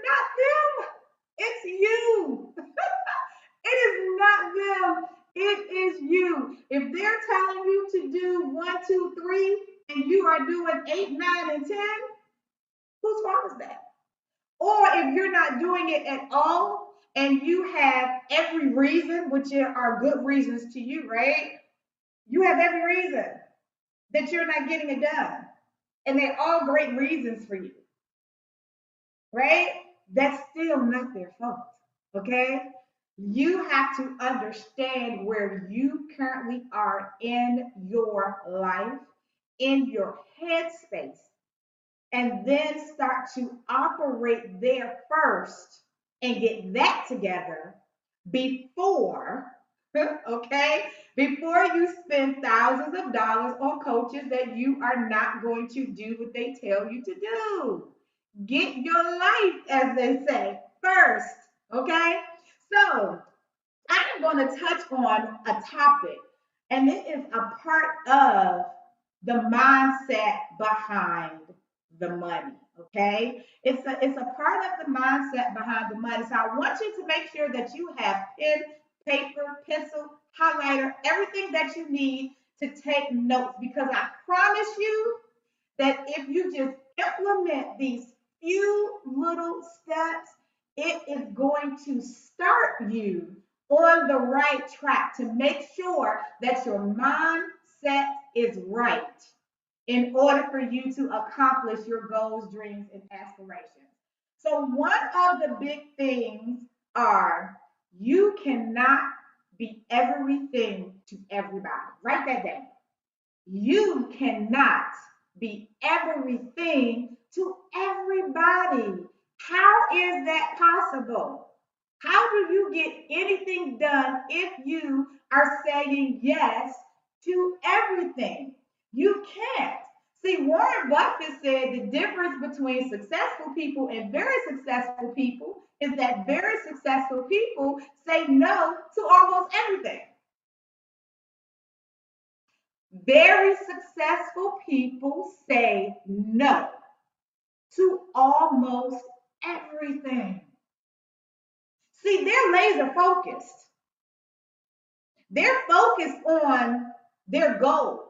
not them. It's you. It is not them. It is you. If they're telling you to do one, two, three, and you are doing eight, nine, and 10, whose fault is that? Or if you're not doing it at all and you have every reason, which are good reasons to you, right? You have every reason that you're not getting it done. And they're all great reasons for you, right? That's still not their fault, okay? You have to understand where you currently are in your life, in your headspace, and then start to operate there first and get that together before, okay, before you spend thousands of dollars on coaches that you are not going to do what they tell you to do. Get your life, as they say, first, okay? So, I'm going to touch on a topic, and it is a part of the mindset behind the money. Okay, it's a part of the mindset behind the money. So I want you to make sure that you have pen, paper, pencil, highlighter, everything that you need to take notes, because I promise you that if you just implement these few little steps, it is going to start you on the right track to make sure that your mindset is right in order for you to accomplish your goals, dreams, and aspirations. So, one of the big things are you cannot be everything to everybody. Write that down. You cannot be everything to everybody. How is that possible? How do you get anything done if you are saying yes to everything? You can't. See, Warren Buffett said the difference between successful people and very successful people is that very successful people say no to almost everything. Very successful people say no to almost everything. See, they're laser focused. They're focused on their goals.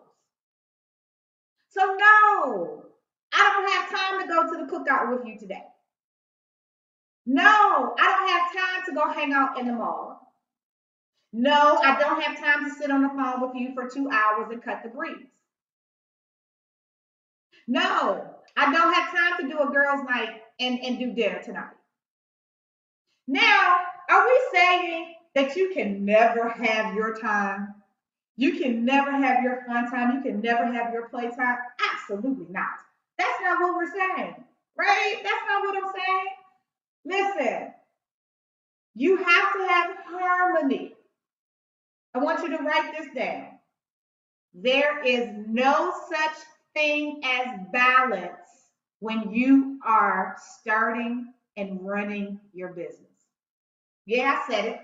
So, no, I don't have time to go to the cookout with you today. No, I don't have time to go hang out in the mall. No, I don't have time to sit on the phone with you for 2 hours and cut the breeze. No, I don't have time to do a girls' night and do dinner tonight. Now, are we saying that you can never have your time? You can never have your fun time. You can never have your playtime. Absolutely not. That's not what we're saying, right? That's not what I'm saying. Listen, you have to have harmony. I want you to write this down. There is no such thing as balance when you are starting and running your business. Yeah, I said it.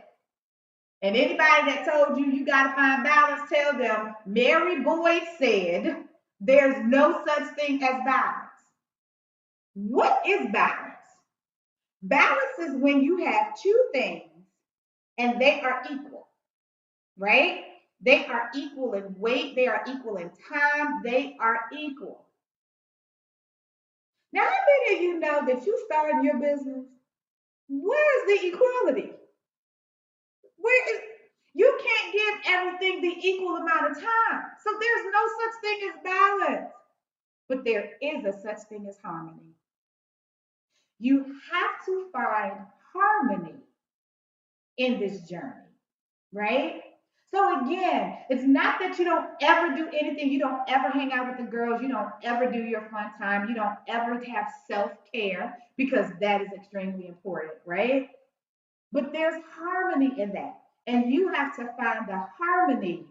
And anybody that told you you got to find balance, tell them Mary Boyd said there's no such thing as balance. What is balance? Balance is when you have two things and they are equal, right? They are equal in weight, they are equal in time, they are equal. Now, how many of you know that you started your business? Where's the equality? Where is you can't give everything the equal amount of time. So there's no such thing as balance. But there is a such thing as harmony. You have to find harmony in this journey, right? So again, it's not that you don't ever do anything, you don't ever hang out with the girls, you don't ever do your fun time, you don't ever have self-care, because that is extremely important, right? But there's harmony in that. And you have to find the harmony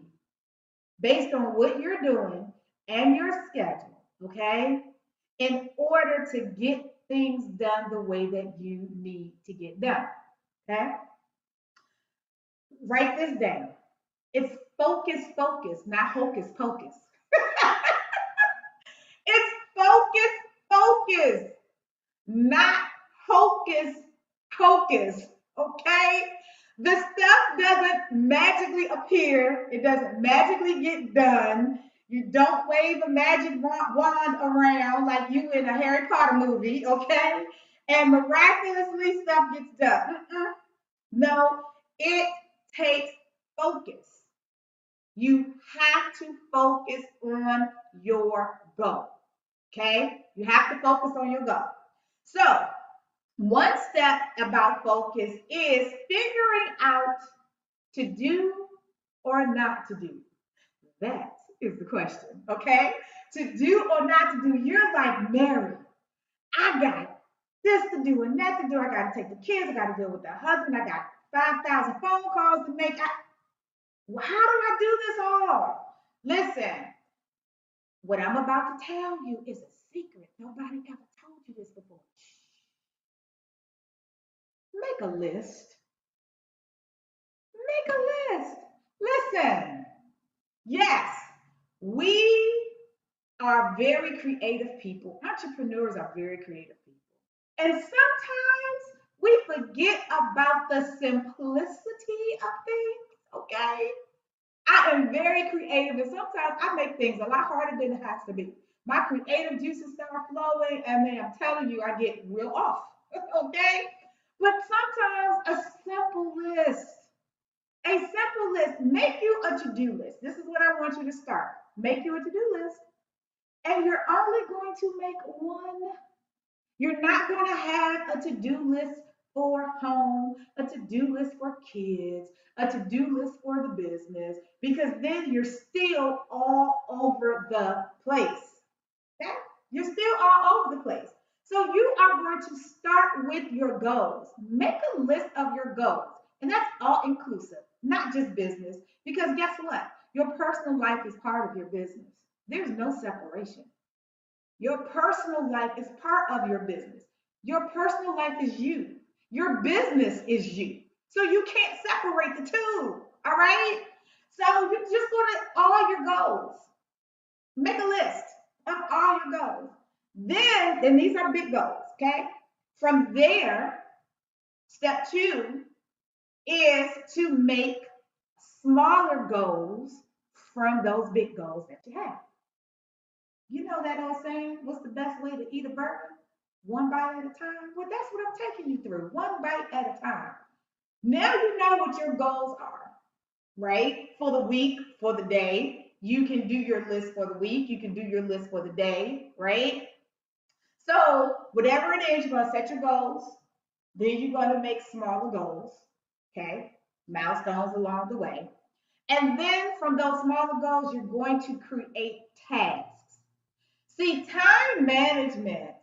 based on what you're doing and your schedule, okay? In order to get things done the way that you need to get done, okay? Write this down. It's focus, focus, not hocus pocus. It's focus, focus, not hocus hocus pocus, okay? The stuff doesn't magically appear. It doesn't magically get done. You don't wave a magic wand around like you in a Harry Potter movie, okay? And miraculously stuff gets done. No, it takes focus. You have to focus on your goal, okay? You have to focus on your goal. So, one step about focus is figuring out to do or not to do. That is the question, okay? To do or not to do. You're like, Mary, I got this to do and that to do. I got to take the kids. I got to deal with the husband. I got 5,000 phone calls to make. How do I do this all? Listen, what I'm about to tell you is a secret. Nobody ever told you this before. Make a list. Make a list. Listen, yes, we are very creative people. Entrepreneurs are very creative people. And sometimes we forget about the simplicity of things, okay? I am very creative, and sometimes I make things a lot harder than it has to be. My creative juices start flowing, and then I'm telling you, I get real off, okay? But sometimes a simple list, make you a to-do list. This is what I want you to start. Make you a to-do list, and you're only going to make one. You're not going to have a to-do list for home, a to-do list for kids, a to-do list for the business, because then you're still all over the place. Okay? You're still all over the place. So you are going to start with your goals. Make a list of your goals. And that's all inclusive, not just business. Because guess what? Your personal life is part of your business. There's no separation. Your personal life is part of your business. Your personal life is you. Your business is you. So you can't separate the two. All right? So you just go to all your goals. Make a list of all your goals. Then these are big goals, okay? From there, step two is to make smaller goals from those big goals that you have. You know that old saying, what's the best way to eat a burger? One bite at a time. Well, that's what I'm taking you through. One bite at a time. Now you know what your goals are, right? For the week, for the day. You can do your list for the week. You can do your list for the day, right? So, whatever it is, you're going to set your goals. Then you're going to make smaller goals, okay? Milestones along the way. And then from those smaller goals, you're going to create tasks. See, time management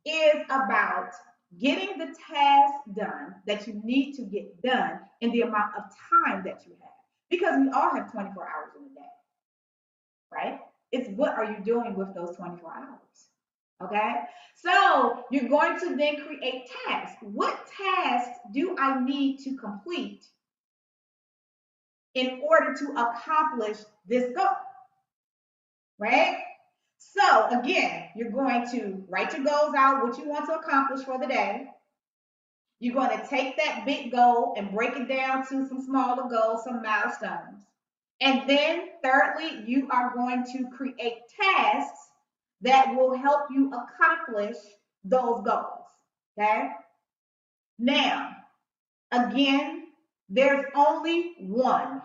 is about getting the task done that you need to get done in the amount of time that you have. Because we all have 24 hours in a day, right? It's what are you doing with those 24 hours? Okay? So you're going to then create tasks. What tasks do I need to complete in order to accomplish this goal? Right? So again, you're going to write your goals out, what you want to accomplish for the day. You're going to take that big goal and break it down to some smaller goals, some milestones. And then thirdly, you are going to create tasks that will help you accomplish those goals. Okay? Now, again, there's only one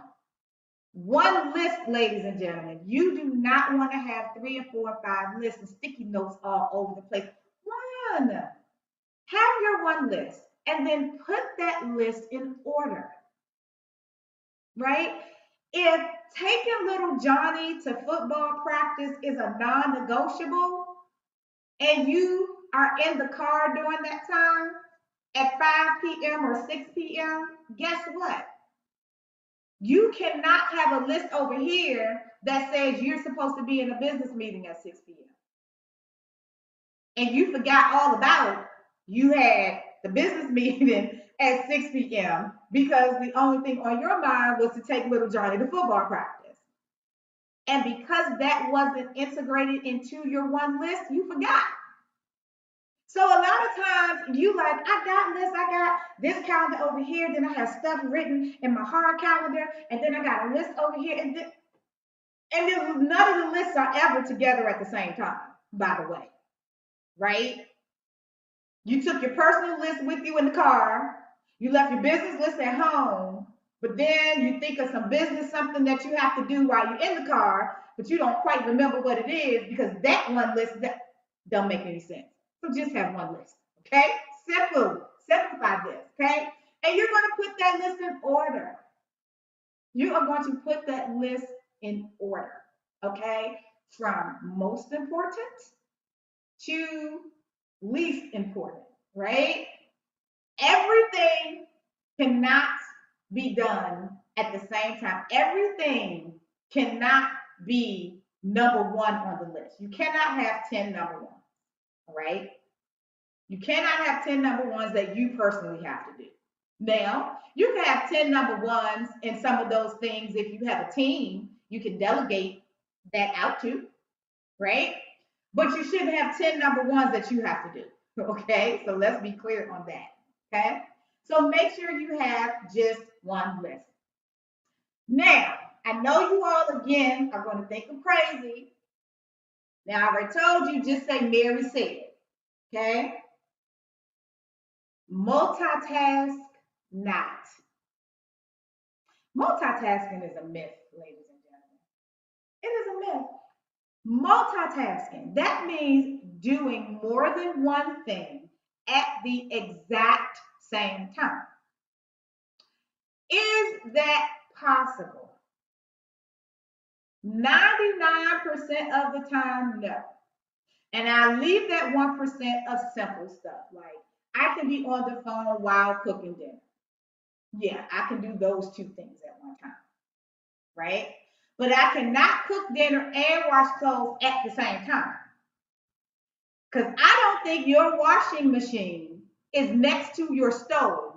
list, ladies and gentlemen. You do not want to have 3 and 4 and 5 lists and sticky notes all over the place. One. Have your one list and then put that list in order. Right? If taking little Johnny to football practice is a non-negotiable and you are in the car during that time at 5 p.m. or 6 p.m., guess what? You cannot have a list over here that says you're supposed to be in a business meeting at 6 p.m. And you forgot all about it. You had the business meeting at 6 p.m. because the only thing on your mind was to take little Johnny to football practice. And because that wasn't integrated into your one list, you forgot. So a lot of times, you like, I got this, I got this calendar over here, then I have stuff written in my hard calendar, and then I got a list over here, and then none of the lists are ever together at the same time, by the way, right? You took your personal list with you in the car, you left your business list at home, but then you think of some business, something that you have to do while you're in the car, but you don't quite remember what it is because that one list that don't make any sense. So just have one list, okay? Simplify this, okay? And you're going to put that list in order. You are going to put that list in order, okay? From most important to least important, right? Everything cannot be done at the same time. Everything cannot be number one on the list. You cannot have 10 number ones, all right? You cannot have 10 number ones that you personally have to do. Now, you can have 10 number ones in some of those things. If you have a team, you can delegate that out to, right? But you shouldn't have 10 number ones that you have to do. Okay, so let's be clear on that. Okay, so make sure you have just one list. Now, I know you all again are going to think I'm crazy. Now, I already told you, just say Mary said. Okay, multitask not. Multitasking is a myth, ladies and gentlemen. It is a myth. Multitasking, that means doing more than one thing at the exact same time. Is that possible? 99% of the time, no. And I leave that 1% of simple stuff. Like I can be on the phone while cooking dinner. Yeah, I can do those two things at one time, right? But I cannot cook dinner and wash clothes at the same time. Because I don't think your washing machine is next to your stove,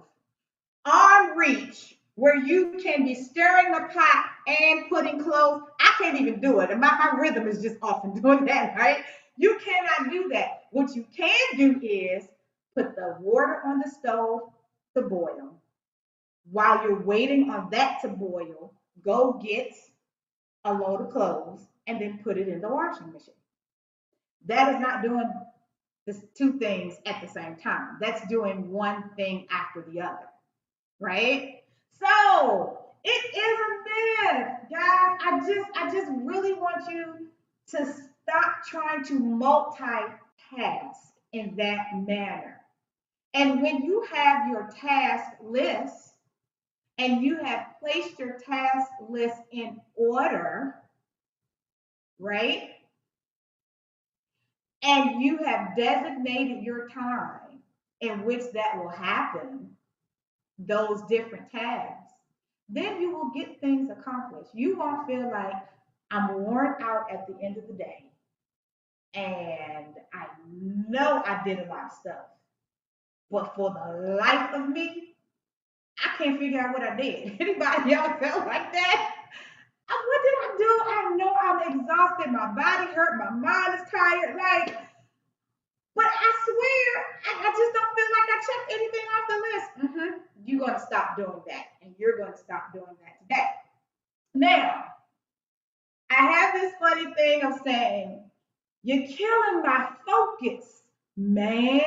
arm reach, where you can be stirring the pot and putting clothes. I can't even do it. My rhythm is just off in doing that, right? You cannot do that. What you can do is put the water on the stove to boil. While you're waiting on that to boil, go get a load of clothes and then put it in the washing machine. That is not doing the two things at the same time. That's doing one thing after the other, right? So it is a myth, guys. I just really want you to stop trying to multitask in that manner. And when you have your task list and you have placed your task list in order, right? And you have designated your time in which that will happen, those different tasks, then you will get things accomplished. You won't feel like I'm worn out at the end of the day and I know I did a lot of stuff, but for the life of me, I can't figure out what I did. Anybody else felt like that? What did I do? I know I'm exhausted. My body hurt. My mind is tired. Like, but I swear, I just don't feel like I checked anything off the list. You're going to stop doing that. And you're going to stop doing that today. Now, I have this funny thing of saying, you're killing my focus, man.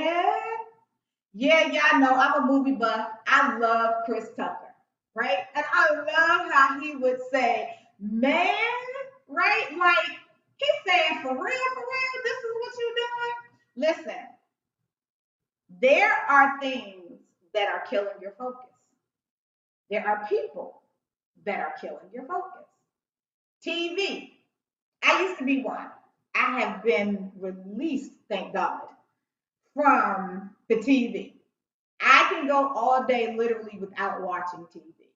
Yeah, y'all know I'm a movie buff. I love Chris Tucker, right? And I love how he would say, man, right? Like, he's saying, for real, this is what you're doing? Listen, there are things that are killing your focus. There are people that are killing your focus. TV. I used to be one. I have been released, thank God, from the TV. I can go all day literally without watching TV,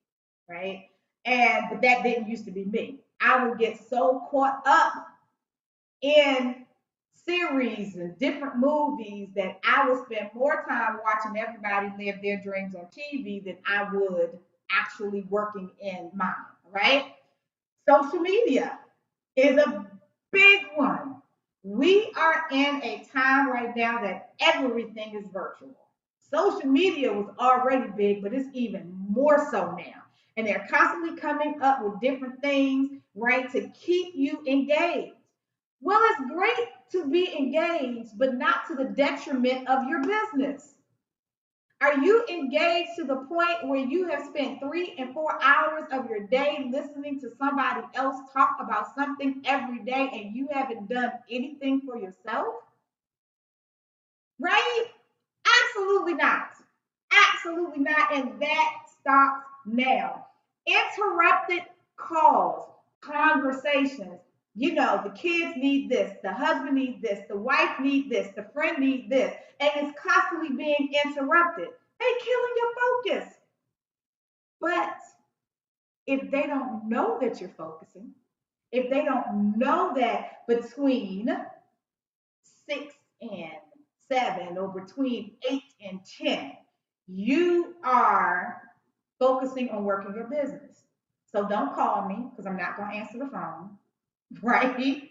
right? But that didn't used to be me. I would get so caught up in series and different movies that I would spend more time watching everybody live their dreams on TV than I would actually working in mine, right? Social media is a big one. We are in a time right now that everything is virtual. Social media was already big, but it's even more so now. And they're constantly coming up with different things, right, to keep you engaged. Well, it's great to be engaged, but not to the detriment of your business. Are you engaged to the point where you have spent 3 and 4 hours of your day listening to somebody else talk about something every day and you haven't done anything for yourself? Right? Absolutely not. Absolutely not. And that stops now. Interrupted calls, conversations. You know, the kids need this, the husband needs this, the wife needs this, the friend needs this, and it's constantly being interrupted. They killing your focus. But if they don't know that you're focusing, if they don't know that between 6 and 7 or between 8 and 10, you are focusing on working your business. So don't call me because I'm not going to answer the phone, right?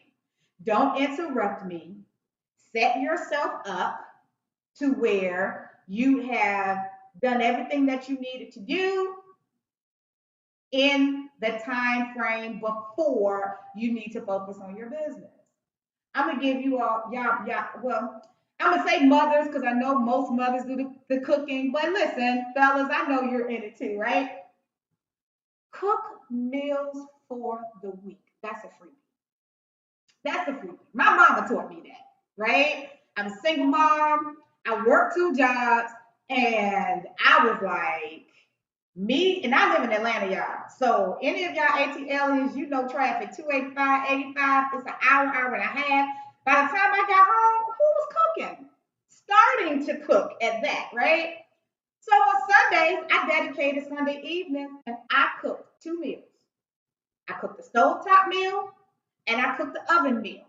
Don't interrupt me. Set yourself up to where you have done everything that you needed to do in the time frame before you need to focus on your business. I'm gonna give you all y'all. Well, I'm gonna say mothers because I know most mothers do the cooking. But listen, fellas, I know you're in it too, right? Cook meals for the week. That's a freebie. That's a freebie. My mama taught me that, right? I'm a single mom. I work 2 jobs, and I was like, me, and I live in Atlanta, y'all. So any of y'all ATLians, you know traffic, 285, 85, it's an hour, hour and a half. By the time I got home, who was cooking? Starting to cook at that, right? So on Sundays, I dedicated Sunday evenings and I cooked 2 meals. I cooked the stovetop meal and I cooked the oven meal.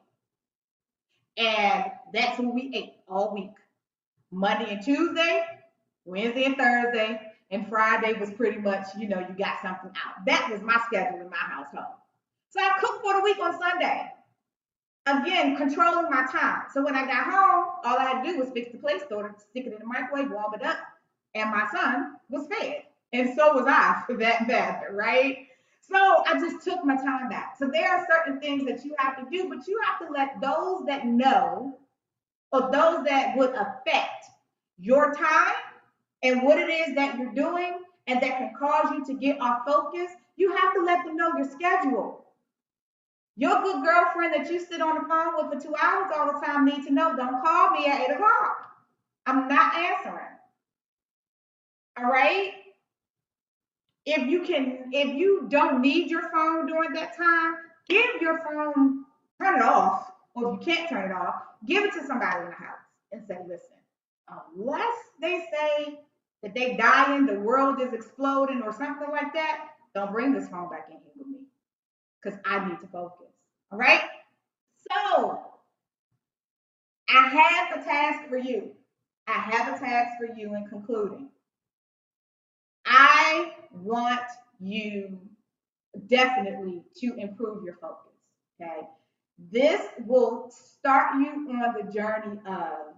And that's what we ate all week. Monday and Tuesday, Wednesday and Thursday, and Friday was pretty much, you got something out. That was my schedule in my household. So I cooked for the week on Sunday. Again, controlling my time. So when I got home, all I had to do was fix the plate store, stick it in the microwave, warm it up, and my son was fed. And so was I for that matter, right? So I just took my time back. So there are certain things that you have to do, but you have to let those that know or those that would affect your time and what it is that you're doing and that can cause you to get off focus, you have to let them know your schedule. Your good girlfriend that you sit on the phone with for 2 hours all the time needs to know, don't call me at 8 o'clock. I'm not answering. All right? If you don't need your phone during that time, give your phone, turn it off, or if you can't turn it off, give it to somebody in the house and say, listen, unless they say that they dying, the world is exploding, or something like that, don't bring this phone back in here with me because I need to focus. All right? So I have a task for you. I have a task for you in concluding. I want you definitely to improve your focus. Okay. This will start you on the journey of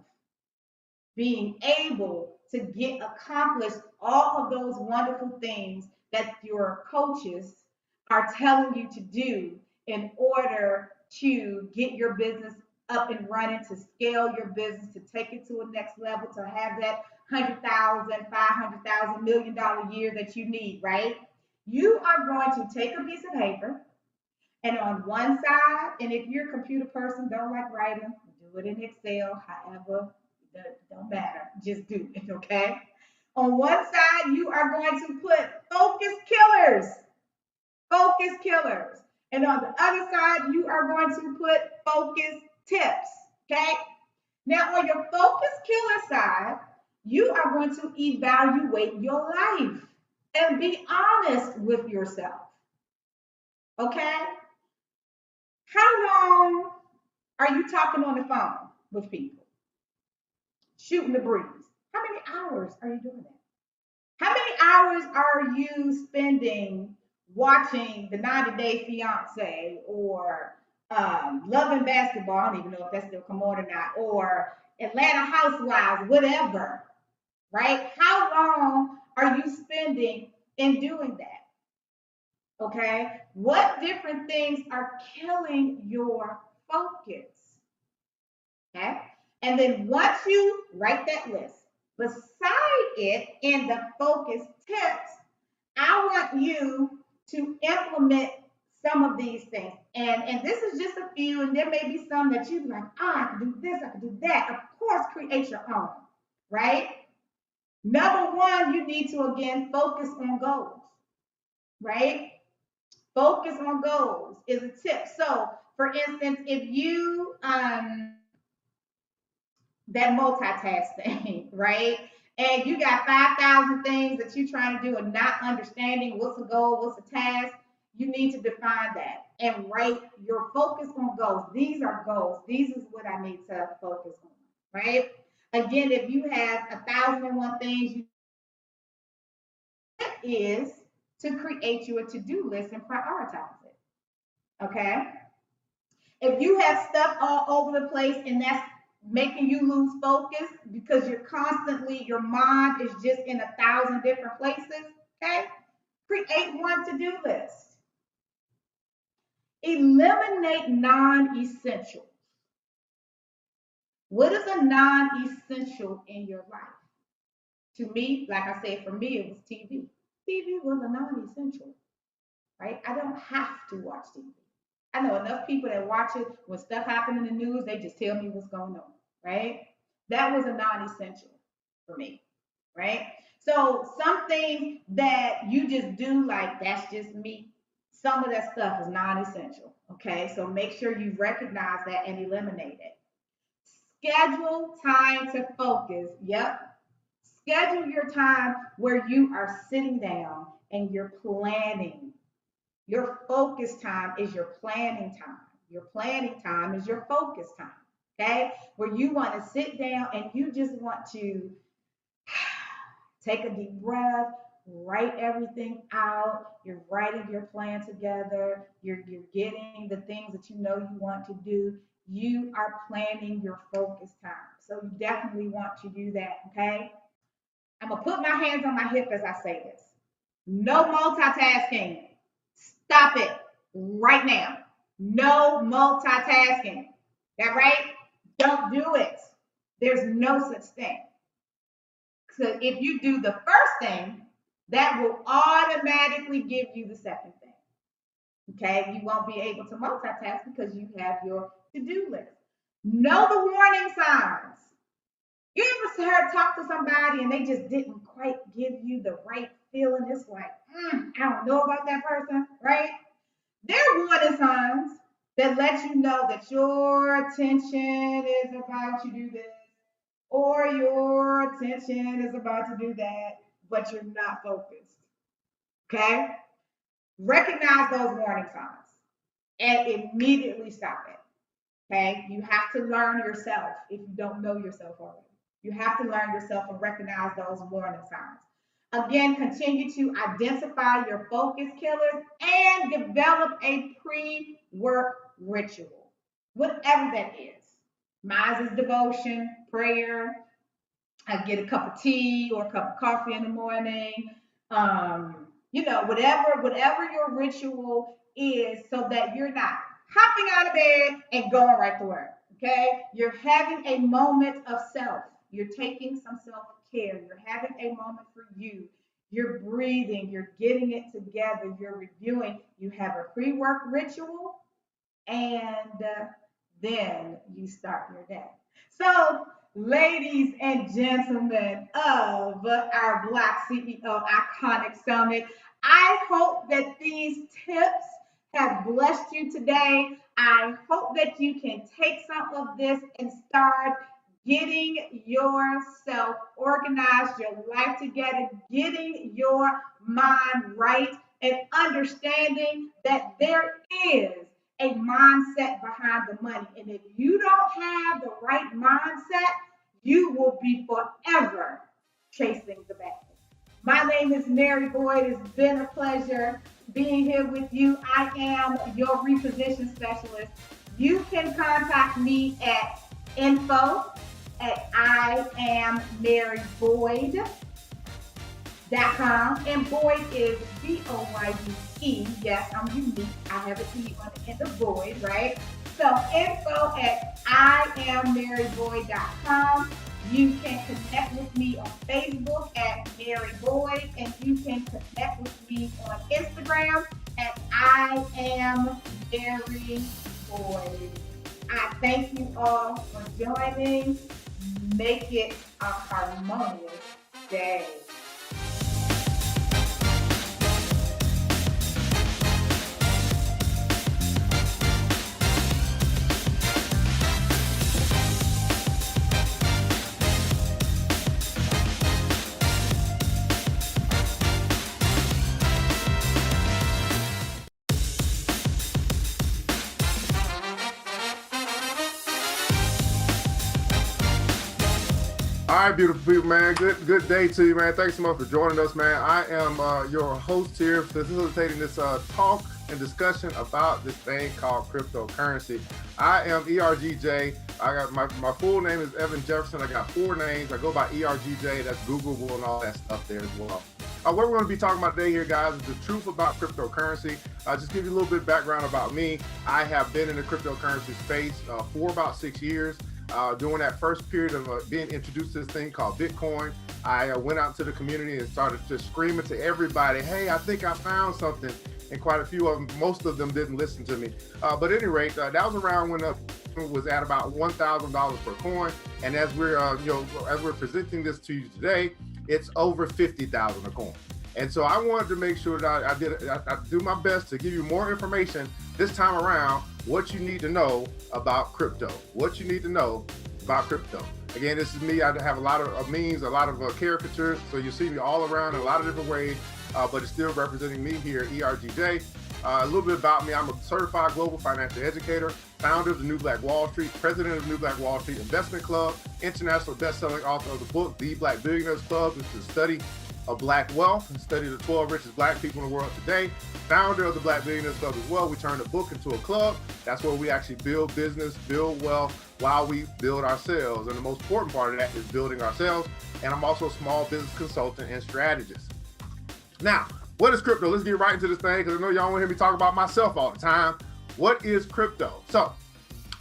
being able to get accomplished all of those wonderful things that your coaches are telling you to do in order to get your business up and running, to scale your business, to take it to a next level, to have that 100,000, 500,000, $1 million year that you need, right? You are going to take a piece of paper and on one side, and if you're a computer person, don't like writing, do it in Excel, however, it don't matter. Just do it, okay? On one side, you are going to put focus killers, focus killers. And on the other side, you are going to put focus tips, okay? Now, on your focus killer side, you are going to evaluate your life and be honest with yourself, okay? How long are you talking on the phone with people? Shooting the breeze. How many hours are you doing that? How many hours are you spending watching the 90 Day Fiance or Love and Basketball? I don't even know if that's still come on or not, or Atlanta Housewives, whatever. right? How long are you spending in doing that? Okay? What different things are killing your focus? Okay? And then once you write that list, beside it in the focus tips, I want you to implement some of these things. And this is just a few, and there may be some that you like, oh, I can do this, I can do that. Of course, create your own, right? Number one, you need to again focus on goals, right? Focus on goals is a tip. So, for instance, if you that multitask thing, right? And you got 5,000 things that you're trying to do and not understanding what's a goal, what's a task, you need to define that and write your focus on goals. These are goals. These is what I need to focus on, right? Again, if you have 1,001 things, is to create you a to-do list and prioritize it, okay? If you have stuff all over the place and that's making you lose focus because you're constantly, your mind is just in 1,000 different places, okay? Create one to-do list. Eliminate non-essentials. What is a non-essential in your life? To me, like I said, for me, it was TV. TV was a non-essential, right? I don't have to watch TV. I know enough people that watch it when stuff happens in the news, they just tell me what's going on, right? That was a non-essential for me, right? So some things that you just do, like that's just me. Some of that stuff is non-essential, okay? So make sure you recognize that and eliminate it. Schedule time to focus. Yep. Schedule your time where you are sitting down and you're planning. Your focus time is your planning time. Your planning time is your focus time. Okay? Where you want to sit down and you just want to take a deep breath, write everything out. You're writing your plan together. You're getting the things that you know you want to do. You are planning your focus time. So you definitely want to do that. Okay? I'm going to put my hands on my hip as I say this. No multitasking. Stop it right now. No multitasking. That right? Don't do it. There's no such thing. So if you do the first thing, that will automatically give you the second thing. Okay? You won't be able to multitask because you have your to-do list. Know the warning signs. You ever heard talk to somebody and they just didn't quite give you the right feeling? It's like, I don't know about that person, right? There are warning signs that let you know that your attention is about to do this or your attention is about to do that, but you're not focused. Okay? Recognize those warning signs and immediately stop it. Okay? You have to learn yourself if you don't know yourself already. You have to learn yourself and recognize those warning signs. Again, continue to identify your focus killers and develop a pre-work ritual, whatever that is. Mine is devotion, prayer. I get a cup of tea or a cup of coffee in the morning. Whatever your ritual is, so that you're not hopping out of bed and going right to work. Okay, you're having a moment of self. You're taking some self care. You're having a moment for you. You're breathing. You're getting it together. You're reviewing. You have a pre work ritual, and then you start your day. So, ladies and gentlemen of our Black CEO Iconic Summit, I hope that these tips have blessed you today. I hope that you can take some of this and start getting yourself organized, your life together, getting your mind right, and understanding that there is a mindset behind the money. And if you don't have the right mindset, you will be forever chasing the bag. My name is Mary Boyd. It's been a pleasure being here with you. I am your reposition specialist. You can contact me at info at IamMaryBoyd.com, and Boyd is Boyde. Yes, I'm unique. I have an E on the end of Boyd, right? So info at IamMaryBoyd.com. You can connect with me on Facebook at Mary Boyd, and you can connect with me on Instagram at I am Mary Boyd. I thank you all for joining. Make it a harmonious day. All right, beautiful people, man. Good day to you, man. Thanks so much for joining us, man. I am your host here, facilitating this talk and discussion about this thing called cryptocurrency. I am ERGJ. I got my full name is Evan Jefferson. I got 4 names. I go by ERGJ. That's Googleable and all that stuff there as well. What we're going to be talking about today here, guys, is the truth about cryptocurrency. Just give you a little bit of background about me. I have been in the cryptocurrency space for about 6 years. During that first period of being introduced to this thing called Bitcoin, I went out to the community and started just screaming to everybody, hey, I think I found something. And quite a few of them, most of them didn't listen to me. But at any rate, that was around when it was at about $1,000 per coin. And as we're, as we're presenting this to you today, it's over 50,000 a coin. And so I wanted to make sure that I do my best to give you more information this time around, what you need to know about crypto, Again, this is me. I have a lot of memes, a lot of caricatures. So you see me all around in a lot of different ways, but it's still representing me here at ERGJ. A little bit about me. I'm a certified global financial educator, founder of the New Black Wall Street, president of New Black Wall Street Investment Club, international best-selling author of the book, The Black Billionaires Club, which is a study of Black wealth and study the 12 richest Black people in the world today. Founder of the Black Billionaires Club as well. We turned a book into a club. That's where we actually build business, build wealth while we build ourselves. And the most important part of that is building ourselves. And I'm also a small business consultant and strategist. Now, what is crypto? Let's get right into this thing because I know y'all want to hear me talk about myself all the time. What is crypto? So,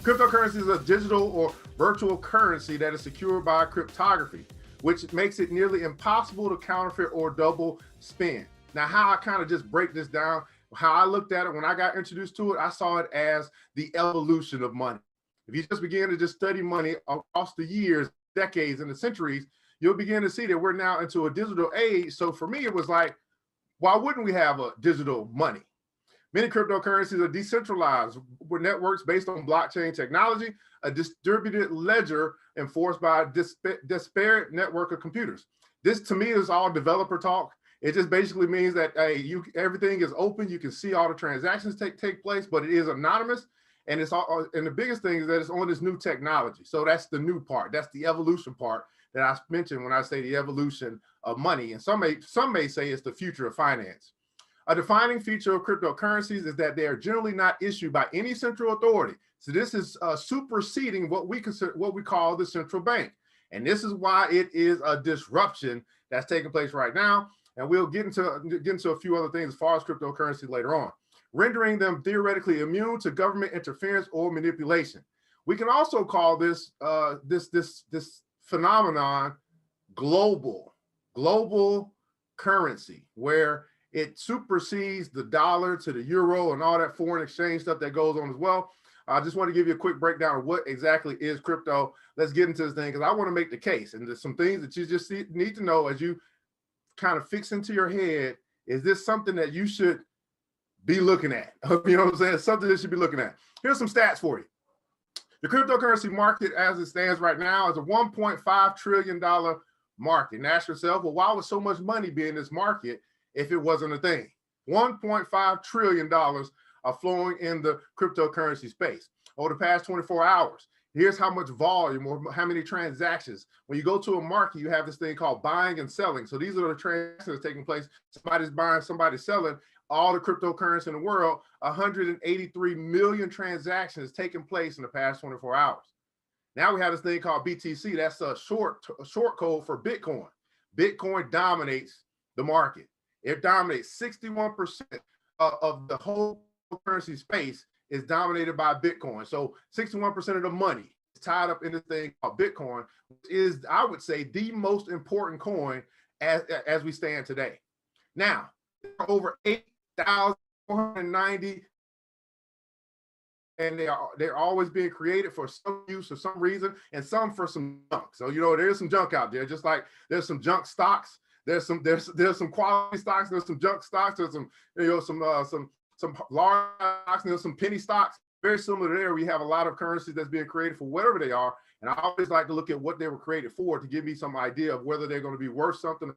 cryptocurrency is a digital or virtual currency that is secured by cryptography, which makes it nearly impossible to counterfeit or double spend. Now, how I kind of just break this down, how I looked at it when I got introduced to it, I saw it as the evolution of money. If you just begin to just study money across the years, decades, and the centuries, you'll begin to see that we're now into a digital age. So for me, it was like, why wouldn't we have a digital money? Many cryptocurrencies are decentralized with networks based on blockchain technology, a distributed ledger enforced by a disparate network of computers. This to me is all developer talk. It just basically means that everything is open. You can see all the transactions take place, but it is anonymous. And it's all. And the biggest thing is that it's on this new technology. So that's the new part. That's the evolution part that I mentioned when I say the evolution of money. And some may say it's the future of finance. A defining feature of cryptocurrencies is that they are generally not issued by any central authority. So this is superseding what we call the central bank. And this is why it is a disruption that's taking place right now. And we'll get into a few other things as far as cryptocurrency later on, rendering them theoretically immune to government interference or manipulation. We can also call this this phenomenon global currency, where it supersedes the dollar to the euro and all that foreign exchange stuff that goes on as well. I just want to give you a quick breakdown of what exactly is crypto. Let's get into this thing because I want to make the case. And there's some things that you just need to know as you kind of fix into your head. Is this something that you should be looking at? You know what I'm saying? Something that you should be looking at. Here's some stats for you. The cryptocurrency market as it stands right now is a $1.5 trillion market. Now ask yourself, well, why would so much money be in this market if it wasn't a thing? $1.5 trillion are flowing in the cryptocurrency space. Over the past 24 hours, here's how much volume or how many transactions. When you go to a market, you have this thing called buying and selling. So these are the transactions taking place. Somebody's buying, somebody's selling. All the cryptocurrency in the world, 183 million transactions taking place in the past 24 hours. Now we have this thing called BTC. That's a short code for Bitcoin. Bitcoin dominates the market. It dominates 61% of the whole currency space is dominated by Bitcoin. So 61% of the money is tied up in this thing called Bitcoin, which is, I would say, the most important coin as we stand today. Now, there are over 8,490, and they're always being created for some use or some reason, and some for some junk. So there's some junk out there, just like there's some junk stocks. There's some quality stocks. There's some junk stocks. There's some some large stocks. There's some penny stocks. Very similar there. We have a lot of currencies that's being created for whatever they are, and I always like to look at what they were created for to give me some idea of whether they're going to be worth something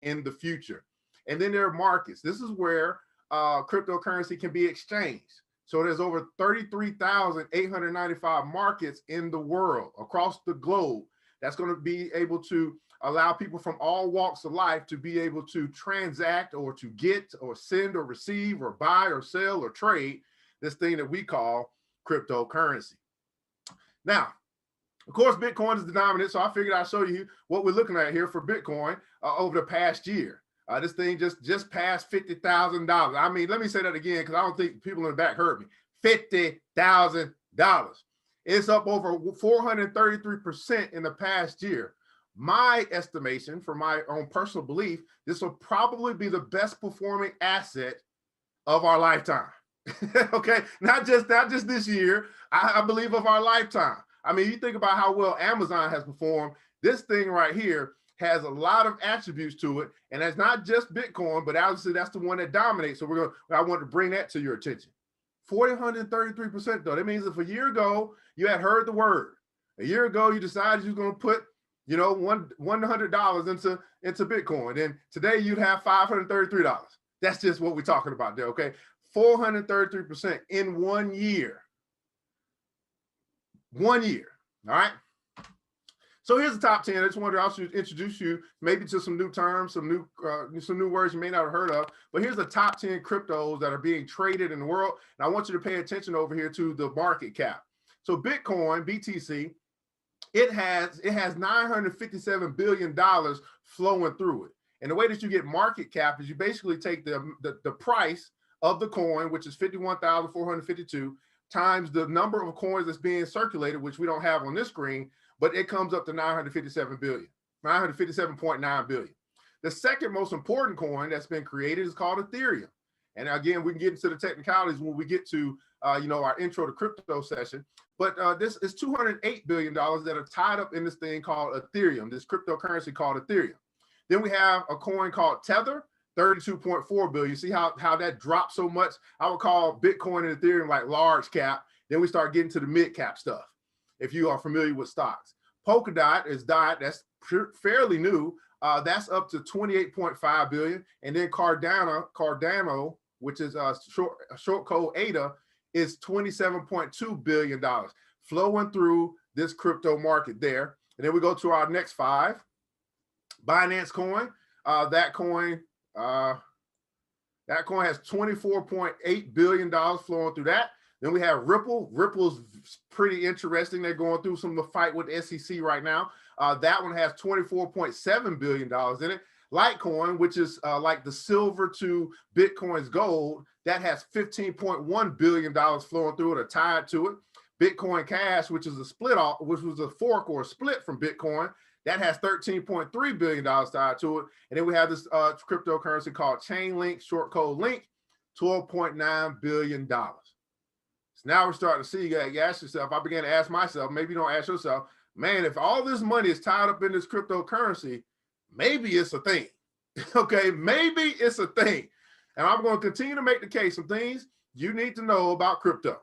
in the future. And then there are markets. This is where cryptocurrency can be exchanged. So there's over 33,895 markets in the world across the globe that's going to be able to allow people from all walks of life to be able to transact or to get or send or receive or buy or sell or trade this thing that we call cryptocurrency. Now, of course, Bitcoin is the dominant, so I figured I'd show you what we're looking at here for Bitcoin over the past year. This thing just passed $50,000. I mean, let me say that again, because I don't think people in the back heard me. $50,000. It's up over 433% in the past year. My estimation, for my own personal belief, this will probably be the best performing asset of our lifetime. Okay, not just this year. I believe of our lifetime. I mean, you think about how well Amazon has performed. This thing right here has a lot of attributes to it, and it's not just Bitcoin, but obviously that's the one that dominates. So I want to bring that to your attention. 433% though. That means if a year ago you had heard the word, a year ago you decided you're going to put $100 into Bitcoin, and today you'd have $533. That's just what we're talking about there. Okay, 433% in 1 year. 1 year. All right. So here's the top 10. I just wanted to also introduce you maybe to some new terms, some new words you may not have heard of. But here's the top 10 cryptos that are being traded in the world. And I want you to pay attention over here to the market cap. So Bitcoin, BTC, it has $957 billion flowing through it. And the way that you get market cap is you basically take the price of the coin, which is 51,452, times the number of coins that's being circulated, which we don't have on this screen, but it comes up to 957.9 billion. The second most important coin that's been created is called Ethereum. And again, we can get into the technicalities when we get to our intro to crypto session. But this is $208 billion that are tied up in this thing called Ethereum, this cryptocurrency called Ethereum. Then we have a coin called Tether, 32.4 billion. You see how that dropped so much? I would call Bitcoin and Ethereum like large cap. Then we start getting to the mid cap stuff, if you are familiar with stocks. Polkadot is that's fairly new. That's up to 28.5 billion. And then Cardano, which is short code ADA, is $27.2 billion flowing through this crypto market there. And then we go to our next five. Binance coin, that coin has $24.8 billion flowing through that. Then we have Ripple. Ripple's pretty interesting. They're going through some of the fight with the SEC right now. That one has $24.7 billion in it. Litecoin, which is like the silver to Bitcoin's gold, that has $15.1 billion flowing through it or tied to it. Bitcoin Cash, which is a which was a fork or a split from Bitcoin, that has $13.3 billion tied to it. And then we have this cryptocurrency called Chainlink, short code Link, $12.9 billion. So now we're starting to see, you ask yourself, I began to ask myself, maybe you don't ask yourself, man, if all this money is tied up in this cryptocurrency, maybe it's a thing. Okay, maybe it's a thing. And I'm going to continue to make the case, some things you need to know about crypto.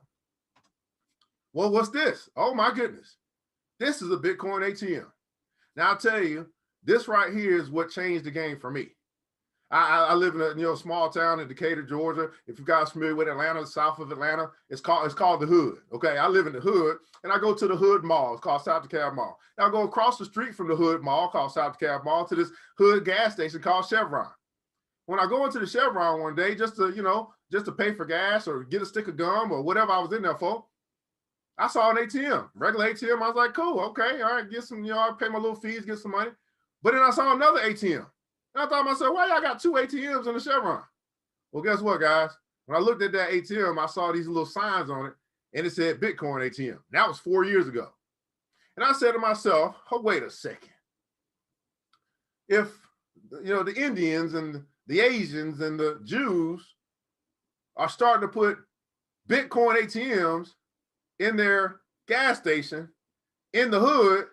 Well, what's this? Oh my goodness. This is a Bitcoin ATM. Now I'll tell you, this right here is what changed the game for me. I live in a small town in Decatur, Georgia. If you guys are familiar with Atlanta, south of Atlanta, it's called the Hood. Okay, I live in the Hood, and I go to the Hood Mall. It's called South DeKalb Mall. Now I go across the street from the Hood Mall, called South DeKalb Mall, to this Hood gas station called Chevron. When I go into the Chevron one day, just to pay for gas or get a stick of gum or whatever I was in there for, I saw an ATM, regular ATM. I was like, cool, okay, all right, get some, I pay my little fees, get some money. But then I saw another ATM. And I thought to myself, why y'all got two ATMs in the Chevron? Well, guess what, guys? When I looked at that ATM, I saw these little signs on it, and it said Bitcoin ATM. That was 4 years ago. And I said to myself, oh, wait a second. If, the Indians and the Asians and the Jews are starting to put Bitcoin ATMs in their gas station in the hood,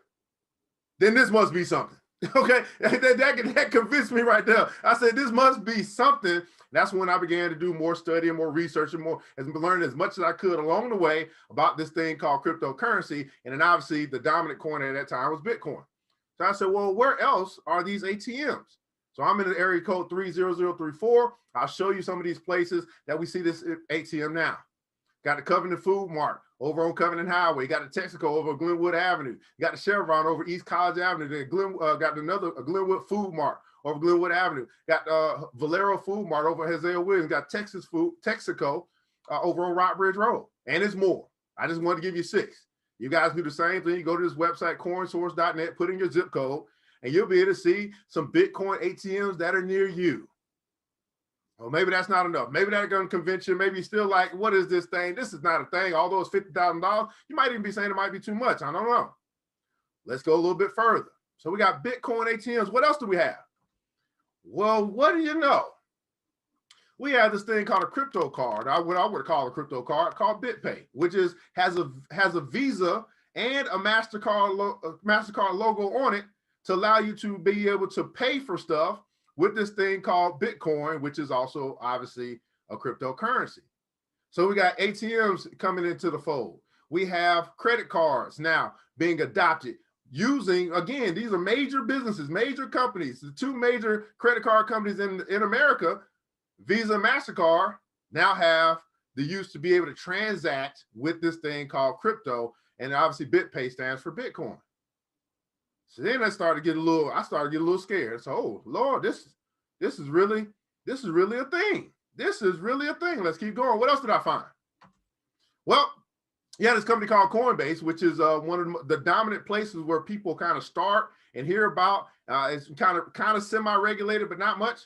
then this must be something. Okay, that convinced me right there. I said, this must be something. That's when I began to do more study and more research and learn as much as I could along the way about this thing called cryptocurrency. And then obviously the dominant coin at that time was Bitcoin. So I said, well, where else are these ATMs? So I'm in the area code 30034. I'll show you some of these places that we see this ATM now. Got the Covenant Food Mart over on Covenant Highway. Got the Texaco over Glenwood Avenue. Got the Chevron over East College Avenue. Then got another Glenwood Food Mart over Glenwood Avenue. Got Valero Food Mart over Hosea Williams. Got Texaco over on Rock Bridge Road. And it's more. I just wanted to give you 6. You guys do the same thing. You go to this website, coinsource.net, put in your zip code, and you'll be able to see some Bitcoin ATMs that are near you. Well, maybe that's not enough. Maybe that's going to convince you. Maybe you're still like, what is this thing? This is not a thing. Although it's $50,000, you might even be saying it might be too much. I don't know. Let's go a little bit further. So we got Bitcoin ATMs. What else do we have? Well, what do you know? We have this thing called a crypto card. What I would call a crypto card called BitPay, which has a Visa and a MasterCard logo on it to allow you to be able to pay for stuff with this thing called Bitcoin, which is also obviously a cryptocurrency. So we got ATMs coming into the fold. We have credit cards now being adopted using, again, these are major businesses, major companies. The 2 major credit card companies in America, Visa and MasterCard, now have the use to be able to transact with this thing called crypto. And obviously BitPay stands for Bitcoin. So then I started to get a little scared. So, oh Lord, this is really a thing. This is really a thing. Let's keep going. What else did I find? Well, yeah, this company called Coinbase, which is one of the dominant places where people kind of start and hear about. It's kind of semi-regulated, but not much.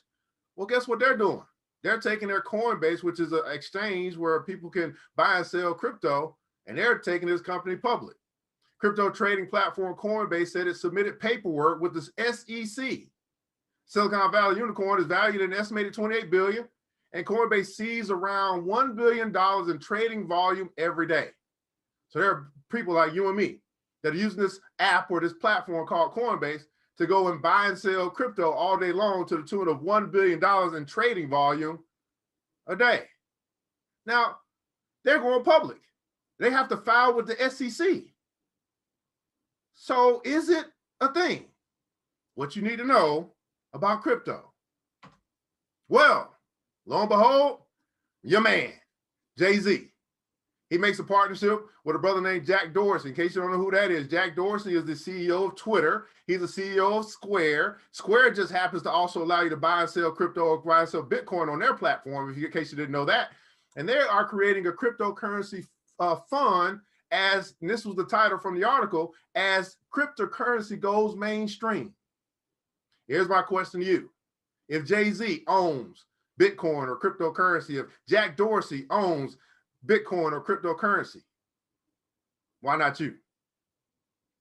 Well, guess what they're doing? They're taking their Coinbase, which is an exchange where people can buy and sell crypto, and they're taking this company public. Crypto trading platform Coinbase said it submitted paperwork with the SEC. Silicon Valley Unicorn is valued at an estimated $28 billion, and Coinbase sees around $1 billion in trading volume every day. So there are people like you and me that are using this app or this platform called Coinbase to go and buy and sell crypto all day long to the tune of $1 billion in trading volume a day. Now, they're going public. They have to file with the SEC. So is it a thing? What you need to know about crypto. Well, lo and behold, your man, Jay-Z. He makes a partnership with a brother named Jack Dorsey. In case you don't know who that is, Jack Dorsey is the CEO of Twitter. He's the CEO of Square. Square just happens to also allow you to buy and sell crypto or buy and sell Bitcoin on their platform, in case you didn't know that. And they are creating a cryptocurrency fund and this was the title from the article, as cryptocurrency goes mainstream. Here's my question to you. If Jay-Z owns Bitcoin or cryptocurrency, if Jack Dorsey owns Bitcoin or cryptocurrency, why not you?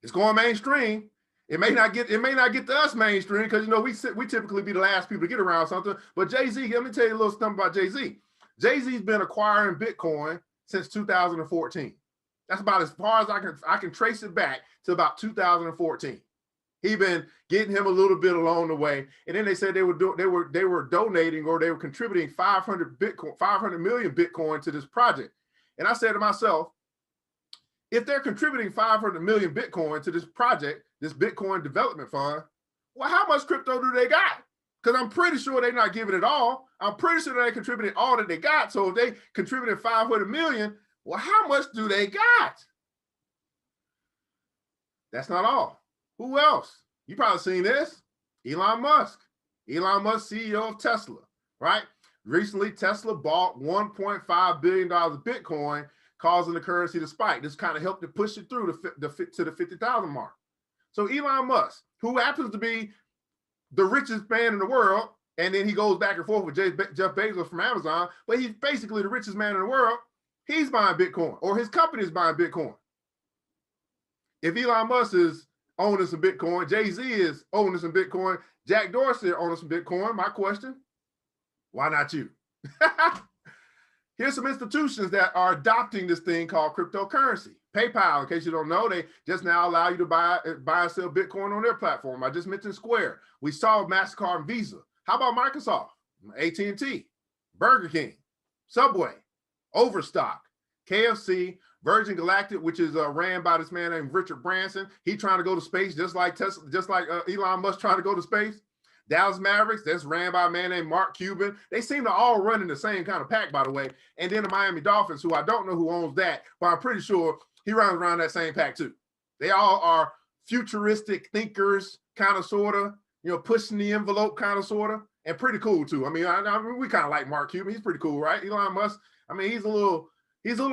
It's going mainstream. It may not get to us mainstream because we typically be the last people to get around something. But Jay-Z, let me tell you a little something about Jay-Z. Jay-Z's been acquiring Bitcoin since 2014. That's about as far as I can trace it back to about 2014. He been getting him a little bit along the way, and then they said they were donating or they were contributing 500 million Bitcoin to this project. And I said to myself, if they're contributing 500 million Bitcoin to this project, this Bitcoin development fund, well, how much crypto do they got? Because I'm pretty sure they're not giving it all. I'm pretty sure they're contributing all that they got. So if they contributed 500 million, well, how much do they got? That's not all. Who else? You probably seen this. Elon Musk. Elon Musk, CEO of Tesla, right? Recently, Tesla bought $1.5 billion of Bitcoin causing the currency to spike. This kind of helped to push it through to the 50,000 mark. So Elon Musk, who happens to be the richest man in the world, and then he goes back and forth with Jeff Bezos from Amazon, but he's basically the richest man in the world. He's buying Bitcoin, or his company is buying Bitcoin. If Elon Musk is owning some Bitcoin, Jay-Z is owning some Bitcoin, Jack Dorsey is owning some Bitcoin, my question, why not you? Here's some institutions that are adopting this thing called cryptocurrency. PayPal, in case you don't know, they just now allow you to buy and sell Bitcoin on their platform. I just mentioned Square. We saw MasterCard and Visa. How about Microsoft, AT&T, Burger King, Subway, Overstock, KFC, Virgin Galactic, which is ran by this man named Richard Branson. He trying to go to space just like Tesla, just like Elon Musk trying to go to space. Dallas Mavericks, that's ran by a man named Mark Cuban. They seem to all run in the same kind of pack, by the way. And then the Miami Dolphins, who I don't know who owns that, but I'm pretty sure he runs around that same pack too. They all are futuristic thinkers, kind of, sort of, pushing the envelope, kind of, sort of, and pretty cool too. I mean, we kind of like Mark Cuban. He's pretty cool, right? Elon Musk, I mean, he's a little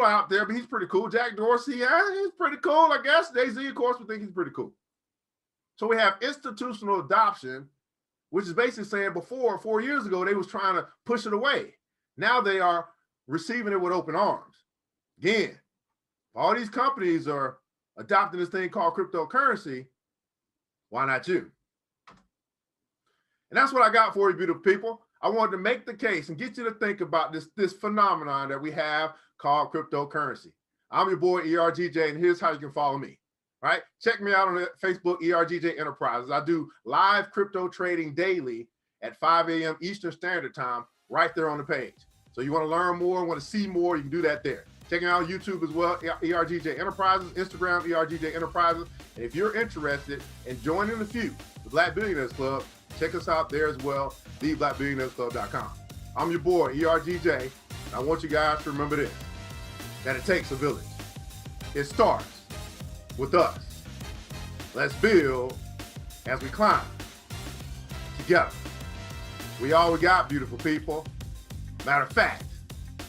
out there, but he's pretty cool. Jack Dorsey, yeah, he's pretty cool, I guess. Jay-Z, of course, we think he's pretty cool. So we have institutional adoption, which is basically saying before, 4 years ago, they was trying to push it away. Now they are receiving it with open arms. Again, all these companies are adopting this thing called cryptocurrency. Why not you? And that's what I got for you, beautiful people. I wanted to make the case and get you to think about this phenomenon that we have called cryptocurrency. I'm your boy, ERGJ, and here's how you can follow me. Right? Check me out on Facebook, ERGJ Enterprises. I do live crypto trading daily at 5 a.m. Eastern Standard Time, right there on the page. So you want to learn more, want to see more, you can do that there. Check out YouTube as well, ERGJ Enterprises, Instagram, ERGJ Enterprises. And if you're interested in joining the few, the Black Billionaires Club, check us out there as well, theblackbillionairesclub.com. I'm your boy, ERGJ, and I want you guys to remember this, that it takes a village. It starts with us. Let's build as we climb together. We all we got, beautiful people. Matter of fact,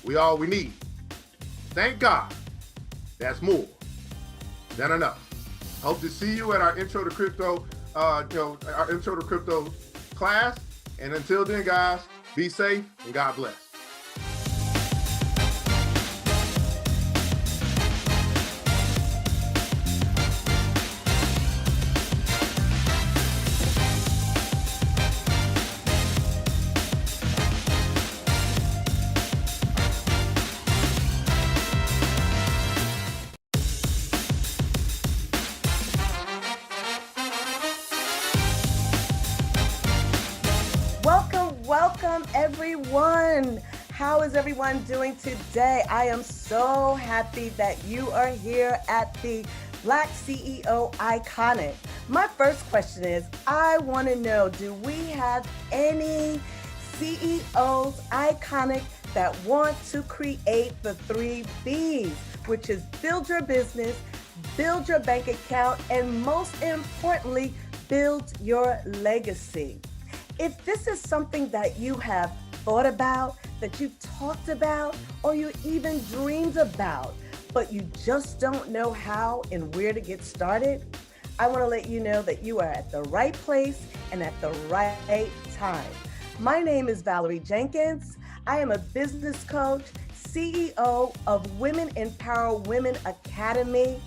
we all we need. Thank God, that's more than enough. Hope to see you at our Intro to Crypto, our Intro to Crypto class. And until then, guys, be safe and God bless. Welcome everyone. How is everyone doing today? I am so happy that you are here at the BlackCEO Iconic. My first question is, I want to know, do we have any CEOs iconic that want to create the 3 B's, which is build your business, build your bank account, and most importantly, build your legacy? If this is something that you have thought about, that you've talked about, or you even dreamed about, but you just don't know how and where to get started, I want to let you know that you are at the right place and at the right time. My name is Valerie Jenkins. I am a business coach, CEO of Women Empower Women Academy.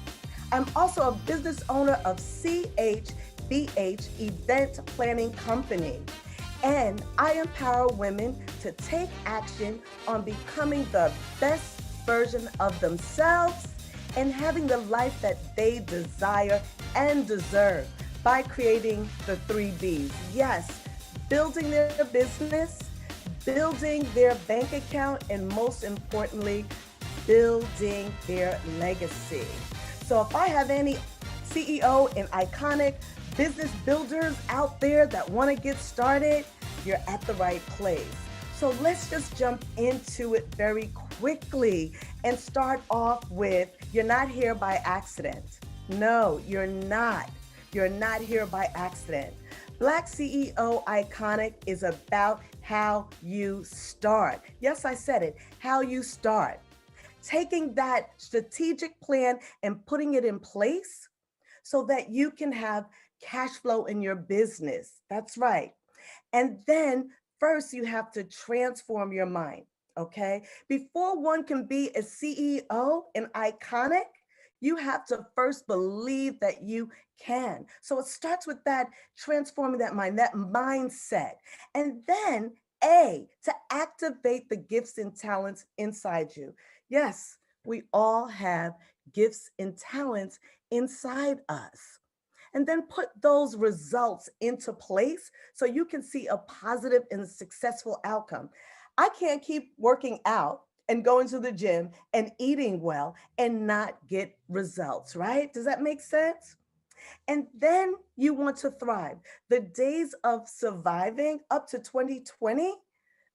I'm also a business owner of CHBH Event Planning Company. And I empower women to take action on becoming the best version of themselves and having the life that they desire and deserve by creating the 3 B's. Yes, building their business, building their bank account, and most importantly, building their legacy. So if I have any CEO and iconic business builders out there that want to get started, you're at the right place. So let's just jump into it very quickly and start off with, you're not here by accident. No, you're not. You're not here by accident. BlackCEO Iconic is about how you start. Yes, I said it, how you start. taking that strategic plan and putting it in place so that you can have cash flow in your business. That's right. And then first, you have to transform your mind. Okay. Before one can be a CEO and iconic, you have to first believe that you can. So it starts with that transforming that mind, that mindset. And then, to activate the gifts and talents inside you. Yes, we all have gifts and talents inside us, and then put those results into place so you can see a positive and successful outcome. I can't keep working out and going to the gym and eating well and not get results, right? Does that make sense? And then you want to thrive. The days of surviving up to 2020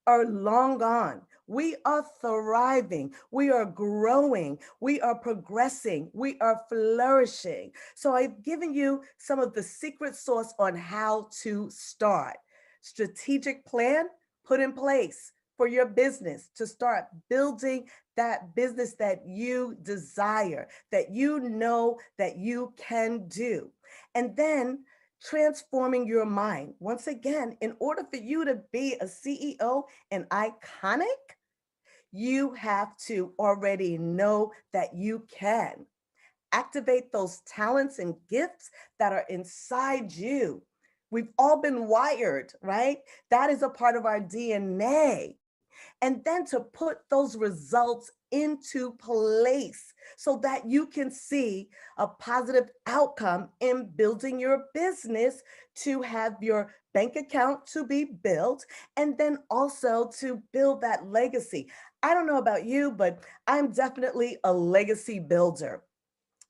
are long gone. We are thriving. We are growing. We are progressing. We are flourishing. So I've given you some of the secret sauce on how to start. Strategic plan put in place for your business to start building that business that you desire, that you know that you can do. And then transforming your mind. Once again, in order for you to be a CEO and iconic, you have to already know that you can activate those talents and gifts that are inside you. We've all been wired, right? That is a part of our DNA. And then to put those results into place so that you can see a positive outcome in building your business, to have your bank account to be built, and then also to build that legacy. I don't know about you, but I'm definitely a legacy builder.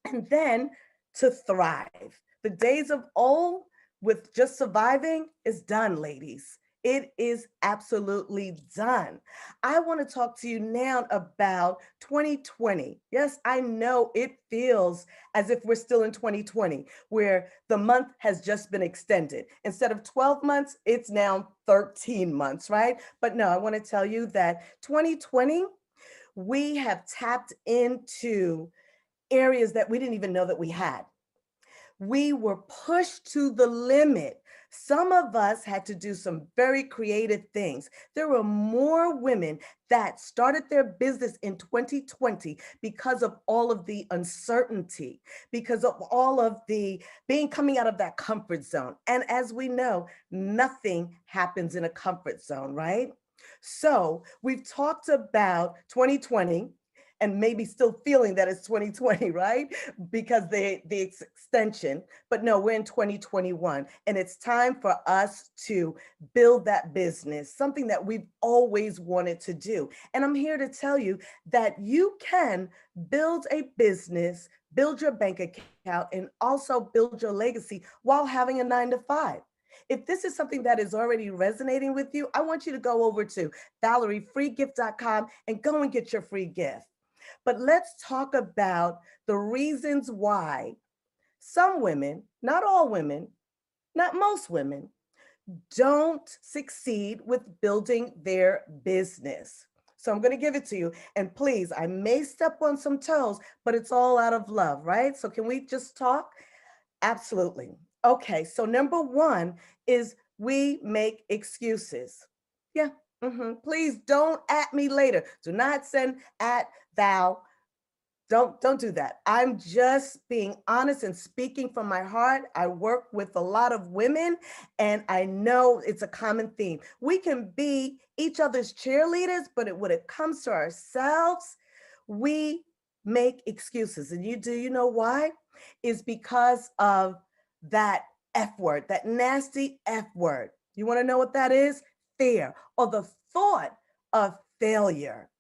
And then to thrive. The days of old with just surviving is done, ladies. It is absolutely done. I want to talk to you now about 2020. Yes, I know it feels as if we're still in 2020, where the month has just been extended. Instead of 12 months, it's now 13 months, right? But no, I want to tell you that 2020, we have tapped into areas that we didn't even know that we had. We were pushed to the limit. Some of us had to do some very creative things. There were more women that started their business in 2020 because of all of the uncertainty, because of all of the being coming out of that comfort zone. And as we know, nothing happens in a comfort zone, right? So we've talked about 2020 and maybe still feeling that it's 2020, right? Because the extension, but no, we're in 2021, and it's time for us to build that business, something that we've always wanted to do. And I'm here to tell you that you can build a business, build your bank account, and also build your legacy while having a 9 to 5. If this is something that is already resonating with you, I want you to go over to ValerieFreeGift.com and go and get your free gift. But let's talk about the reasons why some women, not all women, not most women, don't succeed with building their business. So I'm going to give it to you. And please, I may step on some toes, but it's all out of love, right? So can we just talk? Absolutely. Okay, so number one is we make excuses. Yeah. Please don't at me later. Do not send at thou. Don't do that. I'm just being honest and speaking from my heart. I work with a lot of women, and I know it's a common theme. We can be each other's cheerleaders, but when it comes to ourselves, we make excuses. And you know why? Is because of that F word, that nasty F word. You want to know what that is? Fear, or the thought of failure.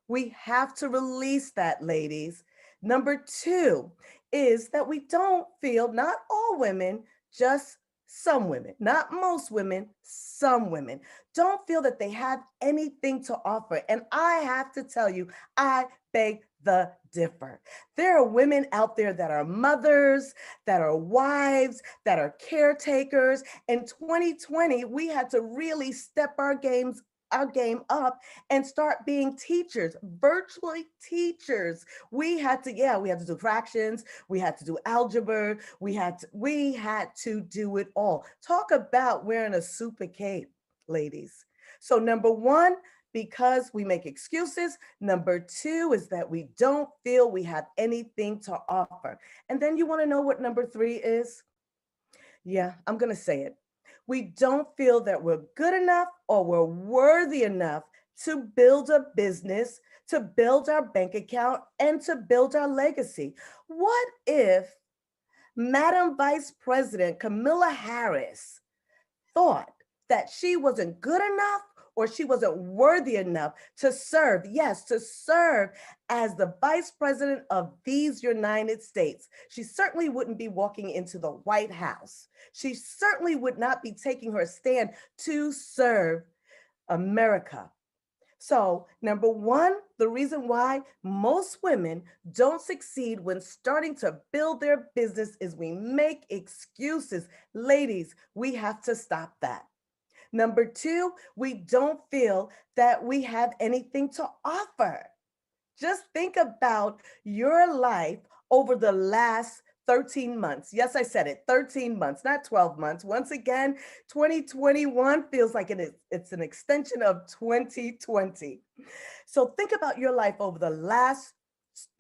We have to release that, ladies. Number two is that we don't feel, not all women, just some women, not most women, some women don't feel that they have anything to offer. And I have to tell you, I beg the differ. There are women out there that are mothers, that are wives, that are caretakers. In 2020, we had to really step our games our game up and start being teachers, virtually teachers. We had to, yeah, we had to do fractions, we had to do algebra, we had to do it all. Talk about wearing a super cape, ladies. So number one, because we make excuses. Number two is that we don't feel we have anything to offer. And then you want to know what number three is? Yeah, I'm going to say it. We don't feel that we're good enough or we're worthy enough to build a business, to build our bank account, and to build our legacy. What if Madam Vice President Kamala Harris thought that she wasn't good enough or she wasn't worthy enough to serve, yes, to serve as the vice president of these United States? She certainly wouldn't be walking into the White House. She certainly would not be taking her stand to serve America. So, number one, the reason why most women don't succeed when starting to build their business is we make excuses. Ladies, we have to stop that. Number two, we don't feel that we have anything to offer. Just think about your life over the last 13 months. Yes, I said it, 13 months, not 12 months. Once again, 2021 feels like it's an extension of 2020. So think about your life over the last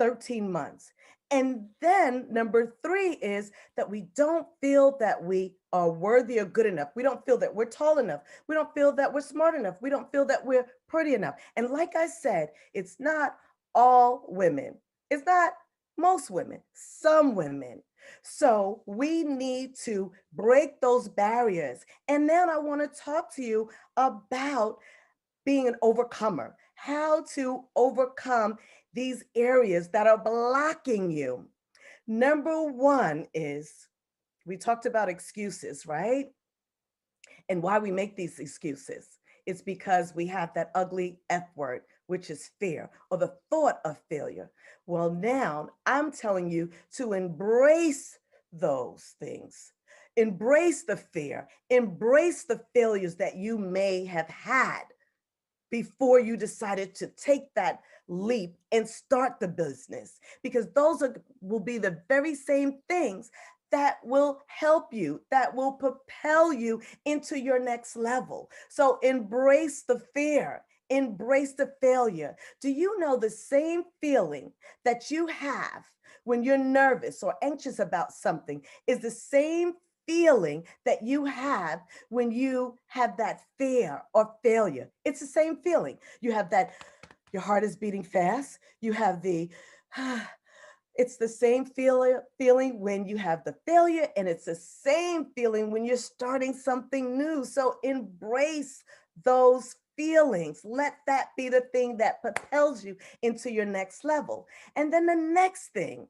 13 months. And then number three is that we don't feel that we are worthy or good enough. We don't feel that we're tall enough. We don't feel that we're smart enough. We don't feel that we're pretty enough. And like I said, it's not all women. It's not most women, some women. So we need to break those barriers. And then I want to talk to you about being an overcomer, how to overcome these areas that are blocking you. Number one is we talked about excuses, right? And why we make these excuses. It's because we have that ugly F word, which is fear or the thought of failure. Well, now I'm telling you to embrace those things. Embrace the fear, embrace the failures that you may have had before you decided to take that leap and start the business, because will be the very same things that will help you, that will propel you into your next level. So embrace the fear, embrace the failure. Do you know the same feeling that you have when you're nervous or anxious about something is the same feeling that you have when you have that fear or failure? It's the same feeling. You have that, your heart is beating fast. You have the, it's the same feeling when you have the failure, and it's the same feeling when you're starting something new. So embrace those feelings. Let that be the thing that propels you into your next level. And then the next thing,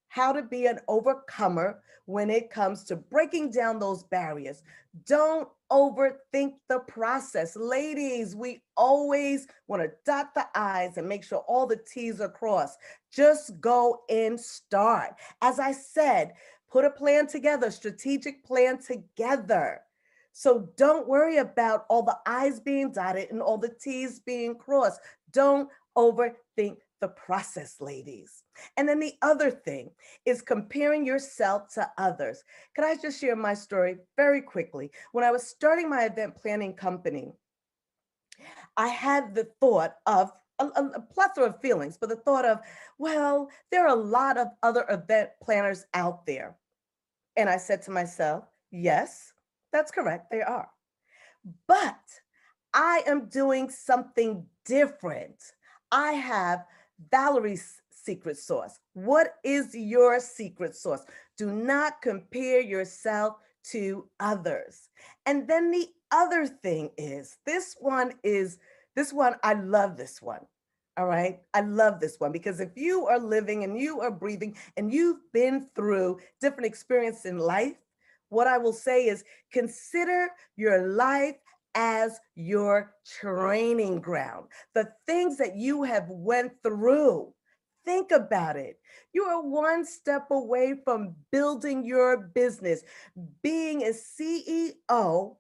how to be an overcomer when it comes to breaking down those barriers. Don't overthink the process. Ladies, we always want to dot the I's and make sure all the T's are crossed. Just go and start. As I said, put a plan together, strategic plan together. So don't worry about all the I's being dotted and all the T's being crossed. Don't overthink the process, ladies. And then the other thing is comparing yourself to others. Could I just share my story very quickly? When I was starting my event planning company, I had the thought of a plethora of feelings, but the thought of, well, there are a lot of other event planners out there. And I said to myself, yes, that's correct, they are. But I am doing something different. I have Valerie's secret sauce. What is your secret sauce? Do not compare yourself to others. And then the other thing is, I love this one. All right. I love this one because if you are living and you are breathing and you've been through different experiences in life, what I will say is consider your life as your training ground. The things that you have went through, think about it. You are one step away from building your business, being a CEO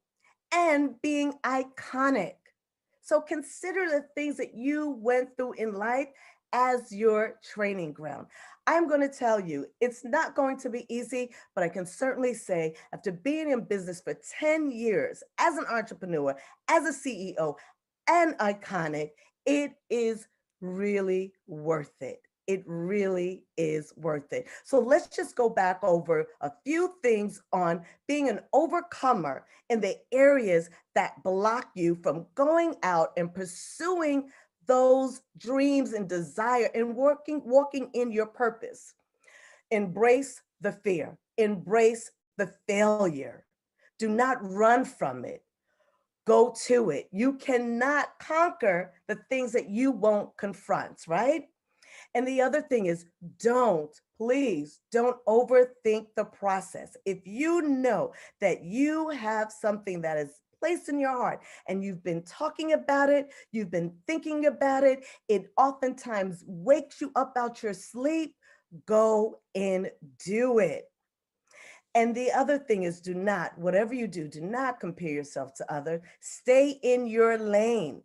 and being iconic. So consider the things that you went through in life as your training ground. I'm going to tell you, it's not going to be easy, but I can certainly say after being in business for 10 years as an entrepreneur, as a CEO, and iconic, it is really worth it. It really is worth it. So let's just go back over a few things on being an overcomer in the areas that block you from going out and pursuing those dreams and desire and walking in your purpose. Embrace the fear, embrace the failure. Do not run from it. Go to it. You cannot conquer the things that you won't confront, right? And the other thing is please don't overthink the process. If you know that you have something that is placed in your heart and you've been talking about it, you've been thinking about it, it oftentimes wakes you up out your sleep, go and do it. And the other thing is whatever you do, do not compare yourself to others. Stay in your lane,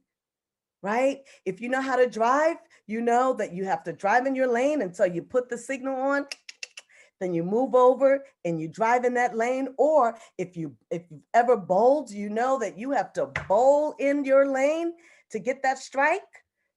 right? If you know how to drive, you know that you have to drive in your lane until you put the signal on, then you move over and you drive in that lane. Or if you've ever bowled, you know that you have to bowl in your lane to get that strike.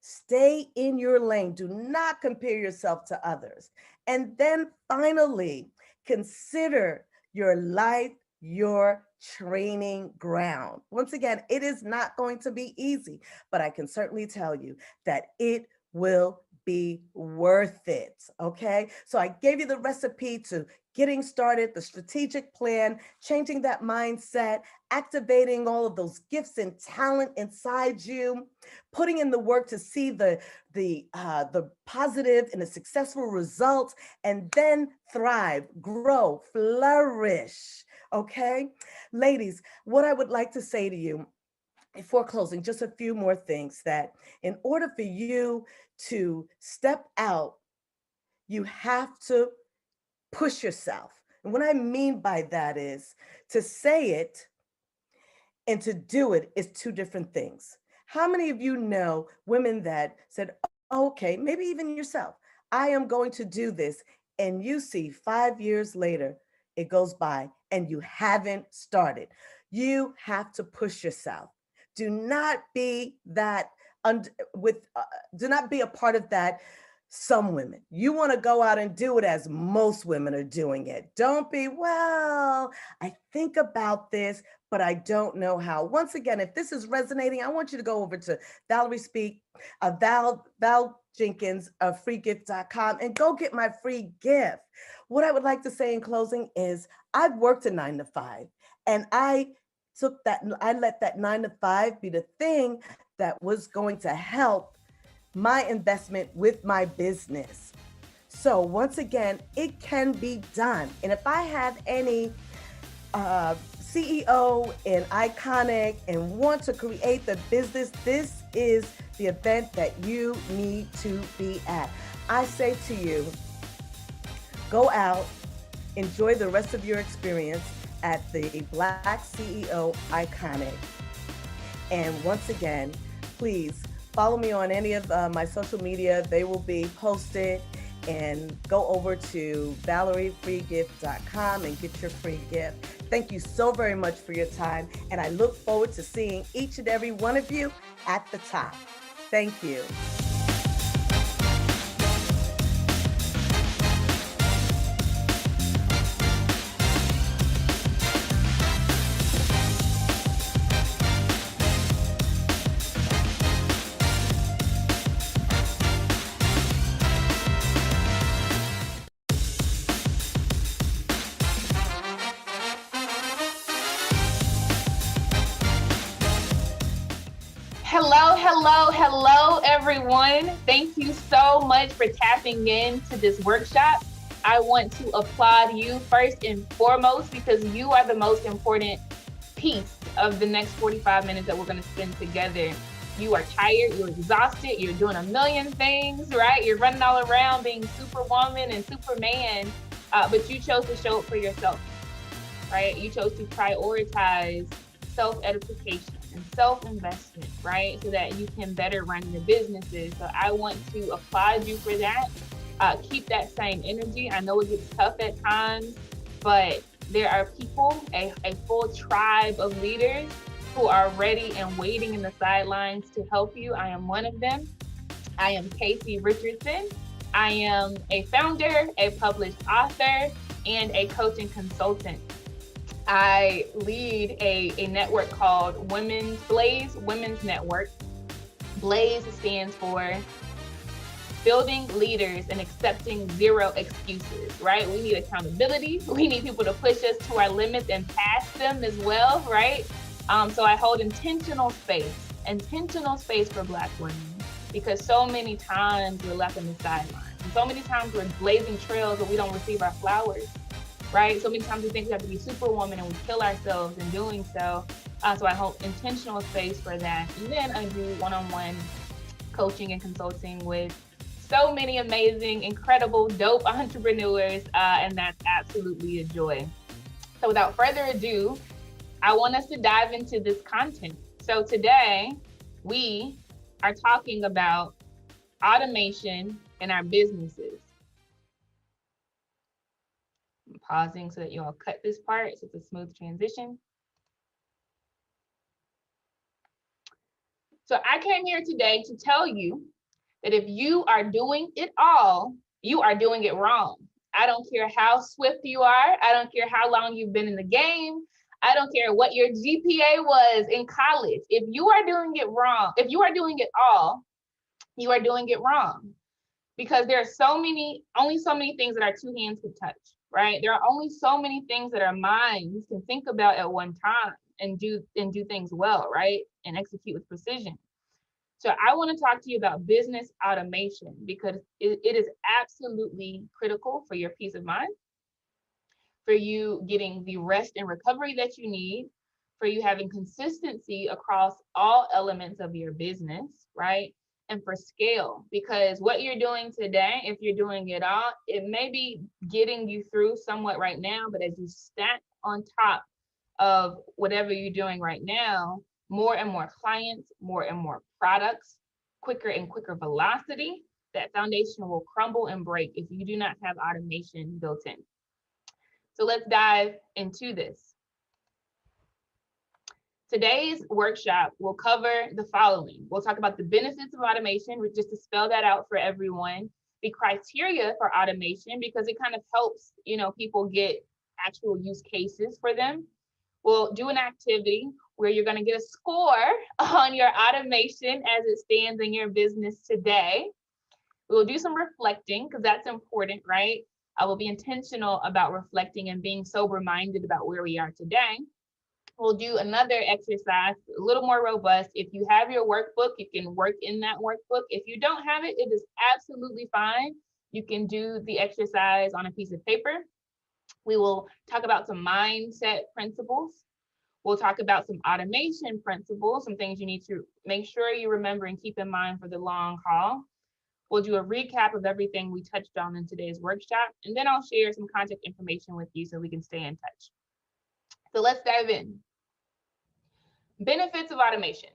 Stay in your lane. Do not compare yourself to others. And then finally, consider your life, your training ground. Once again, it is not going to be easy, but I can certainly tell you that it will be worth it. Okay. So I gave you the recipe to getting started, the strategic plan, changing that mindset, activating all of those gifts and talent inside you, putting in the work to see the positive and the successful results, and then thrive, grow, flourish. Okay. Ladies, what I would like to say to you before closing, just a few more things, that in order for you to step out, you have to push yourself. And what I mean by that is to say it and to do it is two different things. How many of you know women that said, oh, okay, maybe even yourself, I am going to do this. And you see 5 years later, it goes by and you haven't started. You have to push yourself. Do not be that do not be a part of that. Some women, you want to go out and do it as most women are doing it. Don't be, well, I think about this, but I don't know how. Once again, if this is resonating, I want you to go over to Valerie Speak, Val Jenkins of freegift.com and go get my free gift. What I would like to say in closing is I've worked a 9 to 5 and I let that 9 to 5 be the thing that was going to help my investment with my business. So once again, it can be done. And if I have any CEO and iconic and want to create the business, this is the event that you need to be at. I say to you, go out, enjoy the rest of your experience at the BlackCEO Iconic. And once again, please follow me on any of my social media. They will be posted, and go over to valeriefreegift.com and get your free gift. Thank you so very much for your time. And I look forward to seeing each and every one of you at the top. Thank you. Hello, everyone. Thank you so much for tapping in to this workshop. I want to applaud you first and foremost because you are the most important piece of the next 45 minutes that we're going to spend together. You are tired, you're exhausted, you're doing a million things, right? You're running all around being superwoman and superman, but you chose to show up for yourself, right? You chose to prioritize self-edification. and self-investment, right? So that you can better run your businesses. So I want to applaud you for that. Keep that same energy. I know it gets tough at times, but there are people, a full tribe of leaders who are ready and waiting in the sidelines to help you. I am one of them. I am Casey Richardson. I am a founder, a published author, and a coach and consultant. I lead a network called Blaze Women's Network. Blaze stands for building leaders and accepting zero excuses, right? We need accountability. We need people to push us to our limits and past them as well, right? So I hold intentional space for Black women, because so many times we're left on the sidelines. And so many times we're blazing trails but we don't receive our flowers, right? So many times we think we have to be superwoman and we kill ourselves in doing so. So I hold intentional space for that. And then I do one-on-one coaching and consulting with so many amazing, incredible, dope entrepreneurs, and that's absolutely a joy. So without further ado, I want us to dive into this content. So today, we are talking about automation in our businesses. I'm pausing so that you all cut this part so it's a smooth transition. So I came here today to tell you that if you are doing it all, you are doing it wrong. I don't care how swift you are. I don't care how long you've been in the game. I don't care what your GPA was in college. If you are doing it wrong, if you are doing it all, you are doing it wrong. Because there are only so many things that our two hands can touch, right? There are only so many things that our minds can think about at one time and do things well, right? And execute with precision. So I want to talk to you about business automation, because it is absolutely critical for your peace of mind, for you getting the rest and recovery that you need, for you having consistency across all elements of your business, right? And for scale, because what you're doing today, if you're doing it all, it may be getting you through somewhat right now, but as you stack on top of whatever you're doing right now, more and more clients, more and more products, quicker and quicker velocity, that foundation will crumble and break if you do not have automation built in. So let's dive into this. Today's workshop will cover the following. We'll talk about the benefits of automation, just to spell that out for everyone, the criteria for automation, because it kind of helps, people get actual use cases for them. We'll do an activity where you're going to get a score on your automation as it stands in your business today. We'll do some reflecting, because that's important, right? I will be intentional about reflecting and being sober-minded about where we are today. We'll do another exercise, a little more robust. If you have your workbook, you can work in that workbook. If you don't have it, it is absolutely fine. You can do the exercise on a piece of paper. We will talk about some mindset principles. We'll talk about some automation principles, some things you need to make sure you remember and keep in mind for the long haul. We'll do a recap of everything we touched on in today's workshop, and then I'll share some contact information with you so we can stay in touch. So let's dive in. Benefits of automation.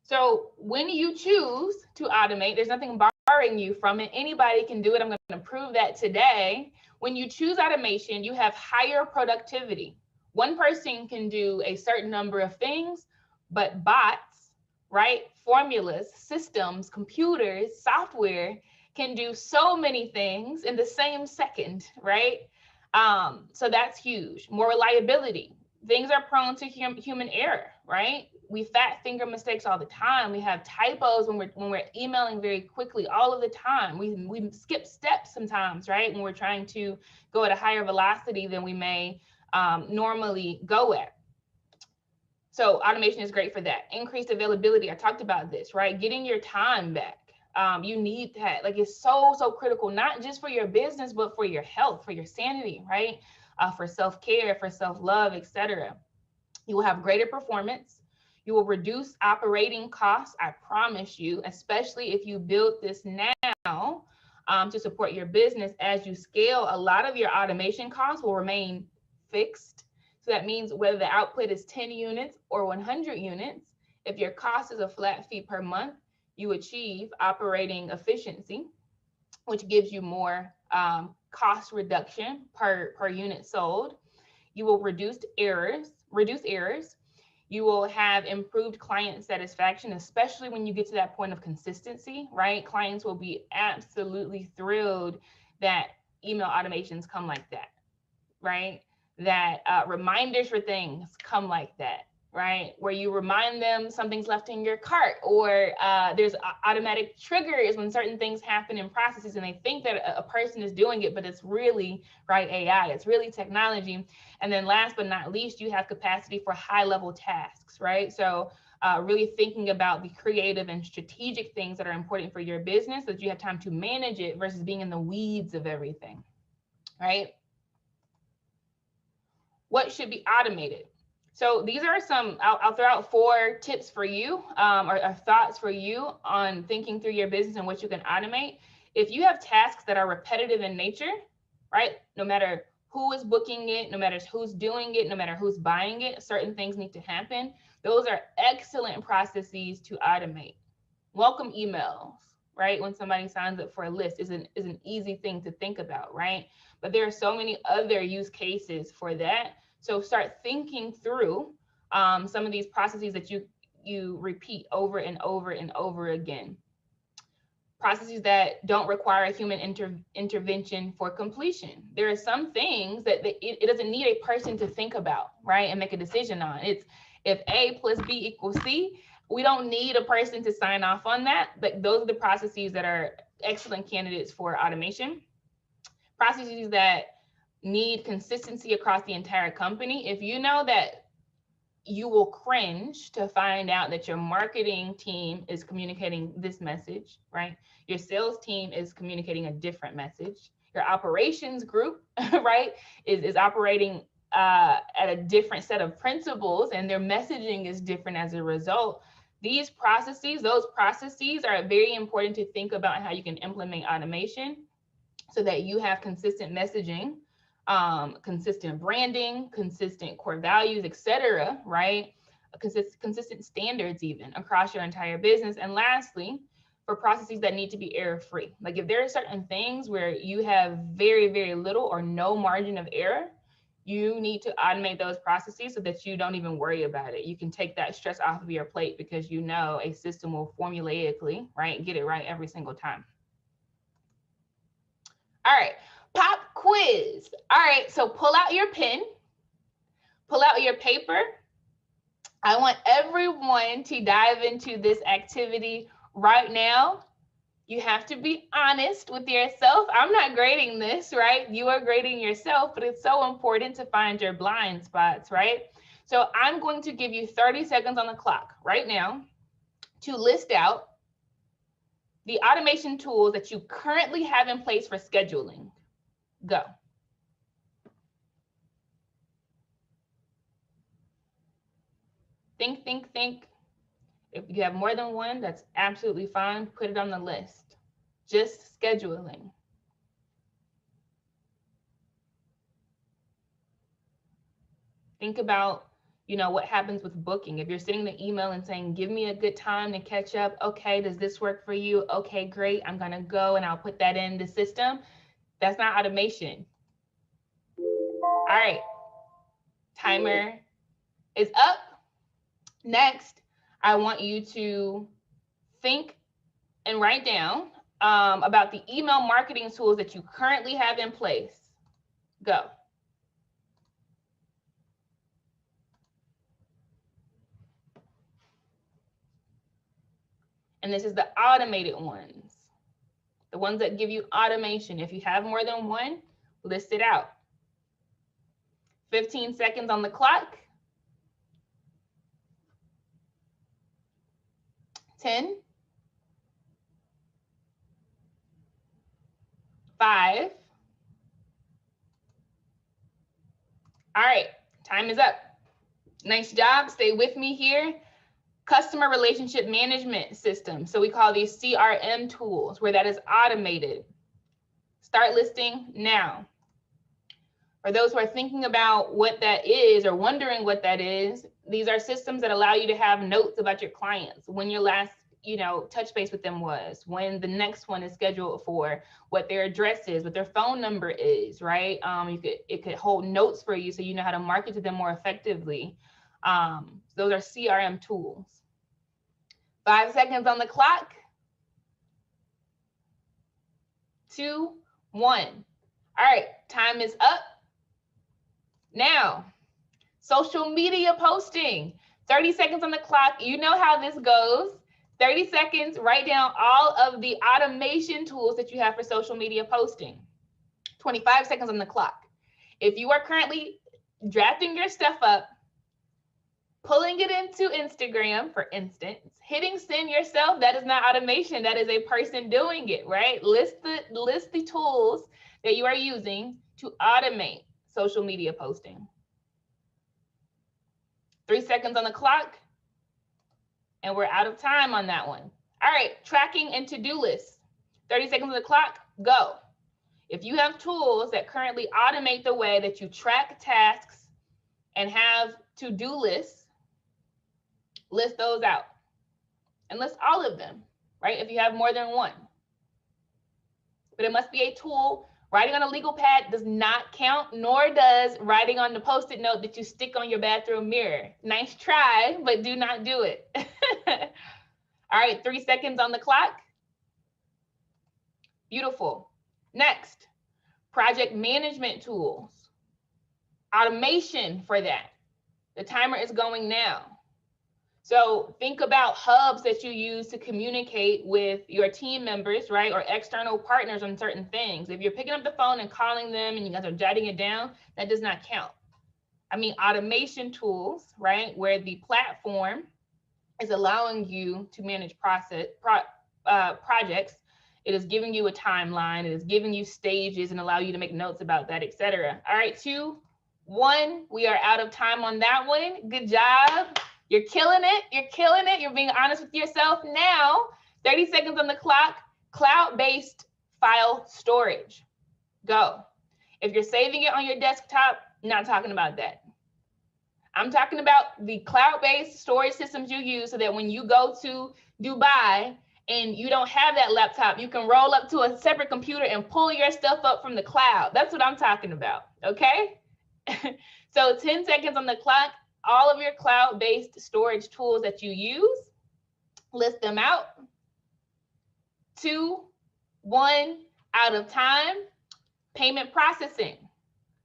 So when you choose to automate, there's nothing barring you from it. Anybody can do it. I'm going to prove that today. When you choose automation, you have higher productivity. One person can do a certain number of things, but bots, right? Formulas, systems, computers, software can do so many things in the same second, right? So that's huge. More reliability. Things are prone to human error, right? We fat finger mistakes all the time. We have typos when we're emailing very quickly all of the time. We skip steps sometimes, right? When we're trying to go at a higher velocity than we may normally go at. So automation is great for that. Increased availability. I talked about this, right? Getting your time back. You need that. Like, it's so critical, not just for your business, but for your health, for your sanity, right? For self-care, for self-love, etc. You will have greater performance. You will reduce operating costs, I promise you, especially if you build this now to support your business. As you scale, a lot of your automation costs will remain fixed. So that means whether the output is 10 units or 100 units, If your cost is a flat fee per month, you achieve operating efficiency, which gives you more cost reduction per unit sold. You will reduce errors. You will have improved client satisfaction, especially when you get to that point of consistency, right? Clients will be absolutely thrilled that email automations come like that, right? That reminders for things come like that, right? Where you remind them something's left in your cart, or there's automatic triggers when certain things happen in processes and they think that a person is doing it, but it's really, right, AI, it's really technology. And then last but not least, you have capacity for high level tasks, right? So really thinking about the creative and strategic things that are important for your business so that you have time to manage it versus being in the weeds of everything, right? What should be automated? So these are some, I'll throw out 4 tips for you or thoughts for you on thinking through your business and what you can automate. If you have tasks that are repetitive in nature, right? No matter who is booking it, no matter who's doing it, no matter who's buying it, certain things need to happen. Those are excellent processes to automate. Welcome emails, right? When somebody signs up for a list is an easy thing to think about, right? But there are so many other use cases for that. So start thinking through some of these processes that you repeat over and over and over again. Processes that don't require human intervention for completion. There are some things that it doesn't need a person to think about, right, and make a decision on. It's if A plus B equals C, we don't need a person to sign off on that, but those are the processes that are excellent candidates for automation. Processes that need consistency across the entire company. If you know that you will cringe to find out that your marketing team is communicating this message, right? Your sales team is communicating a different message. Your operations group, right, is operating at a different set of principles and their messaging is different as a result. Those processes are very important to think about how you can implement automation so that you have consistent messaging, consistent branding, consistent core values, etc., right? Consistent standards even across your entire business. And lastly, for processes that need to be error-free. Like if there are certain things where you have very, very little or no margin of error, you need to automate those processes so that you don't even worry about it. You can take that stress off of your plate because you know a system will formulaically, right, get it right every single time. All right. Pop quiz. All right, so pull out your pen, pull out your paper. I want everyone to dive into this activity right now. You have to be honest with yourself. I'm not grading this, right? You are grading yourself, but it's so important to find your blind spots, right? So I'm going to give you 30 seconds on the clock right now to list out the automation tools that you currently have in place for scheduling. Go. Think. If you have more than one, that's absolutely fine. Put it on the list. Just scheduling. Think about, what happens with booking. If you're sending the email and saying, give me a good time to catch up. Okay, does this work for you? Okay, great. I'm going to go and I'll put that in the system. That's not automation. All right. Timer is up. Next, I want you to think and write down about the email marketing tools that you currently have in place. Go. And this is the automated ones, the ones that give you automation. If you have more than one, list it out. 15 seconds on the clock. 10, 5. All right, time is up. Nice job. Stay with me here. Customer relationship management system. So we call these CRM tools where that is automated. Start listing now. For those who are thinking about what that is or wondering what that is, these are systems that allow you to have notes about your clients, when your last, touch base with them was, when the next one is scheduled for, what their address is, what their phone number is, right? It could hold notes for you so you know how to market to them more effectively. Those are CRM tools. 5 seconds on the clock. 2, 1. All right, time is up. Now, social media posting. 30 seconds on the clock. You know how this goes. 30 seconds, write down all of the automation tools that you have for social media posting. 25 seconds on the clock. If you are currently drafting your stuff up, pulling it into Instagram, for instance, hitting send yourself, that is not automation. That is a person doing it, right? List the tools that you are using to automate social media posting. 3 seconds on the clock, and we're out of time on that one. All right, tracking and to-do lists. 30 seconds on the clock, go. If you have tools that currently automate the way that you track tasks and have to-do lists, list those out. And list all of them, right? If you have more than one. But it must be a tool. Writing on a legal pad does not count, nor does writing on the Post-it note that you stick on your bathroom mirror. Nice try, but do not do it. All right, 3 seconds on the clock. Beautiful. Next, project management tools. Automation for that. The timer is going now. So think about hubs that you use to communicate with your team members, right? Or external partners on certain things. If you're picking up the phone and calling them and you guys are jotting it down, that does not count. I mean, automation tools, right? Where the platform is allowing you to manage projects. It is giving you a timeline. It is giving you stages and allow you to make notes about that, etc. All right, 2, 1, we are out of time on that one. Good job. You're killing it. You're killing it. You're being honest with yourself. Now, 30 seconds on the clock, cloud-based file storage. Go. If you're saving it on your desktop, not talking about that. I'm talking about the cloud-based storage systems you use so that when you go to Dubai and you don't have that laptop, you can roll up to a separate computer and pull your stuff up from the cloud. That's what I'm talking about, okay? So 10 seconds on the clock. All of your cloud-based storage tools that you use, list them out. 2, 1, out of time. Payment processing.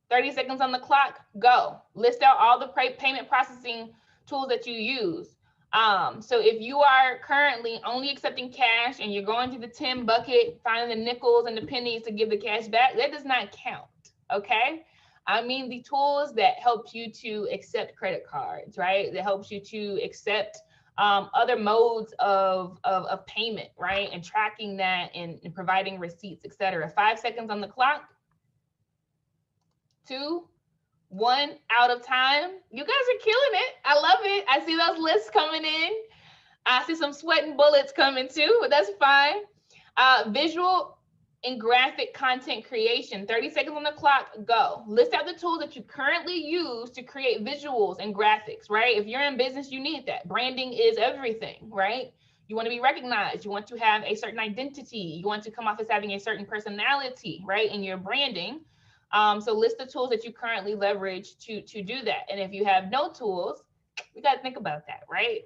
30 seconds on the clock, go. List out all the payment processing tools that you use. So if you are currently only accepting cash and you're going to the 10 bucket, finding the nickels and the pennies to give the cash back, that does not count, okay? I mean the tools that help you to accept credit cards, right? That helps you to accept other modes of payment, right? And tracking that and providing receipts, etc. 5 seconds on the clock. 2, 1, out of time. You guys are killing it. I love it. I see those lists coming in. I see some sweating bullets coming too, but that's fine. Visual and graphic content creation. 30 seconds on the clock, go. List out the tools that you currently use to create visuals and graphics, right? If you're in business, you need that. Branding is everything, right? You want to be recognized. You want to have a certain identity. You want to come off as having a certain personality, right, in your branding. So list the tools that you currently leverage to do that. And if you have no tools, we got to think about that, right?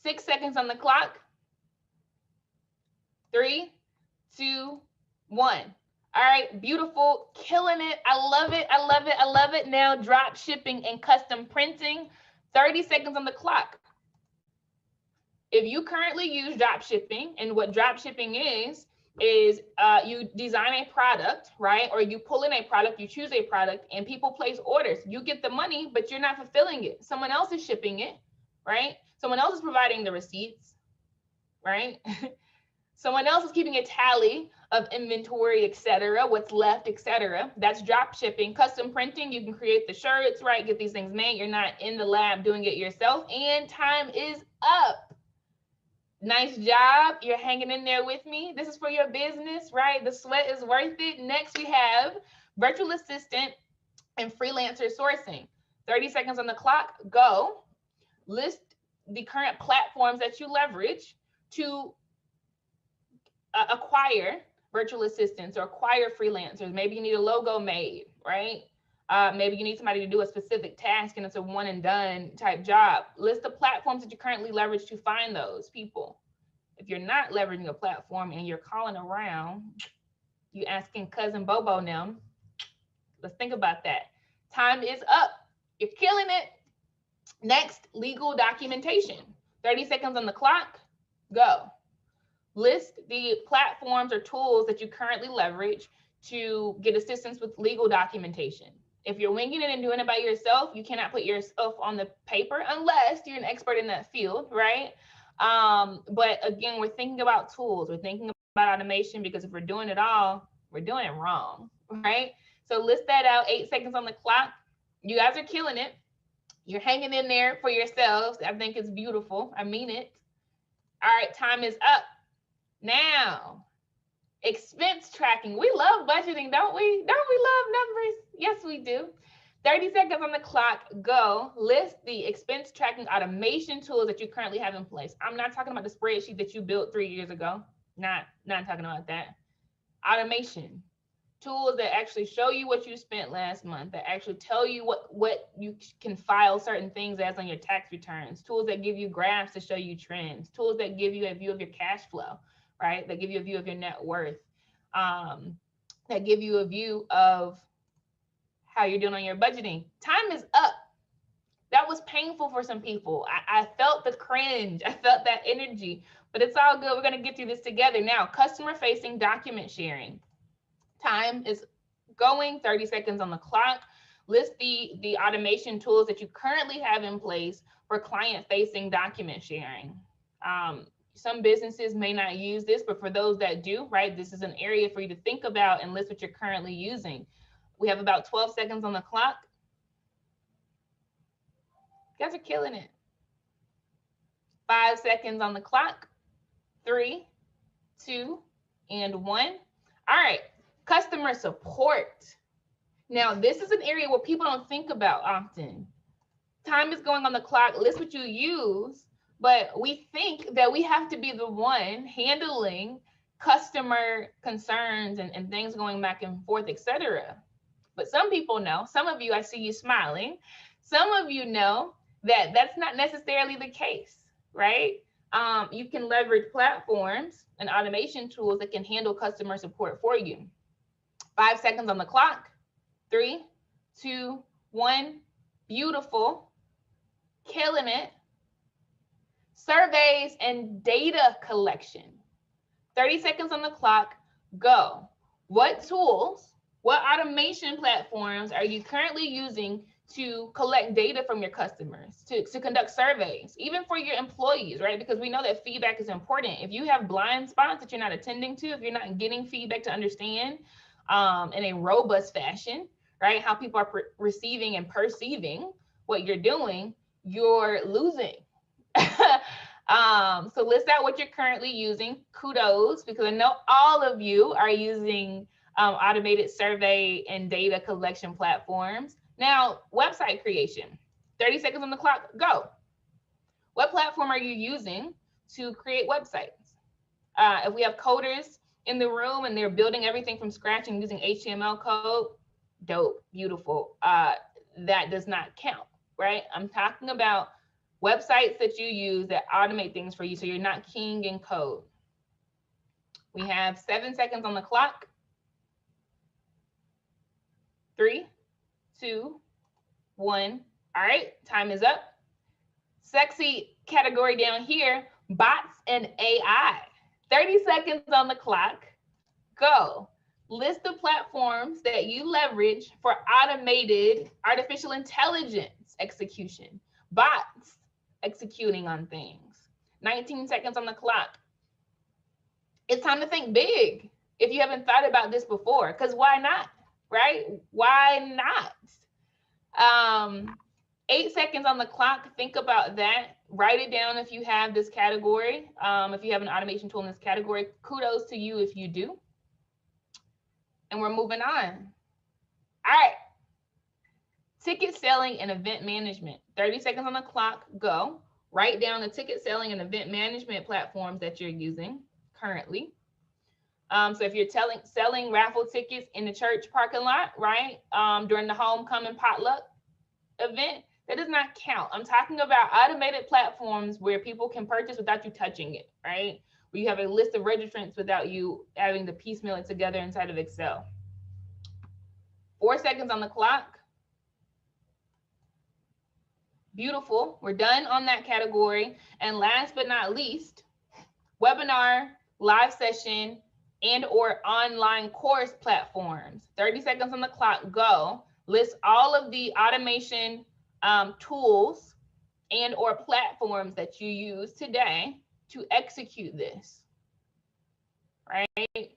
6 seconds on the clock. 3, 2, 1. All right, beautiful, killing it. I love it. I love it. I love it. Now, drop shipping and custom printing. 30 seconds on the clock. If you currently use drop shipping, and what drop shipping is you design a product, right? Or you pull in a product, you choose a product, and people place orders. You get the money, but you're not fulfilling it. Someone else is shipping it, right? Someone else is providing the receipts, right? Someone else is keeping a tally of inventory, etc., what's left, etc. That's drop shipping. Custom printing, you can create the shirts, right? Get these things made. You're not in the lab doing it yourself. And time is up. Nice job. You're hanging in there with me. This is for your business, right? The sweat is worth it. Next, we have Virtual assistant and freelancer sourcing. 30 seconds on the clock, go. List the current platforms that you leverage to acquire virtual assistants or acquire freelancers. Maybe you need a logo made, right? Maybe you need somebody to do a specific task and it's a one and done type job. List the platforms that you currently leverage to find those people. If you're not leveraging a platform and you're calling around, you asking cousin Bobo them, let's think about that. Time is up. You're killing it. Next, legal documentation. 30 seconds on the clock, go. List the platforms or tools that you currently leverage to get assistance with legal documentation. If you're winging it and doing it by yourself, you cannot put yourself on the paper unless you're an expert in that field, right? But again, we're thinking about tools. We're thinking about automation, because if we're doing it all, we're doing it wrong, right? So list that out. 8 seconds on the clock. You guys are killing it. You're hanging in there for yourselves. I think it's beautiful. I mean it. All right, time is up. Now, expense tracking. We love budgeting, don't we? Don't we love numbers? Yes, we do. 30 seconds on the clock, go. List the expense tracking automation tools that you currently have in place. I'm not talking about the spreadsheet that you built 3 years ago. Not talking about that. Automation. Tools that actually show you what you spent last month, that actually tell you what you can file certain things as on your tax returns. Tools that give you graphs to show you trends. Tools that give you a view of your cash flow, right? That give you a view of your net worth. That give you a view of how you're doing on your budgeting. Time is up. That was painful for some people. I felt the cringe. I felt that energy, but it's all good. We're going to get through this together. Now, customer-facing document sharing. Time is going. 30 seconds on the clock. List the automation tools that you currently have in place for client-facing document sharing. Some businesses may not use this, but for those that do, right, this is an area for you to think about and list what you're currently using. We have about 12 seconds on the clock. You guys are killing it. 5 seconds on the clock. 3, 2, and 1. All right, customer support. Now, this is an area where people don't think about often. Time is going on the clock. List what you use, but we think that we have to be the one handling customer concerns and things going back and forth, etc. But some people know, some of you, I see you smiling. Some of you know that that's not necessarily the case, right? You can leverage platforms and automation tools that can handle customer support for you. 5 seconds on the clock. 3, 2, 1. Beautiful. Killing it. Surveys and data collection. 30 seconds on the clock. Go. What tools, what automation platforms are you currently using to collect data from your customers, to conduct surveys, even for your employees, right? Because we know that feedback is important. If you have blind spots that you're not attending to, if you're not getting feedback to understand in a robust fashion, right, how people are receiving and perceiving what you're doing, you're losing. So list out what you're currently using. Kudos, because I know all of you are using automated survey and data collection platforms. Now, website creation. 30 seconds on the clock, go. What platform are you using to create websites? If we have coders in the room and they're building everything from scratch and using HTML code, dope, beautiful. That does not count, right? I'm talking about websites that you use that automate things for you so you're not keying in code. We have 7 seconds on the clock. 3, 2, 1. All right, time is up. Sexy category down here, bots and AI. 30 seconds on the clock. Go. List the platforms that you leverage for automated artificial intelligence execution. Bots executing on things. 19 seconds on the clock. It's time to think big if you haven't thought about this before, because why not, right? Why not? 8 seconds on the clock. Think about that. Write it down if you have this category. If you have an automation tool in this category, kudos to you if you do. And we're moving on. All right. Ticket selling and event management. 30 seconds on the clock, go. Write down the ticket selling and event management platforms that you're using currently. So if you're selling raffle tickets in the church parking lot, right, during the homecoming potluck event, that does not count. I'm talking about automated platforms where people can purchase without you touching it, right? Where you have a list of registrants without you having to piecemeal it together inside of Excel. 4 seconds on the clock. Beautiful. We're done on that category. And last but not least, webinar, live session, and or online course platforms. 30 seconds on the clock, go. List all of the automation tools and or platforms that you use today to execute this, right?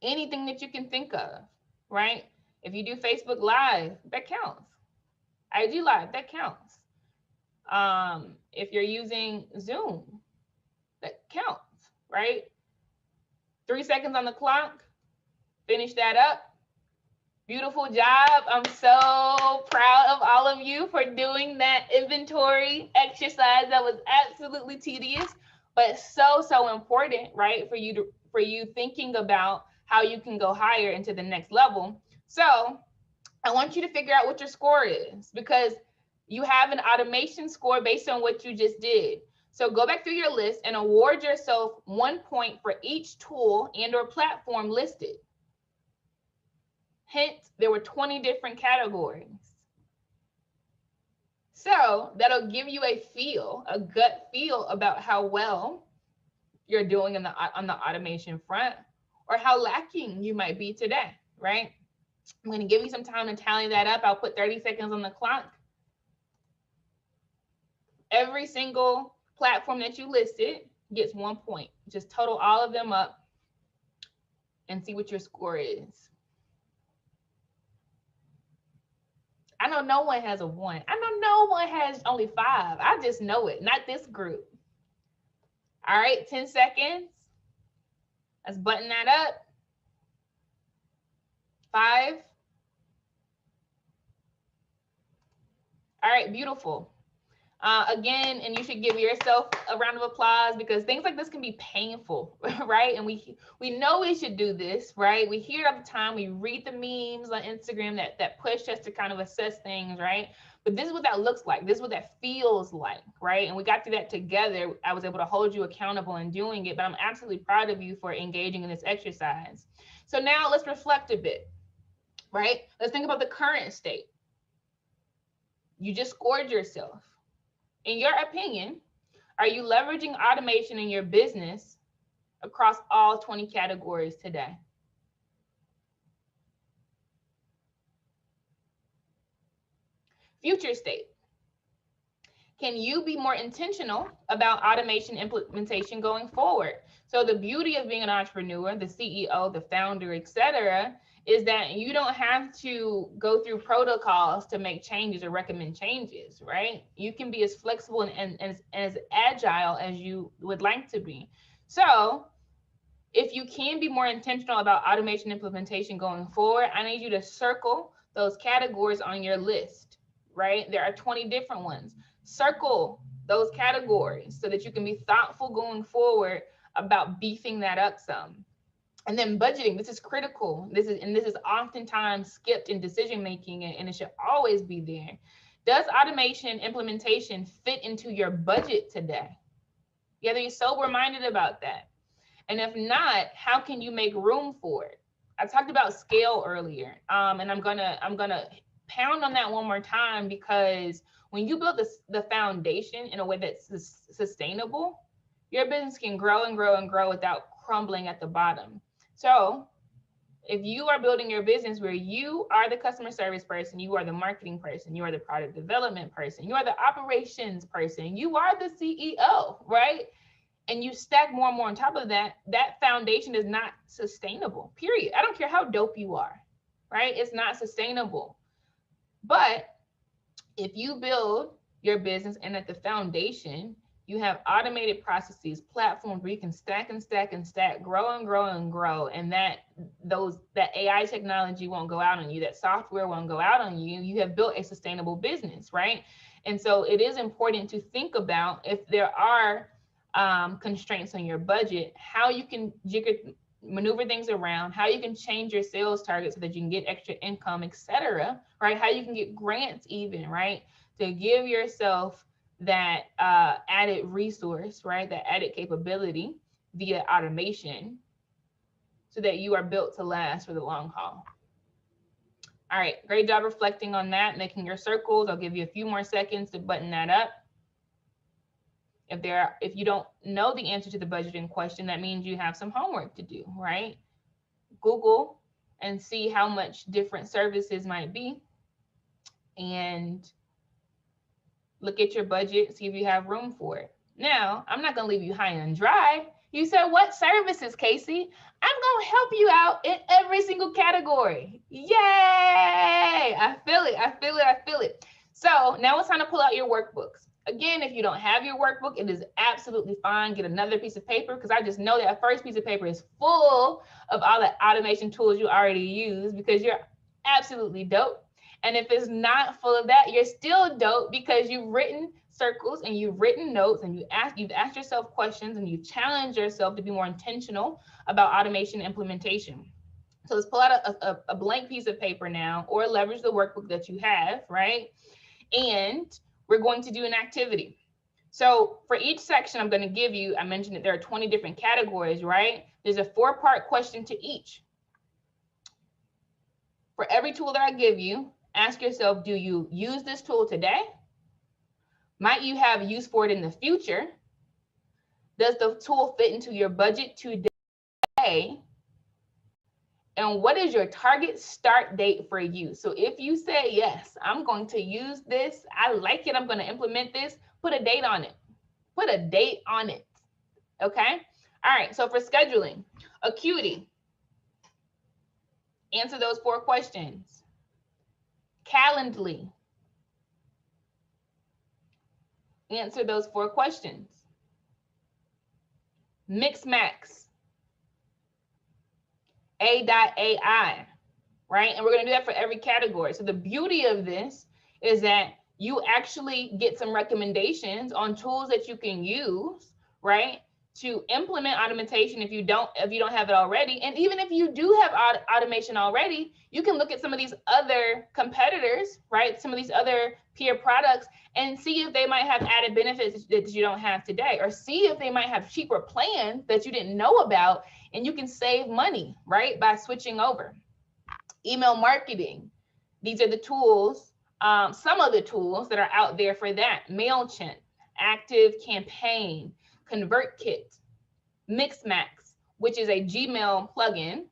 Anything that you can think of, right? If you do Facebook Live, that counts. IG Live, that counts. If you're using Zoom, that counts, right? 3 seconds on the clock. Finish that up. Beautiful job. I'm so proud of all of you for doing that inventory exercise. That was absolutely tedious, but so important, right? For you thinking about how you can go higher into the next level. So I want you to figure out what your score is, because you have an automation score based on what you just did. So go back through your list and award yourself 1 point for each tool and or platform listed. Hint, there were 20 different categories. So that'll give you a gut feel about how well you're doing on the automation front, or how lacking you might be today, right? I'm going to give you some time to tally that up. I'll put 30 seconds on the clock. Every single platform that you listed gets 1 point. Just total all of them up and see what your score is. I know no one has a 1. I know no one has only 5. I just know it, not this group. All right, 10 seconds. Let's button that up. 5. All right, beautiful. Again, and you should give yourself a round of applause, because things like this can be painful, right? And we know we should do this, right? We hear it all the time. We read the memes on Instagram that push us to kind of assess things, right? But this is what that looks like. This is what that feels like, right? And we got through that together. I was able to hold you accountable in doing it, but I'm absolutely proud of you for engaging in this exercise. So now let's reflect a bit, right? Let's think about the current state. You just scored yourself. In your opinion, are you leveraging automation in your business across all 20 categories today? Future state. Can you be more intentional about automation implementation going forward? So the beauty of being an entrepreneur, the CEO, the founder, etc., is that you don't have to go through protocols to make changes or recommend changes, right? You can be as flexible and as agile as you would like to be. So if you can be more intentional about automation implementation going forward, I need you to circle those categories on your list, right? There are 20 different ones. Circle those categories so that you can be thoughtful going forward about beefing that up some. And then budgeting, this is critical. This is oftentimes skipped in decision making, and it should always be there. Does automation implementation fit into your budget today? You have to be sober-minded about that. And if not, how can you make room for it? I talked about scale earlier, and I'm gonna pound on that one more time, because when you build the foundation in a way that's sustainable, your business can grow and grow and grow without crumbling at the bottom. So if you are building your business where you are the customer service person, you are the marketing person, you are the product development person, you are the operations person, you are the CEO, right? And you stack more and more on top of that, that foundation is not sustainable, period. I don't care how dope you are, right? It's not sustainable. But if you build your business and at the foundation, You have automated processes, platforms where you can stack and stack and stack, grow and grow and grow. And that AI technology won't go out on you. That software won't go out on you. You have built a sustainable business, right? And so it is important to think about, if there are constraints on your budget, how you can maneuver things around, how you can change your sales targets so that you can get extra income, etc. Right? How you can get grants even, right? To give yourself that added resource, right? That added capability via automation, so that you are built to last for the long haul. All right, great job reflecting on that, making your circles. I'll give you a few more seconds to button that up. If you don't know the answer to the budgeting question, that means you have some homework to do, right? Google and see how much different services might be, and look at your budget, see if you have room for it. Now, I'm not gonna leave you high and dry. You said, what services, Casey? I'm gonna help you out in every single category. Yay! I feel it, I feel it, I feel it. So now it's time to pull out your workbooks. Again, if you don't have your workbook, it is absolutely fine. Get another piece of paper, because I just know that first piece of paper is full of all the automation tools you already use, because you're absolutely dope. And if it's not full of that, you're still dope, because you've written circles and you've written notes, and you've asked yourself questions, and you challenge yourself to be more intentional about automation implementation. So let's pull out a blank piece of paper now, or leverage the workbook that you have, right? And we're going to do an activity. So for each section I'm going to give you, I mentioned that there are 20 different categories, right? There's a 4-part question to each. For every tool that I give you, ask yourself, do you use this tool today? Might you have use for it in the future? Does the tool fit into your budget today? And what is your target start date for you? So if you say, yes, I'm going to use this, I like it, I'm going to implement this, put a date on it. Put a date on it. Okay? All right, so for scheduling, Acuity, answer those 4 questions. Calendly, answer those 4 questions. Mixmax, A.AI, right? And we're going to do that for every category. So the beauty of this is that you actually get some recommendations on tools that you can use, right, to implement automation if you don't have it already. And even if you do have automation already, you can look at some of these other competitors, right, some of these other peer products, and see if they might have added benefits that you don't have today, or see if they might have cheaper plans that you didn't know about, and you can save money, right, by switching over. Email marketing, these are the tools, some of the tools that are out there for that. MailChimp, Active Campaign, ConvertKit, Mixmax, which is a Gmail plugin,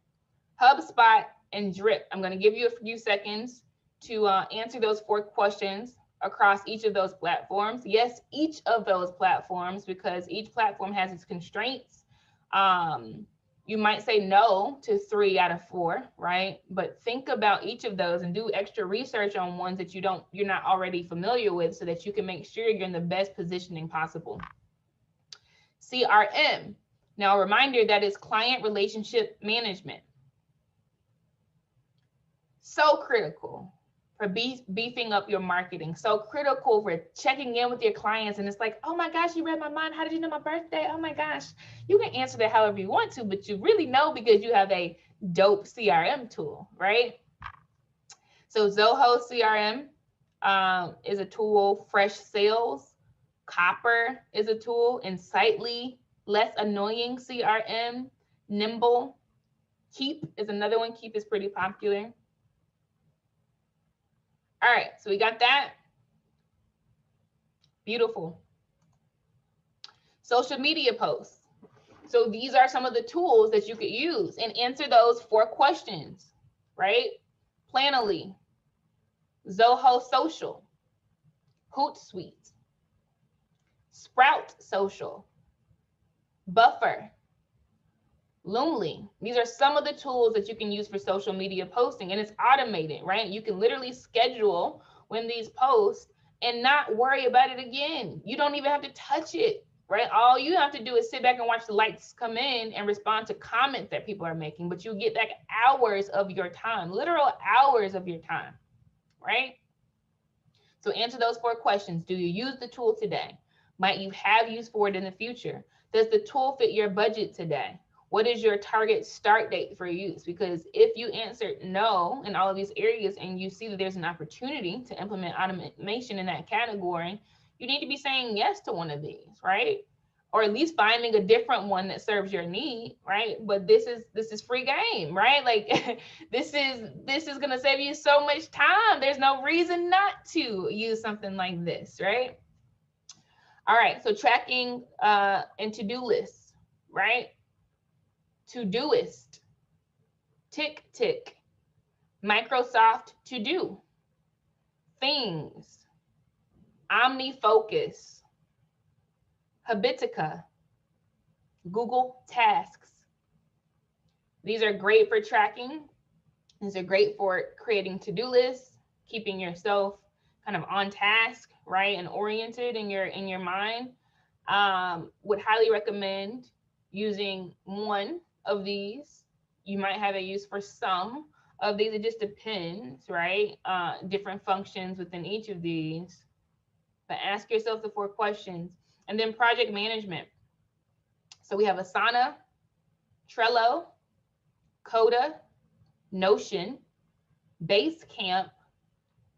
HubSpot, and Drip. I'm going to give you a few seconds to answer those 4 questions across each of those platforms. Yes, each of those platforms, because each platform has its constraints. You might say no to 3 out of 4, right? But think about each of those and do extra research on ones that you're not already familiar with, so that you can make sure you're in the best positioning possible. CRM. Now, a reminder, that is client relationship management. So critical for beefing up your marketing. So critical for checking in with your clients. And it's like, oh my gosh, you read my mind. How did you know my birthday? Oh my gosh. You can answer that however you want to, but you really know because you have a dope CRM tool, right? So Zoho CRM is a tool. Fresh Sales, Copper is a tool. Insightly, less annoying CRM. Nimble, Keep is another one. Keep is pretty popular. All right, so we got that. Beautiful. Social media posts. So these are some of the tools that you could use, and answer those 4 questions, right? Planoly, Zoho Social, Hootsuite, Sprout Social, Buffer, Loomly. These are some of the tools that you can use for social media posting, and it's automated, right? You can literally schedule when these posts and not worry about it again. You don't even have to touch it, right? All you have to do is sit back and watch the lights come in and respond to comments that people are making, but you get back hours of your time, literal hours of your time, right? So answer those 4 questions. Do you use the tool today? Might you have use for it in the future? Does the tool fit your budget today? What is your target start date for use? Because if you answered no in all of these areas and you see that there's an opportunity to implement automation in that category, you need to be saying yes to one of these, right? Or at least finding a different one that serves your need, right? But this is free game, right? Like this is gonna save you so much time. There's no reason not to use something like this, right? All right, so tracking and to-do lists, right? Todoist, tick tick, Microsoft To Do, Things, OmniFocus, Habitica, Google Tasks. These are great for tracking. These are great for creating to-do lists, keeping yourself kind of on task, right, and oriented in your mind. Would highly recommend using one of these. You might have a use for some of these. It just depends, right? Different functions within each of these. But ask yourself the 4 questions. And then project management. So we have Asana, Trello, Coda, Notion, Basecamp,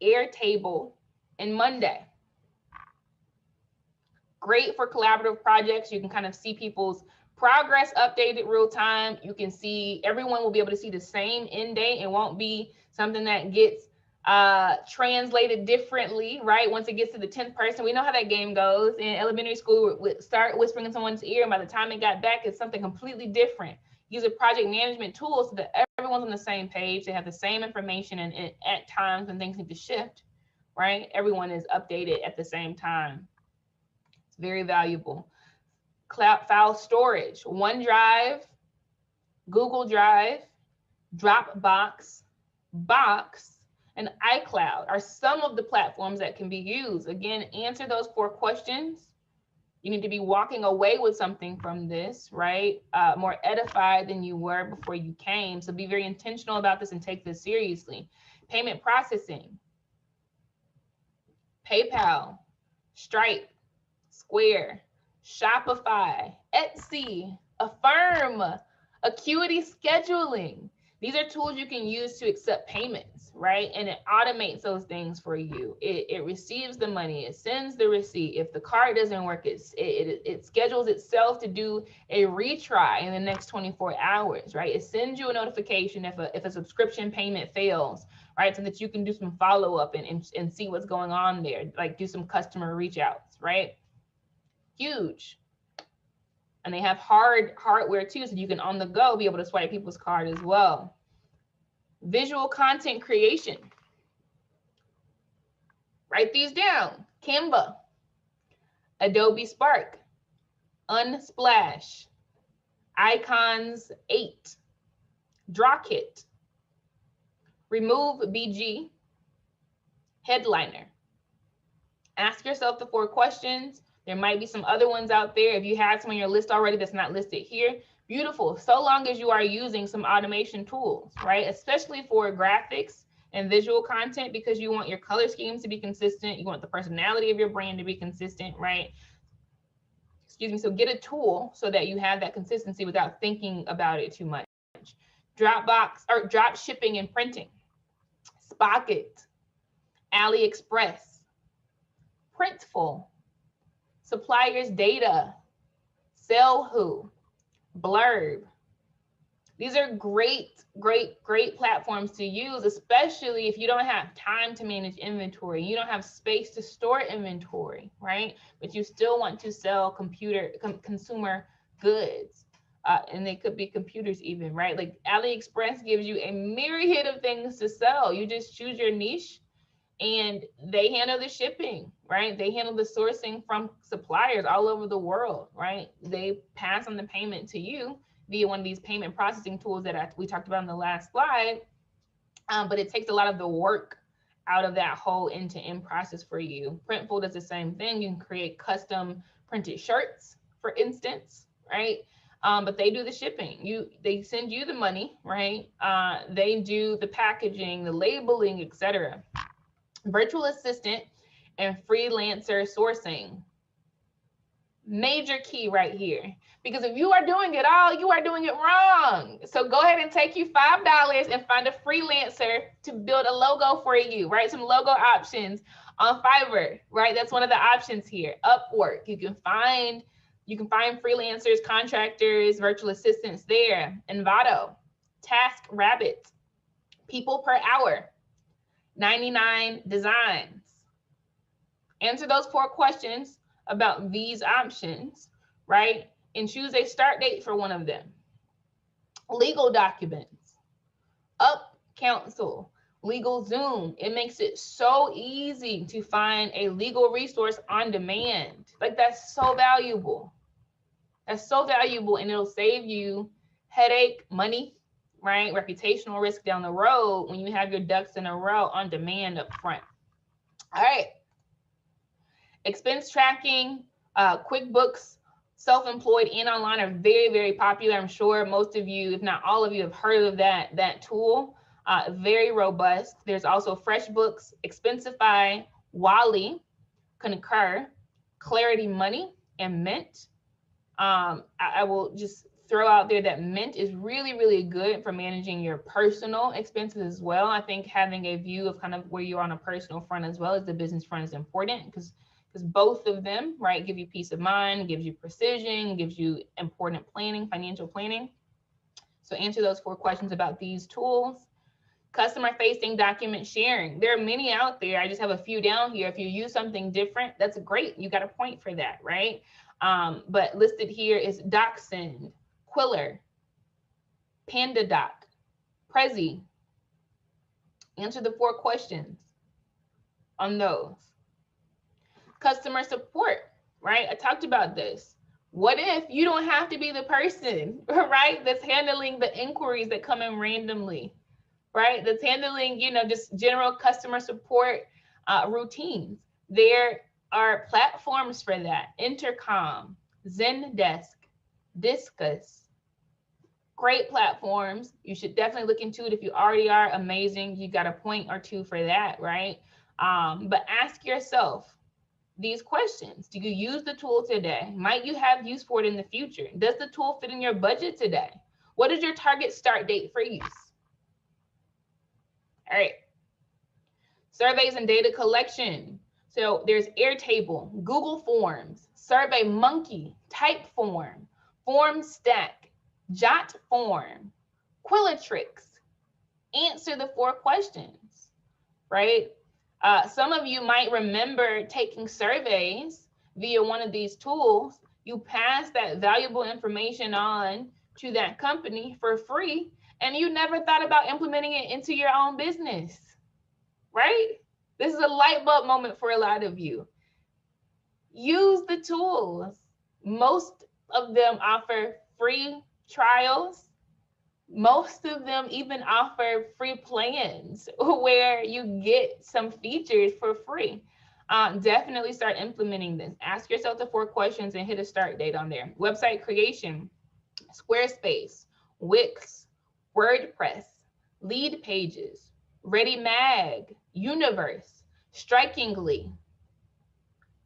Airtable, and Monday. Great for collaborative projects. You can kind of see people's progress updated real time. You can see, everyone will be able to see the same end date. It won't be something that gets translated differently, right? Once it gets to the 10th person, we know how that game goes. In elementary school, we start whispering in someone's ear, and by the time it got back, it's something completely different. Use a project management tool so that everyone's on the same page. They have the same information, and at times when things need to shift, right? Everyone is updated at the same time. It's very valuable. Cloud file storage, OneDrive, Google Drive, Dropbox, Box, and iCloud are some of the platforms that can be used. Again, answer those 4 questions. You need to be walking away with something from this, right? More edified than you were before you came. So be very intentional about this and take this seriously. Payment processing, PayPal, Stripe, Square, Shopify, Etsy, Affirm, Acuity Scheduling. These are tools you can use to accept payments, right? And it automates those things for you. It receives the money, it sends the receipt. If the card doesn't work, it schedules itself to do a retry in the next 24 hours, right? It sends you a notification if a subscription payment fails, right? So that you can do some follow-up and see what's going on there, like do some customer reach outs, right? Huge. And they have hardware too, so you can on the go be able to swipe people's card as well. Visual content creation. Write these down. Canva, Adobe Spark, Unsplash, Icons 8, Drawkit, Remove BG, Headliner. Ask yourself the 4 questions. There might be some other ones out there. If you have some on your list already that's not listed here, beautiful. So long as you are using some automation tools, right? Especially for graphics and visual content, because you want your color schemes to be consistent. You want the personality of your brand to be consistent, right? Excuse me. So get a tool so that you have that consistency without thinking about it too much. Dropbox or drop shipping and printing, Spocket, AliExpress, Printful, Suppliers Data, Sellwho, Blurb. These are great platforms to use, especially if you don't have time to manage inventory. You don't have space to store inventory, right? But you still want to sell consumer goods. And they could be computers even, right? Like AliExpress gives you a myriad of things to sell. You just choose your niche and they handle the shipping, right? They handle the sourcing from suppliers all over the world, right? They pass on the payment to you via one of these payment processing tools that we talked about in the last slide. But it takes a lot of the work out of that whole end-to-end process for you. Printful does the same thing. You can create custom printed shirts, for instance, right? But they do the shipping. They send you the money, right? They do the packaging, the labeling, etc. Virtual assistant and freelancer sourcing. Major key right here. Because if you are doing it all, you are doing it wrong. So go ahead and take you $5 and find a freelancer to build a logo for you, right? Some logo options on Fiverr, right? That's one of the options here. Upwork, you can find freelancers, contractors, virtual assistants there. Envato, TaskRabbit, people per hour, 99 designs. Answer those 4 questions about these options, right? And choose a start date for one of them. Legal documents, Up Counsel, Legal Zoom. It makes it so easy to find a legal resource on demand. Like, that's so valuable. That's so valuable, and it'll save you headache, money, right? Reputational risk down the road when you have your ducks in a row on demand up front. All right. Expense tracking, QuickBooks, self-employed and online are very, very popular. I'm sure most of you, if not all of you, have heard of that tool. Very robust. There's also FreshBooks, Expensify, Wally, Concur, Clarity Money, and Mint. I will just throw out there that Mint is really, really good for managing your personal expenses as well. I think having a view of kind of where you're on a personal front as well as the business front is important, because both of them, right, give you peace of mind, gives you precision, gives you important planning, financial planning. So answer those 4 questions about these tools. Customer-facing document sharing. There are many out there. I just have a few down here. If you use something different, that's great. You got a point for that, right? But listed here is DocSend, Quiller, PandaDoc, Prezi. Answer the 4 questions on those. Customer support, right? I talked about this. What if you don't have to be the person, right, that's handling the inquiries that come in randomly, right? That's handling, just general customer support routines. There are platforms for that. Intercom, Zendesk, Discus. Great platforms. You should definitely look into it. If you already are, amazing. You got a point or 2 for that, right? But ask yourself these questions. Do you use the tool today? Might you have use for it in the future? Does the tool fit in your budget today? What is your target start date for use? All right. Surveys and data collection. So there's Airtable, Google Forms, SurveyMonkey, Typeform, FormStack, JotForm, Quillitrix. Answer the 4 questions, right? Some of you might remember taking surveys via one of these tools. You pass that valuable information on to that company for free, and you never thought about implementing it into your own business, right? This is a light bulb moment for a lot of you. Use the tools. Most of them offer free trials. Most of them even offer free plans where you get some features for free. Definitely start implementing this. Ask yourself the 4 questions and hit a start date on there. Website creation, Squarespace, Wix, WordPress, Lead Pages, ReadyMag, Universe, Strikingly.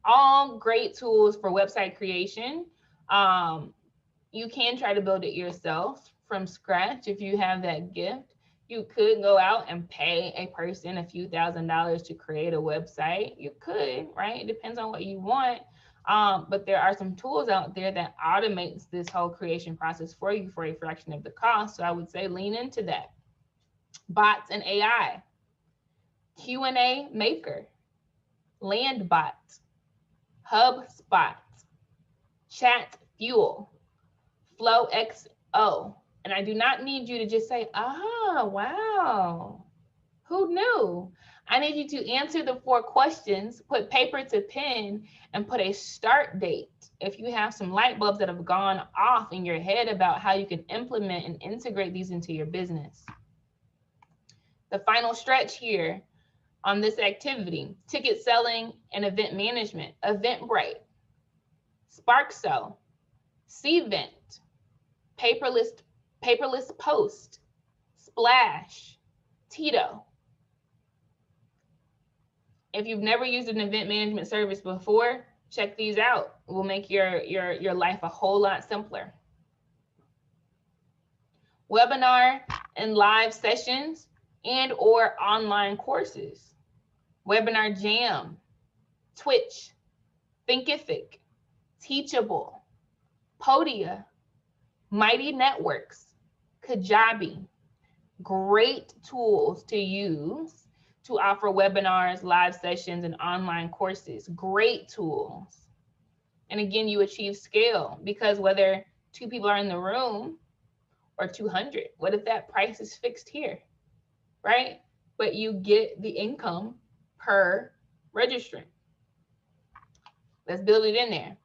All great tools for website creation. You can try to build it yourself from scratch if you have that gift. You could go out and pay a person a few $1,000s to create a website. You could, right? It depends on what you want. But there are some tools out there that automates this whole creation process for you for a fraction of the cost. So I would say lean into that. Bots and AI, Q&A Maker, Landbot, HubSpot, Chat Fuel, FlowXO. And I do not need you to just say, wow, who knew? I need you to answer the 4 questions, put paper to pen, and put a start date. If you have some light bulbs that have gone off in your head about how you can implement and integrate these into your business. The final stretch here, on this activity: ticket selling and event management, Eventbrite, SparkSo, Cvent, paperless post, Splash, Tito. If you've never used an event management service before, check these out. It will make your life a whole lot simpler. Webinar and live sessions and or online courses. Webinar Jam, Twitch, Thinkific, Teachable, Podia, Mighty Networks, Kajabi. Great tools to use to offer webinars, live sessions, and online courses. Great tools. And again, you achieve scale, because whether 2 people are in the room or 200, what if that price is fixed here, right? But you get the income per registrant. Let's build it in there.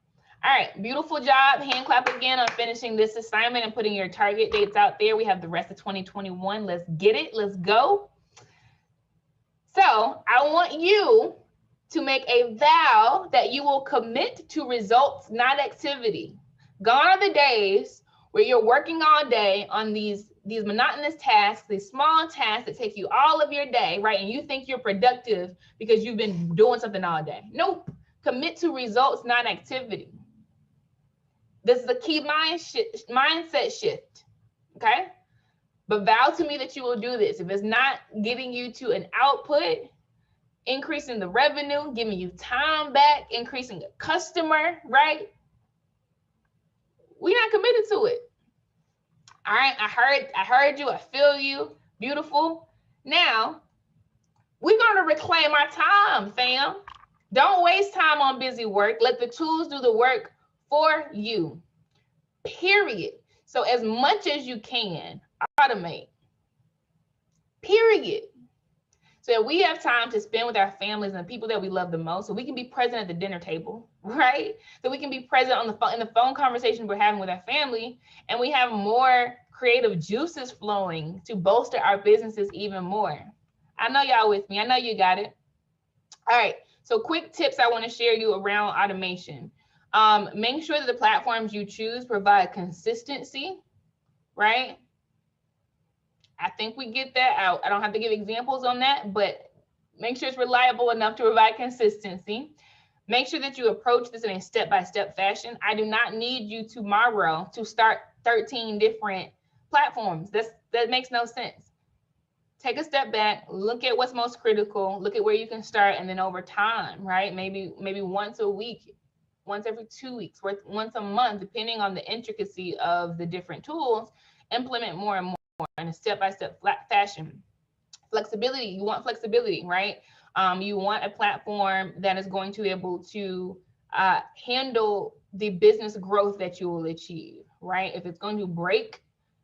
All right, beautiful job. Hand clap again on finishing this assignment and putting your target dates out there. We have the rest of 2021. Let's get it. Let's go. So I want you to make a vow that you will commit to results, not activity. Gone are the days where you're working all day on these monotonous tasks, these small tasks that take you all of your day, right? And you think you're productive because you've been doing something all day. Nope. Commit to results, not activity. This is a key mindset shift, okay? But vow to me that you will do this. If it's not getting you to an output, increasing the revenue, giving you time back, increasing the customer, right? We're not committed to it. All right, I heard you, I feel you, beautiful. Now, we're gonna reclaim our time, fam. Don't waste time on busy work. Let the tools do the work for you, period. So as much as you can, automate, period. So that we have time to spend with our families and the people that we love the most, so we can be present at the dinner table, right? So we can be present on the phone, in the phone conversation we're having with our family, and we have more creative juices flowing to bolster our businesses even more. I know y'all with me. I know you got it. All right. So quick tips I want to share you around automation. Make sure that the platforms you choose provide consistency, right? I think we get that out. I don't have to give examples on that, but make sure it's reliable enough to provide consistency. Make sure that you approach this in a step-by-step fashion. I do not need you tomorrow to start 13 different platforms. That makes no sense. Take a step back, look at what's most critical, look at where you can start, and then over time, right? Maybe once a week, once every 2 weeks, once a month, depending on the intricacy of the different tools, implement more and more in a step-by-step fashion. Flexibility, you want flexibility, right? You want a platform that is going to be able to handle the business growth that you will achieve, right? If it's going to break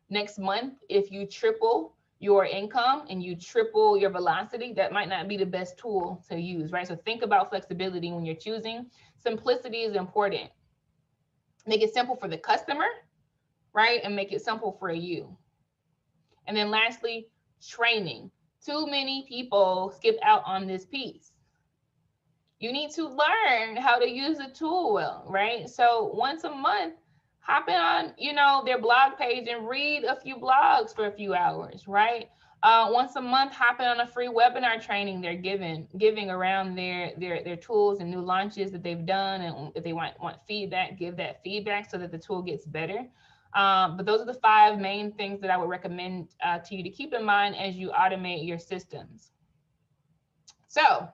next month, if you triple your income and you triple your velocity, that might not be the best tool to use, right? So think about flexibility when you're choosing. Simplicity is important. Make it simple for the customer, right? And make it simple for you. And then lastly, training. Too many people skip out on this piece. You need to learn how to use the tool well, right? So once a month, hop in on, their blog page and read a few blogs for a few hours, right? Once a month, hop in on a free webinar training they're giving around their tools and new launches that they've done. And if they want feedback, give that feedback so that the tool gets better. But those are the 5 main things that I would recommend to you to keep in mind as you automate your systems. So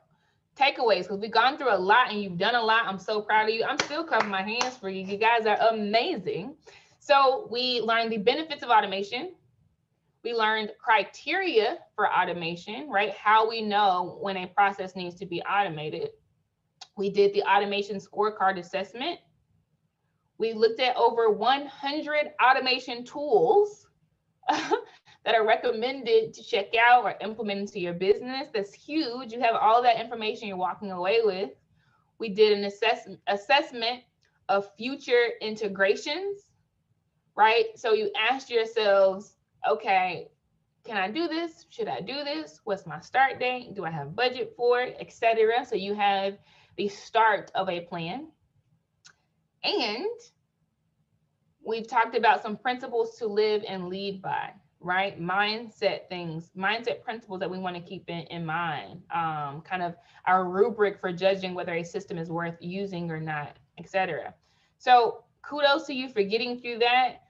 takeaways, because we've gone through a lot and you've done a lot. I'm so proud of you. I'm still covering my hands for you. You guys are amazing. So we learned the benefits of automation. We learned criteria for automation, right? How we know when a process needs to be automated. We did the automation scorecard assessment. We looked at over 100 automation tools that are recommended to check out or implement into your business. That's huge. You have all that information you're walking away with. We did an assessment of future integrations, right? So you asked yourselves, okay, can I do this? Should I do this? What's my start date? Do I have budget for it? Etc. So you have the start of a plan. And we've talked about some principles to live and lead by, right? Mindset things, mindset principles that we want to keep in mind, kind of our rubric for judging whether a system is worth using or not, etc. So kudos to you for getting through that.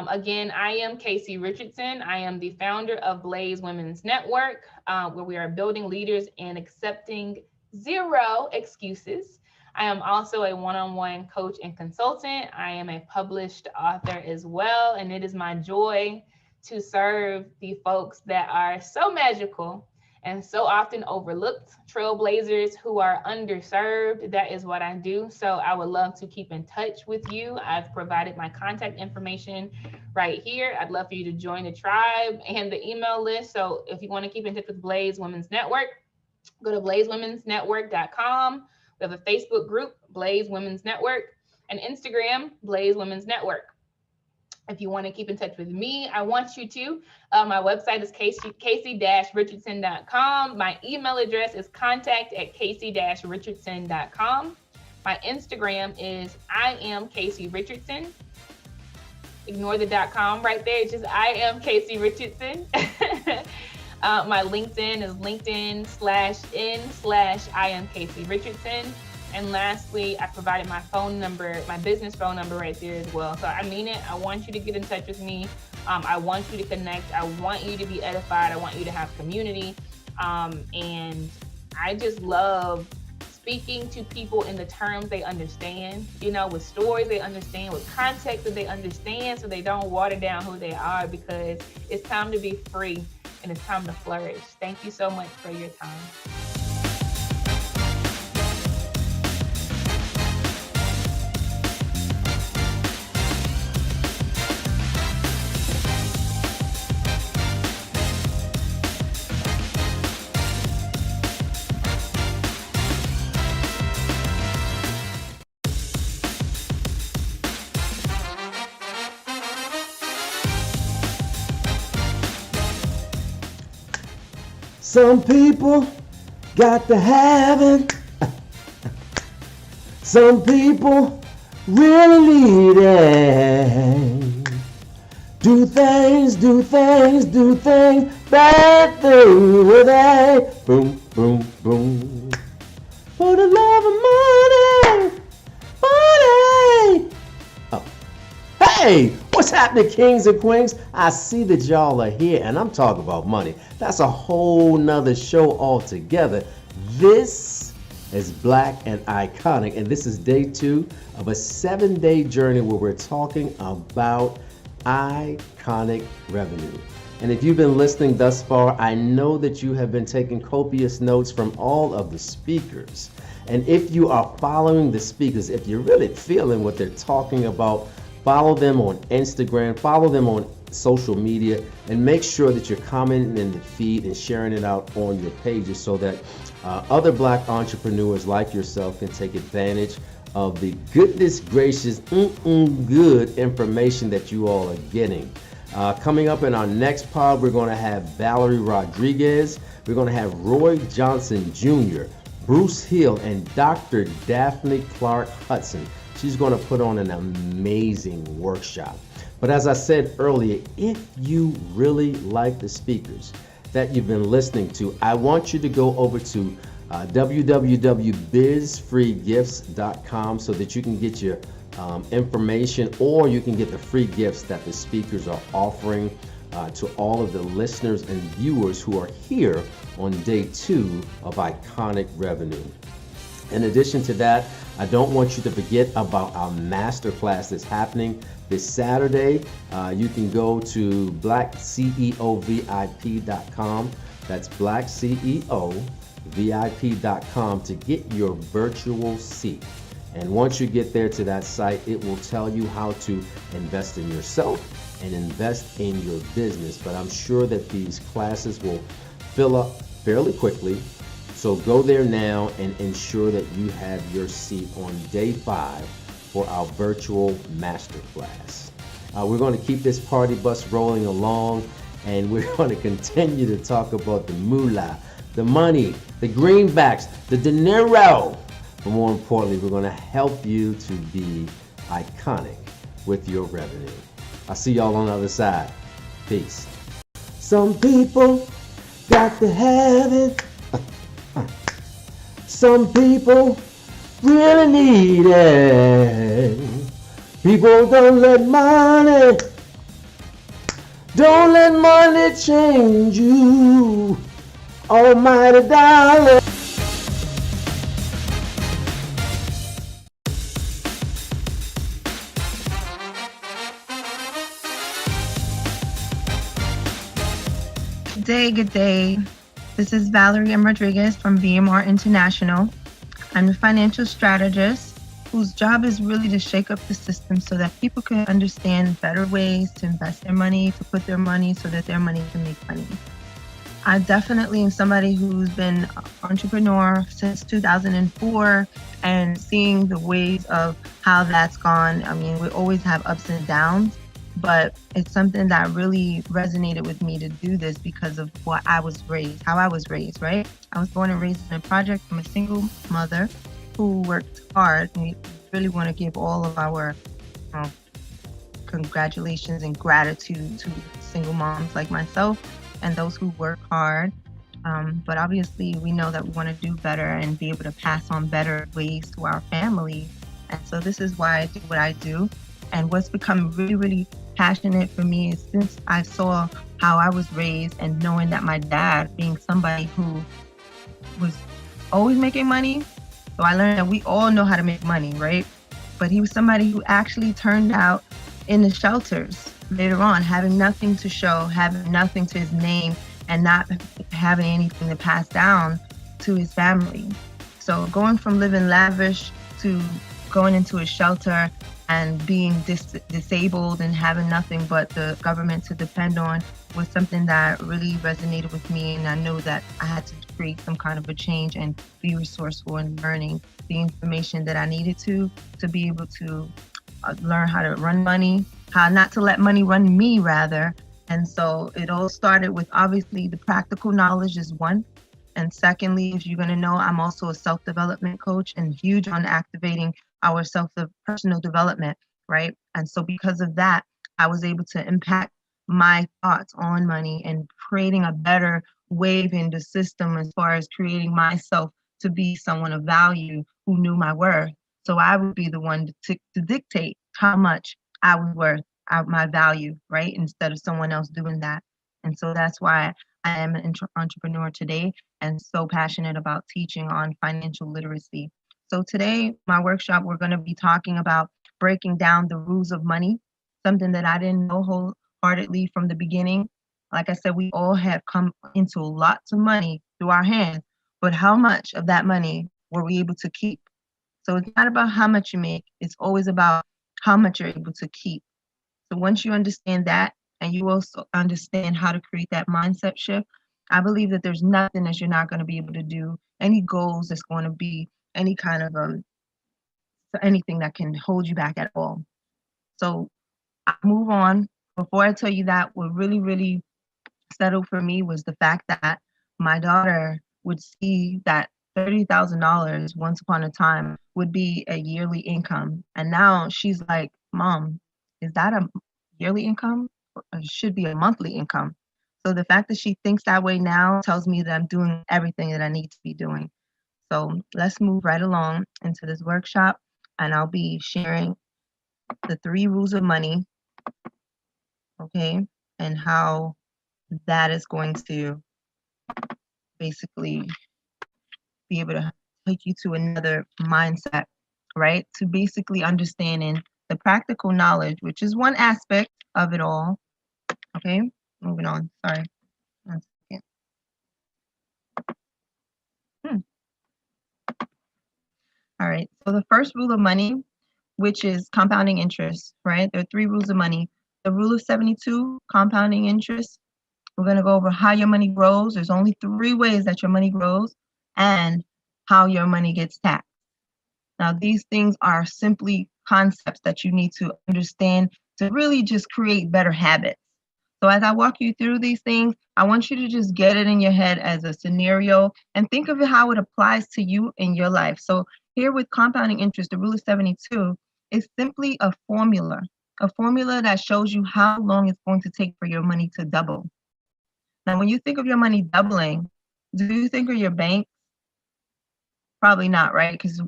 Again, I am Casey Richardson. I am the founder of Blaze Women's Network, where we are building leaders and accepting zero excuses. I am also a one-on-one coach and consultant. I am a published author as well, and it is my joy to serve the folks that are so magical and so often overlooked, trailblazers who are underserved. That is what I do. So I would love to keep in touch with you. I've provided my contact information right here. I'd love for you to join the tribe and the email list. So if you want to keep in touch with Blaze Women's Network, go to blazewomensnetwork.com. We have a Facebook group, Blaze Women's Network, and Instagram, Blaze Women's Network. If you want to keep in touch with me, I want you to. My website is casey-richardson.com. My email address is contact@casey-richardson.com. My Instagram is I am Casey Richardson. Ignore the .com right there. It's just I am Casey Richardson. My LinkedIn is LinkedIn/in/I am Casey Richardson. And lastly, I provided my phone number, my business phone number right there as well. So I mean it. I want you to get in touch with me. I want you to connect. I want you to be edified. I want you to have community. And I just love speaking to people in the terms they understand, with stories they understand, with context that they understand, so they don't water down who they are, because it's time to be free and it's time to flourish. Thank you so much for your time. Some people got to have it. Some people really need it. Do things, bad things with a boom, boom, boom. For the love of money, money. Oh. Hey, what's happening, kings and queens? I see that y'all are here, and I'm talking about money. That's a whole nother show altogether. This is Black and Iconic, and this is day 2 of a 7-day journey where we're talking about iconic revenue. And if you've been listening thus far, I know that you have been taking copious notes from all of the speakers. And if you are following the speakers, if you're really feeling what they're talking about, follow them on Instagram, follow them on social media, and make sure that you're commenting in the feed and sharing it out on your pages so that other Black entrepreneurs like yourself can take advantage of the goodness gracious good information that you all are getting. Coming up in our next pod, we're going to have Valerie Rodriguez, we're going to have Roy Johnson Jr., Bruce Hill, and Dr. Daphne Clark Hudson. She's going to put on an amazing workshop. But as I said earlier, if you really like the speakers that you've been listening to, I want you to go over to www.bizfreegifts.com so that you can get your information, or you can get the free gifts that the speakers are offering to all of the listeners and viewers who are here on day 2 of Iconic Revenue. In addition to that, I don't want you to forget about our masterclass that's happening this Saturday. You can go to BlackCEOVIP.com. That's BlackCEOVIP.com to get your virtual seat. And once you get there to that site, it will tell you how to invest in yourself and invest in your business. But I'm sure that these classes will fill up fairly quickly. So go there now and ensure that you have your seat on day 5 for our virtual masterclass. We're going to keep this party bus rolling along, And we're going to continue to talk about the moolah, the money, the greenbacks, the dinero. But more importantly, we're going to help you to be iconic with your revenue. I'll see y'all on the other side. Peace. Some people got to have it. Some people really need it. People don't let money change you. Almighty dollar. Good day. This is Valerie M. Rodriguez from VMR International. I'm a financial strategist whose job is really to shake up the system so that people can understand better ways to invest their money, to put their money so that their money can make money. I definitely am somebody who's been an entrepreneur since 2004 and seeing the ways of how that's gone. I mean, we always have ups and downs, but it's something that really resonated with me to do this because of how I was raised, right? I was born and raised in a project from a single mother who worked hard. And we really want to give all of our congratulations and gratitude to single moms like myself and those who work hard. But obviously we know that we want to do better and be able to pass on better ways to our family. And so this is why I do what I do. And what's become really, really passionate for me is since I saw how I was raised and knowing that my dad being somebody who was always making money. So I learned that we all know how to make money, right? But he was somebody who actually turned out in the shelters later on, having nothing to show, having nothing to his name, and not having anything to pass down to his family. So going from living lavish to going into a shelter and being disabled and having nothing but the government to depend on was something that really resonated with me. And I know that I had to create some kind of a change and be resourceful in learning the information that I needed to be able to learn how to run money, how not to let money run me rather. And so it all started with obviously the practical knowledge is one. And secondly, if you're going to know, I'm also a self-development coach and huge on activating our personal development, right? And so because of that, I was able to impact my thoughts on money and creating a better wave in the system as far as creating myself to be someone of value who knew my worth. So I would be the one to dictate how much I was worth, my value, right? Instead of someone else doing that. And so that's why I am an entrepreneur today and so passionate about teaching on financial literacy. So today, my workshop, we're going to be talking about breaking down the rules of money, something that I didn't know wholeheartedly from the beginning. Like I said, we all have come into lots of money through our hands, but how much of that money were we able to keep? So it's not about how much you make, it's always about how much you're able to keep. So once you understand that, and you also understand how to create that mindset shift, I believe that there's nothing that you're not going to be able to do, any goals that's going to be any kind of anything that can hold you back at all. So I move on. Before I tell you that, what really, really settled for me was the fact that my daughter would see that $30,000 once upon a time would be a yearly income. And now she's like, Mom, is that a yearly income? It should be a monthly income. So the fact that she thinks that way now tells me that I'm doing everything that I need to be doing. So let's move right along into this workshop, and I'll be sharing the 3 rules of money, okay, and how that is going to basically be able to take you to another mindset, right? To basically understanding the practical knowledge, which is one aspect of it all, okay? Moving on, sorry. 1 second. All right, so the first rule of money, which is compounding interest, right? There are 3 rules of money. The rule of 72, compounding interest. We're going to go over how your money grows. There's only 3 ways that your money grows and how your money gets taxed. Now, these things are simply concepts that you need to understand to really just create better habits. So as I walk you through these things, I want you to just get it in your head as a scenario and think of it how it applies to you in your life. So here with compounding interest, the rule of 72 is simply a formula that shows you how long it's going to take for your money to double. Now, when you think of your money doubling, do you think of your bank? Probably not, right? Because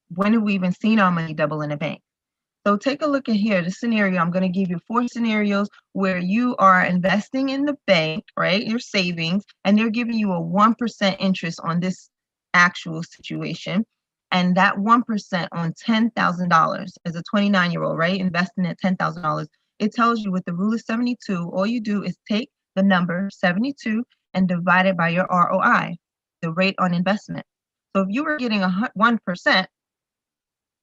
when have we even seen our money double in a bank? So take a look at here, the scenario. I'm going to give you 4 scenarios where you are investing in the bank, right? Your savings, and they're giving you a 1% interest on this actual situation. And that 1% on $10,000 as a 29-year-old, right? Investing at $10,000. It tells you with the rule of 72, all you do is take the number 72 and divide it by your ROI, the rate on investment. So if you were getting 1%,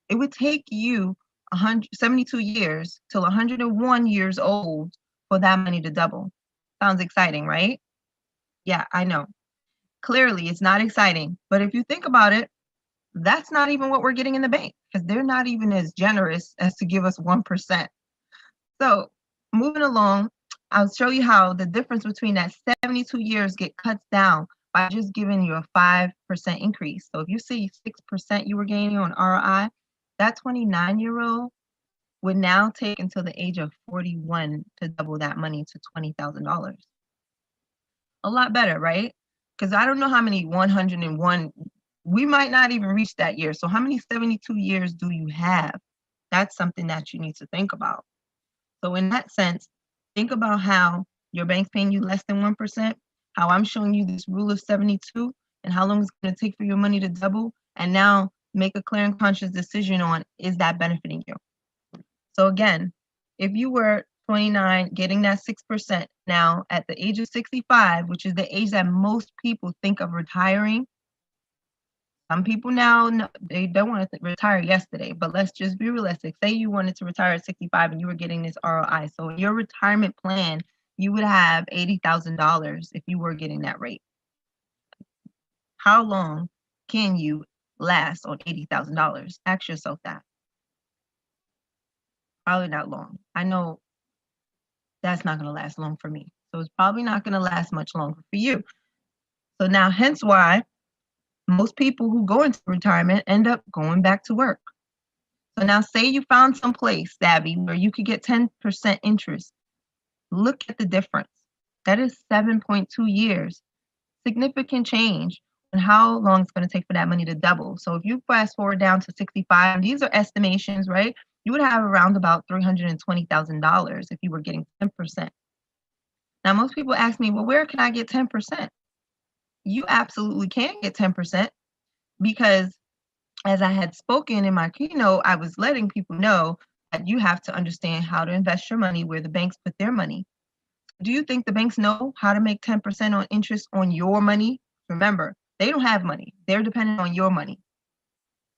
it would take you 172 years till 101 years old for that money to double. Sounds exciting, right? Yeah, I know. Clearly, it's not exciting. But if you think about it, that's not even what we're getting in the bank because they're not even as generous as to give us 1%. So moving along, I'll show you how the difference between that 72 years get cut down by just giving you a 5% increase. So if you see 6% you were gaining on ROI, that 29-year-old would now take until the age of 41 to double that money to $20,000. A lot better, right? Because I don't know how many 101, we might not even reach that year. So how many 72 years do you have? That's something that you need to think about. So in that sense, think about how your bank's paying you less than 1%, how I'm showing you this rule of 72 and how long it's going to take for your money to double. And now make a clear and conscious decision on, is that benefiting you? So again, if you were 29 getting that 6%, now at the age of 65, which is the age that most people think of retiring, some people now, they don't want to retire yesterday, but let's just be realistic. Say you wanted to retire at 65 and you were getting this ROI. So in your retirement plan, you would have $80,000 if you were getting that rate. How long can you last on $80,000? Ask yourself that. Probably not long. I know that's not going to last long for me. So it's probably not going to last much longer for you. So now, hence why most people who go into retirement end up going back to work. So now say you found some place, Savvy, where you could get 10% interest. Look at the difference. That is 7.2 years. Significant change in how long it's going to take for that money to double. So if you fast forward down to 65, and these are estimations, right? You would have around about $320,000 if you were getting 10%. Now, most people ask me, well, where can I get 10%? You absolutely can get 10% because as I had spoken in my keynote, I was letting people know that you have to understand how to invest your money where the banks put their money. Do you think the banks know how to make 10% on interest on your money? Remember, they don't have money. They're dependent on your money.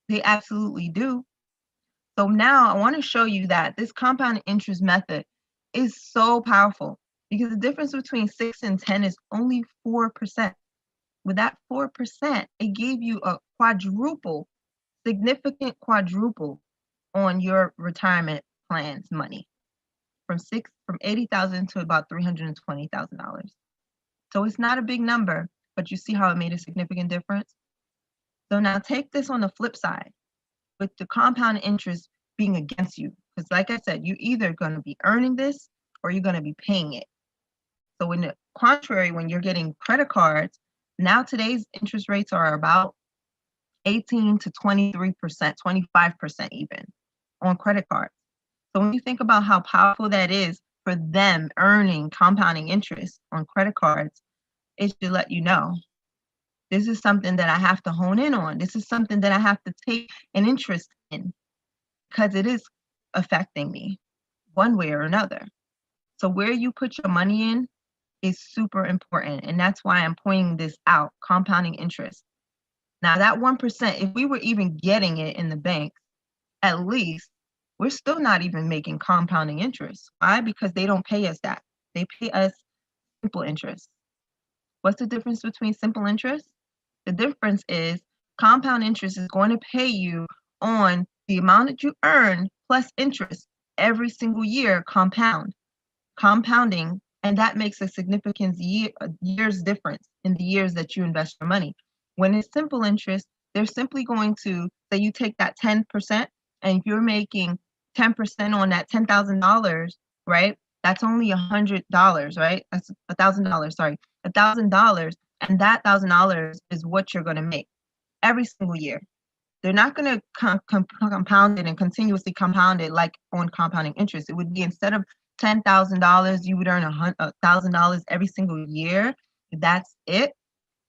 They absolutely do. So now I want to show you that this compound interest method is so powerful because the difference between 6 and 10 is only 4%. With that 4%, it gave you a significant quadruple on your retirement plan's money from $80,000 to about $320,000. So it's not a big number, but you see how it made a significant difference. So now take this on the flip side with the compound interest being against you. Because like I said, you're either going to be earning this or you're going to be paying it. So in the contrary, when you're getting credit cards, now today's interest rates are about 18 to 23%, 25% even on credit cards. So when you think about how powerful that is for them earning compounding interest on credit cards, it should let you know this is something that I have to hone in on. This is something that I have to take an interest in because it is affecting me one way or another. So where you put your money in is super important. And that's why I'm pointing this out, compounding interest. Now that 1%, if we were even getting it in the bank, at least we're still not even making compounding interest. Why? Because they don't pay us that. They pay us simple interest. What's the difference between simple interest? The difference is compound interest is going to pay you on the amount that you earn plus interest every single year compounding And that makes a significant years difference in the years that you invest your money. When it's simple interest, they're simply going to say you take that 10%, and if you're making 10% on that $10,000, right? That's only $100, right? That's $1,000, sorry, $1,000. And that $1,000 is what you're going to make every single year. They're not going to compound it and continuously compound it like on compounding interest. It would be, instead of $10,000, you would earn $1,000 every single year. That's it.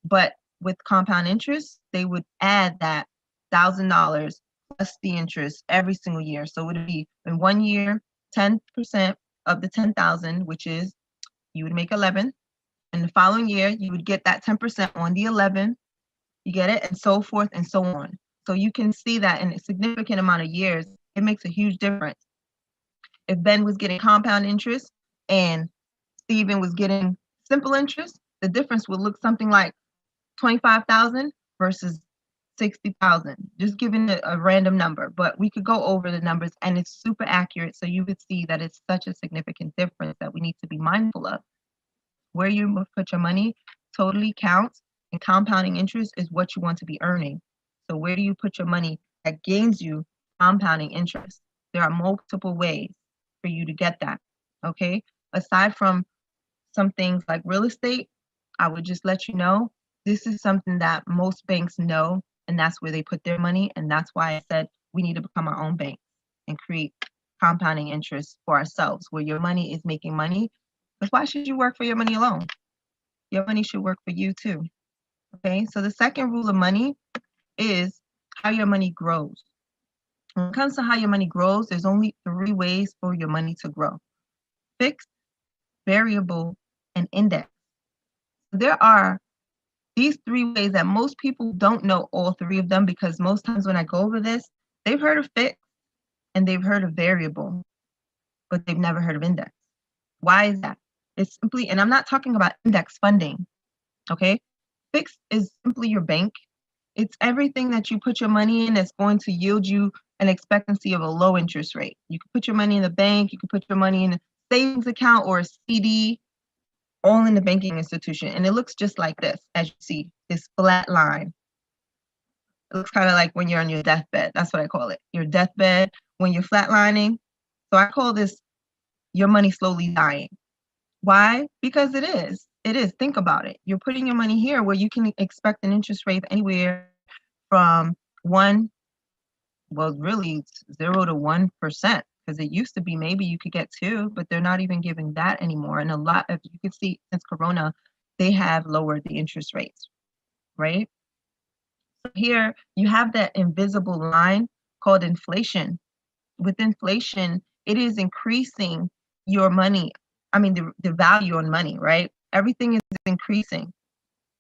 But with compound interest, they would add that $1,000 plus the interest every single year. So it would be, in 1 year, 10% of the 10,000, which is, you would make 11. And the following year, you would get that 10% on the 11. You get it? And so forth and so on. So you can see that in a significant amount of years, it makes a huge difference. If Ben was getting compound interest and Steven was getting simple interest, the difference would look something like 25,000 versus 60,000, just giving it a random number. But we could go over the numbers, and it's super accurate. So you would see that it's such a significant difference that we need to be mindful of. Where you put your money totally counts, and compounding interest is what you want to be earning. So where do you put your money that gains you compounding interest? There are multiple ways for you to get that, okay? Aside from some things like real estate, I would just let you know, this is something that most banks know, and that's where they put their money. And that's why I said we need to become our own bank and create compounding interest for ourselves, where your money is making money. Because why should you work for your money alone? Your money should work for you too, okay? So the second rule of money is how your money grows. When it comes to how your money grows, there's only 3 ways for your money to grow: fixed, variable, and index. There are these 3 ways that most people don't know all 3 of them, because most times when I go over this, they've heard of fixed and they've heard of variable, but they've never heard of index. Why is that? It's simply, and I'm not talking about index funding, okay? Fixed is simply your bank. It's everything that you put your money in that's going to yield you an expectancy of a low interest rate. You can put your money in the bank, you can put your money in a savings account or a CD, all in the banking institution. And it looks just like this, as you see, this flat line. It looks kind of like when you're on your deathbed. That's what I call it. Your deathbed, when you're flatlining. So I call this your money slowly dying. Why? Because it is. It is. Think about it. You're putting your money here where you can expect an interest rate anywhere from 0 to 1%, because it used to be maybe you could get 2, but they're not even giving that anymore. And a lot of, you can see since Corona, they have lowered the interest rates, right? So here you have that invisible line called inflation. With inflation, it is increasing your money. I mean, the value on money, right? Everything is increasing,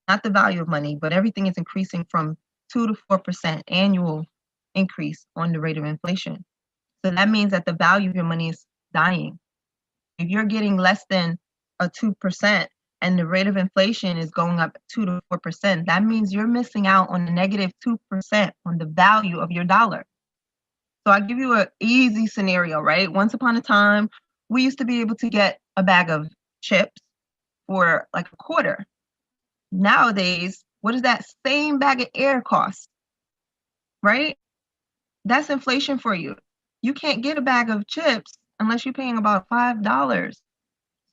not the value of money, but everything is increasing from 2 to 4% annual increase on the rate of inflation. So that means that the value of your money is dying. If you're getting less than a 2% and the rate of inflation is going up 2 to 4%, that means you're missing out on a negative 2% on the value of your dollar. So I'll give you an easy scenario, right? Once upon a time, we used to be able to get a bag of chips for like a quarter. Nowadays, what does that same bag of air cost? Right? That's inflation for you. You can't get a bag of chips unless you're paying about $5.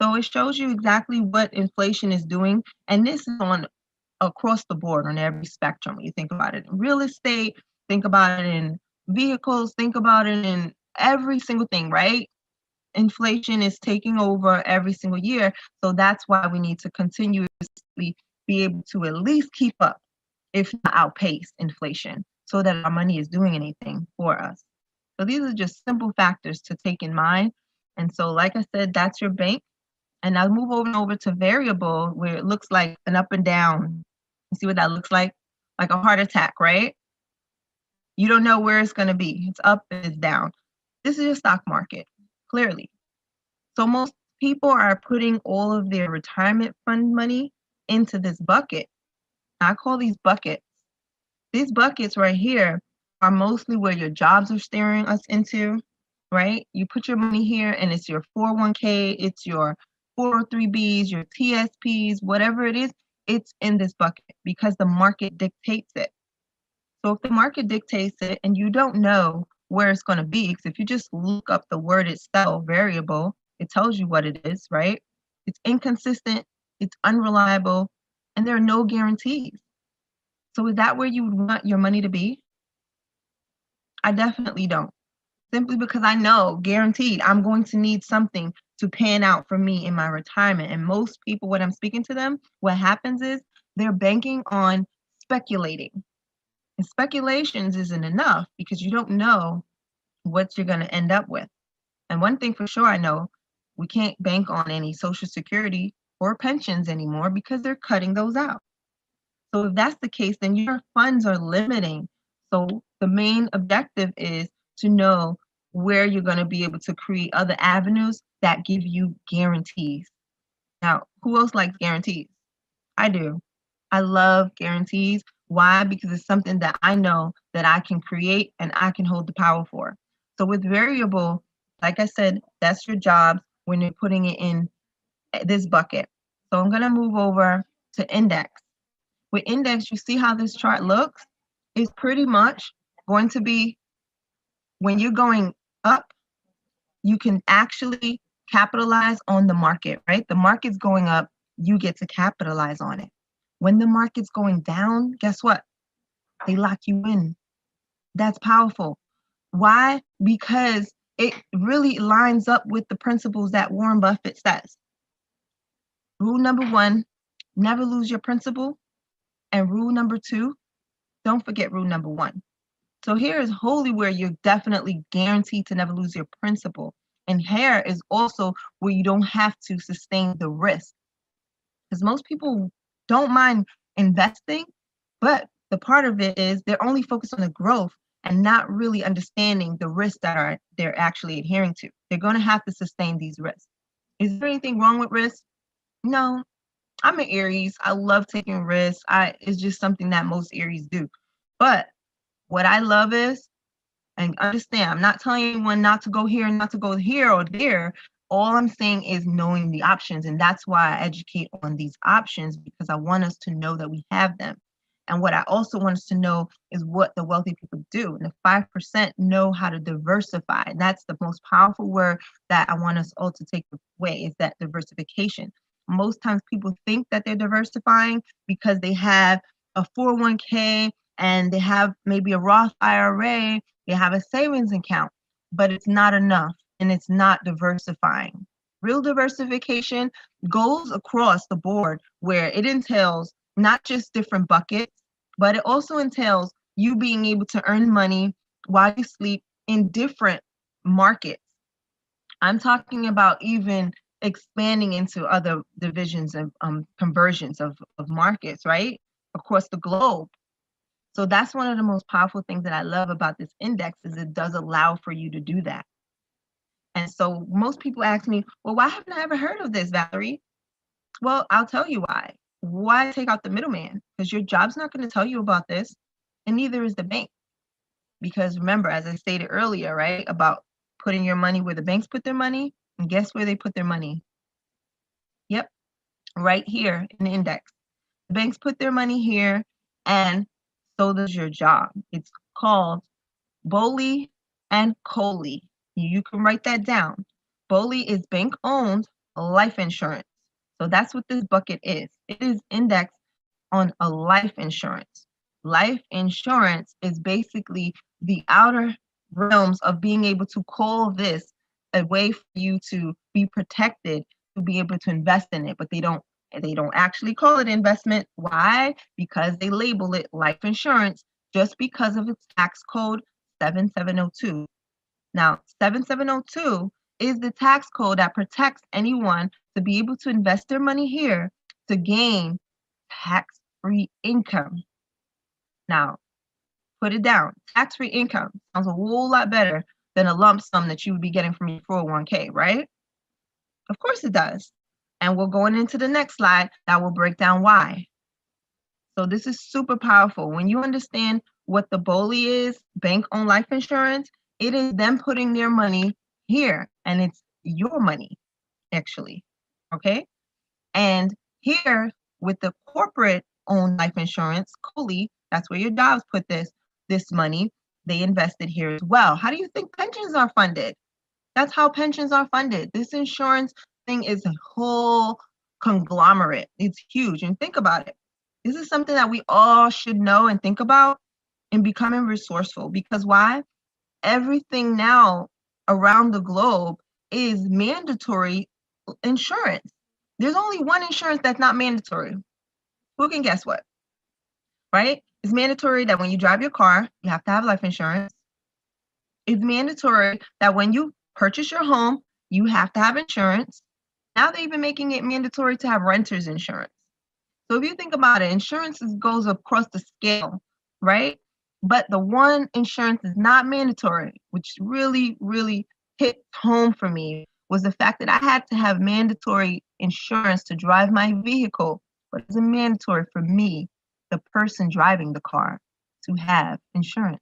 So it shows you exactly what inflation is doing. And this is on across the board on every spectrum. You think about it in real estate, think about it in vehicles, think about it in every single thing, right? Inflation is taking over every single year. So that's why we need to continuously be able to at least keep up, if not outpace inflation, so that our money is doing anything for us. So these are just simple factors to take in mind. And so, like I said, that's your bank. And I'll move over to variable, where it looks like an up and down. You see what that looks like? Like a heart attack, right? You don't know where it's going to be. It's up and it's down. This is your stock market, clearly. So most people are putting all of their retirement fund money into this bucket. I call these buckets. These buckets right here are mostly where your jobs are steering us into, right? You put your money here and it's your 401k, it's your 403Bs, your TSPs, whatever it is, it's in this bucket because the market dictates it. So if the market dictates it and you don't know where it's going to be, because if you just look up the word itself, variable, it tells you what it is, right? It's inconsistent, it's unreliable, and there are no guarantees. So is that where you would want your money to be? I definitely don't. Simply because I know, guaranteed, I'm going to need something to pan out for me in my retirement. And most people, when I'm speaking to them, what happens is they're banking on speculating. And speculations isn't enough because you don't know what you're going to end up with. And one thing for sure I know, we can't bank on any Social Security or pensions anymore because they're cutting those out. So if that's the case, then your funds are limiting. So the main objective is to know where you're going to be able to create other avenues that give you guarantees. Now, who else likes guarantees? I do. I love guarantees. Why? Because it's something that I know that I can create and I can hold the power for. So with variable, like I said, that's your job when you're putting it in this bucket. So I'm going to move over to index. With index, you see how this chart looks? It's pretty much going to be when you're going up, you can actually capitalize on the market, right? The market's going up, you get to capitalize on it. When the market's going down, guess what? They lock you in. That's powerful. Why? Because it really lines up with the principles that Warren Buffett says. Rule number 1, never lose your principal. And rule number 2, don't forget rule number 1. So here is wholly where you're definitely guaranteed to never lose your principal. And here is also where you don't have to sustain the risk. Because most people don't mind investing, but the part of it is they're only focused on the growth and not really understanding the risks that they're actually adhering to. They're going to have to sustain these risks. Is there anything wrong with risk? No. I'm an Aries. I love taking risks. It's just something that most Aries do. But what I love is, and understand, I'm not telling anyone not to go here and not to go here or there. All I'm saying is knowing the options. And that's why I educate on these options, because I want us to know that we have them. And what I also want us to know is what the wealthy people do. And the 5% know how to diversify. And that's the most powerful word that I want us all to take away, is that diversification. Most times people think that they're diversifying because they have a 401k and they have maybe a Roth IRA, they have a savings account, but it's not enough and it's not diversifying. Real diversification goes across the board, where it entails not just different buckets, but it also entails you being able to earn money while you sleep in different markets. I'm talking about even expanding into other divisions and conversions of markets, right? Across the globe. So that's one of the most powerful things that I love about this index, is it does allow for you to do that. And so most people ask me, well, why haven't I ever heard of this, Valerie? Well, I'll tell you why. Why take out the middleman? Because your job's not going to tell you about this, and neither is the bank. Because remember, as I stated earlier, right, about putting your money where the banks put their money, and guess where they put their money? Yep, right here in the index. The banks put their money here, and so does your job. It's called BOLI and COLI. You can write that down. BOLI is bank-owned life insurance. So that's what this bucket is. It is indexed on a life insurance. Life insurance is basically the outer realms of being able to call this a way for you to be protected, to be able to invest in it, but they don't actually call it investment. Why? Because they label it life insurance just because of its tax code 7702. Now, 7702 is the tax code that protects anyone to be able to invest their money here to gain tax-free income. Now, put it down. Tax-free income sounds a whole lot better than a lump sum that you would be getting from your 401k, right? Of course it does. And we're going into the next slide that will break down why. So this is super powerful. When you understand what the BOLI is, bank-owned life insurance, it is them putting their money here, and it's your money, actually. Okay. And here with the corporate owned life insurance, COLI, that's where your jobs put this money. They invested here as well. How do you think pensions are funded? That's how pensions are funded. This insurance thing is a whole conglomerate. It's huge. And think about it. This is something that we all should know and think about in becoming resourceful. Because why? Everything now around the globe is mandatory insurance. There's only one insurance that's not mandatory. Who can guess what? Right? It's mandatory that when you drive your car, you have to have life insurance. It's mandatory that when you purchase your home, you have to have insurance. Now they're even making it mandatory to have renter's insurance. So if you think about it, insurance goes across the scale, right? But the one insurance is not mandatory, which really, really hit home for me, was the fact that I had to have mandatory insurance to drive my vehicle, but it's mandatory for me, the person driving the car, to have insurance.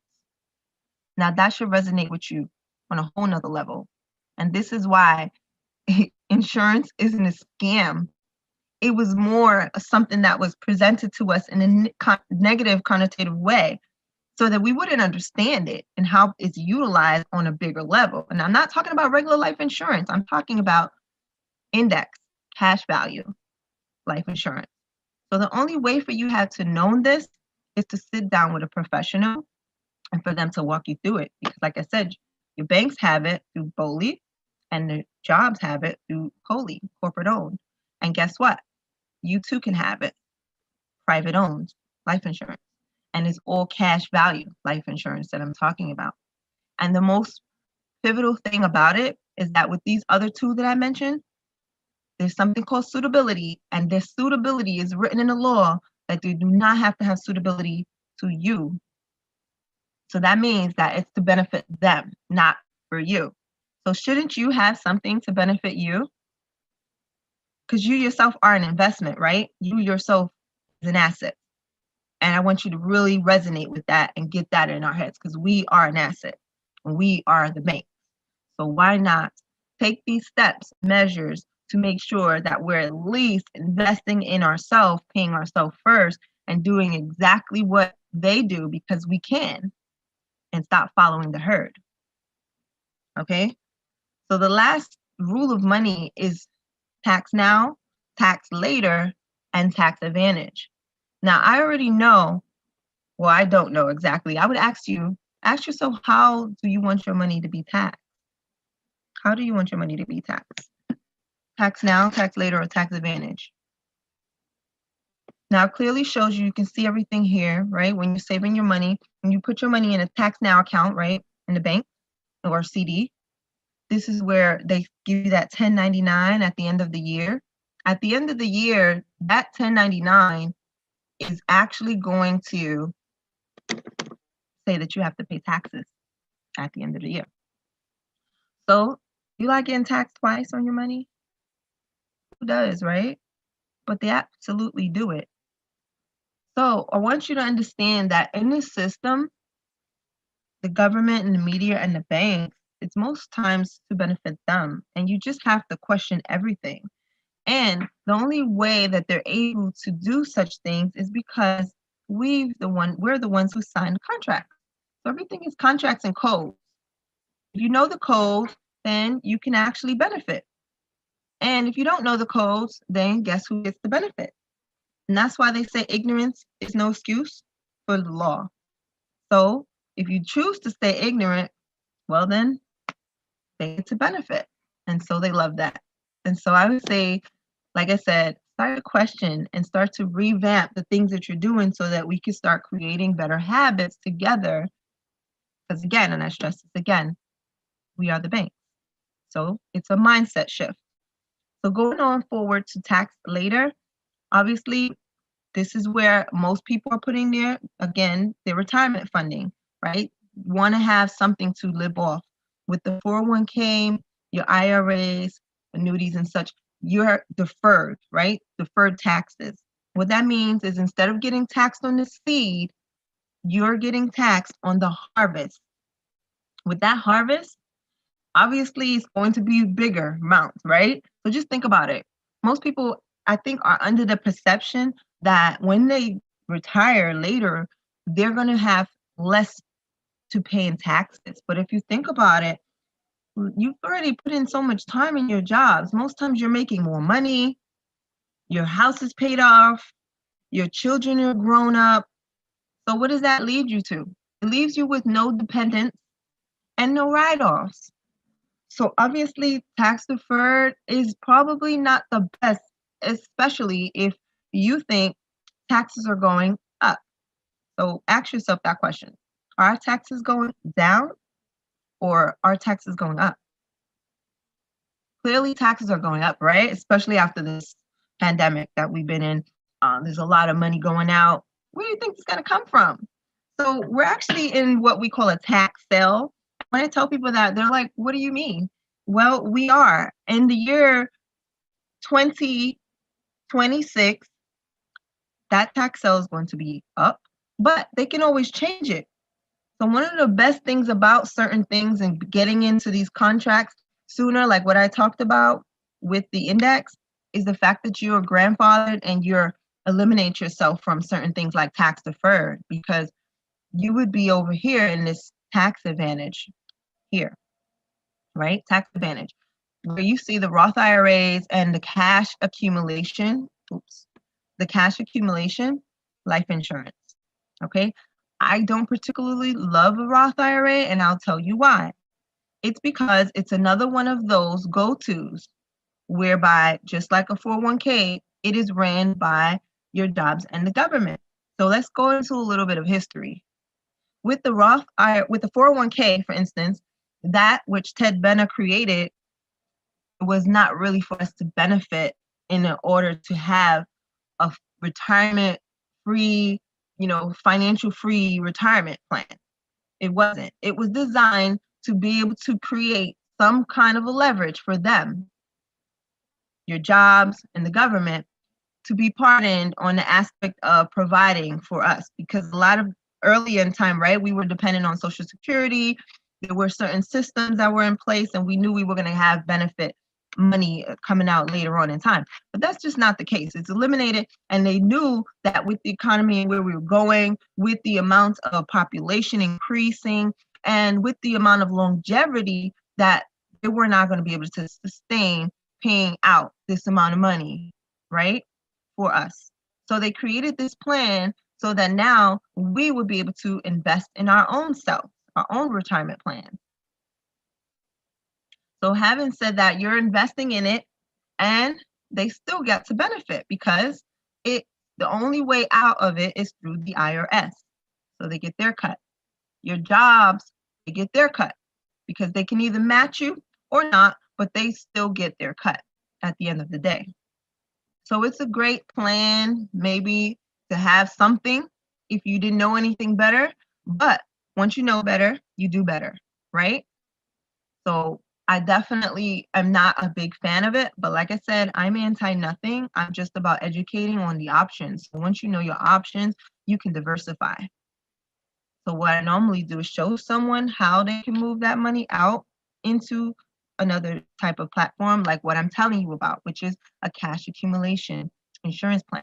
Now that should resonate with you on a whole nother level. And this is why insurance isn't a scam. It was more something that was presented to us in a negative connotative way so that we wouldn't understand it and how it's utilized on a bigger level. And I'm not talking about regular life insurance. I'm talking about index, cash value, life insurance. So the only way for you have to know this is to sit down with a professional and for them to walk you through it. Because like I said, your banks have it through BOLI and the jobs have it through COLI, corporate owned. And guess what? You too can have it, private owned life insurance. And it's all cash value life insurance that I'm talking about. And the most pivotal thing about it is that with these other two that I mentioned, there's something called suitability, and their suitability is written in the law that they do not have to have suitability to you. So that means that it's to benefit them, not for you. So shouldn't you have something to benefit you? Because you yourself are an investment, right? You yourself is an asset. And I want you to really resonate with that and get that in our heads, because we are an asset and we are the bank. So why not take these steps, measures to make sure that we're at least investing in ourselves, paying ourselves first, and doing exactly what they do because we can, and stop following the herd. Okay? So the last rule of money is tax now, tax later, and tax advantage. Now, I already know, well, I don't know exactly. I would ask yourself, how do you want your money to be taxed? How do you want your money to be taxed? Tax now, tax later, or tax advantage? Now, it clearly shows you can see everything here, right? When you're saving your money, when you put your money in a tax now account, right, in the bank or CD, this is where they give you that 1099 at the end of the year. At the end of the year, that 1099 is actually going to say that you have to pay taxes at the end of the year. So you like getting taxed twice on your money? Who does, right? But they absolutely do it. So I want you to understand that in this system, the government and the media and the banks, it's most times to benefit them. And you just have to question everything. And the only way that they're able to do such things is because we're the ones who signed the contract. So everything is contracts and codes. If you know the code, then you can actually benefit. And if you don't know the codes, then guess who gets the benefit? And that's why they say ignorance is no excuse for the law. So if you choose to stay ignorant, well then they get to benefit. And so they love that. And so I would say, like I said, start to question and start to revamp the things that you're doing so that we can start creating better habits together. Because again, and I stress this again, we are the bank. So it's a mindset shift. So going on forward to tax later, obviously, this is where most people are putting their retirement funding, right? Want to have something to live off. With the 401k, your IRAs, annuities and such, you're deferred, right? Deferred taxes. What that means is instead of getting taxed on the seed, you're getting taxed on the harvest. With that harvest, obviously it's going to be bigger amounts, right? So just think about it. Most people, I think, are under the perception that when they retire later, they're going to have less to pay in taxes. But if you think about it, you've already put in so much time in your jobs. Most times you're making more money, your house is paid off, your children are grown up. So what does that lead you to? It leaves you with no dependents and no write-offs. So obviously tax deferred is probably not the best, especially if you think taxes are going up. So ask yourself that question. Are taxes going down or are taxes going up? Clearly taxes are going up, right? Especially after this pandemic that we've been in. There's a lot of money going out. Where do you think it's going to come from? So we're actually in what we call a tax sale. When I tell people that, they're like, what do you mean? Well, we are. In the year 2026, that tax sale is going to be up, but they can always change it. So one of the best things about certain things and getting into these contracts sooner, like what I talked about with the index, is the fact that you are grandfathered and you're eliminate yourself from certain things like tax deferred, because you would be over here in this tax advantage here, right? Tax advantage, where you see the Roth IRAs and the cash accumulation, the cash accumulation, life insurance, okay? I don't particularly love a Roth IRA, and I'll tell you why. It's because it's another one of those go-tos whereby, just like a 401k, it is ran by your jobs and the government. So let's go into a little bit of history. With the Roth IRA, with the 401k, for instance, that which Ted Benner created was not really for us to benefit in order to have a retirement free, financial free retirement plan. It wasn't. It was designed to be able to create some kind of a leverage for them, your jobs and the government, to be pardoned on the aspect of providing for us. Because a lot of early in time, right, we were dependent on Social Security. There were certain systems that were in place, and we knew we were going to have benefit money coming out later on in time. But that's just not the case. It's eliminated, and they knew that with the economy and where we were going, with the amount of population increasing, and with the amount of longevity, that they were not going to be able to sustain paying out this amount of money, right, for us. So they created this plan so that now we would be able to invest in our own self, our own retirement plan. So having said that, you're investing in it and they still get to benefit because the only way out of it is through the IRS. So they get their cut. Your jobs, they get their cut because they can either match you or not, but they still get their cut at the end of the day. So it's a great plan, maybe to have something if you didn't know anything better, but once you know better, you do better, right? So I definitely am not a big fan of it, but like I said, I'm anti nothing. I'm just about educating on the options. So once you know your options, you can diversify. So what I normally do is show someone how they can move that money out into another type of platform, like what I'm telling you about, which is a cash accumulation insurance plan.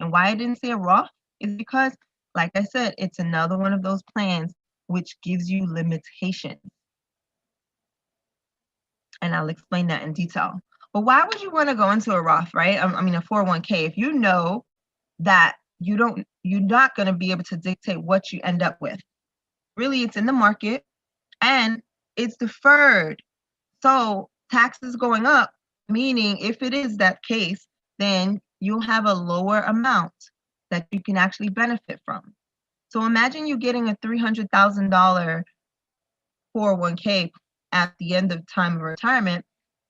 And why I didn't say a Roth is because, like I said, it's another one of those plans which gives you limitations. And I'll explain that in detail. But why would you want to go into a Roth, right? I mean, a 401k, if you know that you're not going to be able to dictate what you end up with. Really, it's in the market and it's deferred. So taxes going up, meaning if it is that case, then you'll have a lower amount that you can actually benefit from. So imagine you getting a $300,000 401k at the end of time of retirement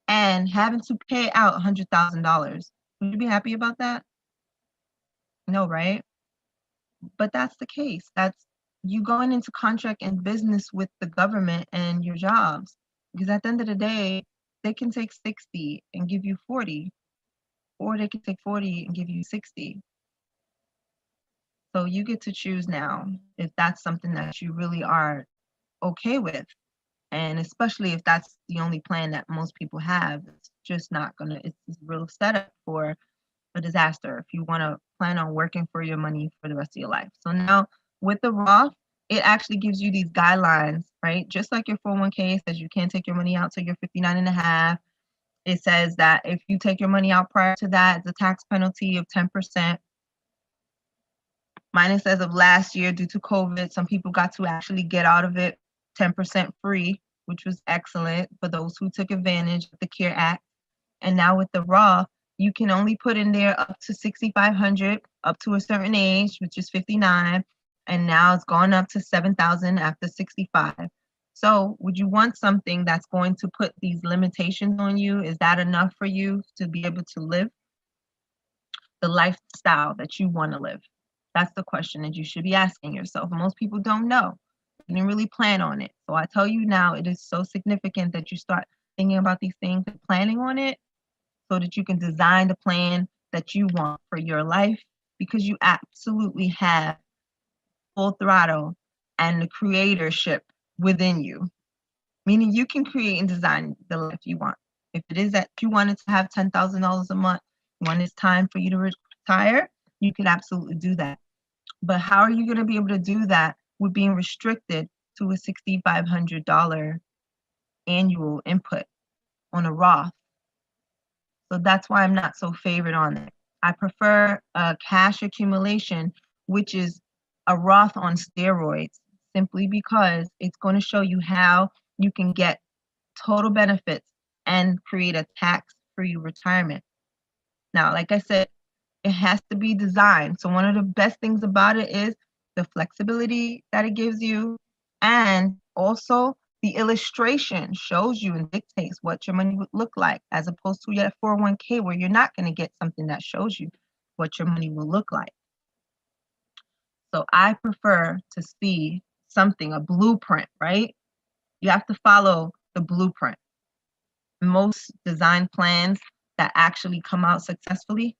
and having to pay out $100,000. Would you be happy about that? No, right? But that's the case. That's you going into contract and business with the government and your jobs. Because at the end of the day, they can take 60 and give you 40, or they can take 40 and give you 60. So you get to choose now if that's something that you really are okay with. And especially if that's the only plan that most people have, it's just not gonna, it's a real setup for a disaster if you want to plan on working for your money for the rest of your life. So now with the Roth, it actually gives you these guidelines, right? Just like your 401k says you can't take your money out till you're 59 and a half. It says that if you take your money out prior to that, it's a tax penalty of 10%. Minus as of last year, due to COVID, some people got to actually get out of it 10% free, which was excellent for those who took advantage of the CARE Act. And now with the Roth, you can only put in there up to 6,500 up to a certain age, which is 59, and now it's gone up to 7,000 after 65. So would you want something that's going to put these limitations on you? Is that enough for you to be able to live the lifestyle that you want to live? That's the question that you should be asking yourself. Most people don't know. They didn't really plan on it. So I tell you now, it is so significant that you start thinking about these things and planning on it so that you can design the plan that you want for your life, because you absolutely have full throttle and the creatorship within you, meaning you can create and design the life you want. If it is that you wanted to have $10,000 a month when it's time for you to retire, you can absolutely do that. But how are you going to be able to do that with being restricted to a $6,500 annual input on a Roth? So that's why I'm not so favored on it. I prefer a cash accumulation, which is a Roth on steroids, simply because it's going to show you how you can get total benefits and create a tax-free retirement. Now, like I said, it has to be designed. So one of the best things about it is the flexibility that it gives you, and also the illustration shows you and dictates what your money would look like, as opposed to your 401k where you're not going to get something that shows you what your money will look like. So I prefer to see something, a blueprint, right? You have to follow the blueprint. Most design plans that actually come out successfully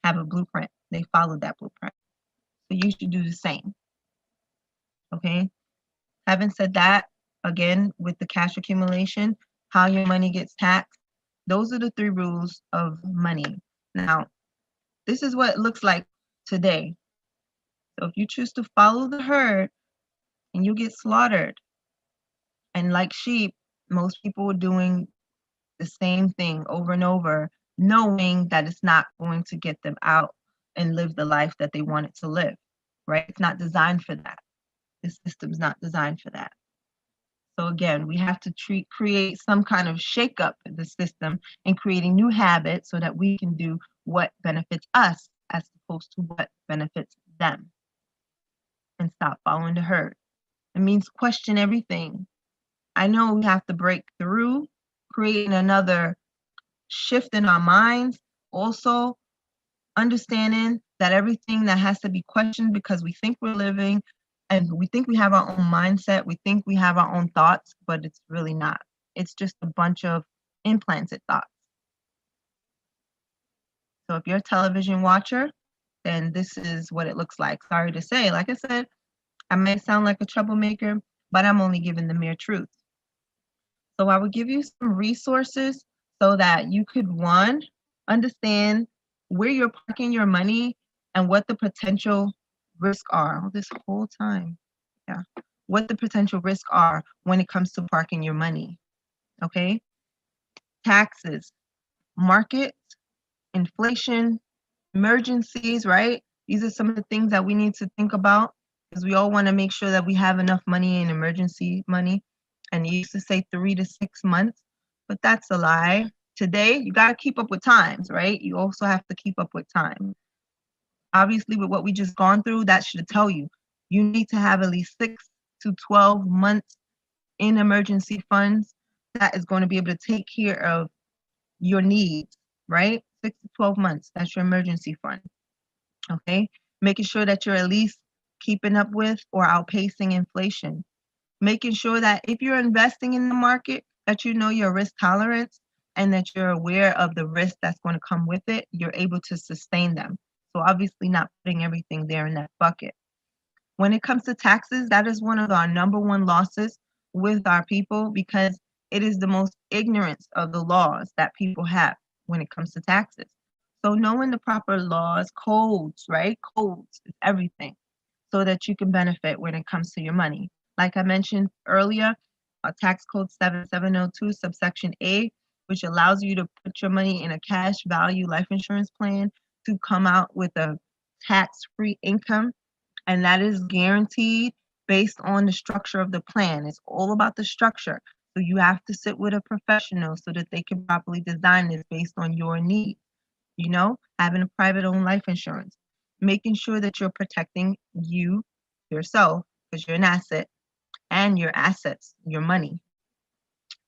have a blueprint. They follow that blueprint. So you should do the same. Okay? Having said that, again, with the cash accumulation, how your money gets taxed, those are the 3 rules of money. Now, this is what it looks like today. So if you choose to follow the herd, and you get slaughtered, and like sheep, most people are doing the same thing over and over, knowing that it's not going to get them out and live the life that they wanted to live, right? It's not designed for that. The system's not designed for that. So again, we have to create some kind of shakeup in the system and creating new habits so that we can do what benefits us as opposed to what benefits them, and stop following the herd. It means question everything. I know we have to break through, creating another shift in our minds, also understanding that everything that has to be questioned, because we think we're living and we think we have our own mindset, we think we have our own thoughts, but it's really not. It's just a bunch of implanted thoughts. So if you're a television watcher, then this is what it looks like. Sorry to say, like I said, I may sound like a troublemaker, but I'm only giving the mere truth. So I will give you some resources so that you could, one, understand where you're parking your money and what the potential risks are this whole time. Yeah. What the potential risks are when it comes to parking your money. Okay. Taxes, markets, inflation, emergencies, right? These are some of the things that we need to think about, because we all want to make sure that we have enough money in emergency money. And you used to say 3 to 6 months, but that's a lie. Today, you got to keep up with times, right? You also have to keep up with time. Obviously, with what we just gone through, that should tell you, you need to have at least 6 to 12 months in emergency funds that is going to be able to take care of your needs, right? 6 to 12 months, that's your emergency fund, okay? Making sure that you're at least keeping up with or outpacing inflation. Making sure that if you're investing in the market, that you know your risk tolerance and that you're aware of the risk that's going to come with it, you're able to sustain them. So obviously not putting everything there in that bucket. When it comes to taxes, that is one of our number 1 losses with our people because it is the most ignorance of the laws that people have when it comes to taxes. So knowing the proper laws, codes, right? Codes is everything so that you can benefit when it comes to your money. Like I mentioned earlier, tax code 7702 subsection A, which allows you to put your money in a cash value life insurance plan to come out with a tax-free income, and that is guaranteed based on the structure of the plan. It's all about the structure. So you have to sit with a professional so that they can properly design this based on your needs. Having a private owned life insurance, making sure that you're protecting yourself, because you're an asset, and your assets, your money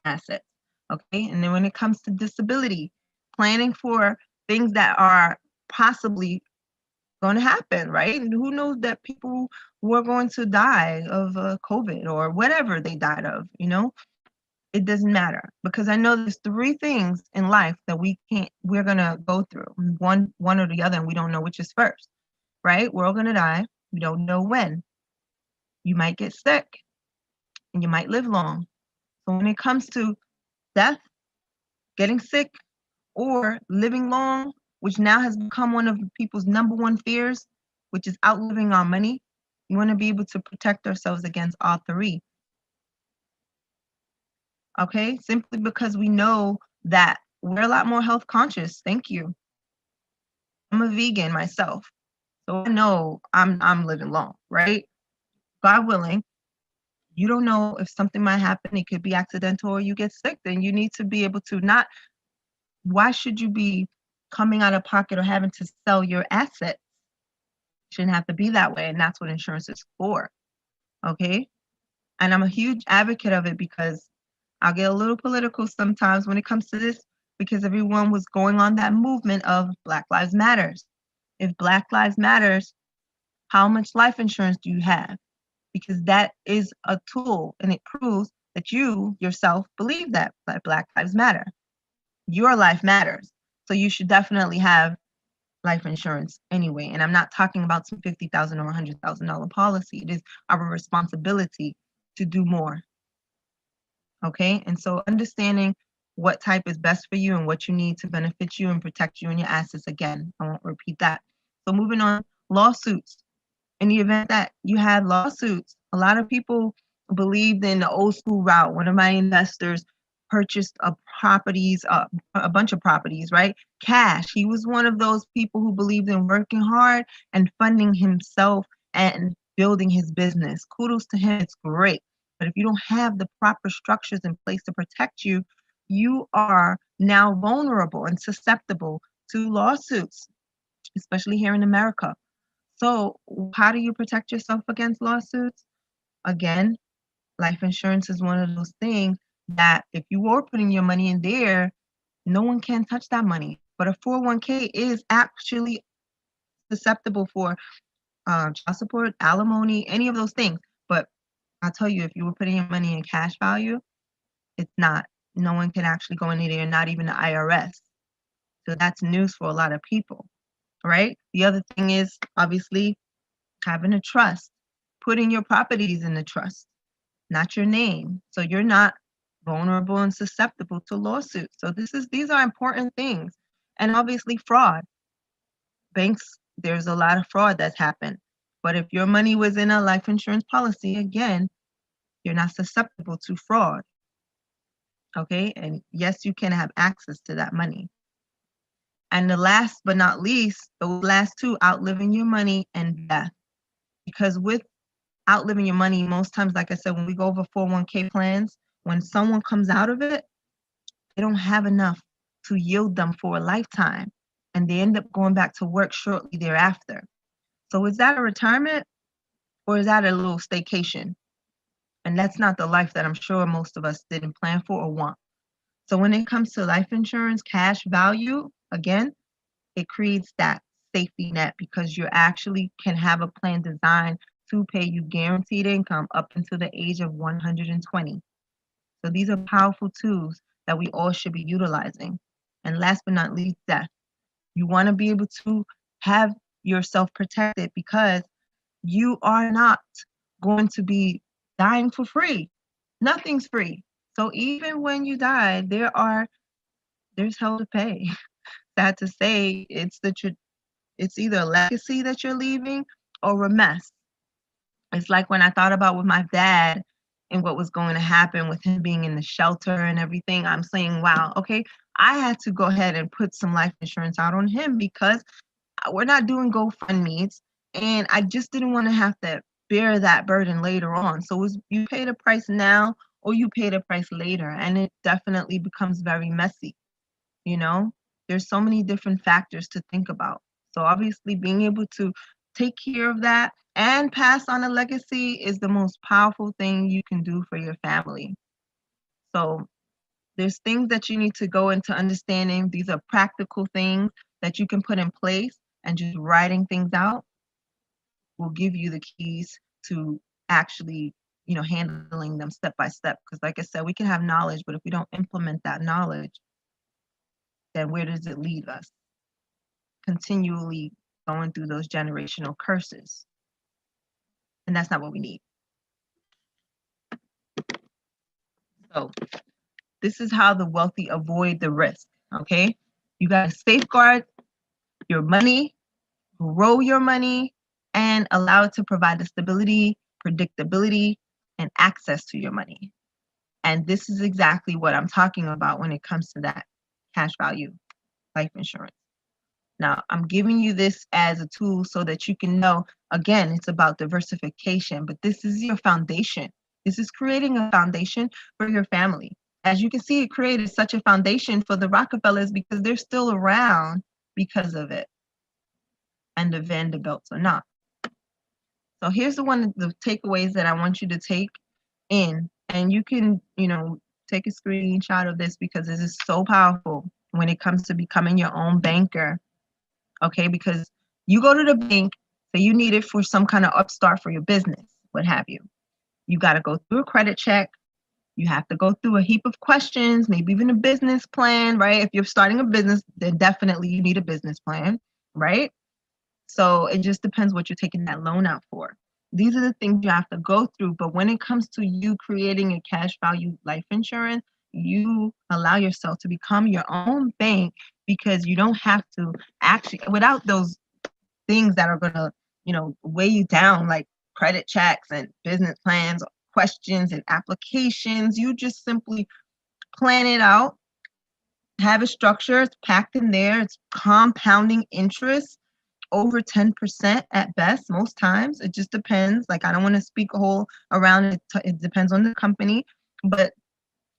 assets. Okay. And then when it comes to disability, planning for things that are possibly going to happen, right? And who knows that people were going to die of COVID or whatever they died of, it doesn't matter, because I know there's three things in life that we're going to go through one or the other, and we don't know which is first, right? We're all going to die. We don't know when. You might get sick and you might live long. So when it comes to death, getting sick, or living long, which now has become one of people's number one fears, which is outliving our money, we want to be able to protect ourselves against all three. Okay, simply because we know that we're a lot more health conscious. Thank you. I'm a vegan myself, so I know I'm living long, right? God willing. You don't know if something might happen. It could be accidental or you get sick. Then you need to be able to not. Why should you be coming out of pocket or having to sell your assets? It shouldn't have to be that way, and that's what insurance is for. Okay, and I'm a huge advocate of it because I'll get a little political sometimes when it comes to this, because everyone was going on that movement of Black Lives Matters. If Black Lives Matters, how much life insurance do you have? Because that is a tool, and it proves that you yourself believe that Black Lives Matter. Your life matters. So you should definitely have life insurance anyway. And I'm not talking about some $50,000 or $100,000 policy. It is our responsibility to do more. Okay, and so understanding what type is best for you and what you need to benefit you and protect you and your assets. Again, I won't repeat that. So moving on, lawsuits. In the event that you had lawsuits, a lot of people believed in the old school route. One of my investors purchased a bunch of properties, right? Cash. He was one of those people who believed in working hard and funding himself and building his business. Kudos to him. It's great. But if you don't have the proper structures in place to protect you, you are now vulnerable and susceptible to lawsuits, especially here in America. So how do you protect yourself against lawsuits? Again, life insurance is one of those things that if you are putting your money in there, no one can touch that money. But a 401k is actually susceptible for child support, alimony, any of those things. But I'll tell you, if you were putting your money in cash value, it's not. No one can actually go in there, not even the IRS. So that's news for a lot of people, right? The other thing is obviously having a trust, putting your properties in the trust, not your name. So you're not vulnerable and susceptible to lawsuits. So these are important things. And obviously fraud. Banks, there's a lot of fraud that's happened. But if your money was in a life insurance policy, again, you're not susceptible to fraud. Okay, and yes, you can have access to that money. And the last but not least, the last two, outliving your money and death. Because with outliving your money, most times, like I said, when we go over 401k plans, when someone comes out of it, they don't have enough to yield them for a lifetime. And they end up going back to work shortly thereafter. So is that a retirement or is that a little staycation? And that's not the life that I'm sure most of us didn't plan for or want. So when it comes to life insurance, cash value, again, it creates that safety net because you actually can have a plan designed to pay you guaranteed income up until the age of 120. So these are powerful tools that we all should be utilizing. And last but not least, death. You want to be able to have yourself protected because you are not going to be dying for free. Nothing's free. So even when you die, there's hell to pay. Sad to say, it's either a legacy that you're leaving or a mess. It's like when I thought about with my dad and what was going to happen with him being in the shelter and everything, I'm saying, wow, okay, I had to go ahead and put some life insurance out on him because we're not doing GoFundMe's, and I just didn't want to have to bear that burden later on. So you pay the price now or you pay the price later, and it definitely becomes very messy. You know, there's so many different factors to think about. So obviously being able to take care of that and pass on a legacy is the most powerful thing you can do for your family. So there's things that you need to go into understanding. These are practical things that you can put in place, and just writing things out will give you the keys to actually, handling them step by step. Because like I said, we can have knowledge, but if we don't implement that knowledge, then where does it lead us? Continually going through those generational curses. And that's not what we need. So this is how the wealthy avoid the risk, okay? You got to safeguard your money, grow your money, and allow it to provide the stability, predictability, and access to your money. And this is exactly what I'm talking about when it comes to that cash value life insurance. Now, I'm giving you this as a tool so that you can know, again, it's about diversification, but this is your foundation. This is creating a foundation for your family. As you can see, it created such a foundation for the Rockefellers because they're still around because of it. And the Vanderbilts are not. So here's the takeaways that I want you to take in. And you can, take a screenshot of this because this is so powerful when it comes to becoming your own banker. Okay, because you go to the bank, so you need it for some kind of upstart for your business, what have you. You got to go through a credit check. You have to go through a heap of questions, maybe even a business plan, right? If you're starting a business, then definitely you need a business plan, right? So it just depends what you're taking that loan out for. These are the things you have to go through. But when it comes to you creating a cash value life insurance, you allow yourself to become your own bank because you don't have to actually, without those things that are going to, weigh you down, like credit checks and business plans, questions and applications. You just simply plan it out, have a structure, it's packed in there, it's compounding interest over 10% at best, most times. It just depends. Like, I don't want to speak a whole around it. It depends on the company, but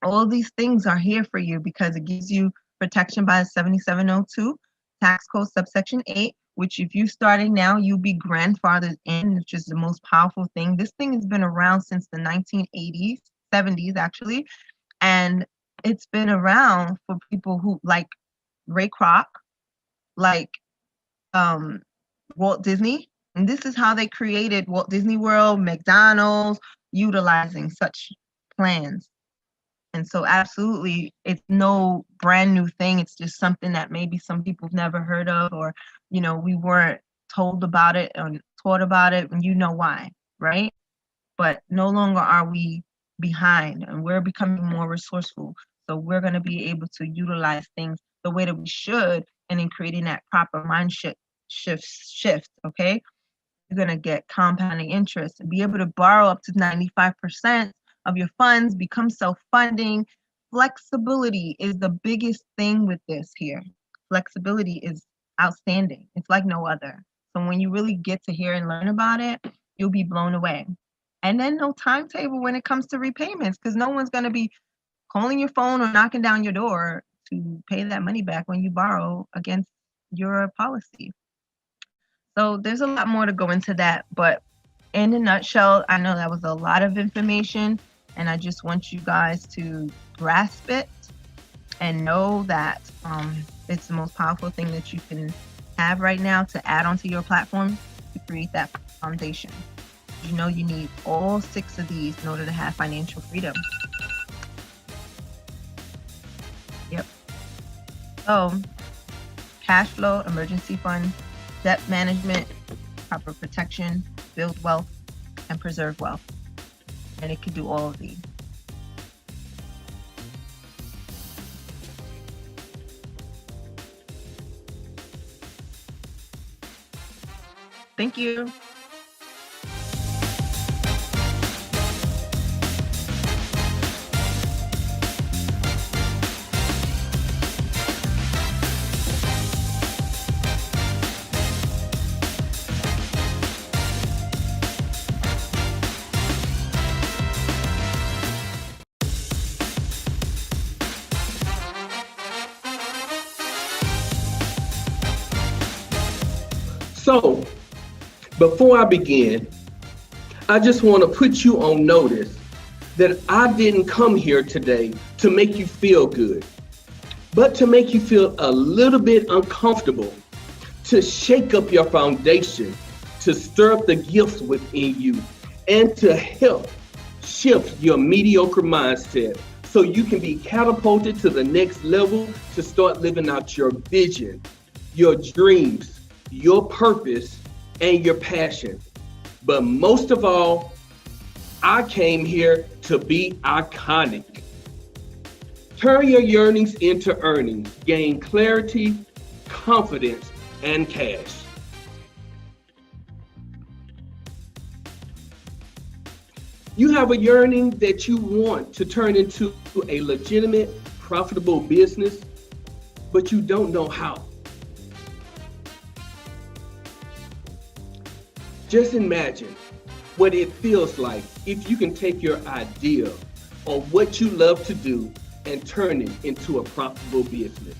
all these things are here for you because it gives you protection by 7702 tax code subsection 8, which if you're starting now, you'll be grandfathered in, which is the most powerful thing. This thing has been around since the 1980s, 70s actually, and it's been around for people who like Ray Kroc, like Walt Disney. And this is how they created Walt Disney World, McDonald's, utilizing such plans. And so absolutely, it's no brand new thing. It's just something that maybe some people have never heard of, or, we weren't told about it or taught about it, and you know why, right? But no longer are we behind, and we're becoming more resourceful. So we're going to be able to utilize things the way that we should, and in creating that proper mind shift, okay? You're going to get compounding interest and be able to borrow up to 95% of your funds, become self-funding. Flexibility is the biggest thing with this here. Flexibility is outstanding. It's like no other. So when you really get to hear and learn about it, you'll be blown away. And then no timetable when it comes to repayments, because no one's going to be calling your phone or knocking down your door to pay that money back when you borrow against your policy. So there's a lot more to go into that, but in a nutshell, I know that was a lot of information, and I just want you guys to grasp it and know that it's the most powerful thing that you can have right now to add onto your platform to create that foundation. You need all 6 of these in order to have financial freedom. Yep. So, cash flow, emergency fund, debt management, proper protection, build wealth, and preserve wealth. And it can do all of these. Thank you. So, before I begin, I just want to put you on notice that I didn't come here today to make you feel good, but to make you feel a little bit uncomfortable, to shake up your foundation, to stir up the gifts within you, and to help shift your mediocre mindset so you can be catapulted to the next level to start living out your vision, your dreams, your purpose, and your passion. But most of all, I came here to be iconic. Turn your yearnings into earnings, gain clarity, confidence, and cash. You have a yearning that you want to turn into a legitimate, profitable business, but you don't know how. Just imagine what it feels like if you can take your idea or what you love to do and turn it into a profitable business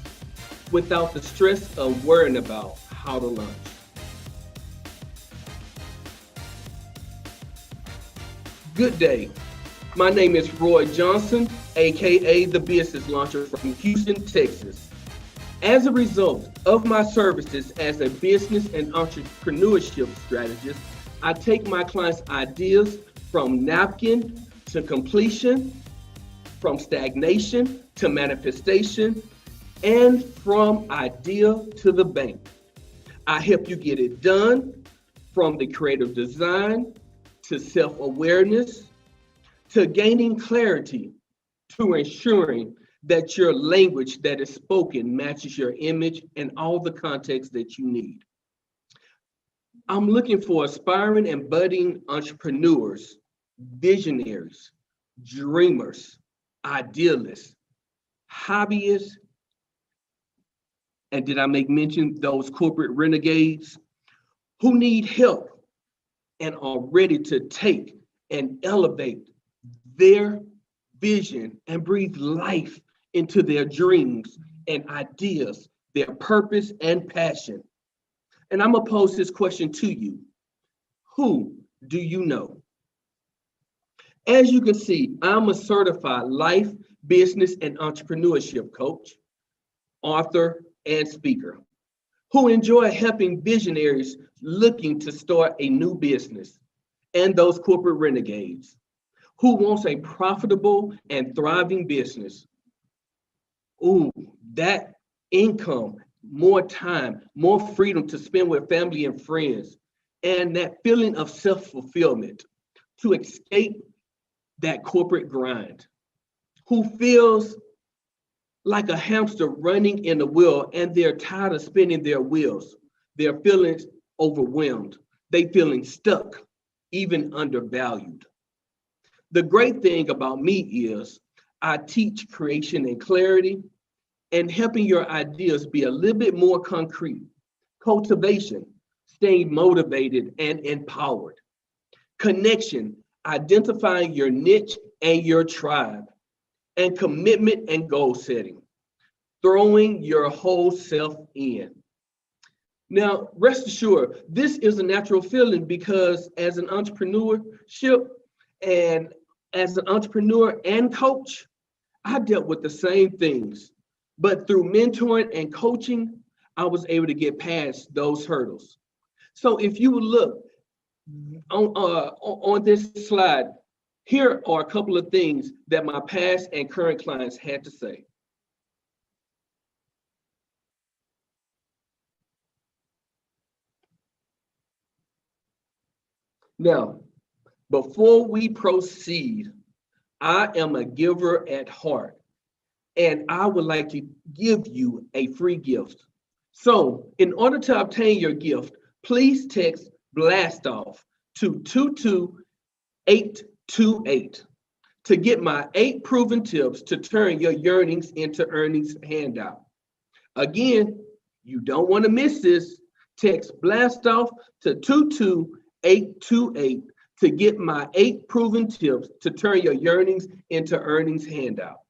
without the stress of worrying about how to launch. Good day. My name is Roy Johnson, aka the Business Launcher from Houston, Texas. As a result of my services as a business and entrepreneurship strategist, I take my clients' ideas from napkin to completion, from stagnation to manifestation, and from idea to the bank. I help you get it done from the creative design to self-awareness to gaining clarity to ensuring that your language that is spoken matches your image and all the context that you need. I'm looking for aspiring and budding entrepreneurs, visionaries, dreamers, idealists, hobbyists, and did I make mention those corporate renegades who need help and are ready to take and elevate their vision and breathe life into their dreams and ideas, their purpose and passion. And I'm gonna pose this question to you. Who do you know? As you can see, I'm a certified life, business, and entrepreneurship coach, author, and speaker who enjoy helping visionaries looking to start a new business and those corporate renegades who wants a profitable and thriving business. Ooh, that income, more time, more freedom to spend with family and friends, and that feeling of self-fulfillment to escape that corporate grind, who feels like a hamster running in a wheel and they're tired of spinning their wheels. They're feeling overwhelmed. They feeling stuck, even undervalued. The great thing about me is I teach creation and clarity and helping your ideas be a little bit more concrete. Cultivation, staying motivated and empowered. Connection, identifying your niche and your tribe. And commitment and goal setting, throwing your whole self in. Now, rest assured, this is a natural feeling because as an entrepreneurship and as an entrepreneur and coach, I dealt with the same things. But through mentoring and coaching, I was able to get past those hurdles. So if you would look on this slide, here are a couple of things that my past and current clients had to say. Now, before we proceed, I am a giver at heart, and I would like to give you a free gift. So in order to obtain your gift, please text blast off to 22828 to get my 8 proven tips to turn your yearnings into earnings handout. Again, you don't want to miss this. Text blast off to 22828 to get my 8 proven tips to turn your yearnings into earnings handout.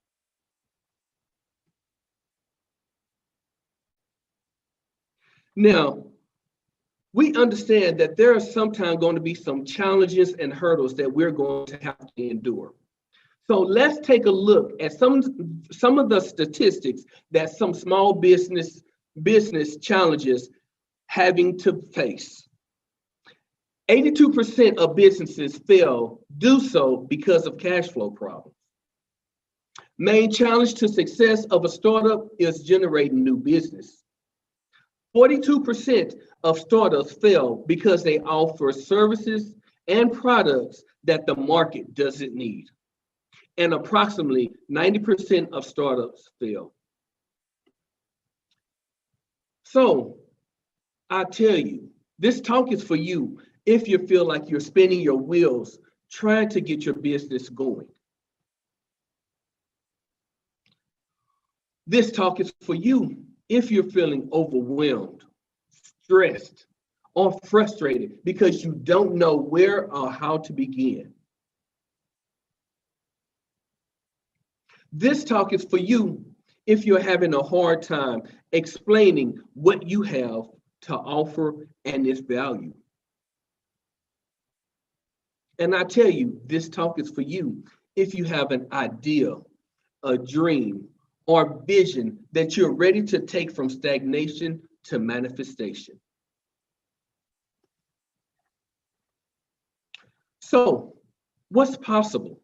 Now, we understand that there are sometimes going to be some challenges and hurdles that we're going to have to endure. So let's take a look at some of the statistics that some small business challenges having to face. 82% of businesses do so because of cash flow problems. Main challenge to success of a startup is generating new business. 42% of startups fail because they offer services and products that the market doesn't need. And approximately 90% of startups fail. So I tell you, this talk is for you if you feel like you're spinning your wheels trying to get your business going. This talk is for you if you're feeling overwhelmed, stressed, or frustrated because you don't know where or how to begin. This talk is for you if you're having a hard time explaining what you have to offer and its value. And I tell you, this talk is for you if you have an idea, a dream, or vision that you're ready to take from stagnation to manifestation. So, what's possible?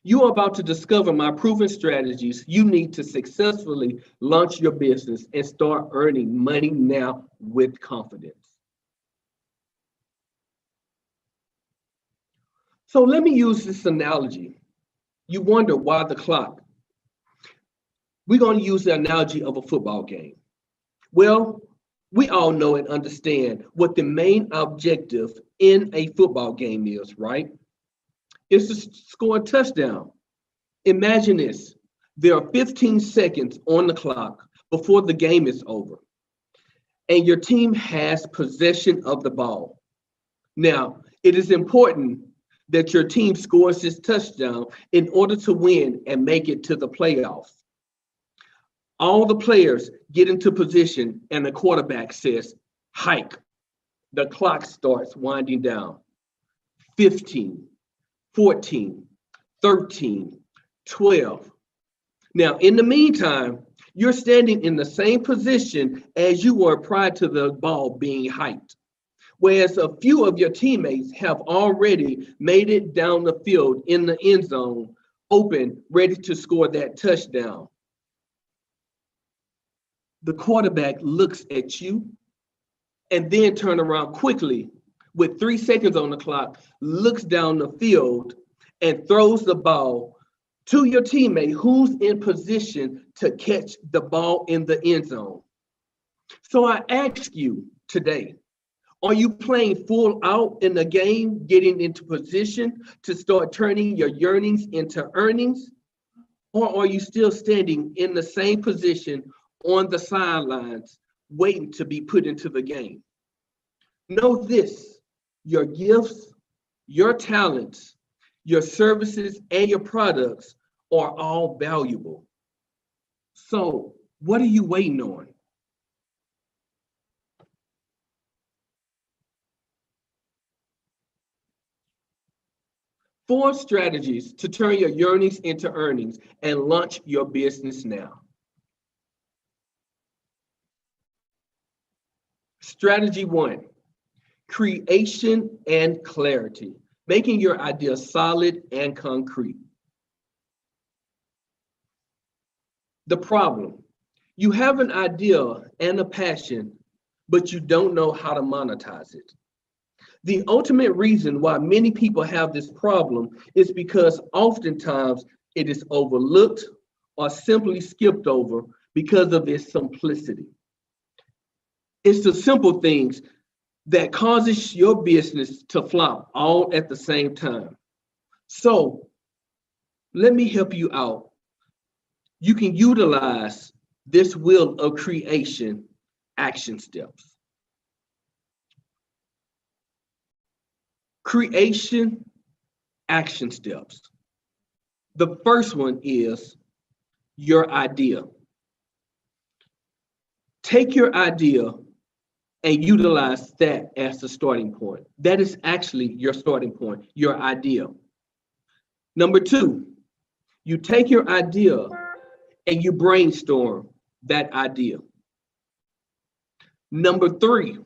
You are about to discover my proven strategies you need to successfully launch your business and start earning money now with confidence. So let me use this analogy. You wonder why the clock. We're going to use the analogy of a football game. Well, we all know and understand what the main objective in a football game is, right? It's to score a touchdown. Imagine this. There are 15 seconds on the clock before the game is over, and your team has possession of the ball. Now, it is important that your team scores this touchdown in order to win and make it to the playoffs. All the players get into position, and the quarterback says, hike. The clock starts winding down. 15. 14, 13, 12. Now, in the meantime, you're standing in the same position as you were prior to the ball being hiked, whereas a few of your teammates have already made it down the field in the end zone, open, ready to score that touchdown. The quarterback looks at you and then turn around quickly with 3 seconds on the clock, looks down the field and throws the ball to your teammate who's in position to catch the ball in the end zone. So I ask you today, are you playing full out in the game, getting into position to start turning your yearnings into earnings? Or are you still standing in the same position on the sidelines, waiting to be put into the game? Know this. Your gifts, your talents, your services, and your products are all valuable. So, what are you waiting on? Four strategies to turn your yearnings into earnings and launch your business now. Strategy 1. Creation and clarity, making your idea solid and concrete. The problem, you have an idea and a passion, but you don't know how to monetize it. The ultimate reason why many people have this problem is because oftentimes it is overlooked or simply skipped over because of its simplicity. It's the simple things that causes your business to flop all at the same time. So let me help you out. You can utilize this wheel of creation action steps. Creation action steps. The first one is your idea. Take your idea and utilize that as the starting point. That is actually your starting point, your idea. Number two, you take your idea and you brainstorm that idea. Number three,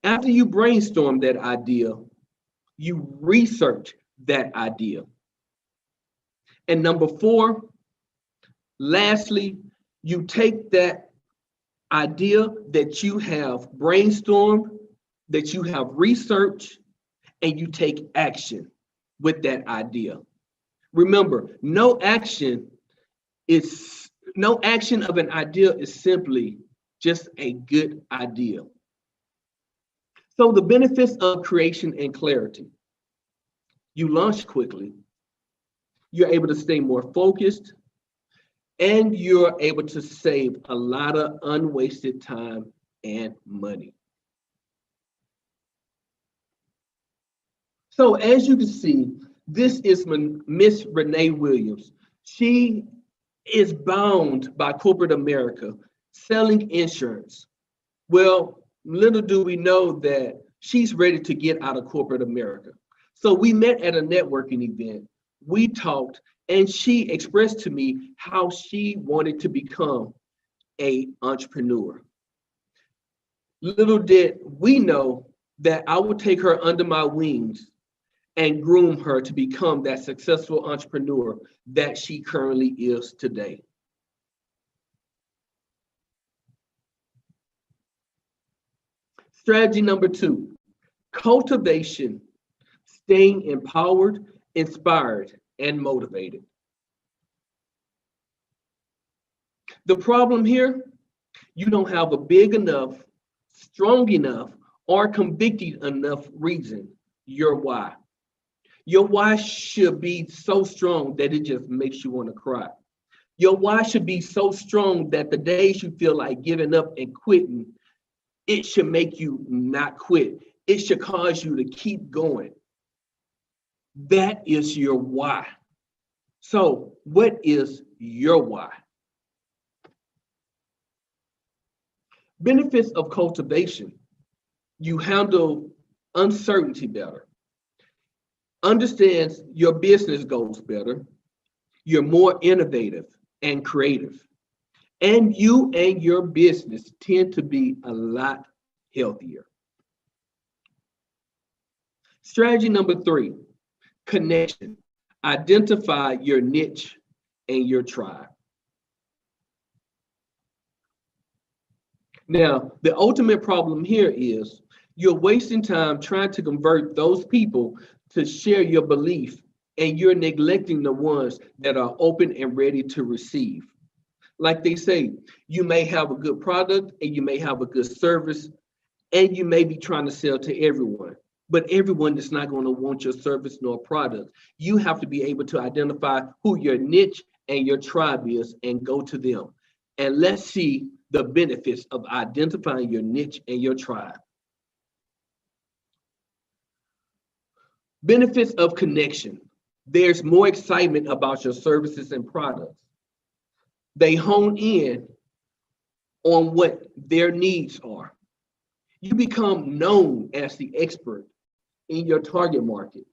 after you brainstorm that idea, you research that idea. And number four, lastly, you take that idea that you have brainstormed, that you have researched, and you take action with that idea. Remember, no action of an idea is simply just a good idea. So the benefits of creation and clarity: you launch quickly, you're able to stay more focused, and you're able to save a lot of unwasted time and money. So as you can see, this is Miss Renee Williams. She is bound by corporate America, selling insurance. Well, little do we know that she's ready to get out of corporate America. So we met at a networking event. We talked, and she expressed to me how she wanted to become an entrepreneur. Little did we know that I would take her under my wings and groom her to become that successful entrepreneur that she currently is today. Strategy number two, cultivation, staying empowered, inspired, and motivated. The problem here, you don't have a big enough, strong enough, or convicted enough reason, your why. Your why should be so strong that it just makes you want to cry. Your why should be so strong that the days you feel like giving up and quitting, it should make you not quit. It should cause you to keep going. That is your why. So, what is your why? Benefits of cultivation: you handle uncertainty better, understands your business goals better, you're more innovative and creative, and you and your business tend to be a lot healthier. Strategy number three, connection. Identify your niche and your tribe. Now, the ultimate problem here is you're wasting time trying to convert those people to share your belief, and you're neglecting the ones that are open and ready to receive. Like they say, you may have a good product and you may have a good service, and you may be trying to sell to everyone, but everyone is not going to want your service nor product. You have to be able to identify who your niche and your tribe is and go to them. And let's see the benefits of identifying your niche and your tribe. Benefits of connection. There's more excitement about your services and products. They hone in on what their needs are. You become known as the expert in your target market,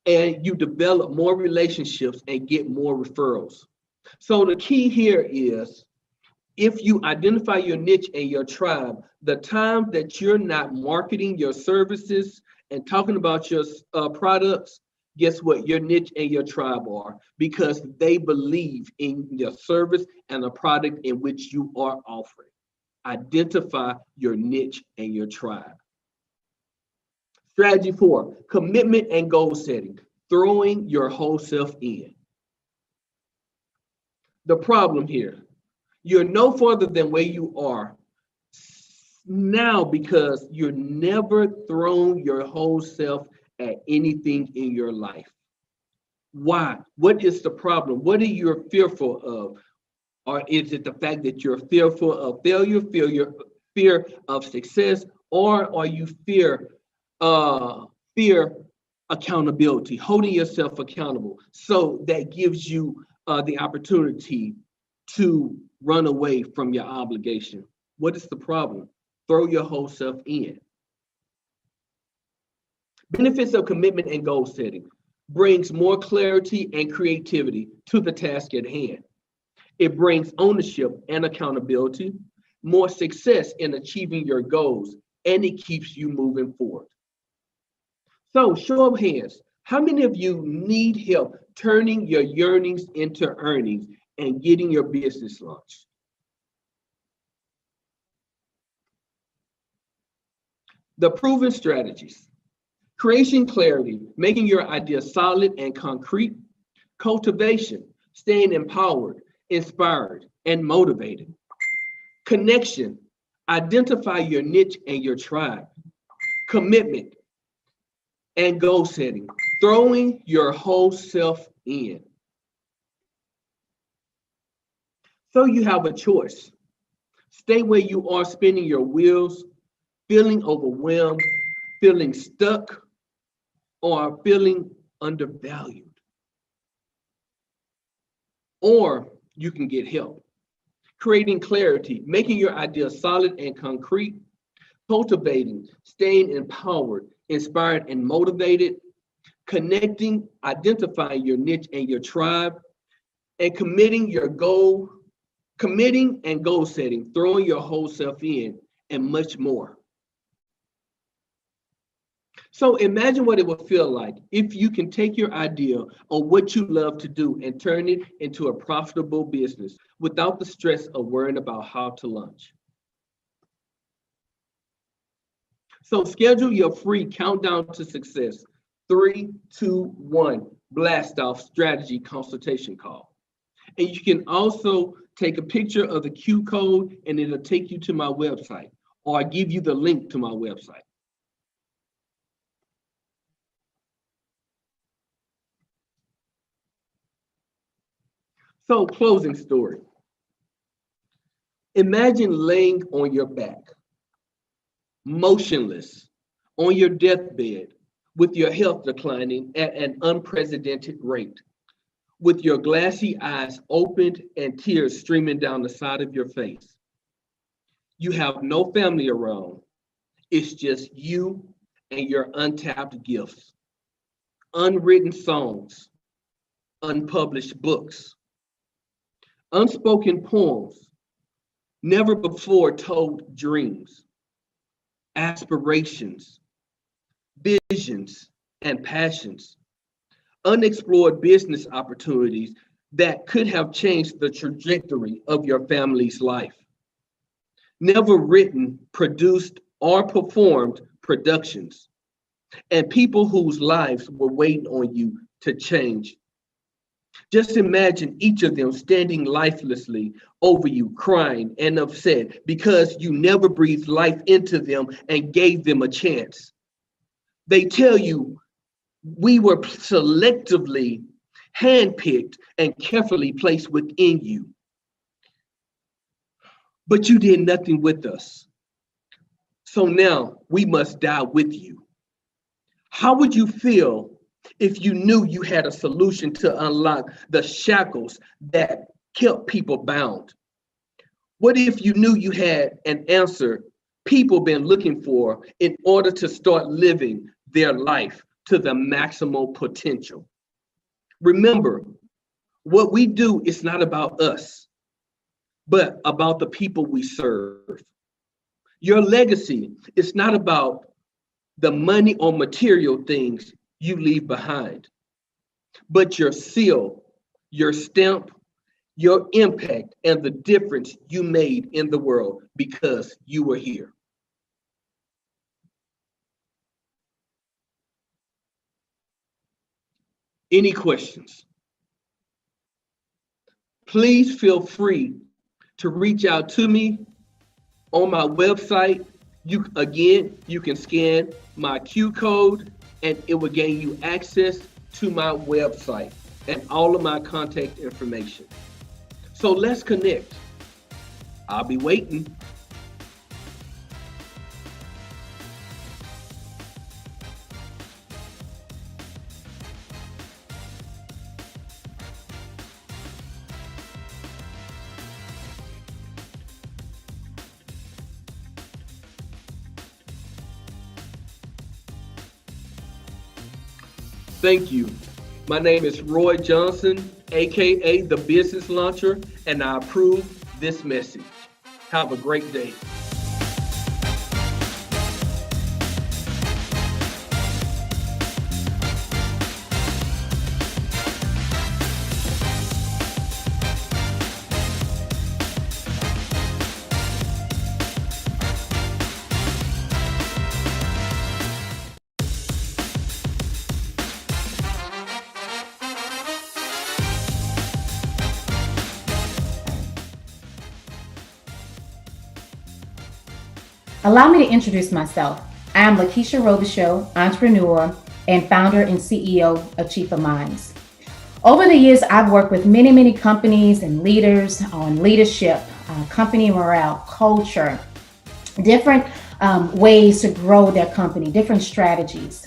and you develop more relationships and get more referrals. So the key here is, if you identify your niche and your tribe, the time that you're not marketing your services and talking about your products, guess what? Your niche and your tribe are, because they believe in your service and the product in which you are offering. Identify your niche and your tribe. Strategy 4, commitment and goal setting, throwing your whole self in. The problem here, you're no further than where you are now because you're never thrown your whole self at anything in your life. Why? What is the problem? What are you fearful of? Or is it the fact that you're fearful of failure, fear of success, or are you fear accountability, holding yourself accountable? So that gives you the opportunity to run away from your obligation. What is the problem? Throw your whole self in. Benefits of commitment and goal setting brings more clarity and creativity to the task at hand. It brings ownership and accountability, more success in achieving your goals, and it keeps you moving forward. So, show of hands, how many of you need help turning your yearnings into earnings and getting your business launched? The proven strategies: creation clarity, making your idea solid and concrete; cultivation, staying empowered, inspired, and motivated; connection, identify your niche and your tribe; commitment and goal setting, throwing your whole self in. So you have a choice: stay where you are, spinning your wheels, feeling overwhelmed, feeling stuck, or feeling undervalued. Or you can get help. Creating clarity, making your idea solid and concrete; cultivating, staying empowered, inspired, and motivated; connecting, identifying your niche and your tribe; and committing and goal setting, throwing your whole self in, and much more. So imagine what it would feel like if you can take your idea or what you love to do and turn it into a profitable business without the stress of worrying about how to launch. So schedule your free countdown to success. 3, 2, 1, blast off strategy consultation call. And you can also take a picture of the Q code and it'll take you to my website, or I give you the link to my website. So, closing story. Imagine laying on your back, motionless, on your deathbed, with your health declining at an unprecedented rate, with your glassy eyes opened and tears streaming down the side of your face. You have no family around. It's just you and your untapped gifts, unwritten songs, unpublished books, unspoken poems, never before told dreams, aspirations, visions, and passions, unexplored business opportunities that could have changed the trajectory of your family's life, never written, produced, or performed productions, and people whose lives were waiting on you to change. Just imagine each of them standing lifelessly over you, crying and upset because you never breathed life into them and gave them a chance. They tell you, we were selectively handpicked and carefully placed within you, but you did nothing with us. So now we must die with you. How would you feel if you knew you had a solution to unlock the shackles that kept people bound? What if you knew you had an answer people been looking for in order to start living their life to the maximal potential? Remember, what we do is not about us, but about the people we serve. Your legacy is not about the money or material things you leave behind, but your seal, your stamp, your impact, and the difference you made in the world because you were here. Any questions? Please feel free to reach out to me On my website, you can scan my Q code and it will gain you access to my website and all of my contact information. So let's connect. I'll be waiting. Thank you. My name is Roy Johnson, aka the Business Launcher, and I approve this message. Have a great day. Allow me to introduce myself. I am Lakeisha Robichaux, entrepreneur and founder and CEO of Chief of Minds. Over the years, I've worked with many companies and leaders on leadership, company morale, culture, different ways to grow their company, different strategies.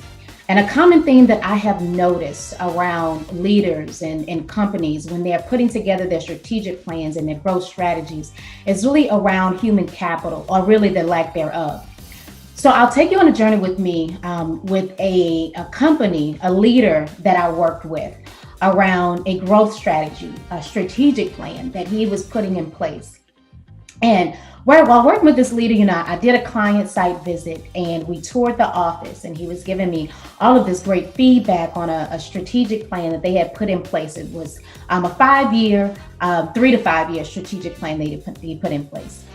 And a common theme that I have noticed around leaders and companies when they're putting together their strategic plans and their growth strategies is really around human capital, or really the lack thereof. So I'll take you on a journey with me with a company, a leader that I worked with around a growth strategy, a strategic plan that he was putting in place. And while working with this leader, I did a client site visit and we toured the office, and he was giving me all of this great feedback on a strategic plan that they had put in place. It was a 5-year, 3 to 5 year strategic plan he put in place.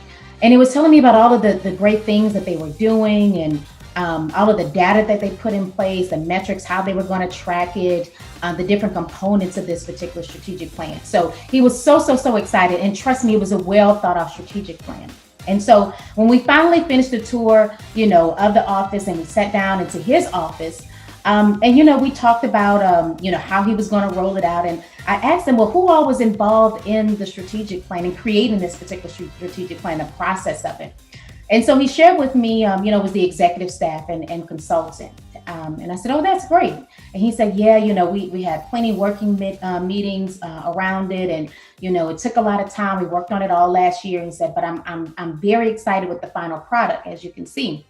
And he was telling me about all of the great things that they were doing, and all of the data that they put in place, the metrics, how they were going to track it, the different components of this particular strategic plan. So he was so excited, and trust me, it was a well thought out strategic plan. And so when we finally finished the tour, of the office, and we sat down into his office, and we talked about, how he was going to roll it out. And I asked him, well, who all was involved in the strategic plan and creating this particular strategic plan, the process of it. And so he shared with me, it was the executive staff and consultant. And I said, oh, that's great. And he said, yeah, we had plenty of working meetings around it. And, it took a lot of time. We worked on it all last year. And he said, but I'm very excited with the final product, as you can see.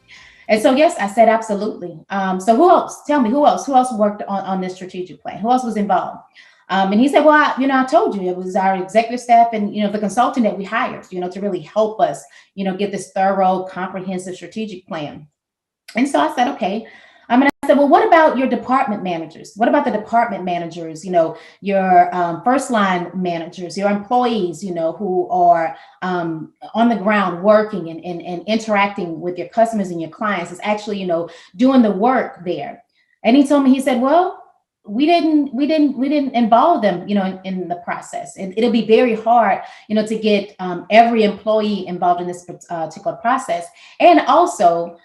And so, yes, I said, absolutely. So who else? Tell me, who else worked on this strategic plan? Who else was involved? And he said, well, I told you, it was our executive staff and, the consultant that we hired, to really help us, get this thorough, comprehensive strategic plan. And so I said, okay. I said, well, what about your department managers? What about the department managers, your first line managers, your employees, who are on the ground working and interacting with your customers and your clients, is actually, doing the work there. And he told me, he said, well, we didn't involve them, in the process. And it'll be very hard, to get every employee involved in this particular process. And also,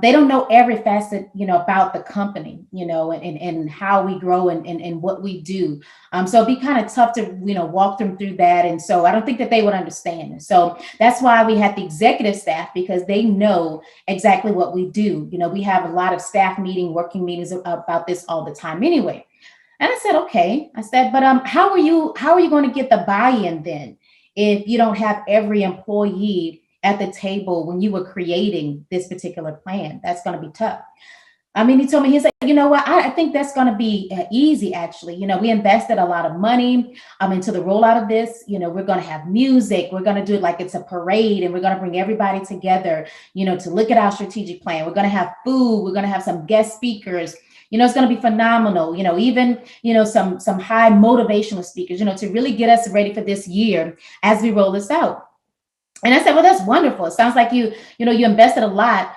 they don't know every facet, about the company, and how we grow and what we do. So it'd be kind of tough to, walk them through that. And so I don't think that they would understand. And so that's why we had the executive staff, because they know exactly what we do. We have a lot of staff working meetings about this all the time anyway. And I said, okay. I said, but how are you going to get the buy-in then if you don't have every employee at the table when you were creating this particular plan? That's going to be tough. He told me, he said, you know what, I think that's going to be easy, actually. We invested a lot of money into the rollout of this. We're going to have music. We're going to do it like it's a parade, and we're going to bring everybody together, to look at our strategic plan. We're going to have food. We're going to have some guest speakers. It's going to be phenomenal, even, some high motivational speakers, to really get us ready for this year as we roll this out. And I said, well, that's wonderful. It sounds like you invested a lot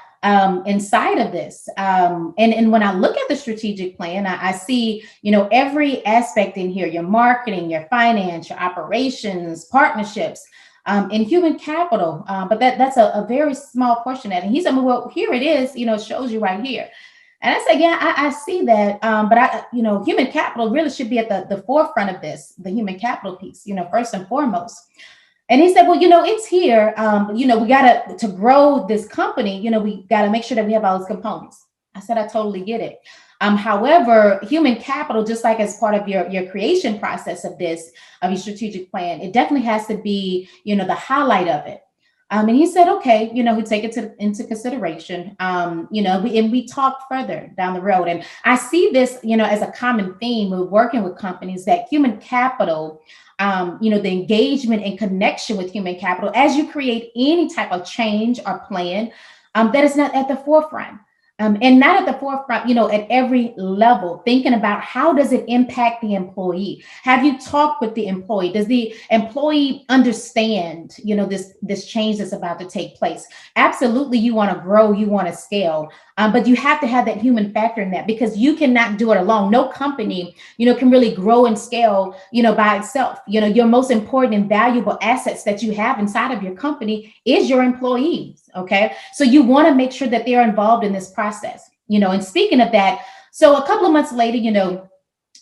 inside of this. And when I look at the strategic plan, I see, every aspect in here, your marketing, your finance, your operations, partnerships, in human capital, but that's a very small portion of it. And he said, well, here it is, it shows you right here. And I said, yeah, I see that. But human capital really should be at the forefront of this, the human capital piece, first and foremost. And he said, well, it's here. We got to grow this company, we got to make sure that we have all those components. I said, I totally get it. However, human capital, just like as part of your creation process of your strategic plan, it definitely has to be, the highlight of it. And he said, okay, we take it into consideration, and we talk further down the road. And I see this, as a common theme with working with companies, that human capital, the engagement and connection with human capital, as you create any type of change or plan, that is not at the forefront. And not at the forefront, at every level, thinking about how does it impact the employee? Have you talked with the employee? Does the employee understand, this change that's about to take place? Absolutely, you want to grow, you want to scale, but you have to have that human factor in that, because you cannot do it alone. No company, can really grow and scale, by itself. Your most important and valuable assets that you have inside of your company is your employees. Okay. So you want to make sure that they're involved in this process, and speaking of that, so a couple of months later,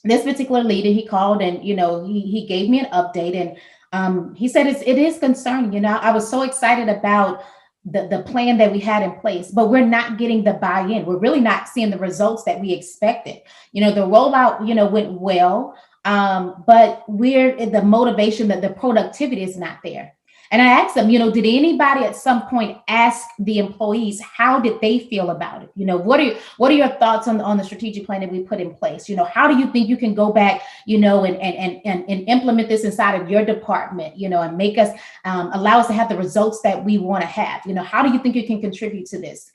this particular leader, he called and, he gave me an update, and he said, it is concerning. I was so excited about the plan that we had in place, but we're not getting the buy-in. We're really not seeing the results that we expected. The rollout, went well, but the motivation, that the productivity is not there. And I asked them, did anybody at some point ask the employees, how did they feel about it? What are your thoughts on the strategic plan that we put in place? How do you think you can go back, and implement this inside of your department, and make us, allow us to have the results that we want to have? How do you think you can contribute to this?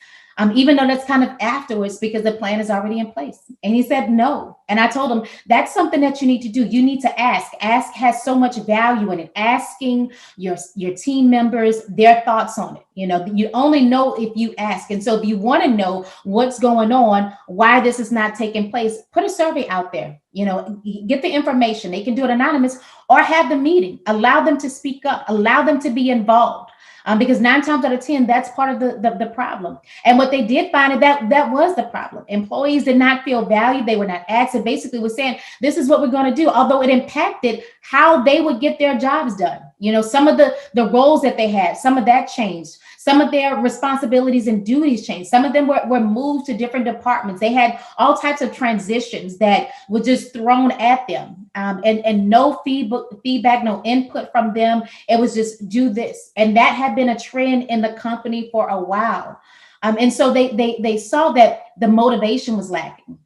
Even though that's kind of afterwards, because the plan is already in place. And he said, no. And I told him, that's something that you need to do. You need to ask. Ask has so much value in it. Asking your team members their thoughts on it. You only know if you ask. And so if you want to know what's going on, why this is not taking place, put a survey out there. Get the information. They can do it anonymous, or have the meeting. Allow them to speak up. Allow them to be involved. Because 9 times out of 10, that's part of the problem. And what they did find, that was the problem. Employees did not feel valued. They were not asked. It basically was saying, this is what we're going to do. Although it impacted how they would get their jobs done. Some of the roles that they had, some of that changed. Some of their responsibilities and duties changed. Some of them were moved to different departments. They had all types of transitions that were just thrown at them, and no feedback, no input from them. It was just do this. And that had been a trend in the company for a while. And so they saw that the motivation was lacking.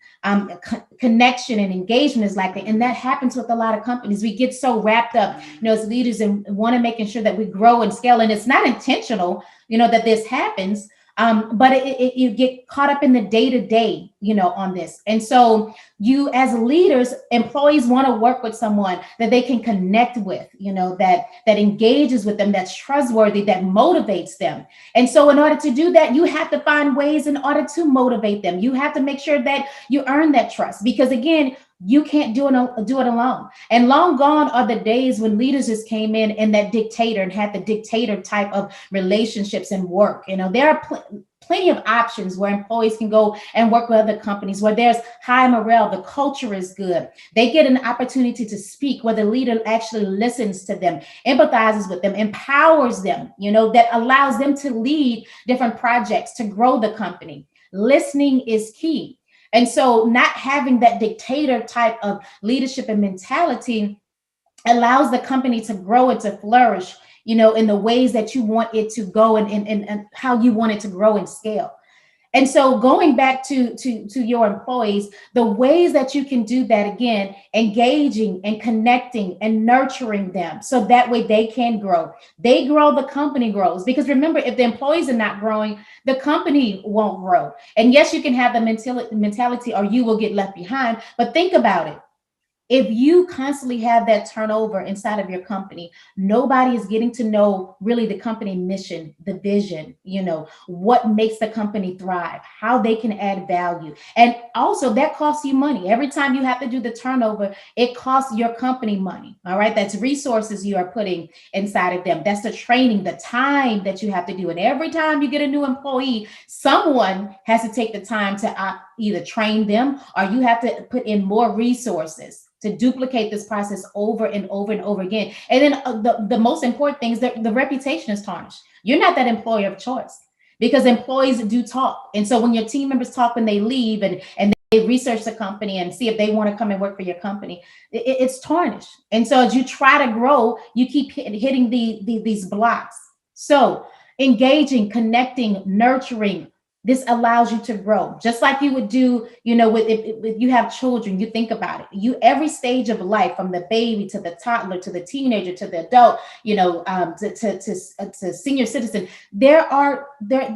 Connection and engagement is lacking. And that happens with a lot of companies. We get so wrapped up, as leaders, and want to making sure that we grow and scale. And it's not intentional, that this happens. But you get caught up in the day-to-day, on this. And so you, as leaders, employees want to work with someone that they can connect with, that engages with them, that's trustworthy, that motivates them. And so in order to do that, you have to find ways in order to motivate them. You have to make sure that you earn that trust, because again, you can't do it alone. And long gone are the days when leaders just came in and that dictator and had the dictator type of relationships and work. There are plenty of options where employees can go and work with other companies, where there's high morale, the culture is good. They get an opportunity to speak, where the leader actually listens to them, empathizes with them, empowers them, that allows them to lead different projects, to grow the company. Listening is key. And so not having that dictator type of leadership and mentality allows the company to grow and to flourish, in the ways that you want it to go, and how you want it to grow and scale. And so going back to your employees, the ways that you can do that, again, engaging and connecting and nurturing them, so that way they can grow. They grow, the company grows. Because remember, if the employees are not growing, the company won't grow. And yes, you can have the mentality, or you will get left behind. But think about it. If you constantly have that turnover inside of your company, nobody is getting to know really the company mission, the vision, what makes the company thrive, how they can add value. And also that costs you money. Every time you have to do the turnover, it costs your company money. All right. That's resources you are putting inside of them. That's the training, the time that you have to do. And every time you get a new employee, someone has to take the time to either train them, or you have to put in more resources to duplicate this process over and over and over again. And then the most important thing is that the reputation is tarnished. You're not that employer of choice, because employees do talk. And so when your team members talk when they leave and they research the company and see if they want to come and work for your company, it's tarnished. And so as you try to grow, you keep hitting these blocks. So engaging, connecting, nurturing, this allows you to grow, just like you would do, with if you have children. You think about it. Every stage of life, from the baby to the toddler to the teenager to the adult, to senior citizen, there are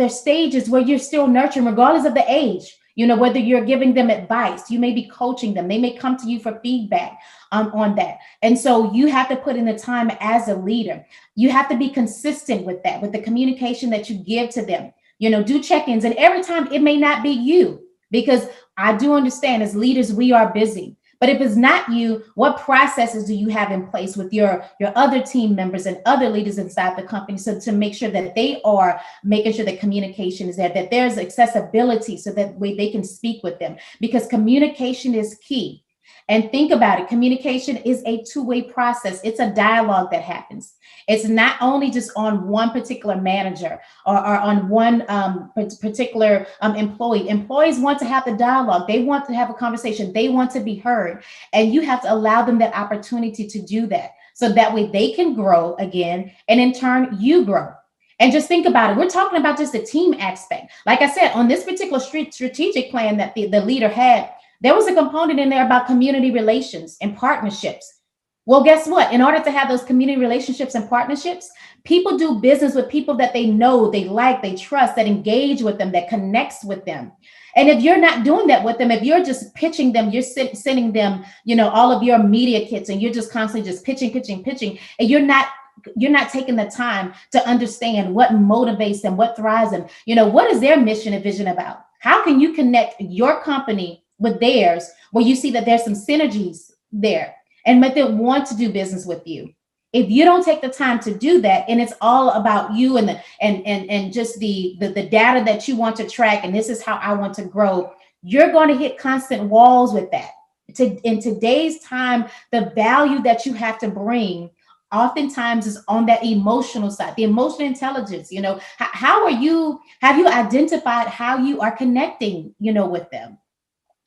stages where you're still nurturing, regardless of the age. Whether you're giving them advice, you may be coaching them. They may come to you for feedback on that. And so you have to put in the time as a leader. You have to be consistent with that, with the communication that you give to them. Do check-ins. And every time it may not be you, because I do understand as leaders, we are busy. But if it's not you, what processes do you have in place with your other team members and other leaders inside the company, so to make sure that they are making sure that communication is there, that there's accessibility so that way they can speak with them, because communication is key. And think about it. Communication is a two-way process. It's a dialogue that happens. It's not only just on one particular manager or on one particular employee. Employees want to have the dialogue. They want to have a conversation. They want to be heard. And you have to allow them that opportunity to do that, so that way they can grow again. And in turn, you grow. And just think about it. We're talking about just the team aspect. Like I said, on this particular strategic plan that the leader had, there was a component in there about community relations and partnerships. Well, guess what? In order to have those community relationships and partnerships, people do business with people that they know, they like, they trust, that engage with them, that connects with them. And if you're not doing that with them, if you're just pitching them, you're sending them, all of your media kits, and you're just constantly just pitching, and you're not taking the time to understand what motivates them, what thrives them. What is their mission and vision about? How can you connect your company with theirs, where you see that there's some synergies there and make them want to do business with you? If you don't take the time to do that, and it's all about you and just the data that you want to track, and this is how I want to grow, you're going to hit constant walls with that. In today's time, the value that you have to bring oftentimes is on that emotional side, the emotional intelligence. Have you identified how you are connecting, with them?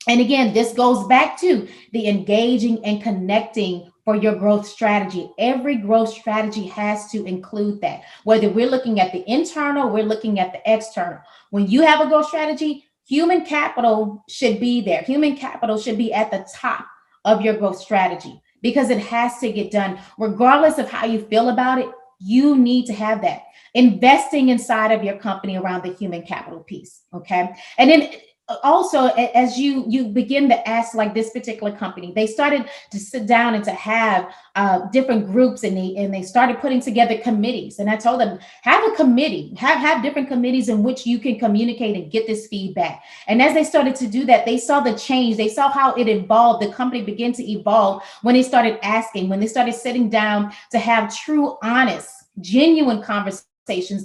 And again, this goes back to the engaging and connecting for your growth strategy. Every growth strategy has to include that. Whether we're looking at the internal, we're looking at the external. When you have a growth strategy, human capital should be there. Human capital should be at the top of your growth strategy, because it has to get done. Regardless of how you feel about it, you need to have that. Investing inside of your company around the human capital piece, okay? And then also, as you begin to ask, like this particular company, they started to sit down and to have different groups, and they started putting together committees. And I told them, have a committee, have different committees in which you can communicate and get this feedback. And as they started to do that, they saw the change. They saw how it evolved. The company began to evolve when they started asking, when they started sitting down to have true, honest, genuine conversations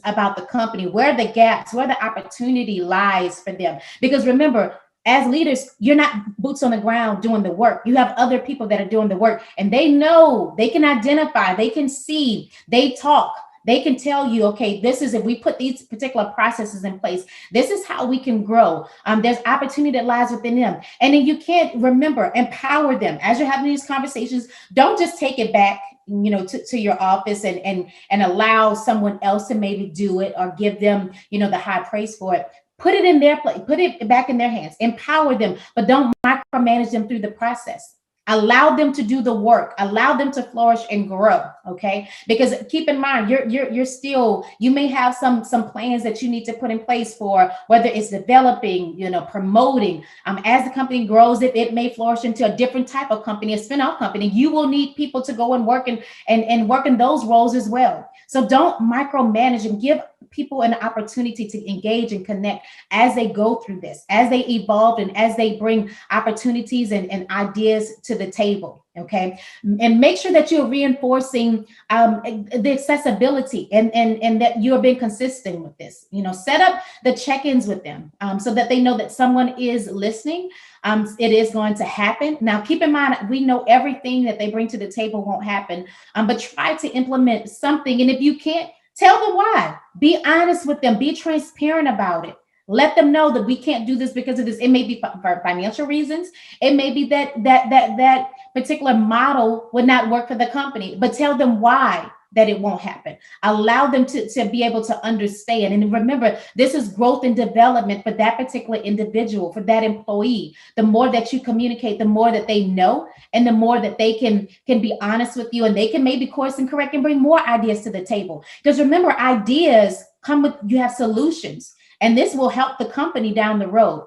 about the company, where the gaps, where the opportunity lies for them. Because remember, as leaders, you're not boots on the ground doing the work. You have other people that are doing the work, and they know, they can identify, they can see, they talk, they can tell you, okay, this is, if we put these particular processes in place, this is how we can grow. There's opportunity that lies within them. And then you can't, remember, empower them. As you're having these conversations, don't just take it back to your office and allow someone else to maybe do it, or give them, the high praise for it. Put it in their place, put it back in their hands, empower them, but don't micromanage them through the process. Allow them to do the work. Allow them to flourish and grow. Okay, because keep in mind, you're still, you may have some plans that you need to put in place for whether it's developing, promoting. As the company grows, it may flourish into a different type of company, a spin-off company. You will need people to go and work and work in those roles as well. So don't micromanage, and give people an opportunity to engage and connect as they go through this, as they evolve, and as they bring opportunities and ideas to the table. Okay, and make sure that you're reinforcing the accessibility and that you are being consistent with this. Set up the check-ins with them so that they know that someone is listening. It is going to happen. Now, keep in mind, we know everything that they bring to the table won't happen, but try to implement something. And if you can't, tell them why. Be honest with them. Be transparent about it. Let them know that we can't do this because of this. It may be for financial reasons. It may be that particular model would not work for the company, but tell them why that it won't happen. Allow them to be able to understand. And remember, this is growth and development for that particular individual, for that employee. The more that you communicate, the more that they know, and the more that they can be honest with you, and they can maybe course and correct and bring more ideas to the table. Because remember, ideas come with, you have solutions, and this will help the company down the road.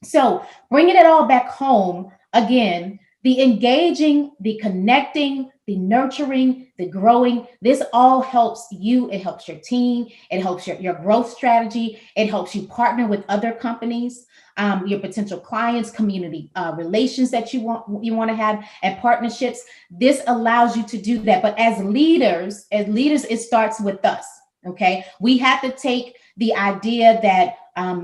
So bringing it all back home again, the engaging, the connecting, the nurturing, the growing, this all helps you. It helps your team. It helps your growth strategy. It helps you partner with other companies, your potential clients, community relations that you want to have, and partnerships. This allows you to do that. But as leaders, it starts with us. Okay, we have to take the idea that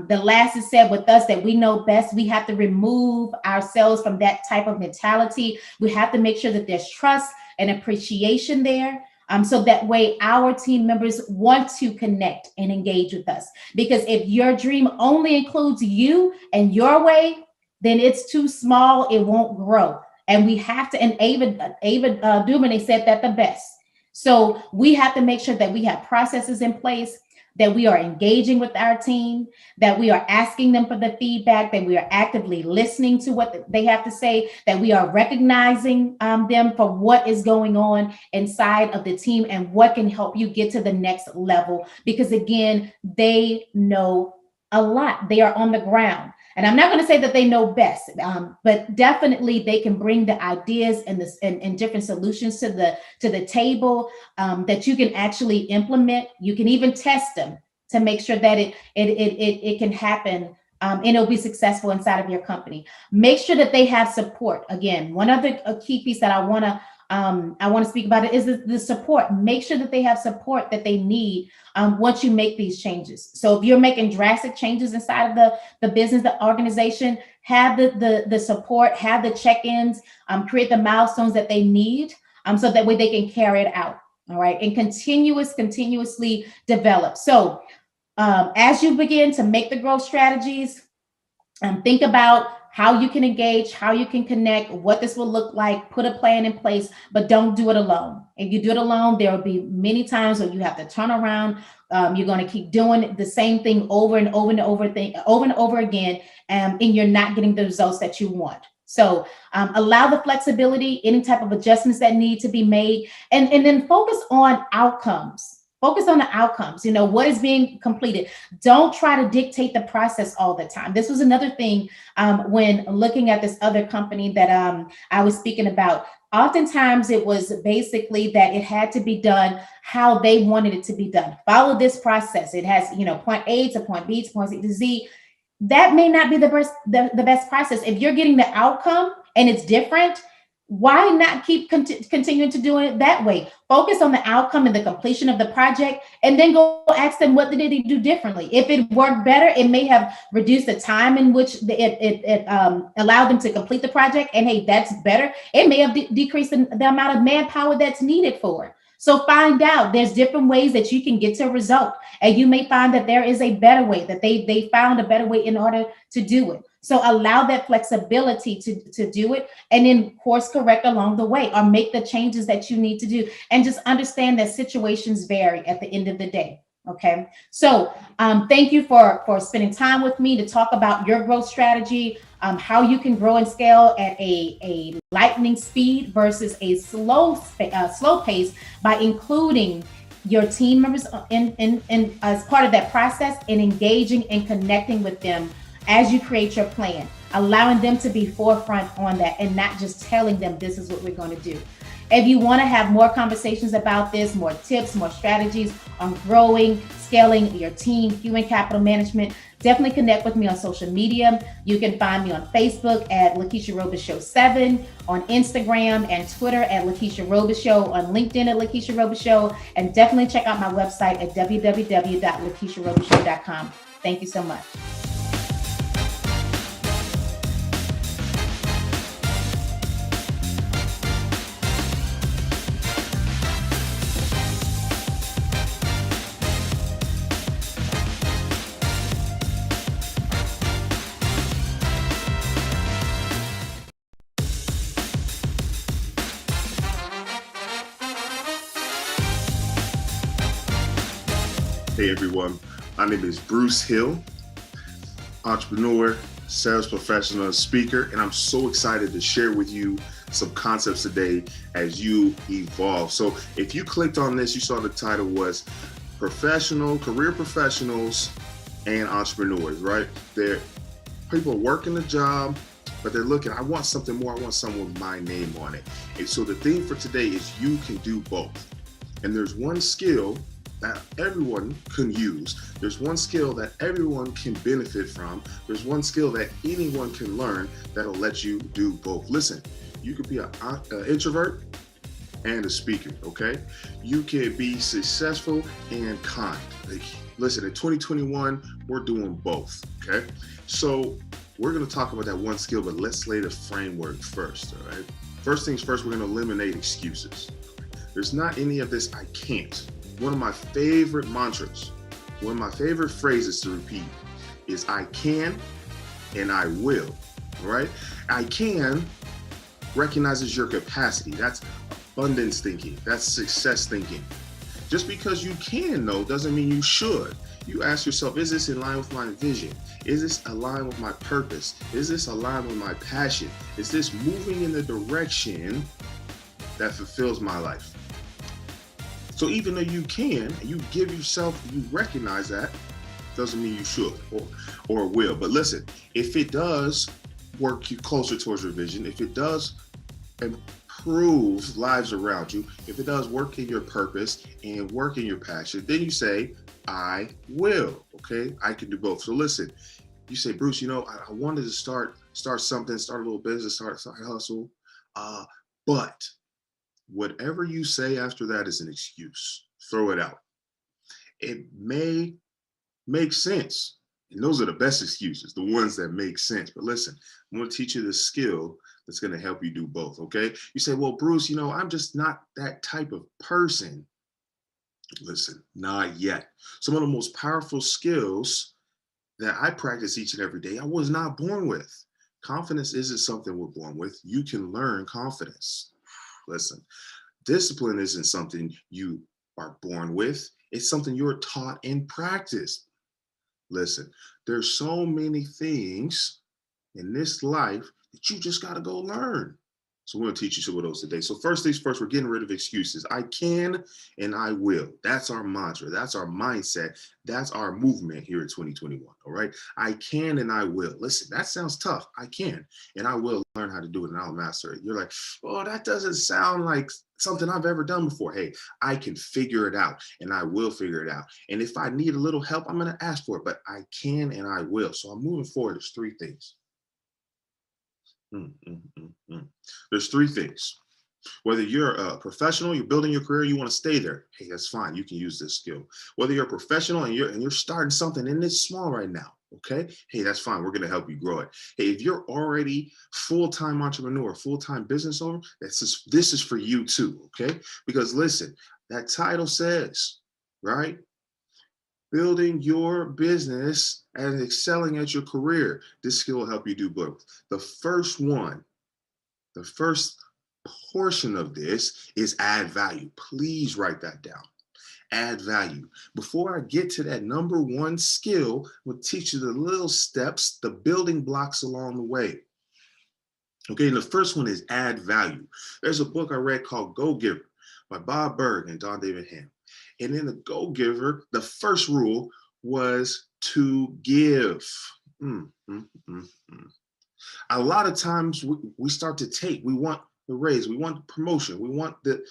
the last is said with us, that we know best. We have to remove ourselves from that type of mentality. We have to make sure that there's trust and appreciation there. So that way our team members want to connect and engage with us. Because if your dream only includes you and your way, then it's too small. It won't grow. And we have to, and Ava DuVernay said that the best. So we have to make sure that we have processes in place, that we are engaging with our team, that we are asking them for the feedback, that we are actively listening to what they have to say, that we are recognizing them for what is going on inside of the team and what can help you get to the next level. Because again, they know a lot. They are on the ground. And I'm not going to say that they know best, but definitely they can bring the ideas and different solutions to the table that you can actually implement. You can even test them to make sure that it can happen and it'll be successful inside of your company. Make sure that they have support. Again, one other key piece that I want to speak about it is the support. Make sure that they have support that they need once you make these changes. So if you're making drastic changes inside of the business, the organization, have the support, have the check-ins, create the milestones that they need, so that way they can carry it out. All right, and continuously develop. So as you begin to make the growth strategies, think about how you can engage, how you can connect, what this will look like, put a plan in place, but don't do it alone. If you do it alone, there will be many times where you have to turn around. You're going to keep doing the same thing over and over again, and you're not getting the results that you want. So allow the flexibility, any type of adjustments that need to be made, and then focus on outcomes. Focus on the outcomes, what is being completed. Don't try to dictate the process all the time. This was another thing when looking at this other company that I was speaking about. Oftentimes it was basically that it had to be done how they wanted it to be done. Follow this process. It has, point A to point B to point C to Z. That may not be the best process. If you're getting the outcome and it's different, why not keep continuing to do it that way? Focus on the outcome and the completion of the project, and then go ask them, what did they do differently? If it worked better, it may have reduced the time in which it allowed them to complete the project. And hey, that's better. It may have decreased the amount of manpower that's needed for it. So find out, there's different ways that you can get to a result. And you may find that there is a better way, that they found a better way in order to do it. So allow that flexibility to do it, and then course correct along the way, or make the changes that you need to do. And just understand that situations vary at the end of the day. Okay, so thank you for spending time with me to talk about your growth strategy, how you can grow and scale at a lightning speed versus a slow pace by including your team members in as part of that process and engaging and connecting with them as you create your plan, allowing them to be forefront on that and not just telling them this is what we're going to do. If you want to have more conversations about this, more tips, more strategies on growing, scaling your team, human capital management, definitely connect with me on social media. You can find me on Facebook at Lakeisha Robis Show 7, on Instagram and Twitter at Lakeisha Robis Show, on LinkedIn at Lakeisha Robis Show, and definitely check out my website at www.lakeisharobisshow.com. Thank you so much. Hey everyone, my name is Bruce Hill, entrepreneur, sales professional, and speaker, and I'm so excited to share with you some concepts today as you evolve. So if you clicked on this, you saw the title was career professionals and entrepreneurs, right? They're people working a job, but they're looking, I want something more, I want something with my name on it. And so the theme for today is you can do both. And there's one skill that everyone can use. There's one skill that everyone can benefit from. There's one skill that anyone can learn that'll let you do both. Listen, you could be an introvert and a speaker, okay? You can be successful and kind. Listen, in 2021, we're doing both, okay? So we're gonna talk about that one skill, but let's lay the framework first, all right? First things first, we're gonna eliminate excuses. There's not any of this I can't. One of my favorite mantras, one of my favorite phrases to repeat is I can and I will, right? I can recognizes your capacity. That's abundance thinking. That's success thinking. Just because you can know doesn't mean you should. You ask yourself, is this in line with my vision? Is this aligned with my purpose? Is this aligned with my passion? Is this moving in the direction that fulfills my life? So even though you can, you give yourself, you recognize that, doesn't mean you should or will. But listen, if it does work you closer towards your vision, if it does improve lives around you, if it does work in your purpose and work in your passion, then you say, I will, okay? I can do both. So listen, you say, Bruce, you know, I wanted to start something, start a little business, start a side hustle, but whatever you say after that is an excuse. Throw it out. It may make sense. And those are the best excuses, the ones that make sense. But listen, I'm going to teach you this skill that's going to help you do both, okay? You say, well, Bruce, you know, I'm just not that type of person. Listen, not yet. Some of the most powerful skills that I practice each and every day, I was not born with. Confidence isn't something we're born with. You can learn confidence. Listen, discipline isn't something you are born with. It's something you're taught and practiced. Listen, there's so many things in this life that you just got to go learn. So we're going to teach you some of those today. So first things first, we're getting rid of excuses. I can and I will. That's our mantra. That's our mindset. That's our movement here in 2021. All right. I can and I will. Listen, that sounds tough. I can and I will learn how to do it and I'll master it. You're like, oh, that doesn't sound like something I've ever done before. Hey, I can figure it out and I will figure it out. And if I need a little help, I'm going to ask for it, but I can and I will. So I'm moving forward. There's three things. There's three things. Whether you're a professional, you're building your career, you want to stay there. Hey, that's fine. You can use this skill. Whether you're a professional and you're starting something and it's small right now, okay? Hey, that's fine. We're going to help you grow it. Hey, if you're already full-time entrepreneur, full-time business owner, this is for you too, okay? Because listen, that title says, right? Building your business and excelling at your career. This skill will help you do both. The first portion of this is add value. Please write that down. Add value. Before I get to that number one skill, we'll teach you the little steps, the building blocks along the way. Okay, and the first one is add value. There's a book I read called Go Giver by Bob Berg and Don David Ham. And in the Go Giver, the first rule was to give. A lot of times we start to take, we want the raise, we want the promotion, we want the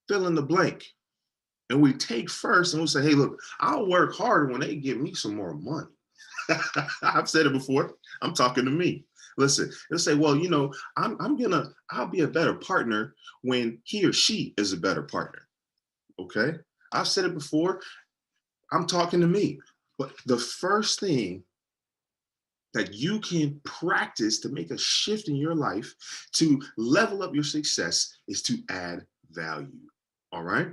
fill in the blank. And we take first and we say, hey, look, I'll work harder when they give me some more money. I've said it before, I'm talking to me. Listen, they'll say, well, you know, I'll be a better partner when he or she is a better partner. Okay, I've said it before, I'm talking to me. But the first thing that you can practice to make a shift in your life, to level up your success, is to add value. All right?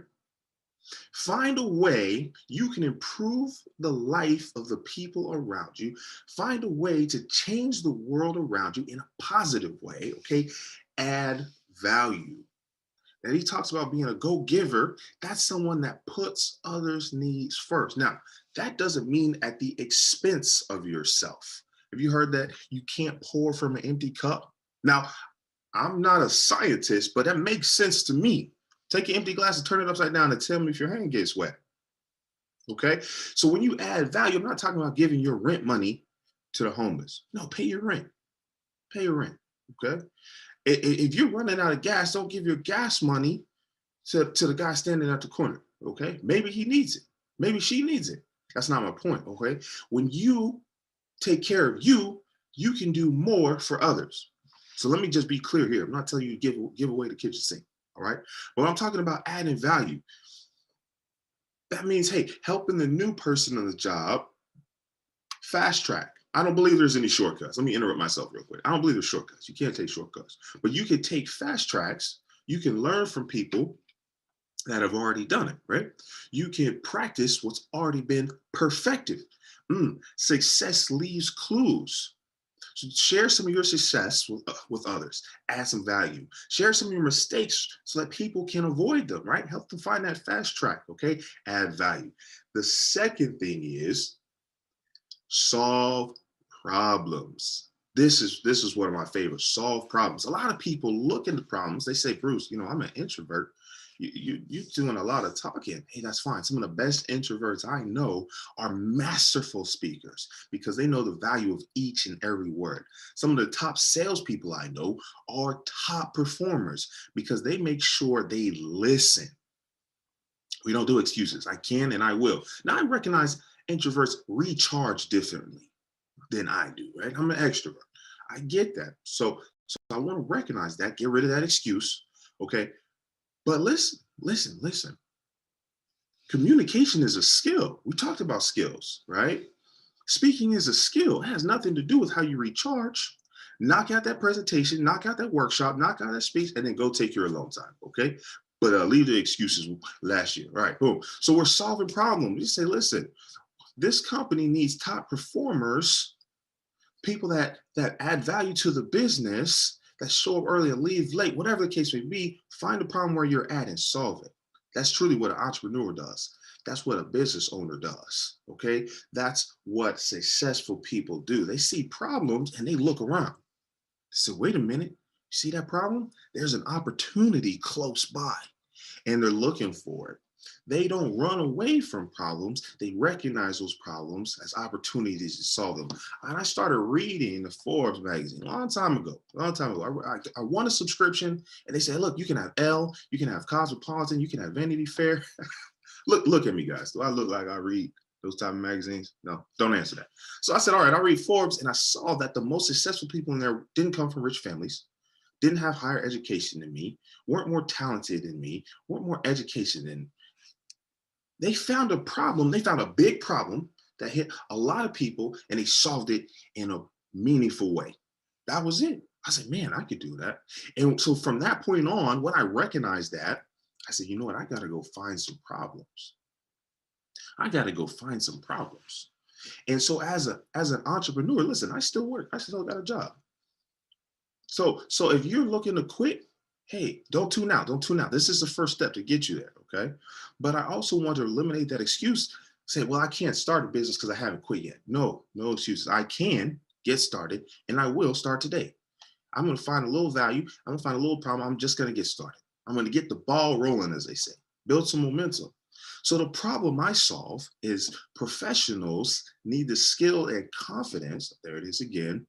Find a way you can improve the life of the people around you. Find a way to change the world around you in a positive way, okay? Add value. And he talks about being a go-giver. That's someone that puts others' needs first. Now, that doesn't mean at the expense of yourself. Have you heard that? You can't pour from an empty cup. Now, I'm not a scientist, but that makes sense to me. Take an empty glass and turn it upside down and tell me if your hand gets wet. Okay? So when you add value, I'm not talking about giving your rent money to the homeless. No, pay your rent. Pay your rent. Okay? If you're running out of gas, don't give your gas money to the guy standing at the corner. Okay? Maybe he needs it. Maybe she needs it. That's not my point. Okay? When you take care of you, you can do more for others. So let me just be clear here. I'm not telling you to give away the kitchen sink. All right. But I'm talking about adding value. That means, hey, helping the new person on the job fast track. I don't believe there's any shortcuts. Let me interrupt myself real quick. I don't believe there's shortcuts. You can't take shortcuts, but you can take fast tracks. You can learn from people that have already done it, right? You can practice what's already been perfected. Success leaves clues. So share some of your success with others. Add some value. Share some of your mistakes so that people can avoid them, right? Help them find that fast track, okay? Add value. The second thing is solve problems. This is one of my favorites, solve problems. A lot of people look into problems. They say, Bruce, you know, I'm an introvert. You're doing a lot of talking. Hey, that's fine. Some of the best introverts I know are masterful speakers because they know the value of each and every word. Some of the top salespeople I know are top performers because they make sure they listen. We don't do excuses. I can and I will. Now, I recognize introverts recharge differently than I do, right? I'm an extrovert. I get that. So I want to recognize that, get rid of that excuse, okay? But listen. Communication is a skill. We talked about skills, right? Speaking is a skill. It has nothing to do with how you recharge. Knock out that presentation, knock out that workshop, knock out that speech, and then go take your alone time, okay? But leave the excuses last year. All right, boom. So we're solving problems. You say, listen, this company needs top performers, people that add value to the business, that show up early and leave late, whatever the case may be. Find the problem where you're at and solve it. That's truly what an entrepreneur does. That's what a business owner does, okay? That's what successful people do. They see problems and they look around. So wait a minute, you see that problem? There's an opportunity close by and they're looking for it. They don't run away from problems. They recognize those problems as opportunities to solve them. And I started reading the Forbes magazine a long time ago. I won a subscription and they said, look, you can have Elle, you can have Cosmopolitan, you can have Vanity Fair. look at me, guys. Do I look like I read those type of magazines? No, don't answer that. So I said, all right, I'll read Forbes, and I saw that the most successful people in there didn't come from rich families, didn't have higher education than me, weren't more talented than me, weren't more educated than me. They found a problem, they found a big problem that hit a lot of people, and they solved it in a meaningful way. That was it. I said, man, I could do that. And so from that point on, when I recognized that, I said, you know what? I got to go find some problems. I got to go find some problems. And so as an entrepreneur, listen, I still work. I still got a job. So if you're looking to quit, hey, don't tune out. Don't tune out. This is the first step to get you there, okay? But I also want to eliminate that excuse, say, well, I can't start a business because I haven't quit yet. No excuses. I can get started and I will start today. I'm going to find a little value. I'm going to find a little problem. I'm just going to get started. I'm going to get the ball rolling, as they say, build some momentum. So the problem I solve is professionals need the skill and confidence, there it is again,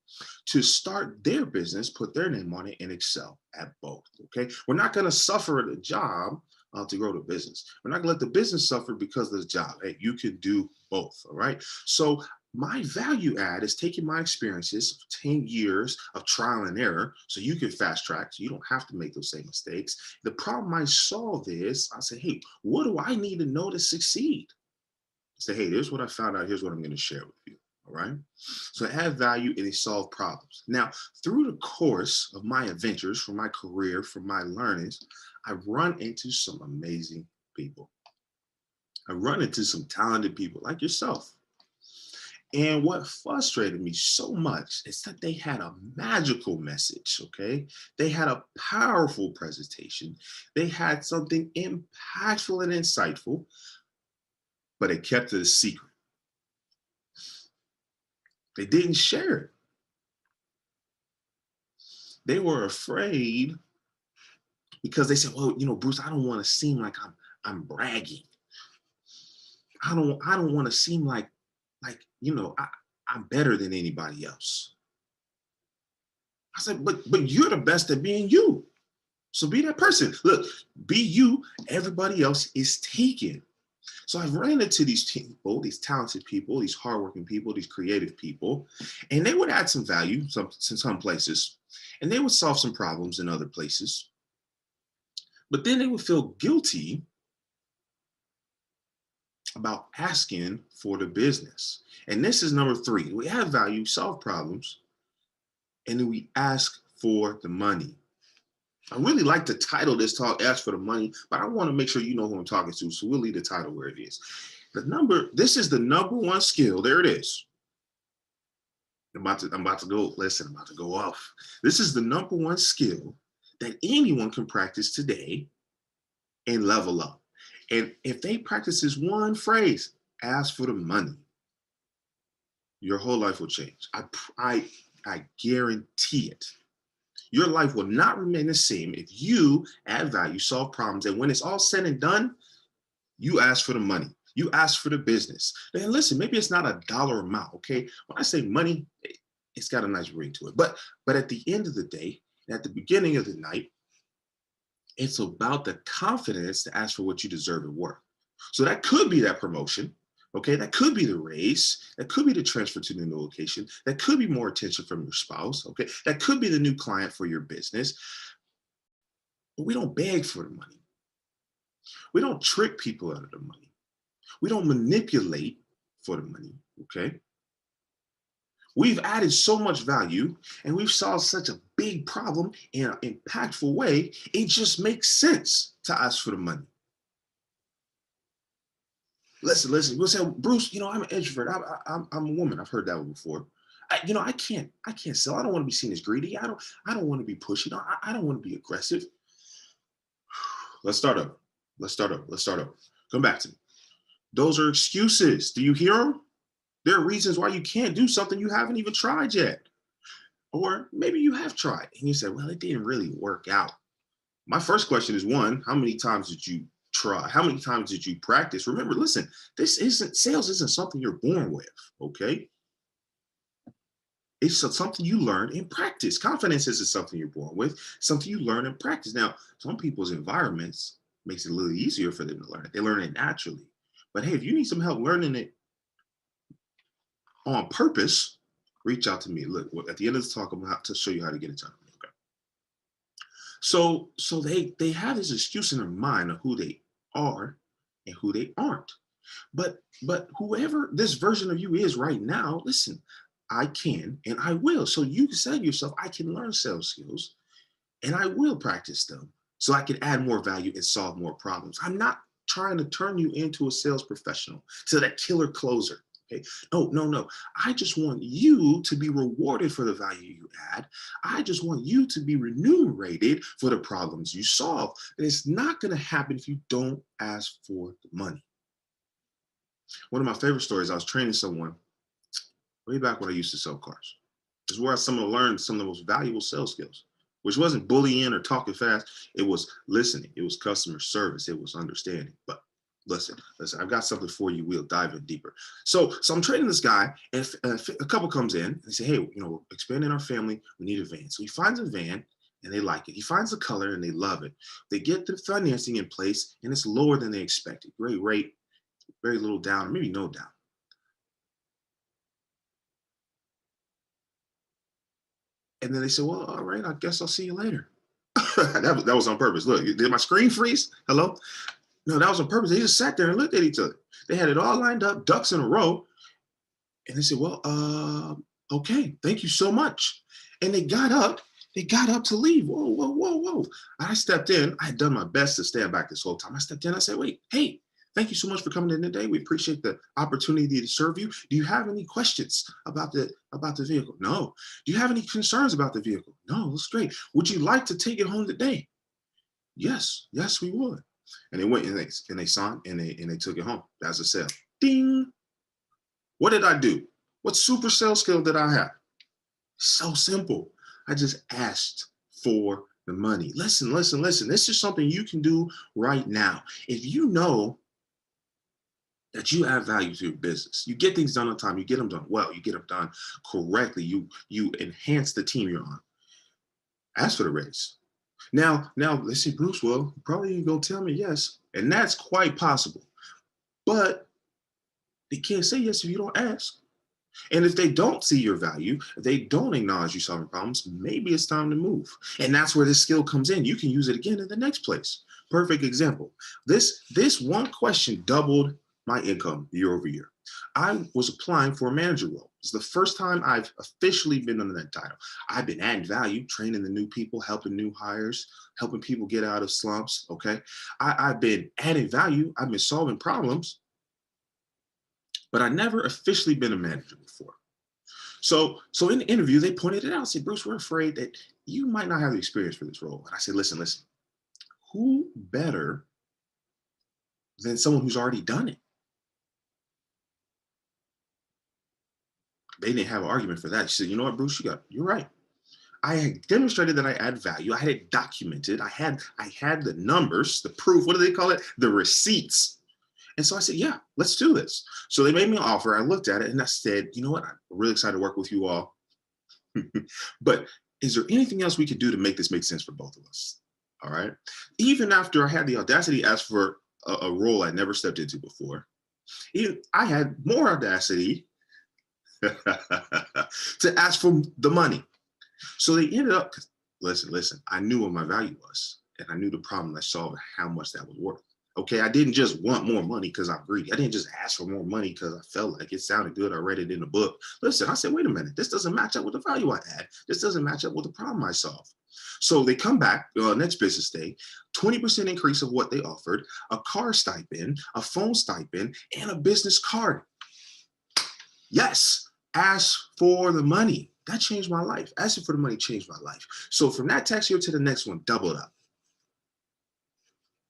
to start their business, put their name on it, and excel at both, okay? We're not gonna suffer at a job to grow the business. We're not gonna let the business suffer because of the job. Hey, you can do both, all right? So my value add is taking my experiences of 10 years of trial and error so you can fast track, so you don't have to make those same mistakes. The problem I solve is I say, hey, what do I need to know to succeed? I say, hey, here's what I found out. Here's what I'm going to share with you. All right. So I add value and they solve problems. Now, through the course of my adventures, from my career, from my learnings, I run into some amazing people. I run into some talented people like yourself. And what frustrated me so much is that they had a magical message, okay? They had a powerful presentation. They had something impactful and insightful, but they kept it a secret. They didn't share it. They were afraid because they said, well, you know, Bruce, I don't want to seem like I'm bragging. I don't want to seem like, you know, I'm better than anybody else. I said, but you're the best at being you. So be that person. Look, be you. Everybody else is taken. So I've ran into these people, these talented people, these hardworking people, these creative people, and they would add some value in some places, and they would solve some problems in other places. But then they would feel guilty about asking for the business. And this is number 3. We have value, solve problems, and then we ask for the money. I really like to title this talk, Ask for the Money, but I want to make sure you know who I'm talking to, so we'll leave the title where it is. This is the number 1 skill. There it is. I'm about to go, listen, I'm about to go off. This is the number 1 skill that anyone can practice today and level up. And if they practice this one phrase, ask for the money, your whole life will change. I guarantee it. Your life will not remain the same if you add value, solve problems, and when it's all said and done, you ask for the money. You ask for the business. And listen, maybe it's not a dollar amount, okay? When I say money, it's got a nice ring to it. But at the end of the day, at the beginning of the night, it's about the confidence to ask for what you deserve and worth. So that could be that promotion, okay? That could be the raise. That could be the transfer to the new location. That could be more attention from your spouse, okay? That could be the new client for your business. But we don't beg for the money. We don't trick people out of the money. We don't manipulate for the money, okay? We've added so much value and we've solved such a big problem in an impactful way, it just makes sense to ask for the money. Listen, we'll say, Bruce, you know, I'm an introvert. I'm a woman. I've heard that one before. I can't sell. I don't want to be seen as greedy. I don't want to be pushy. I don't want to be aggressive. Let's start over. Come back to me. Those are excuses. Do you hear them? There are reasons why you can't do something you haven't even tried yet. Or maybe you have tried and you said, well, it didn't really work out. My first question is, 1, how many times did you try? How many times did you practice? Remember, listen, sales isn't something you're born with, okay? It's something you learn in practice. Confidence isn't something you're born with, something you learn in practice. Now, some people's environments makes it a little easier for them to learn it. They learn it naturally. But hey, if you need some help learning it on purpose, reach out to me. Look, at the end of the talk, I'm going to show you how to get in touch with me. Okay. So they have this excuse in their mind of who they are and who they aren't. But whoever this version of you is right now, listen, I can and I will. So you can say to yourself, I can learn sales skills and I will practice them so I can add more value and solve more problems. I'm not trying to turn you into a sales professional, to that killer closer. Okay. No. I just want you to be rewarded for the value you add. I just want you to be remunerated for the problems you solve. And it's not going to happen if you don't ask for the money. One of my favorite stories, I was training someone way back when I used to sell cars. This is where I learned some of the most valuable sales skills, which wasn't bullying or talking fast. It was listening. It was customer service. It was understanding. But listen, I've got something for you. We'll dive in deeper. So I'm training this guy, and a couple comes in and they say, hey, we're expanding our family. We need a van. So he finds a van and they like it. He finds the color and they love it. They get the financing in place and it's lower than they expected. Great rate, very little down, maybe no down. And then they said, well, all right, I guess I'll see you later. that was on purpose. Look, did my screen freeze? Hello? No, that was on purpose. They just sat there and looked at each other. They had it all lined up, ducks in a row. And they said, well, okay, thank you so much. And they got up to leave. Whoa. I stepped in. I had done my best to stand back this whole time. I stepped in. I said, wait, hey, thank you so much for coming in today. We appreciate the opportunity to serve you. Do you have any questions about the vehicle? No. Do you have any concerns about the vehicle? No, it's great. Would you like to take it home today? Yes, we would. And they went and they signed and they took it home. That's a sale. Ding. What did I do? What super sales skill did I have? So simple. I just asked for the money. Listen. This is something you can do right now. If you know that you add value to your business, you get things done on time, you get them done well, you get them done correctly, you enhance the team you're on. Ask for the raise. Now let's see, Bruce, well, probably ain't gonna tell me yes, and that's quite possible. But they can't say yes if you don't ask. And if they don't see your value, if they don't acknowledge you solving problems, maybe it's time to move. And that's where this skill comes in. You can use it again in the next place. Perfect example. This one question doubled my income year over year. I was applying for a manager role. It's the first time I've officially been under that title. I've been adding value, training the new people, helping new hires, helping people get out of slumps, okay? I've been adding value. I've been solving problems, but I never officially been a manager before. So in the interview, they pointed it out. I said, Bruce, we're afraid that you might not have the experience for this role. And I said, listen, who better than someone who's already done it? They didn't have an argument for that. She said, you know what, Bruce, you're right. I had demonstrated that I add value. I had it documented. I had the numbers, the proof. What do they call it? The receipts. And so I said, yeah, let's do this. So they made me an offer. I looked at it and I said, you know what? I'm really excited to work with you all. But is there anything else we could do to make this make sense for both of us? All right. Even after I had the audacity to ask for a role I never stepped into before, I had more audacity to ask for the money. So they ended up, listen, I knew what my value was and I knew the problem I solved and how much that was worth. Okay, I didn't just want more money because I'm greedy. I didn't just ask for more money because I felt like it sounded good. I read it in a book. Listen, I said, wait a minute, this doesn't match up with the value I add. This doesn't match up with the problem I solve. So they come back next business day, 20% increase of what they offered, a car stipend, a phone stipend, and a business card. Yes, ask for the money. That changed my life. Asking for the money changed my life. So from that tax year to the next one, double it up.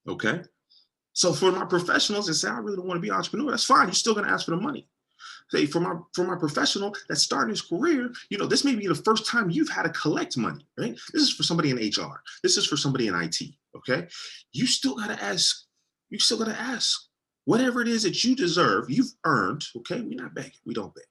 Okay? So for my professionals that say, I really don't want to be an entrepreneur, that's fine. You're still going to ask for the money. Say for my professional that's starting his career, this may be the first time you've had to collect money, right? This is for somebody in HR. This is for somebody in IT, okay? You still got to ask. You still got to ask. Whatever it is that you deserve, you've earned, okay? We're not begging. We don't beg.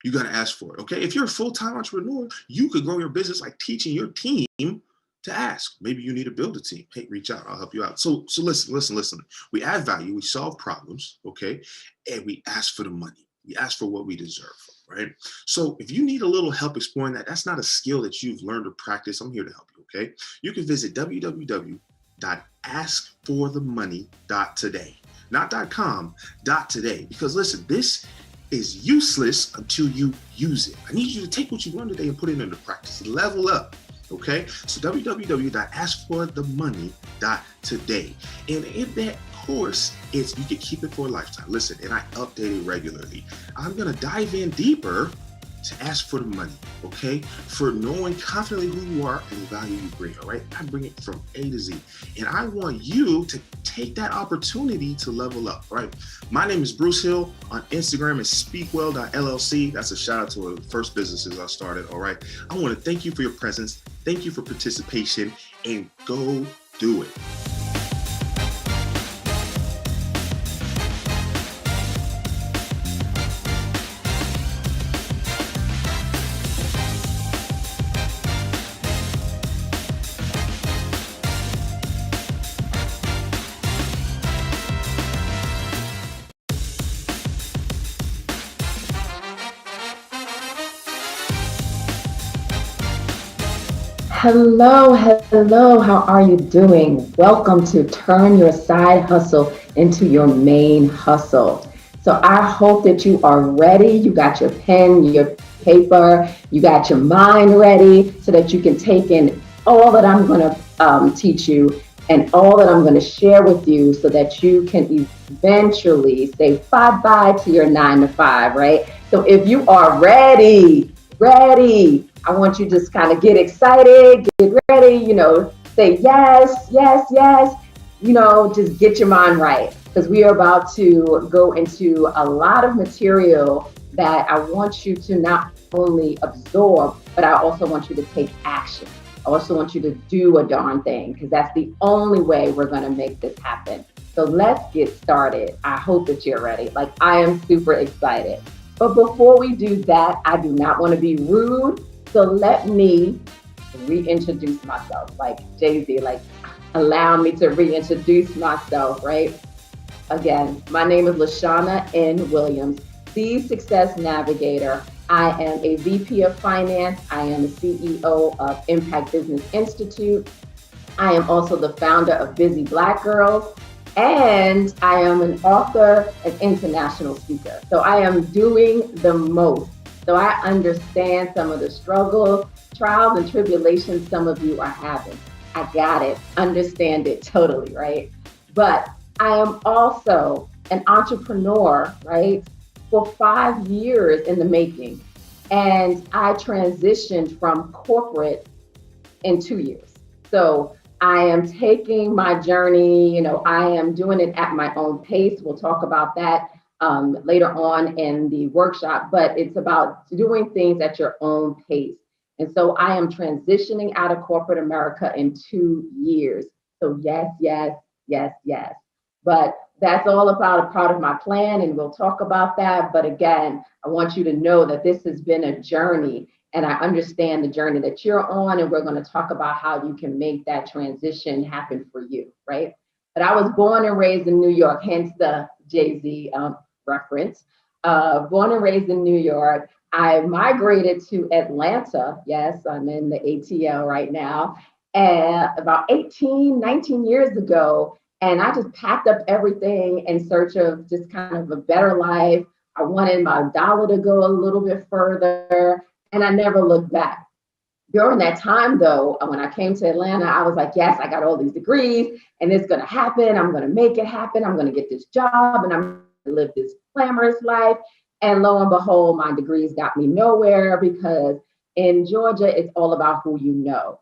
You got to ask for it, okay? If you're a full-time entrepreneur, you could grow your business like teaching your team to ask. Maybe you need to build a team. Hey, reach out. I'll help you out. So listen. We add value. We solve problems, okay? And we ask for the money. We ask for what we deserve, right? So if you need a little help exploring that, that's not a skill that you've learned or practiced. I'm here to help you, okay? You can visit www.askforthemoney.today. Not .com, .today. Because listen, this is useless until you use it. I need you to take what you learned today and put it into practice. Level up. Okay, so www.askforthemoney.today. And in that course, you can keep it for a lifetime. Listen, and I update it regularly. I'm gonna dive in deeper to ask for the money, okay? For knowing confidently who you are and the value you bring, all right? I bring it from A to Z. And I want you to take that opportunity to level up, right? My name is Bruce Hill. On Instagram, it's speakwell.llc. That's a shout out to one of the first businesses I started, all right? I want to thank you for your presence. Thank you for participation, and go do it. Hello, how are you doing? Welcome to Turn Your Side Hustle into Your Main Hustle. So I hope that you are ready. You got your pen, your paper, you got your mind ready so that you can take in all that I'm going to teach you and all that I'm going to share with you so that you can eventually say bye-bye to your 9 to 5, right? So if you are ready, I want you to just kind of get excited, get ready, say yes, just get your mind right. Because we are about to go into a lot of material that I want you to not only absorb, but I also want you to take action. I also want you to do a darn thing, because that's the only way we're going to make this happen. So let's get started. I hope that you're ready. Like, I am super excited. But before we do that, I do not want to be rude. So let me reintroduce myself, like Jay-Z, like allow me to reintroduce myself, right? Again, my name is LaShawna N. Williams, the Success Navigator. I am a VP of Finance. I am the CEO of Impact Business Institute. I am also the founder of Busy Black Girls. And I am an author and international speaker. So I am doing the most. So I understand some of the struggles, trials, and tribulations some of you are having. I got it, understand it totally, right? But I am also an entrepreneur, right? For 5 years in the making. And I transitioned from corporate in 2 years. So I am taking my journey, I am doing it at my own pace. We'll talk about that later on in the workshop, but it's about doing things at your own pace. And so I am transitioning out of corporate America in 2 years. So yes. But that's all about a part of my plan, and we'll talk about that. But again, I want you to know that this has been a journey, and I understand the journey that you're on, and we're going to talk about how you can make that transition happen for you, right? But I was born and raised in New York, hence the Jay-Z reference. Born and raised in New York. I migrated to Atlanta. Yes, I'm in the ATL right now. And about 18, 19 years ago, and I just packed up everything in search of just kind of a better life. I wanted my dollar to go a little bit further, and I never looked back. During that time, though, when I came to Atlanta, I was like, yes, I got all these degrees, and it's going to happen. I'm going to make it happen. I'm going to get this job, and I'm going to live this glamorous life. And lo and behold, my degrees got me nowhere, because in Georgia, it's all about who you know.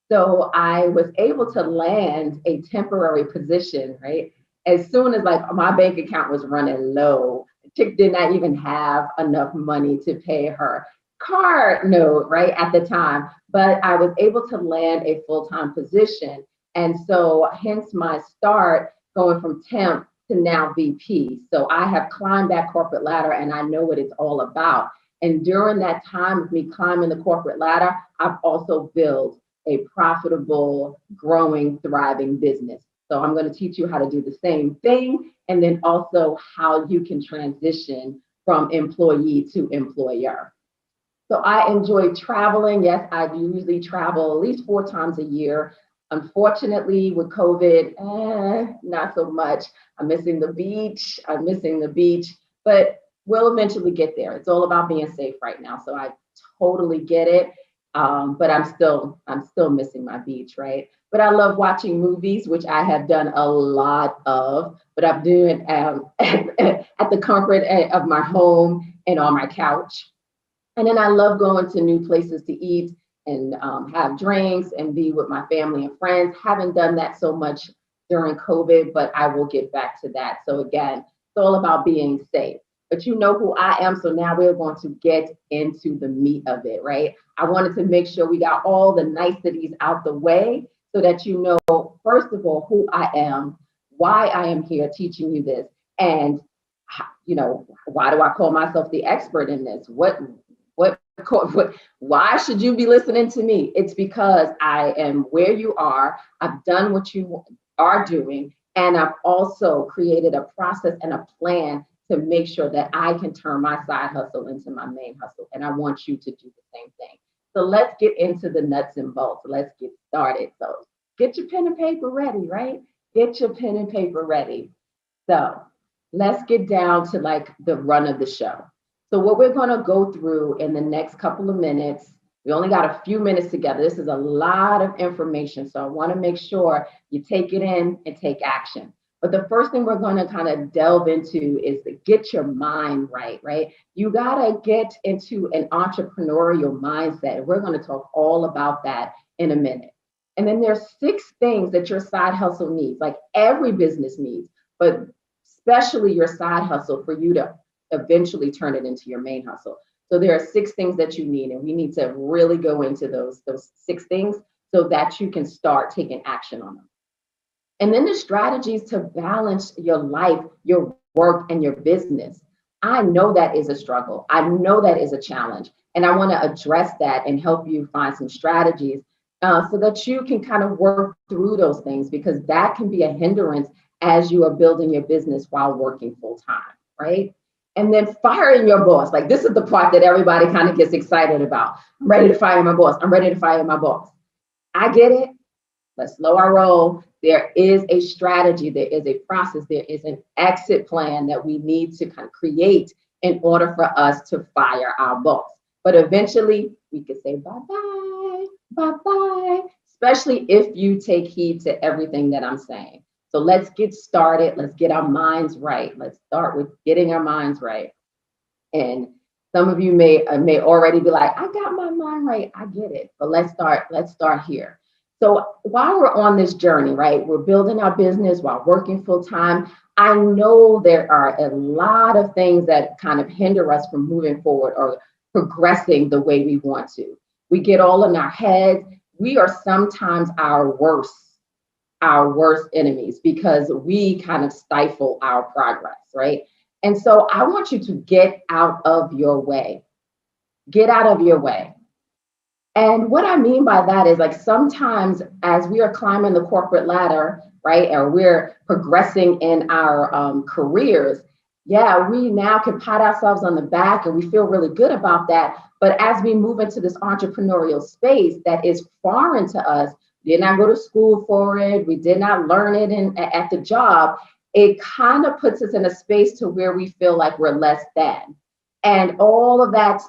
So I was able to land a temporary position, right? As soon as my bank account was running low, the chick did not even have enough money to pay her card note, right, at the time. But I was able to land a full-time position. And so hence my start going from temp to now VP. So I have climbed that corporate ladder, and I know what it's all about. And during that time of me climbing the corporate ladder, I've also built a profitable, growing, thriving business. So I'm going to teach you how to do the same thing, and then also how you can transition from employee to employer. So I enjoy traveling. Yes, I usually travel at least 4 times a year. Unfortunately, with COVID, not so much. I'm missing the beach, but we'll eventually get there. It's all about being safe right now. So I totally get it. But I'm still missing my beach, right? But I love watching movies, which I have done a lot of, but I'm doing at the comfort of my home and on my couch. And then I love going to new places to eat and have drinks and be with my family and friends. Haven't done that so much during COVID, but I will get back to that. So again, it's all about being safe. But you know who I am, so now we're going to get into the meat of it, right? I wanted to make sure we got all the niceties out the way so that you know, first of all, who I am, why I am here teaching you this, and why do I call myself the expert in this? What, why should you be listening to me? It's because I am where you are. I've done what you are doing, and I've also created a process and a plan to make sure that I can turn my side hustle into my main hustle. And I want you to do the same thing. So let's get into the nuts and bolts. Let's get started. So get your pen and paper ready, right? Get your pen and paper ready. So let's get down to like the run of the show. So what we're going to go through in the next couple of minutes, we only got a few minutes together. This is a lot of information. So I want to make sure you take it in and take action. But the first thing we're going to kind of delve into is to get your mind right, right? You got to get into an entrepreneurial mindset. We're going to talk all about that in a minute. And then there's 6 things that your side hustle needs, like every business needs, but especially your side hustle for you to eventually turn it into your main hustle. So there are 6 things that you need, and we need to really go into those 6 things so that you can start taking action on them. And then the strategies to balance your life, your work, and your business. I know that is a struggle. I know that is a challenge. And I want to address that and help you find some strategies so that you can kind of work through those things, because that can be a hindrance as you are building your business while working full time, right? And then firing your boss. Like, this is the part that everybody kind of gets excited about. I'm ready to fire my boss. I'm ready to fire my boss. I get it. Let's slow our roll. There is a strategy, there is a process, there is an exit plan that we need to kind of create in order for us to fire our boss. But eventually we could say bye-bye, bye-bye, especially if you take heed to everything that I'm saying. So let's get started. Let's get our minds right. Let's start with getting our minds right. And some of you may already be like, I got my mind right. I get it. But let's start here. So while we're on this journey, right, we're building our business while working full time. I know there are a lot of things that kind of hinder us from moving forward or progressing the way we want to. We get all in our heads. We are sometimes our worst enemies because we kind of stifle our progress, right? And so I want you to get out of your way. Get out of your way. And what I mean by that is, like, sometimes as we are climbing the corporate ladder, right, or we're progressing in our careers, yeah, we now can pat ourselves on the back and we feel really good about that. But as we move into this entrepreneurial space that is foreign to us, did not go to school for it, we did not learn it at the job, it kind of puts us in a space to where we feel like we're less than. And all of that,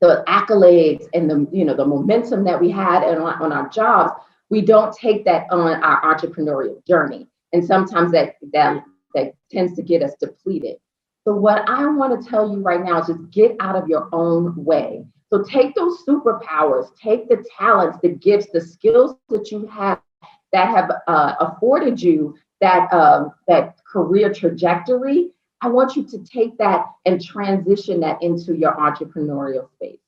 the accolades and the momentum that we had on our jobs, we don't take that on our entrepreneurial journey. And sometimes that tends to get us depleted. So what I want to tell you right now is just get out of your own way. So take those superpowers, take the talents, the gifts, the skills that you have that have afforded you that career trajectory. I want you to take that and transition that into your entrepreneurial space.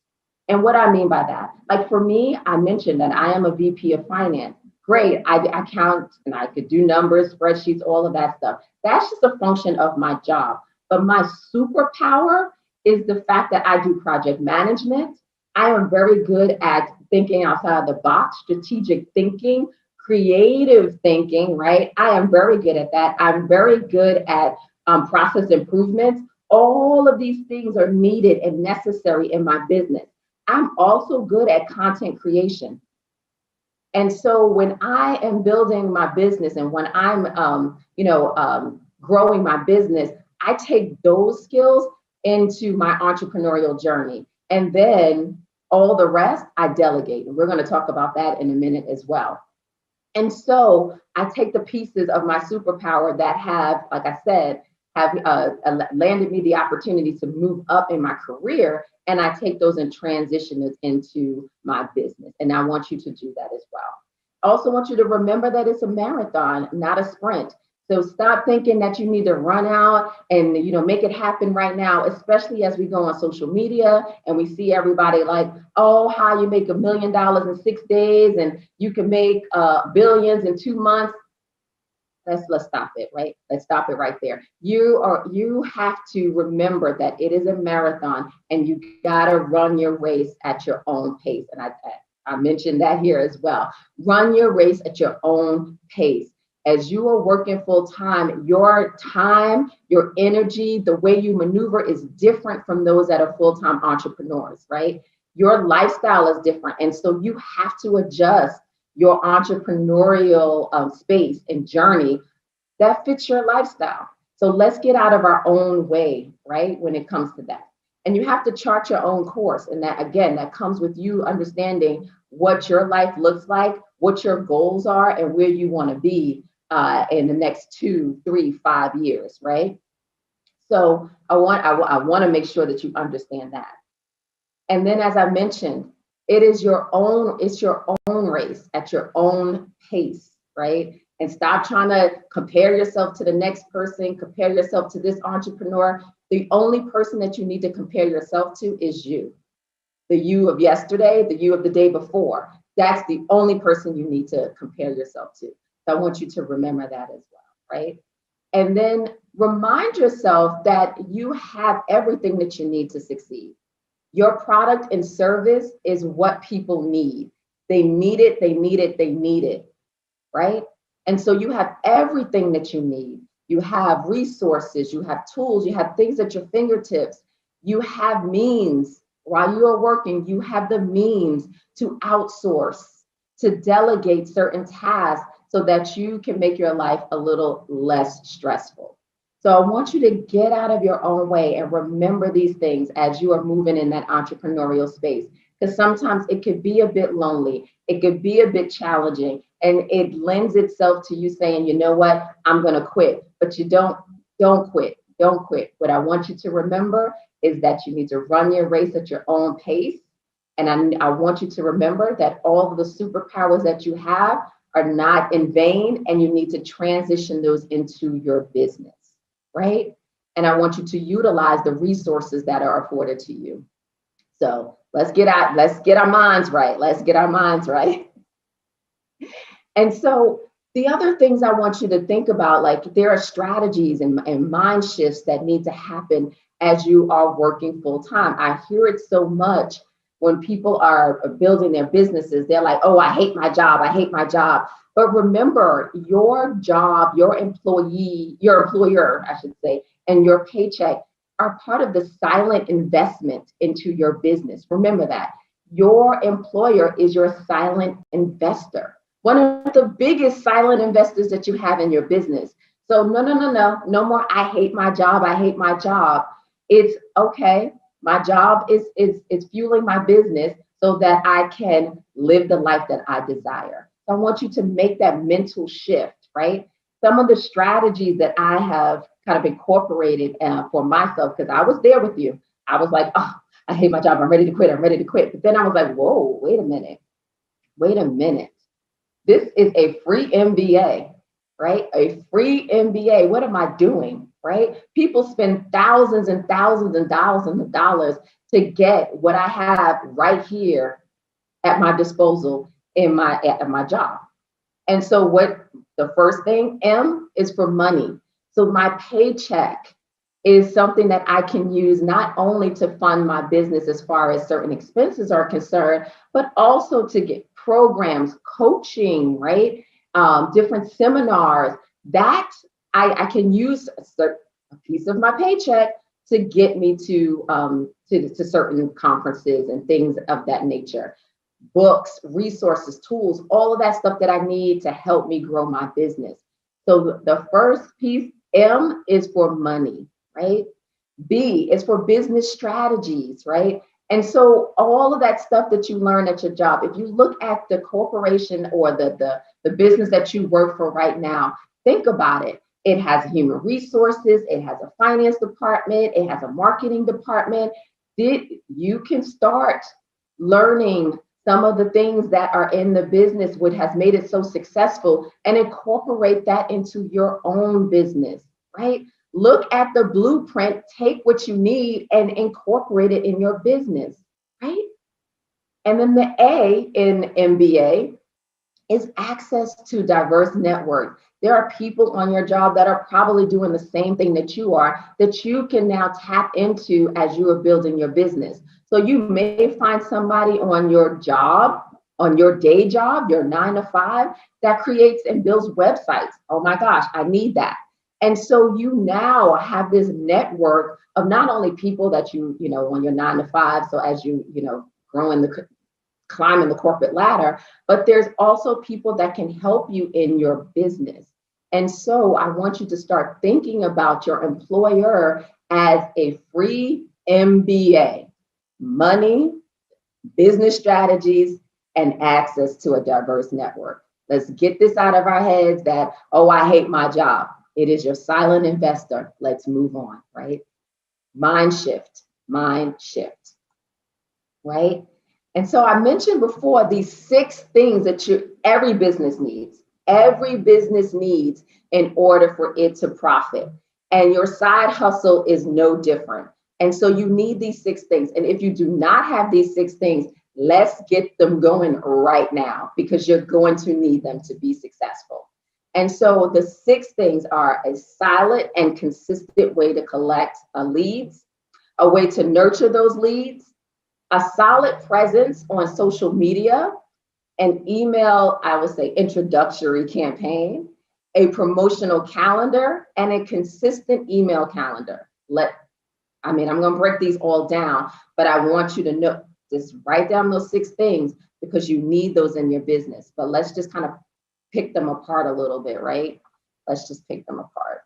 And what I mean by that, like for me, I mentioned that I am a VP of finance. Great, I count and I could do numbers, spreadsheets, all of that stuff. That's just a function of my job. But my superpower is the fact that I do project management. I am very good at thinking outside the box, strategic thinking, creative thinking, right? I am very good at that. I'm very good at process improvements. All of these things are needed and necessary in my business. I'm also good at content creation. And so when I am building my business and when I'm, growing my business, I take those skills into my entrepreneurial journey. And then All the rest, I delegate. And we're going to talk about that in a minute as well. And so I take the pieces of my superpower that have, like I said, have landed me the opportunity to move up in my career, and I take those and transition it into my business. And I want you to do that as well. I also want you to remember that it's a marathon, not a sprint. So stop thinking that you need to run out and make it happen right now, especially as we go on social media and we see everybody like, oh, how you make $1 million in 6 days and you can make billions in 2 months. Let's stop it, right? Let's stop it right there. You have to remember that it is a marathon and you gotta run your race at your own pace. And I mentioned that here as well. Run your race at your own pace. As you are working full time, your energy, the way you maneuver is different from those that are full-time entrepreneurs, right? Your lifestyle is different. And so you have to adjust your entrepreneurial space and journey that fits your lifestyle. So let's get out of our own way, right? When it comes to that. And you have to chart your own course. And that, again, that comes with you understanding what your life looks like, what your goals are, and where you want to be in the next 2, 3, 5 years, right? So I want to make sure that you understand that. And then, as I mentioned, it's your own race at your own pace, right? And stop trying to compare yourself to the next person, compare yourself to this entrepreneur. The only person that you need to compare yourself to is you. The you of yesterday, the you of the day before. That's the only person you need to compare yourself to. So I want you to remember that as well, right? And then remind yourself that you have everything that you need to succeed. Your product and service is what people need. They need it, they need it, they need it, right? And so you have everything that you need. You have resources, you have tools, you have things at your fingertips. You have means. While you are working, you have the means to outsource, to delegate certain tasks so that you can make your life a little less stressful. So I want you to get out of your own way and remember these things as you are moving in that entrepreneurial space, because sometimes it could be a bit lonely. It could be a bit challenging, and it lends itself to you saying, you know what, I'm going to quit. But you don't quit. Don't quit. What I want you to remember is that you need to run your race at your own pace. And I want you to remember that all of the superpowers that you have are not in vain, and you need to transition those into your business, right? And I want you to utilize the resources that are afforded to you. So let's get our minds right. Let's get our minds right. And so the other things I want you to think about, like there are strategies and mind shifts that need to happen as you are working full time. I hear it so much when people are building their businesses. They're like, oh, I hate my job. I hate my job. But remember, your job, your employer, I should say, and your paycheck are part of the silent investment into your business. Remember that. Your employer is your silent investor. One of the biggest silent investors that you have in your business. So no more, I hate my job. I hate my job. It's okay. My job is fueling my business so that I can live the life that I desire. So I want you to make that mental shift, right? Some of the strategies that I have kind of incorporated for myself, because I was there with you. I was like, oh, I hate my job. I'm ready to quit. I'm ready to quit. But then I was like, whoa, wait a minute. This is a free MBA, right? A free MBA. What am I doing, right? People spend thousands and thousands and thousands of dollars to get what I have right here at my disposal at my job. And so what the first thing, M, is for money. So my paycheck is something that I can use not only to fund my business as far as certain expenses are concerned, but also to get programs, coaching, right? Different seminars that I can use a piece of my paycheck to get me to certain conferences and things of that nature. Books, resources, tools, all of that stuff that I need to help me grow my business. So the first piece, M, is for money, right? B is for business strategies, right? And so all of that stuff that you learn at your job, if you look at the corporation or the business that you work for right now, think about it. It has human resources, it has a finance department, it has a marketing department. You can start learning some of the things that are in the business, what has made it so successful, and incorporate that into your own business, right? Look at the blueprint, take what you need and incorporate it in your business, right? And then the A in MBA is access to diverse network. There are people on your job that are probably doing the same thing that you can now tap into as you are building your business. So you may find somebody on your job, on your day job, your 9 to 5, that creates and builds websites. Oh my gosh, I need that. And so you now have this network of not only people that you know, on your 9 to 5, so as you know, climbing the corporate ladder, but there's also people that can help you in your business. And so I want you to start thinking about your employer as a free MBA: money, business strategies, and access to a diverse network. Let's get this out of our heads that, oh, I hate my job. It is your silent investor. Let's move on, right? Mind shift, right? And so I mentioned before these 6 things that every business needs in order for it to profit. And your side hustle is no different. And so you need these 6 things. And if you do not have these 6 things, let's get them going right now, because you're going to need them to be successful. And so the 6 things are a silent and consistent way to collect leads, a way to nurture those leads, a solid presence on social media, an email, I would say, introductory campaign, a promotional calendar, and a consistent email calendar. I'm going to break these all down, but I want you to know, just write down those 6 things because you need those in your business. But let's just kind of pick them apart a little bit, right? Let's just pick them apart.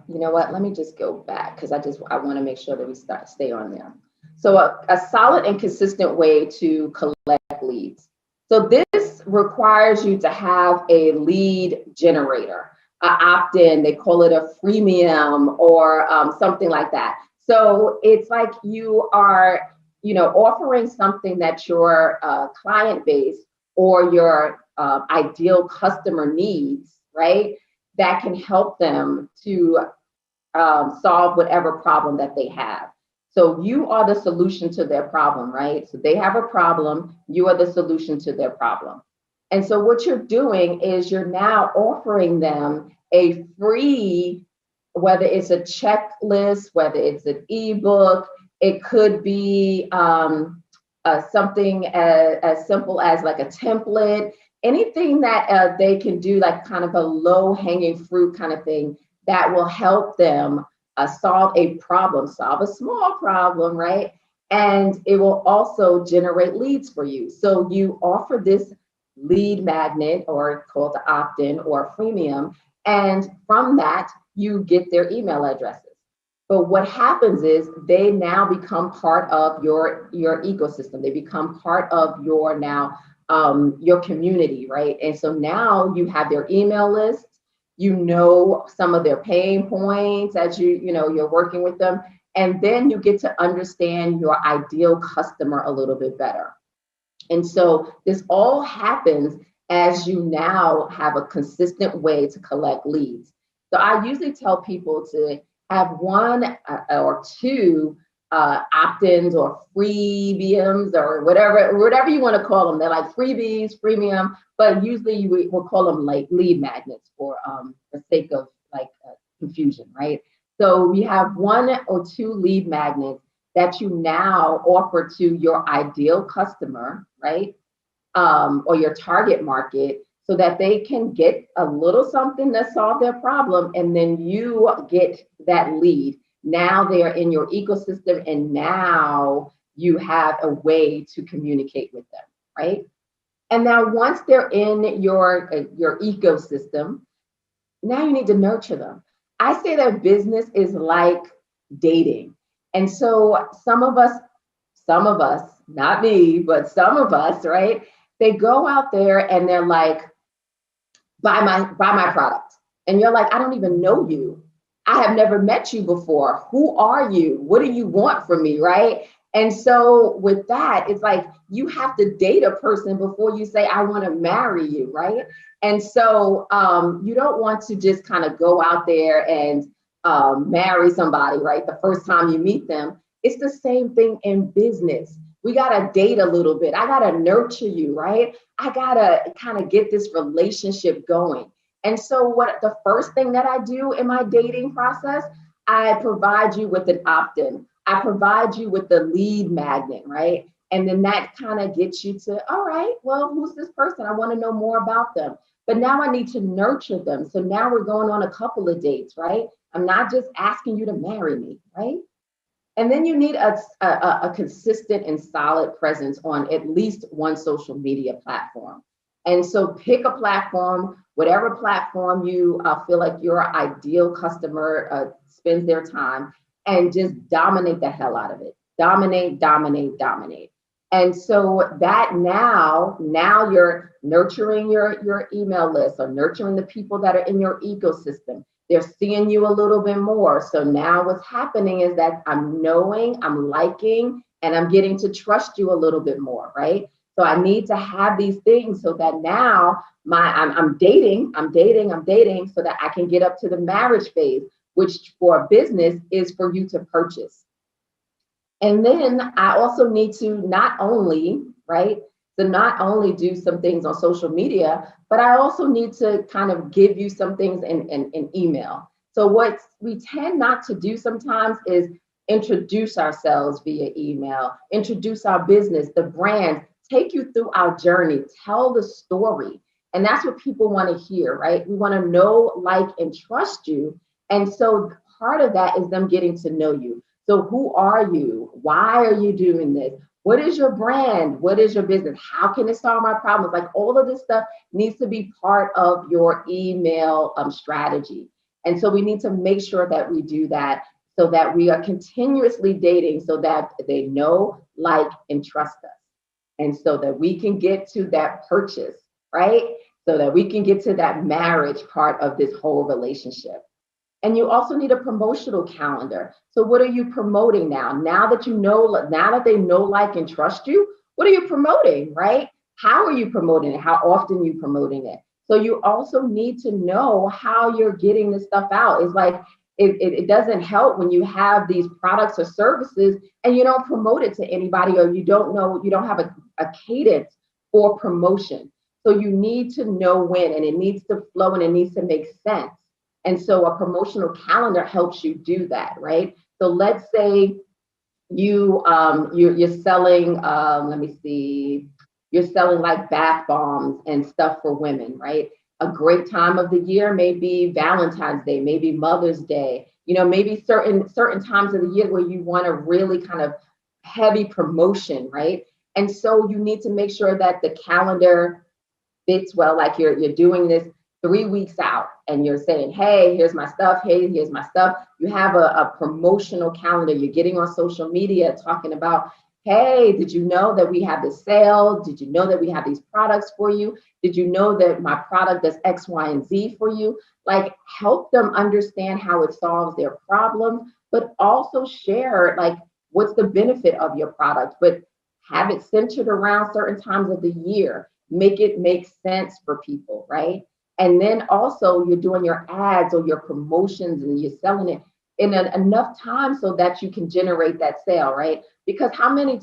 You know what? Let me just go back because I want to make sure that we stay on there. So a solid and consistent way to collect leads. So this requires you to have a lead generator, an opt-in. They call it a freemium or something like that. So it's like you are, offering something that your client base or your ideal customer needs, right? That can help them to solve whatever problem that they have. So you are the solution to their problem, right? So they have a problem, you are the solution to their problem. And so what you're doing is you're now offering them a free, whether it's a checklist, whether it's an ebook, it could be something as simple as like a template, anything that they can do, like kind of a low hanging fruit kind of thing that will help them solve a problem, solve a small problem, right? And it will also generate leads for you. So you offer this lead magnet, or called the opt-in or freemium, and from that, you get their email addresses. But what happens is they now become part of your ecosystem. They become part of your your community, right? And so now you have their email list, some of their pain points as you're working with them, and then you get to understand your ideal customer a little bit better. And so this all happens as you now have a consistent way to collect leads. So I usually tell people to have 1 or 2 opt-ins or freebiums or whatever you want to call them. They're like freebies, freemium, but usually we'll call them like lead magnets for the sake of confusion, right? So we have 1 or 2 lead magnets that you now offer to your ideal customer, right? Or your target market, so that they can get a little something to solve their problem, and then you get that lead. Now they are in your ecosystem, and now you have a way to communicate with them, right? And now once they're in your ecosystem, now you need to nurture them. I say that business is like dating. And so some of us, not me, but some of us, right? They go out there and they're like, buy my product. And you're like, I don't even know you. I have never met you before. Who are you? What do you want from me, right? And so with that, it's like you have to date a person before you say, I want to marry you, right? And so you don't want to just kind of go out there and marry somebody, right? The first time you meet them. It's the same thing in business. We got to date a little bit. I got to nurture you, right? I got to kind of get this relationship going. And so what the first thing that I do in my dating process, I provide you with an opt-in. I provide you with the lead magnet, right? And then that kind of gets you to, all right, well, who's this person? I want to know more about them. But now I need to nurture them. So now we're going on a couple of dates, right? I'm not just asking you to marry me, right? And then you need a consistent and solid presence on at least one social media platform. And so pick a platform, whatever platform you feel like your ideal customer spends their time, and just dominate the hell out of it. Dominate, dominate, dominate. And so that now you're nurturing your email list or nurturing the people that are in your ecosystem. They're seeing you a little bit more. So now what's happening is that I'm knowing, I'm liking, and I'm getting to trust you a little bit more, right? So I need to have these things so that now I'm dating so that I can get up to the marriage phase, which for a business is for you to purchase. And then I also need to not only do some things on social media, but I also need to kind of give you some things in email. So what we tend not to do sometimes is introduce ourselves via email, introduce our business, the brand, take you through our journey, tell the story. And that's what people want to hear, right? We want to know, like, and trust you. And so part of that is them getting to know you. So who are you? Why are you doing this? What is your brand? What is your business? How can it solve my problems? Like all of this stuff needs to be part of your email strategy. And so we need to make sure that we do that so that we are continuously dating so that they know, like, and trust us. And so that we can get to that purchase, right? So that we can get to that marriage part of this whole relationship. And you also need a promotional calendar. So what are you promoting now? Now that they know, like, and trust you, what are you promoting, right? How are you promoting it? How often are you promoting it? So you also need to know how you're getting this stuff out. It's like, it doesn't help when you have these products or services and you don't promote it to anybody, or you don't have a cadence for promotion. So you need to know when, and it needs to flow and it needs to make sense. And so a promotional calendar helps you do that, right? So let's say you're selling, you're selling like bath bombs and stuff for women, right? A great time of the year may be Valentine's Day, maybe Mother's Day, maybe certain times of the year where you want a really kind of heavy promotion, right? And so you need to make sure that the calendar fits well, like you're doing this 3 weeks out and you're saying, hey, here's my stuff. Hey, here's my stuff. You have a promotional calendar. You're getting on social media talking about, hey, did you know that we have this sale? Did you know that we have these products for you? Did you know that my product does X, Y, and Z for you? Like, help them understand how it solves their problems, but also share, like, what's the benefit of your product, but have it centered around certain times of the year. Make it make sense for people, right? And then also you're doing your ads or your promotions and you're selling it in enough time so that you can generate that sale, right? Because how many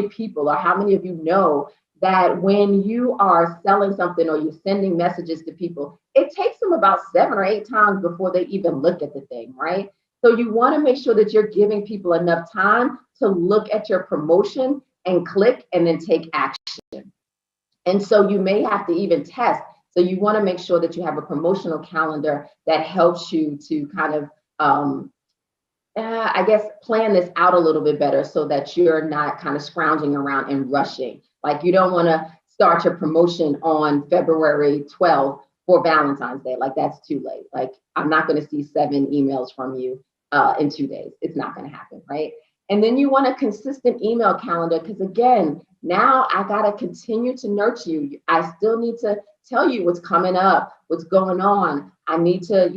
people or how many of you know that when you are selling something or you're sending messages to people, it takes them about 7 or 8 times before they even look at the thing, right? So you want to make sure that you're giving people enough time to look at your promotion and click and then take action. And so you may have to even test. So you want to make sure that you have a promotional calendar that helps you to kind of, plan this out a little bit better so that you're not kind of scrounging around and rushing. Like, you don't want to start your promotion on February 12th for Valentine's Day. Like, that's too late. Like, I'm not going to see 7 emails from you in 2 days. It's not going to happen, right? And then you want a consistent email calendar because again, now I got to continue to nurture you. I still need to tell you what's coming up, what's going on. I need to,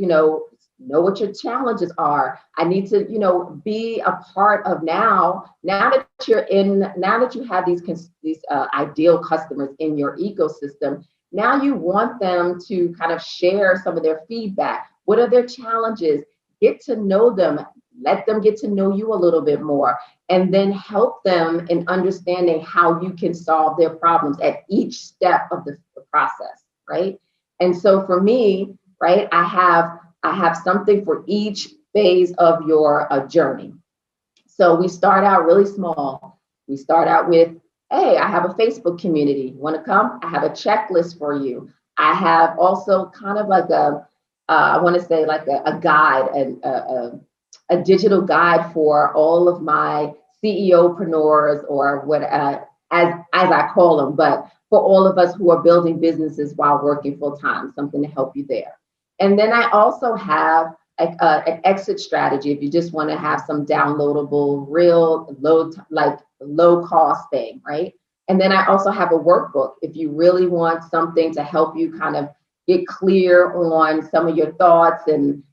know what your challenges are. I need to, be a part of now that you have these ideal customers in your ecosystem. Now you want them to kind of share some of their feedback. What are their challenges? Get to know them. Let them get to know you a little bit more, and then help them in understanding how you can solve their problems at each step of the process, right? And so for me, right, I have something for each phase of your journey. So we start out really small. We start out with, hey, I have a Facebook community. You want to come? I have a checklist for you. I have also kind of like I want to say like a guide and a digital guide for all of my CEOpreneurs, or what as I call them, but for all of us who are building businesses while working full time, something to help you there. And then I also have an exit strategy if you just want to have some downloadable, real low cost thing, right? And then I also have a workbook if you really want something to help you kind of get clear on some of your thoughts and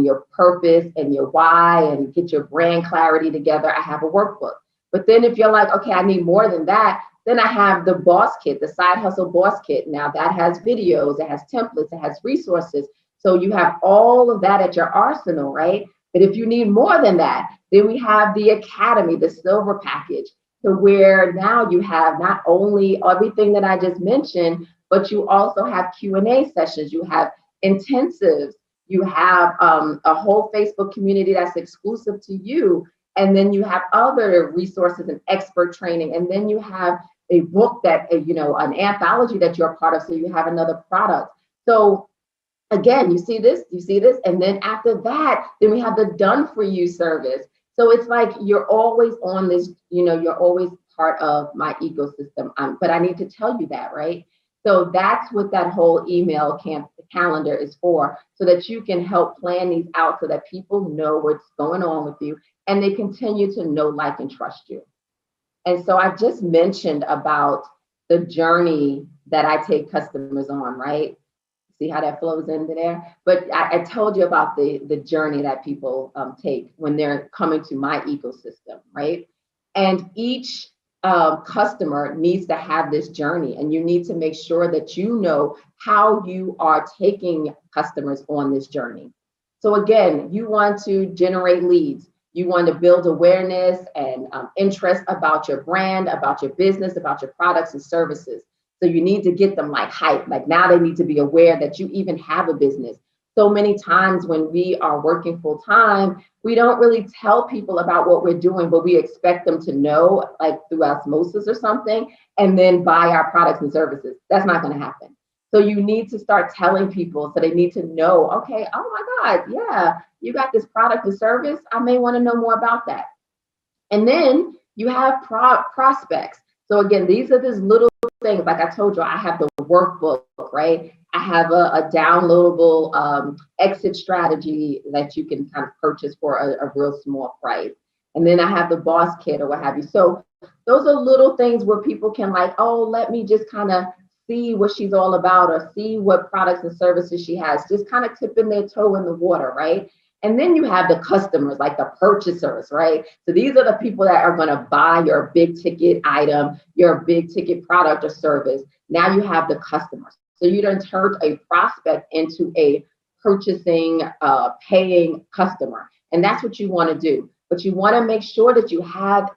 your purpose and your why, and get your brand clarity together. I have a workbook. But then if you're like, okay, I need more than that, then I have the boss kit, the side hustle boss kit. Now that has videos, it has templates, it has resources. So you have all of that at your arsenal, right? But if you need more than that, then we have the academy, the silver package, to where now you have not only everything that I just mentioned, but you also have Q&A sessions, you have intensives, you have a whole Facebook community that's exclusive to you. And then you have other resources and expert training. And then you have a book that, an anthology that you're a part of. So you have another product. So again, you see this. And then after that, then we have the done for you service. So it's like you're always on this, you're always part of my ecosystem. But I need to tell you that, right? So that's what that whole email calendar is for, so that you can help plan these out so that people know what's going on with you and they continue to know, like, and trust you. And so I just mentioned about the journey that I take customers on, right? See how that flows into there? But I told you about the journey that people take when they're coming to my ecosystem, right? And each customer needs to have this journey, and you need to make sure that you know how you are taking customers on this journey. So again, you want to generate leads. You want to build awareness and interest about your brand, about your business, about your products and services. So you need to get them like hype. Like now they need to be aware that you even have a business. So many times when we are working full time, we don't really tell people about what we're doing, but we expect them to know, like through osmosis or something, and then buy our products and services. That's not going to happen. So you need to start telling people, so they need to know, okay, oh my God, yeah, you got this product and service. I may want to know more about that. And then you have prospects. So again, these are these little things. Like I told you, I have the workbook, right? I have a downloadable exit strategy that you can kind of purchase for a real small price. And then I have the boss kit or what have you. So those are little things where people can like, oh, let me just kind of see what she's all about, or see what products and services she has, just kind of tipping their toe in the water, right? And then you have the customers, like the purchasers, right? So these are the people that are going to buy your big ticket item, your big ticket product or service. Now you have the customers. So you don't turn a prospect into a purchasing, paying customer. And that's what you want to do. But you want to make sure that you have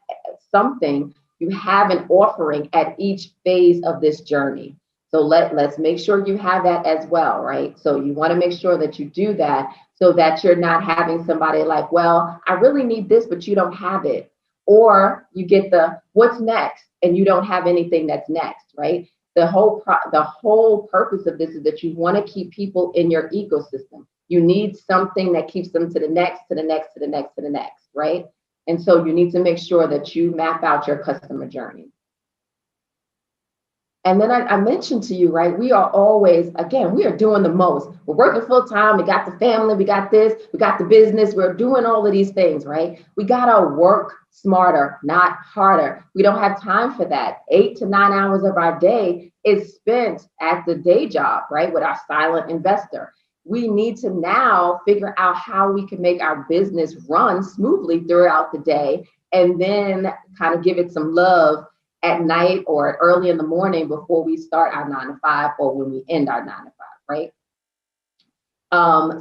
something, you have an offering at each phase of this journey. So let's make sure you have that as well, right? So you want to make sure that you do that, so that you're not having somebody like, well, I really need this, but you don't have it. Or you get the what's next and you don't have anything that's next, right? The whole purpose of this is that you want to keep people in your ecosystem. You need something that keeps them to the next, to the next, to the next, to the next, right? And so you need to make sure that you map out your customer journey. And then I mentioned to you, right? We are always, again, we are doing the most. We're working full time. We got the family. We got this. We got the business. We're doing all of these things, right? We got to work smarter, not harder. We don't have time for that. 8 to 9 hours of our day is spent at the day job, right? With our silent investor. We need to now figure out how we can make our business run smoothly throughout the day, and then kind of give it some love at night or early in the morning before we start our 9 to 5 or when we end our 9 to 5, right?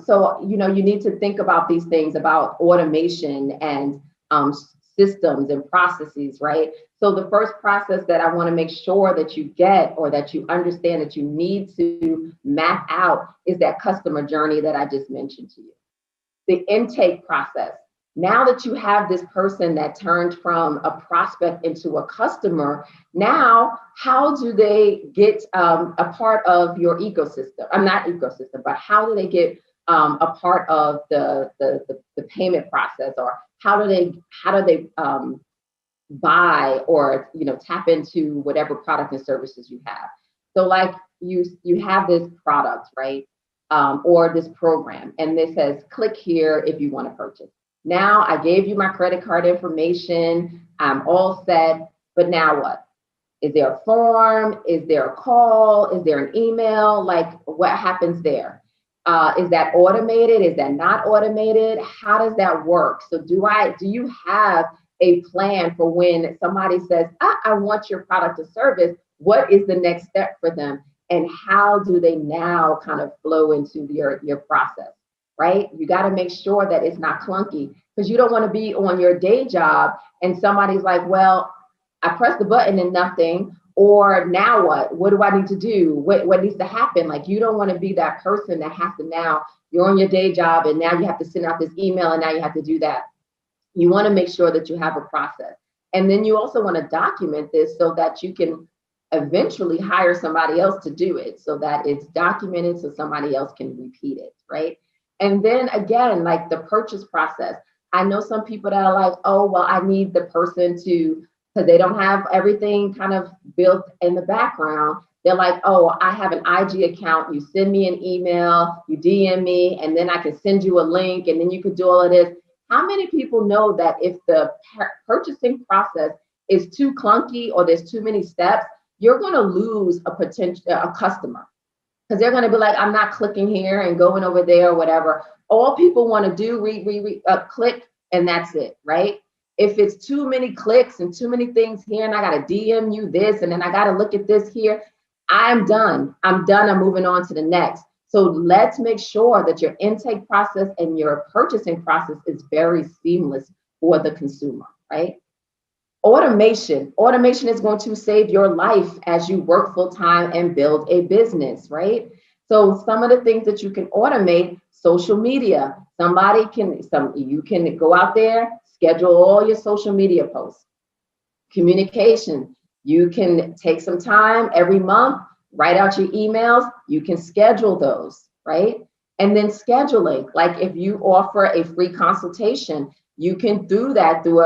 So, you need to think about these things about automation and systems and processes, right? So the first process that I want to make sure that you get, or that you understand that you need to map out, is that customer journey that I just mentioned to you. The intake process. Now that you have this person that turned from a prospect into a customer, now how do they get a part of your ecosystem? I'm not ecosystem, but how do they get a part of the payment process, or how do they buy or tap into whatever product and services you have? So like you have this product, right? Or this program, and it says click here if you want to purchase. Now I gave you my credit card information. I'm all set. But now what? Is there a form? Is there a call? Is there an email? Like, what happens there? Is that automated? Is that not automated? How does that work? So do you have a plan for when somebody says, I want your product or service? What is the next step for them? And how do they now kind of flow into your process? Right? You got to make sure that it's not clunky, because you don't want to be on your day job and somebody's like, well, I pressed the button and nothing, or now what? What do I need to do? What needs to happen? Like, you don't want to be that person that has to, now you're on your day job and now you have to send out this email and now you have to do that. You want to make sure that you have a process. And then you also want to document this so that you can eventually hire somebody else to do it, so that it's documented so somebody else can repeat it, right? And then again, like the purchase process, I know some people that are like, oh, well, I need the person to, because they don't have everything kind of built in the background. They're like, oh, I have an IG account. You send me an email, you DM me, and then I can send you a link, and then you could do all of this. How many people know that if the purchasing process is too clunky or there's too many steps, you're going to lose a customer? Because they're going to be like, I'm not clicking here and going over there or whatever. All people want to do, click, and that's it, right? If it's too many clicks and too many things here, and I got to DM you this, and then I got to look at this here, I'm done. I'm moving on to the next. So let's make sure that your intake process and your purchasing process is very seamless for the consumer, right? Automation is going to save your life as you work full time and build a business, right? So some of the things that you can automate: social media. You can go out there, schedule all your social media posts. Communication. You can take some time every month, write out your emails. You can schedule those, right? And then scheduling, like if you offer a free consultation, you can do that through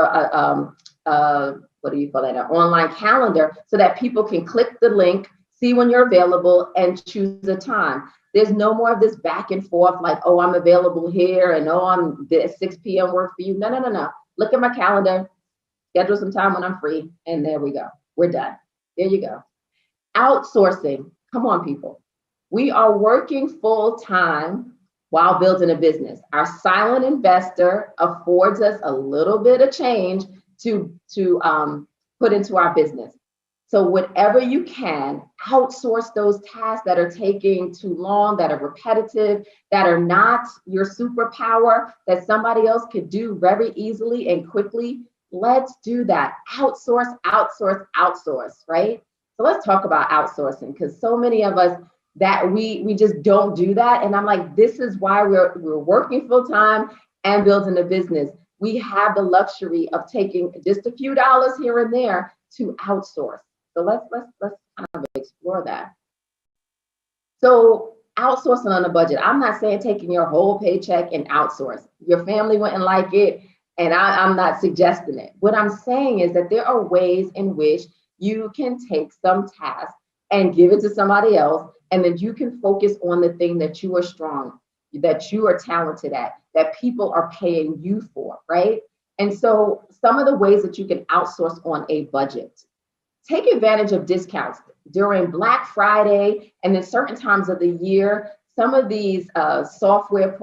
what do you call that? An online calendar, so that people can click the link, see when you're available, and choose a time. There's no more of this back and forth, like, oh, I'm available here, and oh, I'm at 6 p.m. work for you. No. Look at my calendar, schedule some time when I'm free, and there we go. We're done. There you go. Outsourcing. Come on, people. We are working full time while building a business. Our silent investor affords us a little bit of change to put into our business. So whatever you can, outsource those tasks that are taking too long, that are repetitive, that are not your superpower, that somebody else could do very easily and quickly. Let's do that. Outsource, right? So let's talk about outsourcing, because so many of us that we just don't do that. And I'm like, this is why we're working full time and building a business. We have the luxury of taking just a few dollars here and there to outsource. So let's kind of explore that. So outsourcing on a budget. I'm not saying taking your whole paycheck and outsource. Your family wouldn't like it, and I'm not suggesting it. What I'm saying is that there are ways in which you can take some tasks and give it to somebody else. And then you can focus on the thing that you are strong, that you are talented at, that people are paying you for, right? And so some of the ways that you can outsource on a budget, take advantage of discounts during Black Friday and then certain times of the year. Some of these software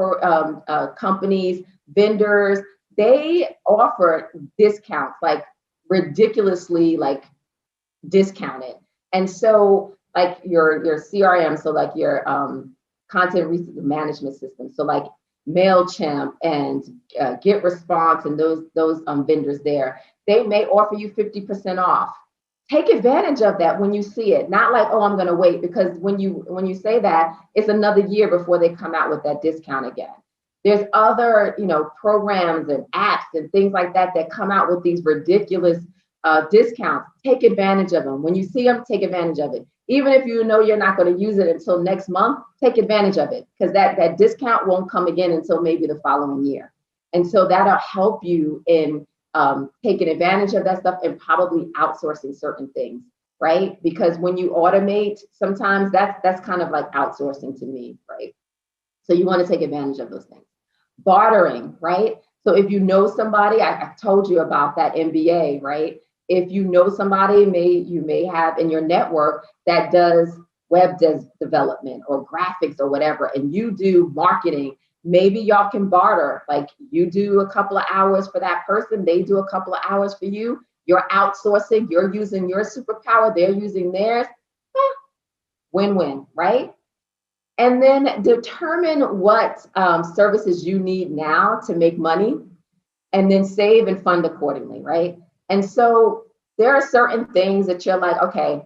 companies, vendors, they offer discounts, like ridiculously like discounted. And so like your CRM, so like your content research management system, so like MailChimp and GetResponse and those vendors there, they may offer you 50% off. Take advantage of that when you see it. Not like, oh, I'm going to wait, because when you say that, it's another year before they come out with that discount again. There's other, programs and apps and things like that that come out with these ridiculous discounts. Take advantage of them. When you see them, take advantage of it. Even if you know you're not going to use it until next month, take advantage of it, because that discount won't come again until maybe the following year. And so that'll help you in taking advantage of that stuff and probably outsourcing certain things, right? Because when you automate, sometimes that's kind of like outsourcing to me, right? So you want to take advantage of those things. Bartering, right? So if you know somebody, I told you about that MBA, right? If you know somebody, you may have in your network that does web development or graphics or whatever, and you do marketing, maybe y'all can barter. Like you do a couple of hours for that person, they do a couple of hours for you. You're outsourcing, you're using your superpower, they're using theirs. Win-win, right? And then determine what services you need now to make money, and then save and fund accordingly, right? And so there are certain things that you're like, okay,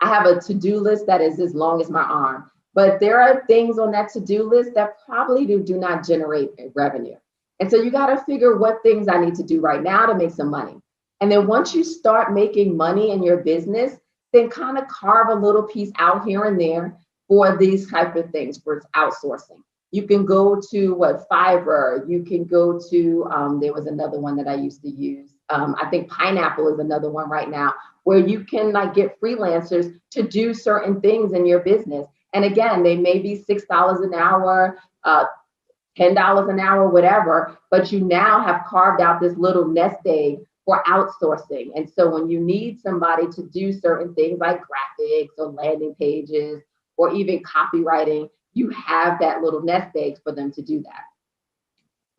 I have a to-do list that is as long as my arm, but there are things on that to-do list that probably do not generate revenue. And so you got to figure what things I need to do right now to make some money. And then once you start making money in your business, then kind of carve a little piece out here and there for these type of things, for outsourcing. You can go to Fiverr, you can go to, there was another one that I used to use. I think Pineapple is another one right now, where you can like get freelancers to do certain things in your business. And again, they may be $6 an hour, $10 an hour, whatever, but you now have carved out this little nest egg for outsourcing. And so when you need somebody to do certain things like graphics or landing pages or even copywriting, you have that little nest egg for them to do that.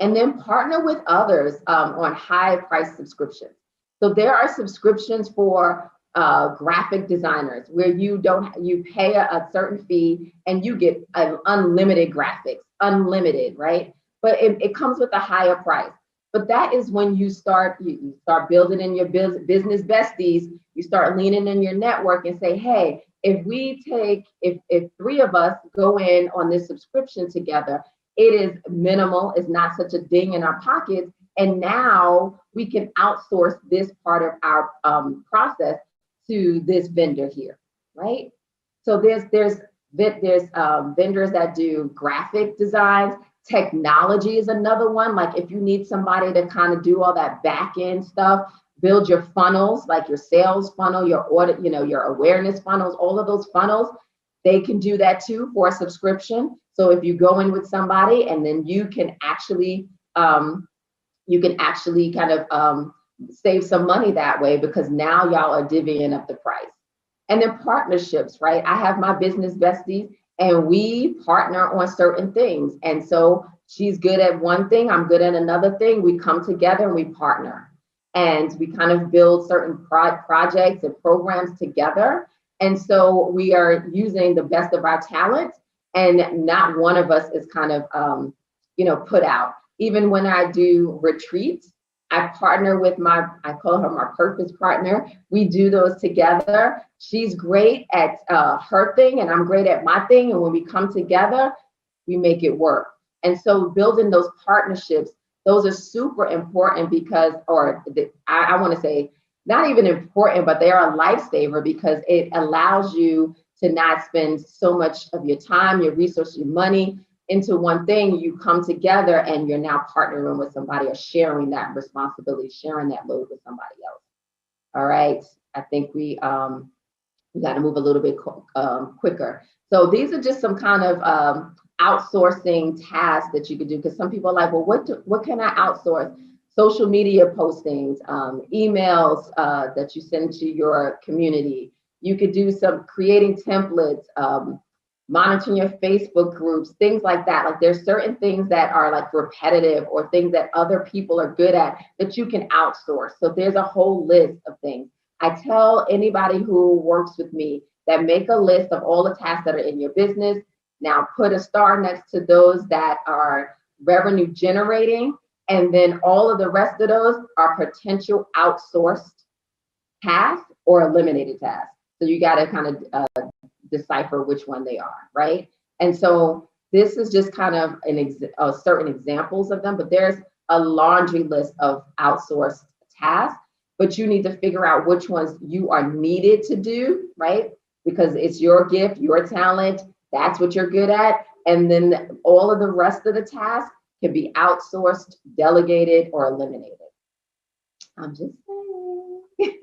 And then partner with others on high price subscriptions. So there are subscriptions for graphic designers where you pay a certain fee and you get unlimited graphics, unlimited, right? But it comes with a higher price. But that is when you start building in your business besties, you start leaning in your network and say, hey, if three of us go in on this subscription together, it is minimal, it's not such a ding in our pockets. And now we can outsource this part of our process to this vendor here, right? So there's vendors that do graphic designs. Technology is another one. Like if you need somebody to kind of do all that back end stuff, build your funnels, like your sales funnel, your audit, your awareness funnels, all of those funnels, they can do that too for a subscription. So if you go in with somebody and then you can actually kind of save some money that way, because now y'all are divvying up the price. And then partnerships, right? I have my business besties and we partner on certain things. And so she's good at one thing, I'm good at another thing. We come together and we partner. And we kind of build certain projects and programs together. And so we are using the best of our talent, and not one of us is kind of, put out. Even when I do retreats, I partner with I call her my purpose partner. We do those together. She's great at her thing and I'm great at my thing. And when we come together, we make it work. And so building those partnerships, those are super important because, I want to say, not even important, but they are a lifesaver because it allows you to not spend so much of your time, your resources, your money into one thing. You come together and you're now partnering with somebody or sharing that responsibility, sharing that load with somebody else. All right. I think we We got to move a little bit quicker. So these are just some kind of outsourcing tasks that you could do, because some people are like, well, what can I outsource? Social media postings, emails that you send to your community. You could do some creating templates, monitoring your Facebook groups, things like that. Like there's certain things that are like repetitive or things that other people are good at that you can outsource. So there's a whole list of things. I tell anybody who works with me that make a list of all the tasks that are in your business. Now put a star next to those that are revenue generating. And then all of the rest of those are potential outsourced tasks or eliminated tasks. So you got to kind of decipher which one they are, right? And so this is just kind of certain examples of them, but there's a laundry list of outsourced tasks, but you need to figure out which ones you are needed to do, right? Because it's your gift, your talent, that's what you're good at. And then all of the rest of the tasks can be outsourced, delegated, or eliminated. I'm just saying.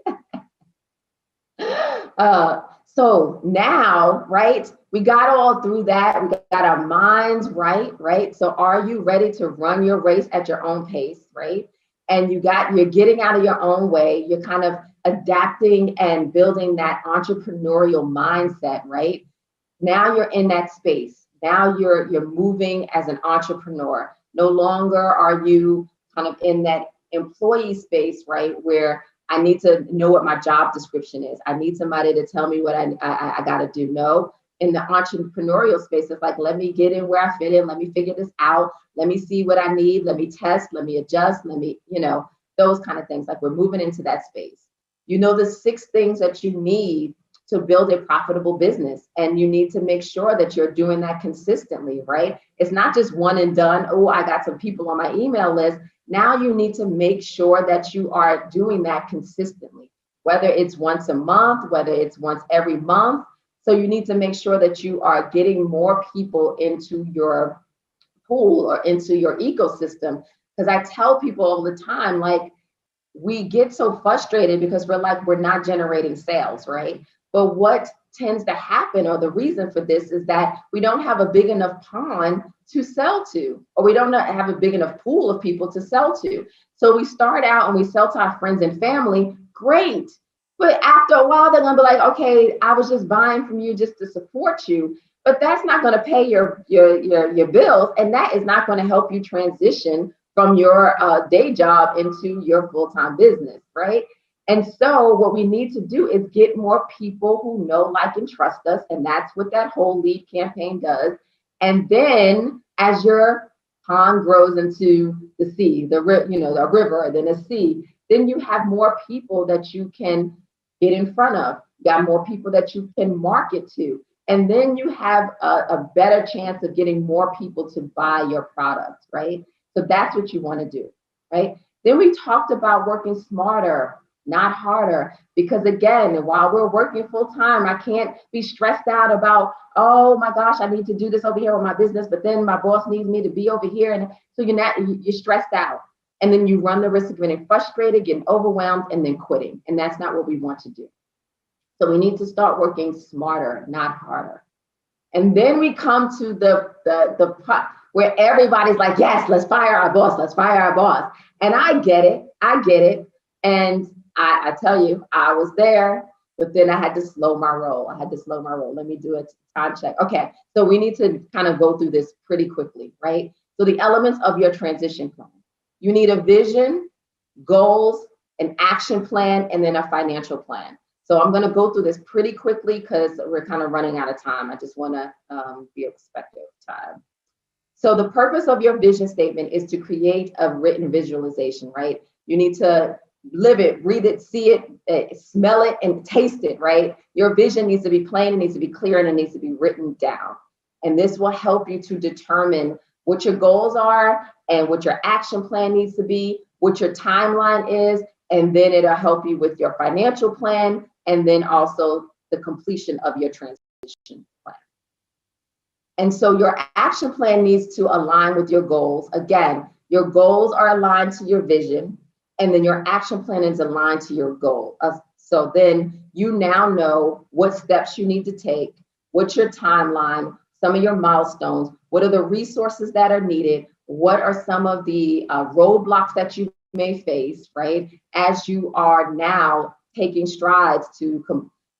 So now, right, we got all through that. We got our minds right? So are you ready to run your race at your own pace, right? And you're getting out of your own way. You're kind of adapting and building that entrepreneurial mindset, right? Now you're in that space. Now you're moving as an entrepreneur. No longer are you kind of in that employee space, right, where I need to know what my job description is. I need somebody to tell me what I got to do. No, in the entrepreneurial space, it's like, let me get in where I fit in. Let me figure this out. Let me see what I need. Let me test. Let me adjust. Let me, those kind of things. Like we're moving into that space. You know, the 6 things that you need to build a profitable business. And you need to make sure that you're doing that consistently, right? It's not just one and done. Oh, I got some people on my email list. Now you need to make sure that you are doing that consistently, whether it's once a month, whether it's once every month. So you need to make sure that you are getting more people into your pool or into your ecosystem. Because I tell people all the time, like, we get so frustrated because we're not generating sales, right? But what tends to happen, or the reason for this, is that we don't have a big enough pond to sell to, or we don't have a big enough pool of people to sell to. So we start out and we sell to our friends and family, great. But after a while, they're gonna be like, okay, I was just buying from you just to support you, but that's not gonna pay your bills, and that is not gonna help you transition from your day job into your full-time business, right? And so what we need to do is get more people who know, like, and trust us. And that's what that whole lead campaign does. And then as your pond grows into the sea, the river, then a sea, then you have more people that you can get in front of. You got more people that you can market to. And then you have a better chance of getting more people to buy your product, right? So that's what you want to do, right? Then we talked about working smarter, not harder, because again, while we're working full time, I can't be stressed out about, oh my gosh, I need to do this over here with my business, but then my boss needs me to be over here. And so you're stressed out. And then you run the risk of getting frustrated, getting overwhelmed, and then quitting. And that's not what we want to do. So we need to start working smarter, not harder. And then we come to the where everybody's like, yes, let's fire our boss, let's fire our boss. And I get it. And I tell you, I was there, but then I had to slow my roll. Let me do a time check. Okay, so we need to kind of go through this pretty quickly, right? So the elements of your transition plan. You need a vision, goals, an action plan, and then a financial plan. So I'm going to go through this pretty quickly because we're kind of running out of time. I just want to be respectful of time. So the purpose of your vision statement is to create a written visualization, right? You need to live it, read it, see it, smell it, and taste it, right? Your vision needs to be plain, it needs to be clear, and it needs to be written down. And this will help you to determine what your goals are and what your action plan needs to be, what your timeline is, and then it'll help you with your financial plan, and then also the completion of your transition plan. And so your action plan needs to align with your goals. Again, your goals are aligned to your vision, and then your action plan is aligned to your goal. So then you now know what steps you need to take, what's your timeline, some of your milestones, what are the resources that are needed, what are some of the roadblocks that you may face, right? As you are now taking strides to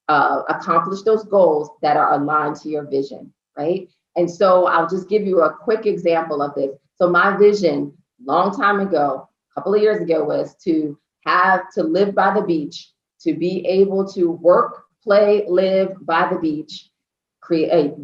accomplish those goals that are aligned to your vision, right? And so I'll just give you a quick example of this. So my vision, long time ago, a couple of years ago, was to live by the beach, to be able to work, play, live by the beach,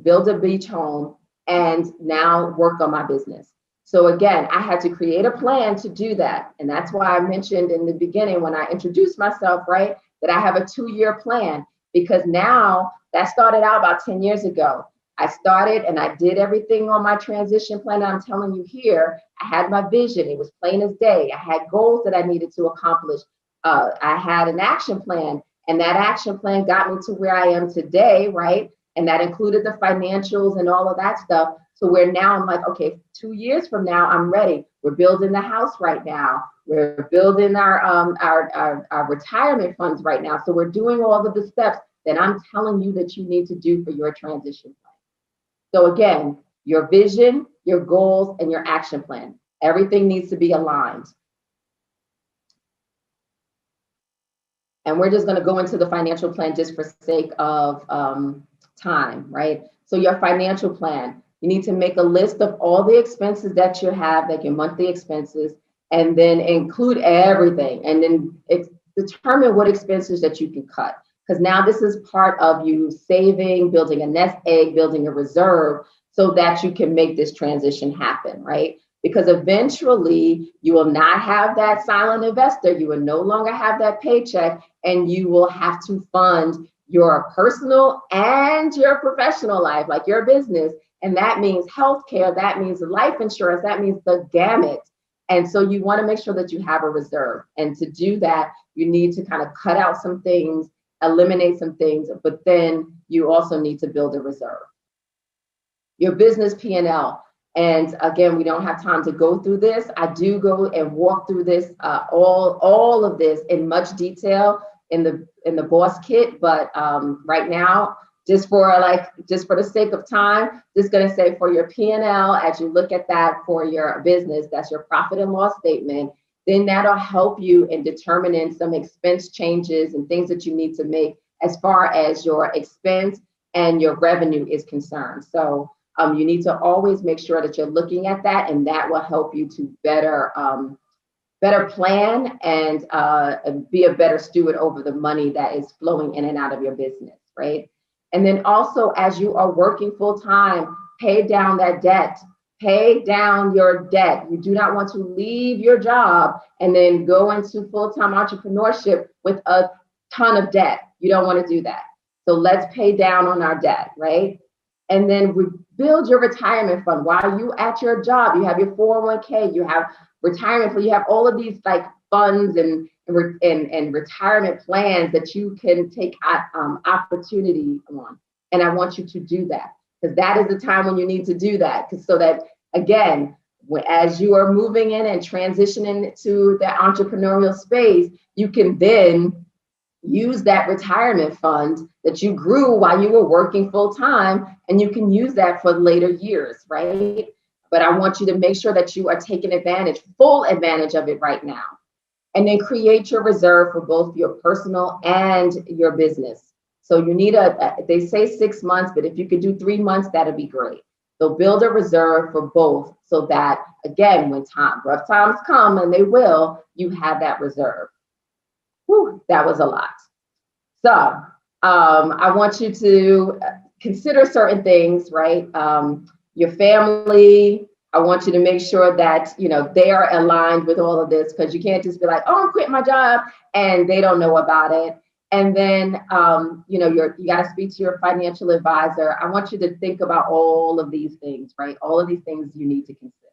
build a beach home, and now work on my business. So again, I had to create a plan to do that. And that's why I mentioned in the beginning when I introduced myself, right, that I have a 2-year plan, because now that started out about 10 years ago. I started and I did everything on my transition plan that I'm telling you here. I had my vision. It was plain as day. I had goals that I needed to accomplish. I had an action plan, and that action plan got me to where I am today, right? And that included the financials and all of that stuff. So where now I'm like, okay, 2 years from now, I'm ready. We're building the house right now. We're building our retirement funds right now. So we're doing all of the steps that I'm telling you that you need to do for your transition plan. So again, your vision, your goals, and your action plan. Everything needs to be aligned. And we're just going to go into the financial plan just for sake of time, right? So your financial plan, you need to make a list of all the expenses that you have, like your monthly expenses, and then include everything, and then determine what expenses that you can cut. Because now this is part of you saving, building a nest egg, building a reserve so that you can make this transition happen, right? Because eventually you will not have that silent investor. You will no longer have that paycheck, and you will have to fund your personal and your professional life, like your business. And that means healthcare, that means life insurance, that means the gamut. And so you want to make sure that you have a reserve. And to do that, you need to kind of cut out some things, eliminate some things, but then you also need to build a reserve. Your business P&L. And again, we don't have time to go through this. I do go and walk through this, all of this in much detail in the boss kit. But right now, just for the sake of time, just going to say for your P&L, as you look at that for your business, that's your profit and loss statement. Then that'll help you in determining some expense changes and things that you need to make as far as your expense and your revenue is concerned. So you need to always make sure that you're looking at that, and that will help you to better plan and be a better steward over the money that is flowing in and out of your business, right? And then also, as you are working full time, pay down that debt. Pay down your debt. You do not want to leave your job and then go into full-time entrepreneurship with a ton of debt. You don't want to do that. So let's pay down on our debt, right? And then build your retirement fund while you at your job. You have your 401k, you have retirement fund, you have all of these like funds and retirement plans that you can take opportunity on. And I want you to do that, because that is the time when you need to do that. So that, again, as you are moving in and transitioning to the entrepreneurial space, you can then use that retirement fund that you grew while you were working full time, and you can use that for later years, right? But I want you to make sure that you are taking full advantage of it right now. And then create your reserve for both your personal and your business. So you need they say 6 months, but if you could do 3 months, that'd be great. So build a reserve for both so that, again, when rough times come, and they will, you have that reserve. Whew, that was a lot. So I want you to consider certain things, right? Your family, I want you to make sure that, they are aligned with all of this, because you can't just be like, oh, I'm quitting my job, and they don't know about it. And then, you got to speak to your financial advisor. I want you to think about all of these things, right? All of these things you need to consider,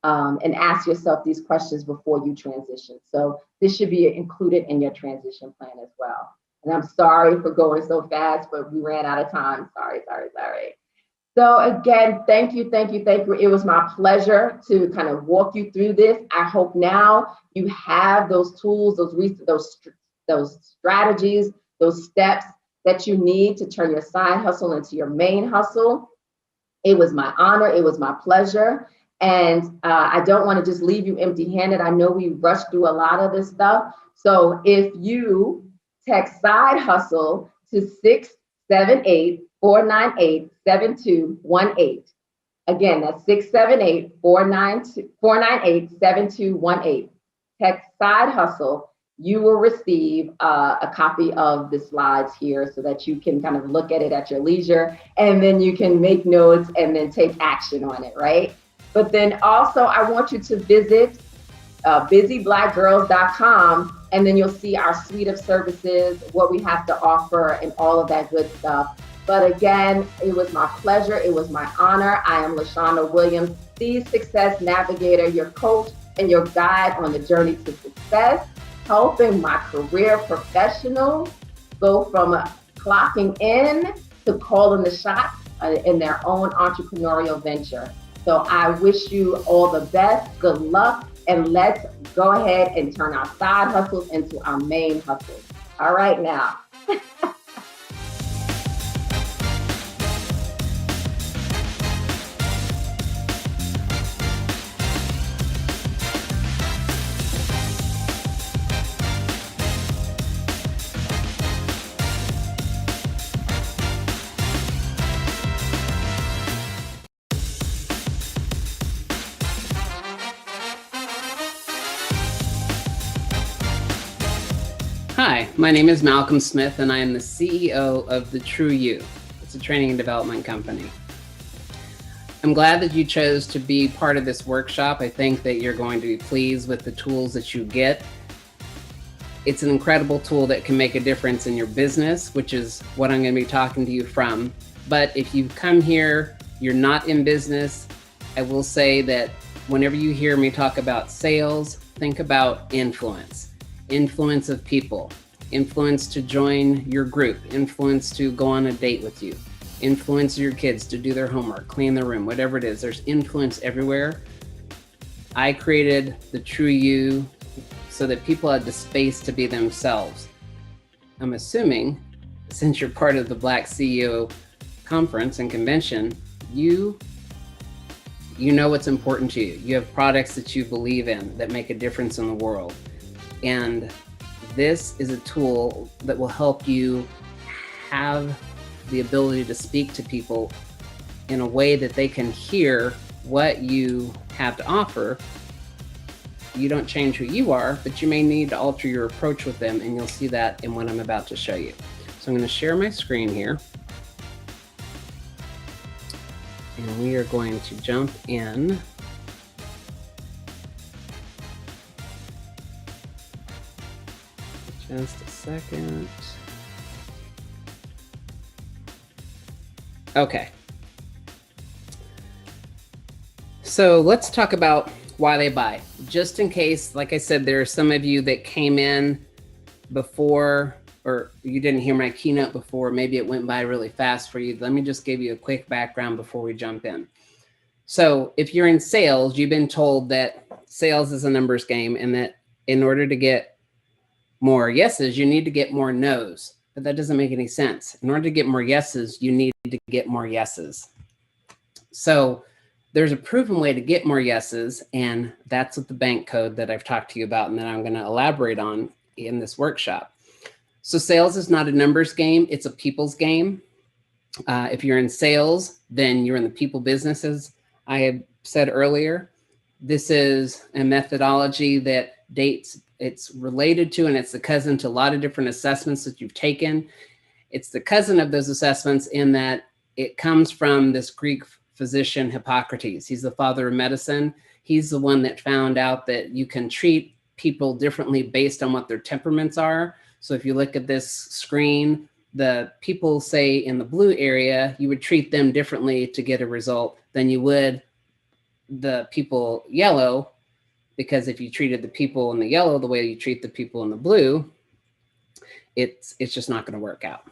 and ask yourself these questions before you transition. So this should be included in your transition plan as well. And I'm sorry for going so fast, but we ran out of time. Sorry. So again, thank you. It was my pleasure to kind of walk you through this. I hope now you have those tools, those those strategies, those steps that you need to turn your side hustle into your main hustle. It was my honor. It was my pleasure. And I don't want to just leave you empty-handed. I know we rushed through a lot of this stuff. So if you text side hustle to 678-498-7218. Again, that's 678-498-7218. Text side hustle. You will receive a copy of the slides here so that you can kind of look at it at your leisure, and then you can make notes and then take action on it, right? But then also I want you to visit busyblackgirls.com, and then you'll see our suite of services, what we have to offer, and all of that good stuff. But again, it was my pleasure. It was my honor. I am LaShawna Williams, the Success Navigator, your coach and your guide on the journey to success, helping my career professionals go from clocking in to calling the shots in their own entrepreneurial venture. So I wish you all the best, good luck, and let's go ahead and turn our side hustles into our main hustles. All right now. Hi, my name is Malcolm Smith, and I am the CEO of The True You. It's a training and development company. I'm glad that you chose to be part of this workshop. I think that you're going to be pleased with the tools that you get. It's an incredible tool that can make a difference in your business, which is what I'm going to be talking to you from. But if you've come here, you're not in business, I will say that whenever you hear me talk about sales, think about influence. Influence of people, influence to join your group, influence to go on a date with you, influence your kids to do their homework, clean their room, whatever it is. There's influence everywhere. I created The True You so that people had the space to be themselves. I'm assuming, since you're part of the BlackCEO conference and convention, you know what's important to you. You have products that you believe in that make a difference in the world. And this is a tool that will help you have the ability to speak to people in a way that they can hear what you have to offer. You don't change who you are, but you may need to alter your approach with them, and you'll see that in what I'm about to show you. So I'm going to share my screen here. And we are going to jump in. Just a second. Okay. So let's talk about why they buy. Just in case, like I said, there are some of you that came in before, or you didn't hear my keynote before, maybe it went by really fast for you. Let me just give you a quick background before we jump in. So if you're in sales, you've been told that sales is a numbers game, and that in order to get more yeses, you need to get more nos, but that doesn't make any sense. In order to get more yeses, you need to get more yeses. So there's a proven way to get more yeses, and that's with the bank code that I've talked to you about and that I'm going to elaborate on in this workshop. So sales is not a numbers game, it's a people's game. If you're in sales, then you're in the people businesses. I had said earlier, this is a methodology that dates, it's related to, and it's the cousin to a lot of different assessments that you've taken. It's the cousin of those assessments in that it comes from this Greek physician Hippocrates. He's the father of medicine. He's the one that found out that you can treat people differently based on what their temperaments are. So if you look at this screen, the people, say in the blue area, you would treat them differently to get a result than you would the people yellow, because if you treated the people in the yellow the way you treat the people in the blue, it's just not going to work out.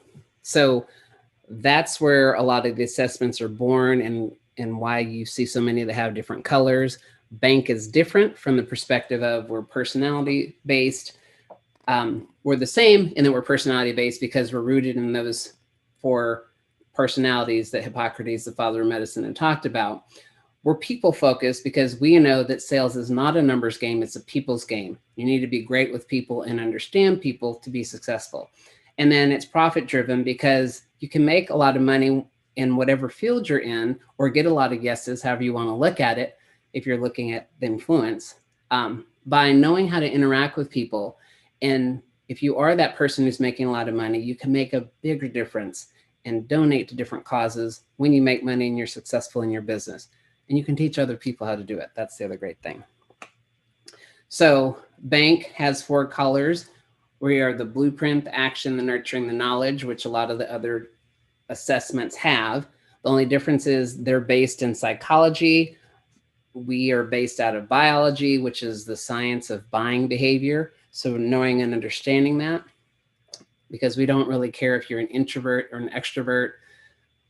So that's where a lot of the assessments are born, and why you see so many that have different colors. Bank is different from the perspective of we're personality based. We're the same, and then we're personality based because we're rooted in those 4 personalities that Hippocrates, the father of medicine, had talked about. We're people focused because we know that sales is not a numbers game, it's a people's game. You need to be great with people and understand people to be successful. And then it's profit driven because you can make a lot of money in whatever field you're in, or get a lot of yeses, however you want to look at it, if you're looking at the influence, by knowing how to interact with people. And if you are that person who's making a lot of money, you can make a bigger difference and donate to different causes when you make money and you're successful in your business. And you can teach other people how to do it. That's the other great thing. So bank has 4 colors. We are the blueprint, the action, the nurturing, the knowledge, which a lot of the other assessments have. The only difference is they're based in psychology. We are based out of biology, which is the science of buying behavior. So knowing and understanding that, because we don't really care if you're an introvert or an extrovert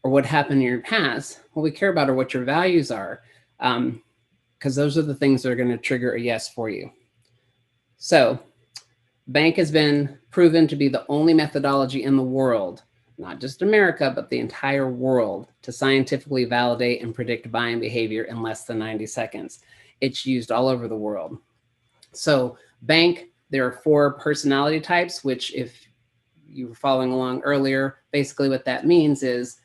or what happened in your past. What we care about are what your values are, because those are the things that are going to trigger a yes for you. So bank has been proven to be the only methodology in the world, not just America, but the entire world, to scientifically validate and predict buying behavior in less than 90 seconds. It's used all over the world. So bank, there are 4 personality types, which if you were following along earlier, basically what that means is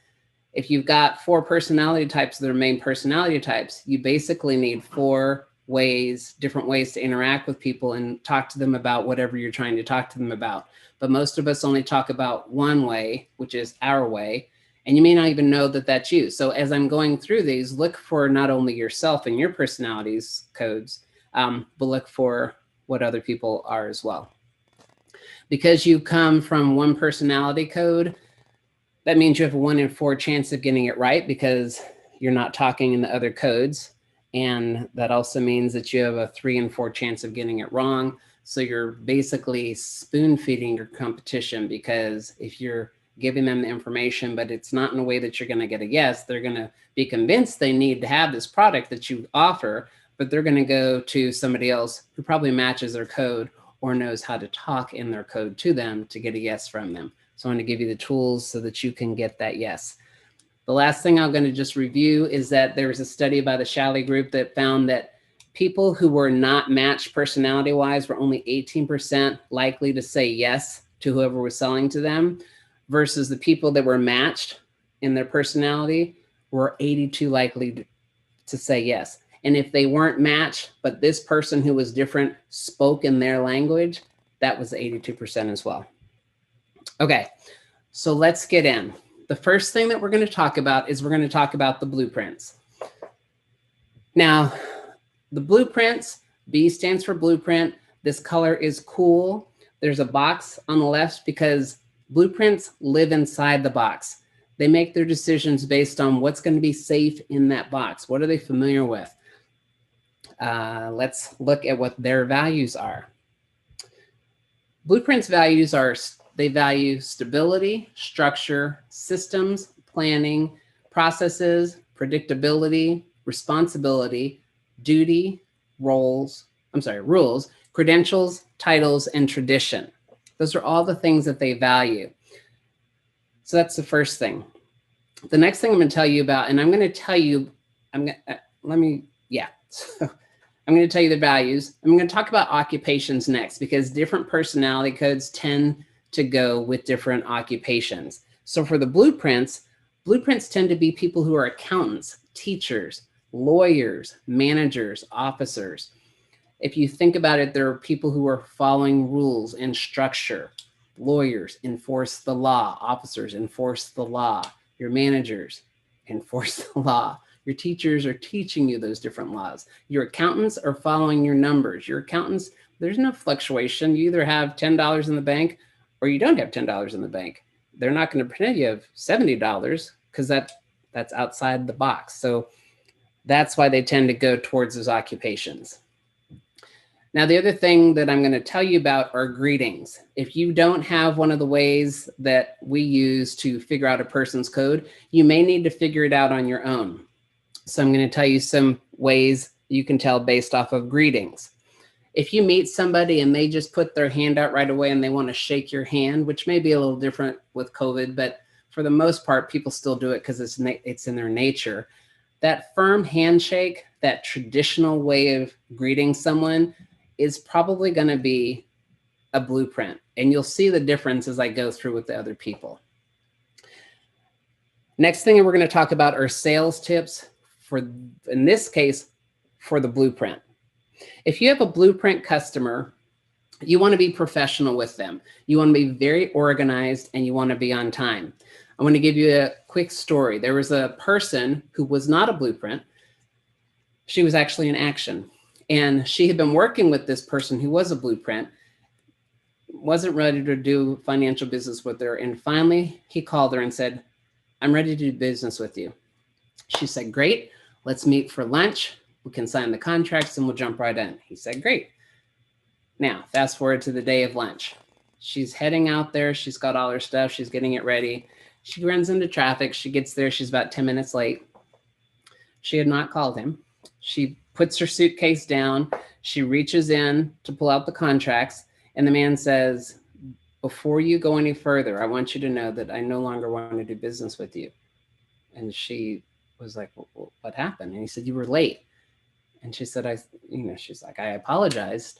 if you've got 4 personality types that are main personality types, you basically need 4 ways, different ways to interact with people and talk to them about whatever you're trying to talk to them about. But most of us only talk about one way, which is our way, and you may not even know that that's you. So as I'm going through these, look for not only yourself and your personalities codes, but look for what other people are as well. Because you come from one personality code, that means you have a 1 in 4 chance of getting it right because you're not talking in the other codes. And that also means that you have a 3 in 4 chance of getting it wrong. So you're basically spoon feeding your competition, because if you're giving them the information, but it's not in a way that you're going to get a yes, they're going to be convinced they need to have this product that you offer, but they're going to go to somebody else who probably matches their code or knows how to talk in their code to them to get a yes from them. So I want to give you the tools so that you can get that yes. The last thing I'm going to just review is that there was a study by the Shalley group that found that people who were not matched personality-wise were only 18% likely to say yes to whoever was selling to them, versus the people that were matched in their personality were 82 likely to say yes. And if they weren't matched, but this person who was different spoke in their language, that was 82% as well. Okay, so let's get in. The first thing that we're going to talk about is we're going to talk about the blueprints. Now, the blueprints, B stands for blueprint. This color is cool. There's a box on the left because blueprints live inside the box. They make their decisions based on what's going to be safe in that box. What are they familiar with? Let's look at what their values are. Blueprints' values are, they value stability, structure, systems, planning, processes, predictability, responsibility, duty, rules, credentials, titles, and tradition. Those are all the things that they value. So that's the first thing. The next thing I'm going to tell you about, and I'm going to tell you, I'm going to tell you the values. I'm going to talk about occupations next, because different personality codes tend to go with different occupations. So for the blueprints tend to be people who are accountants, teachers, lawyers, managers, officers. If you think about it, there are people who are following rules and structure. Lawyers enforce the law. Officers enforce the law. Your managers enforce the law. Your teachers are teaching you those different laws. Your accountants are following your numbers. Your accountants, there's no fluctuation. You either have $10 in the bank or you don't have $10 in the bank. They're not going to pretend you have $70 because that's outside the box. So that's why they tend to go towards those occupations. Now, the other thing that I'm going to tell you about are greetings. If you don't have one of the ways that we use to figure out a person's code, you may need to figure it out on your own. So I'm going to tell you some ways you can tell based off of greetings. If you meet somebody and they just put their hand out right away and they want to shake your hand, which may be a little different with COVID, but for the most part, people still do it because it's in their nature. That firm handshake, that traditional way of greeting someone is probably going to be a blueprint. And you'll see the difference as I go through with the other people. Next thing we're going to talk about are sales tips for, in this case, for the blueprint. If you have a blueprint customer, you want to be professional with them. You want to be very organized and you want to be on time. I want to give you a quick story. There was a person who was not a blueprint. She was actually in action. And she had been working with this person who was a blueprint, wasn't ready to do financial business with her. And finally, he called her and said, I'm ready to do business with you. She said, great, let's meet for lunch. We can sign the contracts and we'll jump right in. He said, great. Now, fast forward to the day of lunch. She's heading out there. She's got all her stuff. She's getting it ready. She runs into traffic. She gets there. She's about 10 minutes late. She had not called him. She puts her suitcase down. She reaches in to pull out the contracts. And the man says, before you go any further, I want you to know that I no longer want to do business with you. And she was like, well, what happened? And he said, you were late. And she said, she's like, I apologized.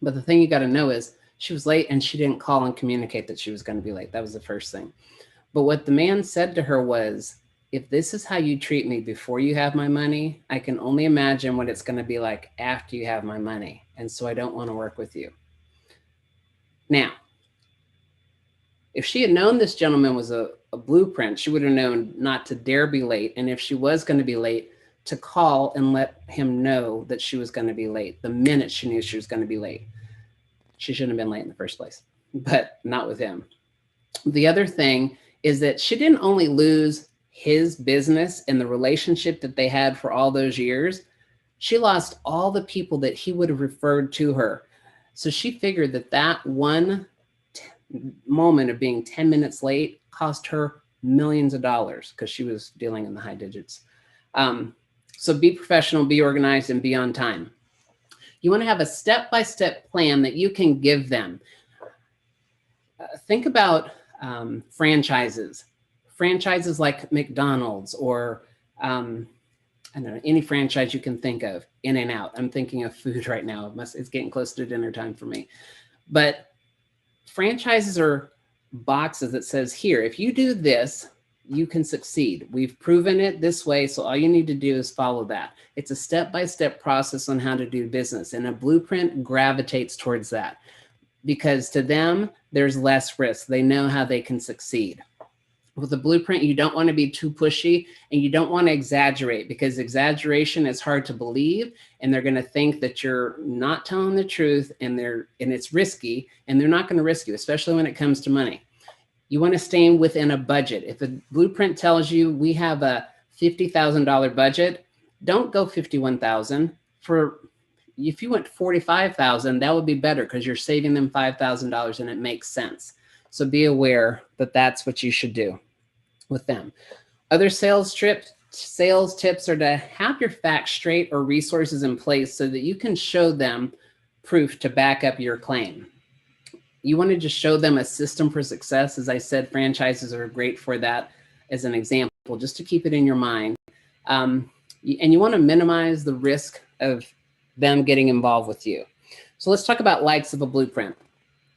But the thing you got to know is she was late and she didn't call and communicate that she was going to be late. That was the first thing. But what the man said to her was, if this is how you treat me before you have my money, I can only imagine what it's going to be like after you have my money. And so I don't want to work with you. Now, if she had known this gentleman was a blueprint, she would have known not to dare be late. And if she was going to be late, to call and let him know that she was going to be late the minute she knew she was going to be late. She shouldn't have been late in the first place, but not with him. The other thing is that she didn't only lose his business and the relationship that they had for all those years, she lost all the people that he would have referred to her. So she figured that that one moment of being 10 minutes late cost her millions of dollars because she was dealing in the high digits. So be professional, be organized, and be on time. You want to have a step-by-step plan that you can give them. Think about franchises. Franchises like McDonald's or I don't know, any franchise you can think of, In and Out. I'm thinking of food right now. It's getting close to dinner time for me. But franchises are boxes that says, here, if you do this, you can succeed. We've proven it this way, so all you need to do is follow that. It's a step-by-step process on how to do business, and a blueprint gravitates towards that because to them, there's less risk. They know how they can succeed. With a blueprint, you don't want to be too pushy and you don't want to exaggerate because exaggeration is hard to believe and they're going to think that you're not telling the truth and it's risky and they're not going to risk you, especially when it comes to money. You want to stay within a budget. If a blueprint tells you we have a $50,000 budget, don't go $51,000. If you went $45,000, that would be better because you're saving them $5,000 and it makes sense. So be aware that that's what you should do with them. Other sales tips are to have your facts straight or resources in place so that you can show them proof to back up your claim. You want to just show them a system for success. As I said, franchises are great for that as an example, just to keep it in your mind. And you want to minimize the risk of them getting involved with you. So let's talk about likes of a blueprint.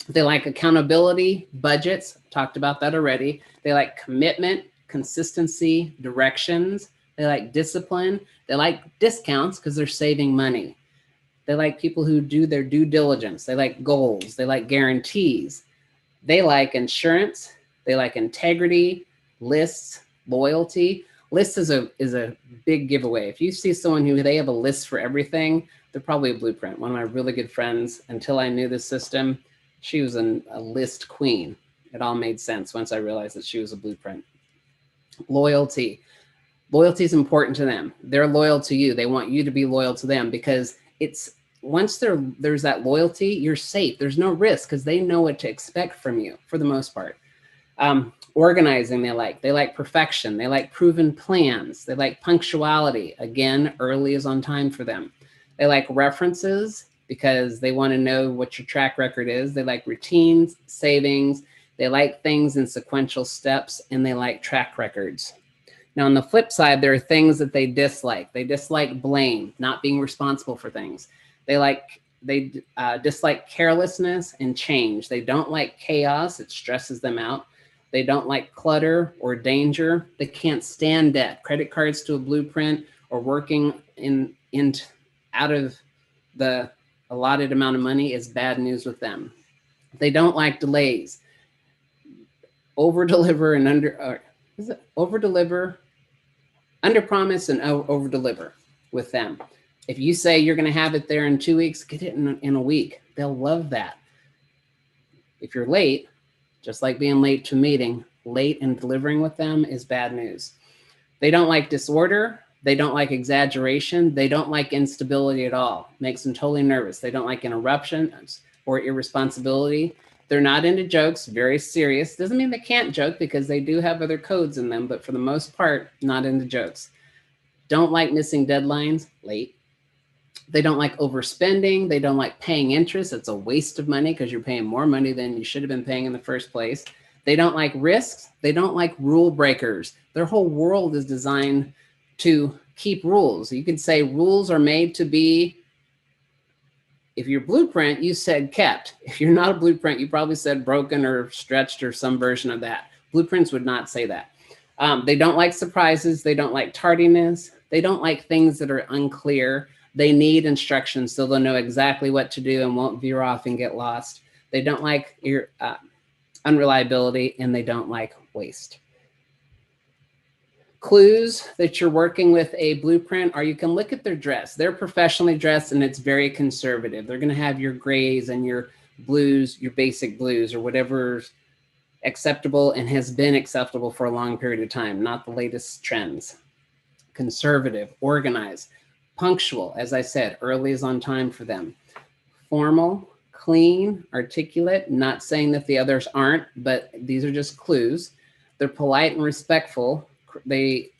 They like accountability, budgets, talked about that already. They like commitment, consistency, directions. They like discipline. They like discounts because they're saving money. They like people who do their due diligence. They like goals. They like guarantees. They like insurance. They like integrity, lists, loyalty. Lists is a big giveaway. If you see someone who they have a list for everything, they're probably a blueprint. One of my really good friends, until I knew this system, she was a list queen. It all made sense once I realized that she was a blueprint. Loyalty. Loyalty is important to them. They're loyal to you. They want you to be loyal to them because once there's that loyalty, you're safe. There's no risk because they know what to expect from you for the most part. Organizing they like perfection. They like proven plans. They like punctuality. Again, early is on time for them. They like references because they want to know what your track record is. They like routines, savings, they like things in sequential steps, and they like track records. Now, on the flip side, there are things that they dislike. They dislike blame, not being responsible for things. They dislike carelessness and change. They don't like chaos. It stresses them out. They don't like clutter or danger. They can't stand debt. Credit cards to a blueprint or working out of the allotted amount of money is bad news with them. They don't like delays. Over-deliver and under-promise and over-deliver with them. If you say you're going to have it there in 2 weeks, get it in a week. They'll love that. If you're late, just like being late to a meeting, late and delivering with them is bad news. They don't like disorder. They don't like exaggeration. They don't like instability at all. Makes them totally nervous. They don't like interruptions or irresponsibility. They're not into jokes, very serious. Doesn't mean they can't joke because they do have other codes in them, but for the most part, not into jokes. Don't like missing deadlines, late. They don't like overspending. They don't like paying interest. It's a waste of money because you're paying more money than you should have been paying in the first place. They don't like risks. They don't like rule breakers. Their whole world is designed to keep rules. You could say rules are made to be, if you're blueprint, you said kept. If you're not a blueprint, you probably said broken or stretched or some version of that. Blueprints would not say that. They don't like surprises. They don't like tardiness. They don't like things that are unclear. They need instructions so they'll know exactly what to do and won't veer off and get lost. They don't like your unreliability, and they don't like waste. Clues that you're working with a blueprint are you can look at their dress. They're professionally dressed and it's very conservative. They're going to have your grays and your blues, your basic blues, or whatever's acceptable and has been acceptable for a long period of time, not the latest trends. Conservative, organized, punctual. As I said, early is on time for them. Formal, clean, articulate, not saying that the others aren't, but these are just clues. They're polite and respectful. They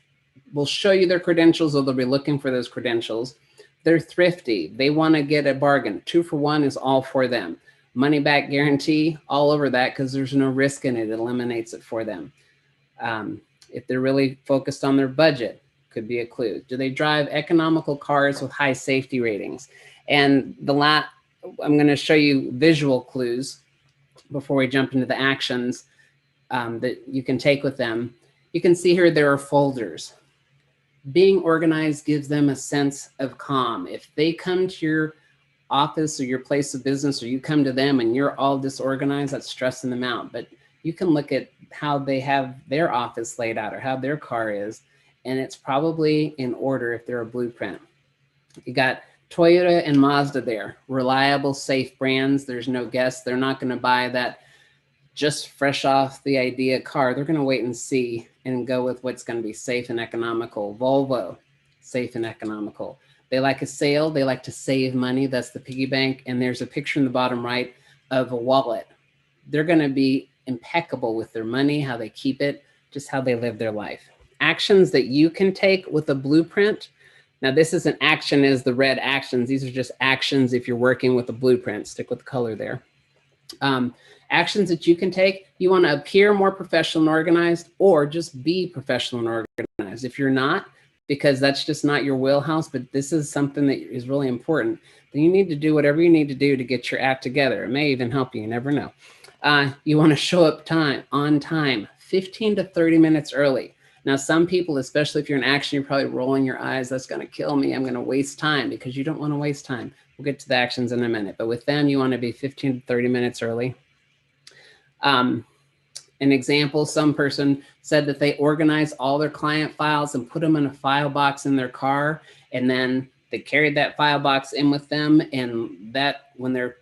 will show you their credentials, or they'll be looking for those credentials. They're thrifty. They want to get a bargain. 2 for 1 is all for them. Money back guarantee, all over that because there's no risk in it. It eliminates it for them. If they're really focused on their budget, could be a clue. Do they drive economical cars with high safety ratings? And I'm going to show you visual clues before we jump into the actions that you can take with them. You can see here there are folders. Being organized gives them a sense of calm. If they come to your office or your place of business, or you come to them and you're all disorganized, that's stressing them out. But you can look at how they have their office laid out or how their car is, and it's probably in order if they're a blueprint. You got Toyota and Mazda there, reliable, safe brands. There's no guess. They're not going to buy that just fresh off the idea car. They're going to wait and see and go with what's going to be safe and economical. Volvo, safe and economical. They like a sale. They like to save money. That's the piggy bank. And there's a picture in the bottom right of a wallet. They're going to be impeccable with their money, how they keep it, just how they live their life. Actions that you can take with a blueprint. Now, this isn't action as the red actions. These are just actions if you're working with a blueprint. Stick with the color there. Actions that you can take. You want to appear more professional and organized, or just be professional and organized. If you're not, because that's just not your wheelhouse, but this is something that is really important, then you need to do whatever you need to do to get your act together. It may even help you. You never know. You want to show up on time, 15 to 30 minutes early. Now, some people, especially if you're in action, you're probably rolling your eyes. That's going to kill me. I'm going to waste time, because you don't want to waste time. We'll get to the actions in a minute. But with them, you want to be 15 to 30 minutes early. An example, some person said that they organized all their client files and put them in a file box in their car. And then they carried that file box in with them. And that when their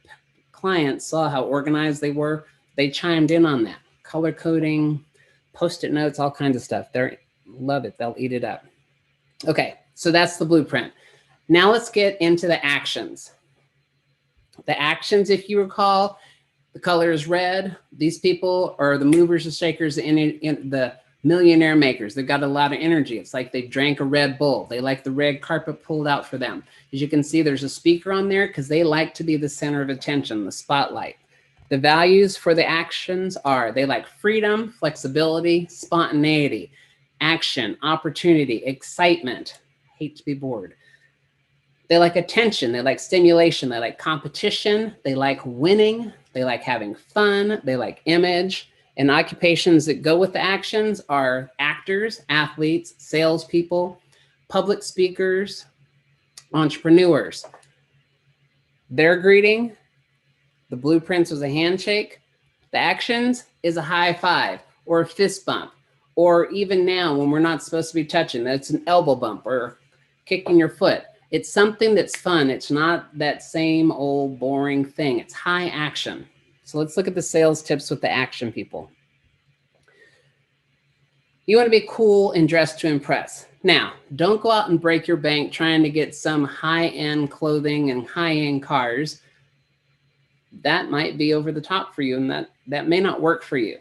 clients saw how organized they were, they chimed in on that. Color coding, Post-it notes, all kinds of stuff. They love it. They'll eat it up. Okay, so that's the blueprint. Now let's get into the actions. The actions, if you recall, the color is red. These people are the movers and shakers in the millionaire makers. They've got a lot of energy. It's like they drank a Red Bull. They like the red carpet pulled out for them. As you can see, there's a speaker on there because they like to be the center of attention, the spotlight. The values for the actions are they like freedom, flexibility, spontaneity, action, opportunity, excitement. Hate to be bored. They like attention. They like stimulation. They like competition. They like winning. They like having fun. They like image. And occupations that go with the actions are actors, athletes, salespeople, public speakers, entrepreneurs. Their greeting, the blueprints was a handshake. The actions is a high five or a fist bump. Or even now when we're not supposed to be touching, that's an elbow bump or kicking your foot. It's something that's fun. It's not that same old boring thing. It's high action. So let's look at the sales tips with the action people. You want to be cool and dressed to impress. Now, don't go out and break your bank trying to get some high-end clothing and high-end cars. That might be over the top for you, and that may not work for you.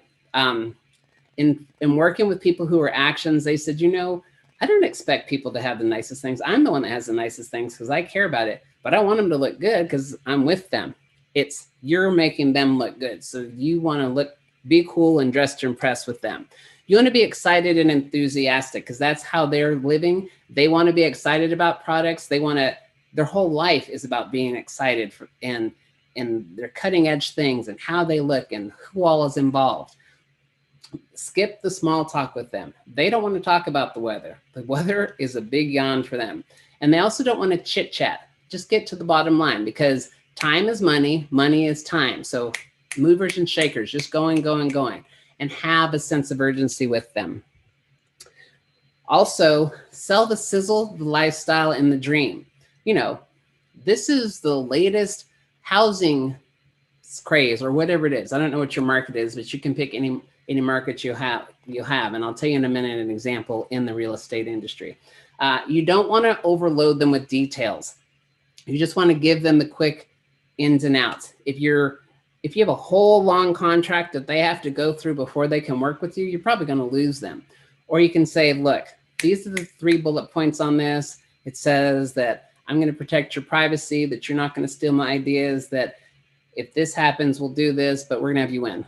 In working with people who are actions, they said, you know, I don't expect people to have the nicest things. I'm the one that has the nicest things because I care about it, but I want them to look good because I'm with them. It's you're making them look good. So you want to be cool and dressed to impress with them. You want to be excited and enthusiastic because that's how they're living. They want to be excited about products. Their whole life is about being excited and their cutting edge things and how they look and who all is involved. Skip the small talk with them. They don't want to talk about the weather. The weather is a big yawn for them. And they also don't want to chit chat. Just get to the bottom line because time is money, money is time. So movers and shakers, just going, and have a sense of urgency with them. Also, sell the sizzle, the lifestyle, and the dream. You know, this is the latest housing craze or whatever it is. I don't know what your market is, but you can pick any market you have, and I'll tell you in a minute an example in the real estate industry. You don't want to overload them with details. You just want to give them the quick ins and outs. If you have a whole long contract that they have to go through before they can work with you, you're probably going to lose them. Or you can say, look, these are the 3 bullet points on this. It says that I'm going to protect your privacy, that you're not going to steal my ideas, that if this happens, we'll do this, but we're going to have you win.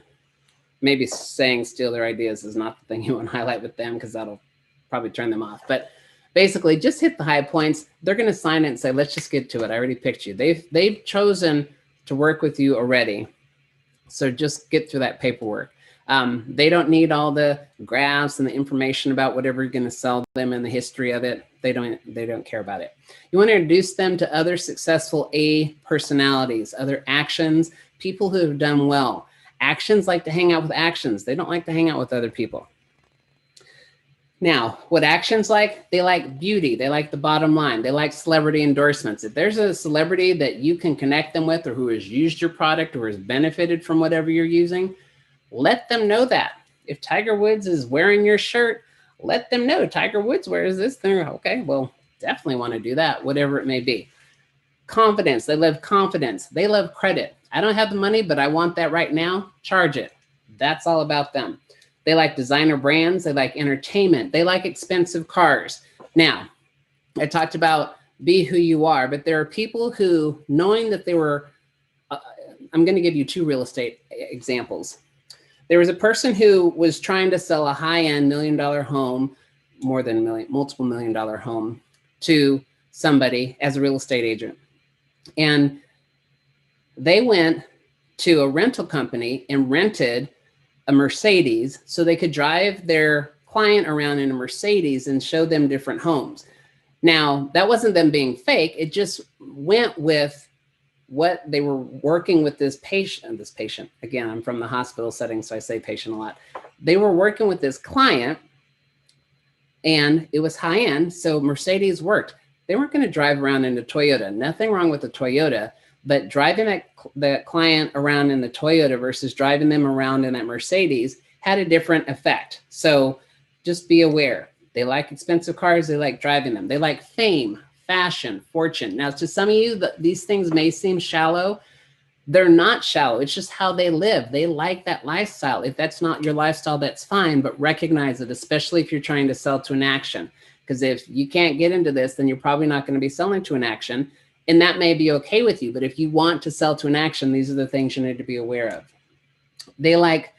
Maybe saying steal their ideas is not the thing you want to highlight with them because that'll probably turn them off. But basically, just hit the high points. They're going to sign it and say, let's just get to it. I already picked you. They've chosen to work with you already. So just get through that paperwork. They don't need all the graphs and the information about whatever you're going to sell them and the history of it. They don't care about it. You want to introduce them to other successful A personalities, other actions, people who have done well. Actions like to hang out with actions. They don't like to hang out with other people. Now, what actions like? They like beauty. They like the bottom line. They like celebrity endorsements. If there's a celebrity that you can connect them with or who has used your product or has benefited from whatever you're using, let them know that. If Tiger Woods is wearing your shirt, let them know Tiger Woods wears this thing. Okay, well, definitely want to do that, whatever it may be. Confidence. They love confidence. They love credit. I don't have the money, but I want that right now. Charge it. That's all about them. They like designer brands. They like entertainment. They like expensive cars. Now, I talked about be who you are, but there are people who, knowing that they were, I'm going to give you 2 real estate examples. There was a person who was trying to sell a high-end $1 million home, more than multiple $1 million home to somebody as a real estate agent. And they went to a rental company and rented a Mercedes so they could drive their client around in a Mercedes and show them different homes. Now, that wasn't them being fake. It just went with what they were working with this patient. Again, I'm from the hospital setting, so I say patient a lot. They were working with this client and it was high end. So Mercedes worked. They weren't going to drive around in a Toyota. Nothing wrong with the Toyota, but driving that client around in the Toyota versus driving them around in that Mercedes had a different effect. So just be aware. They like expensive cars. They like driving them. They like fame, fashion, fortune. Now, to some of you, these things may seem shallow. They're not shallow. It's just how they live. They like that lifestyle. If that's not your lifestyle, that's fine, but recognize it, especially if you're trying to sell to an action. Because if you can't get into this, then you're probably not going to be selling to an action. And that may be okay with you. But if you want to sell to an action, these are the things you need to be aware of. They like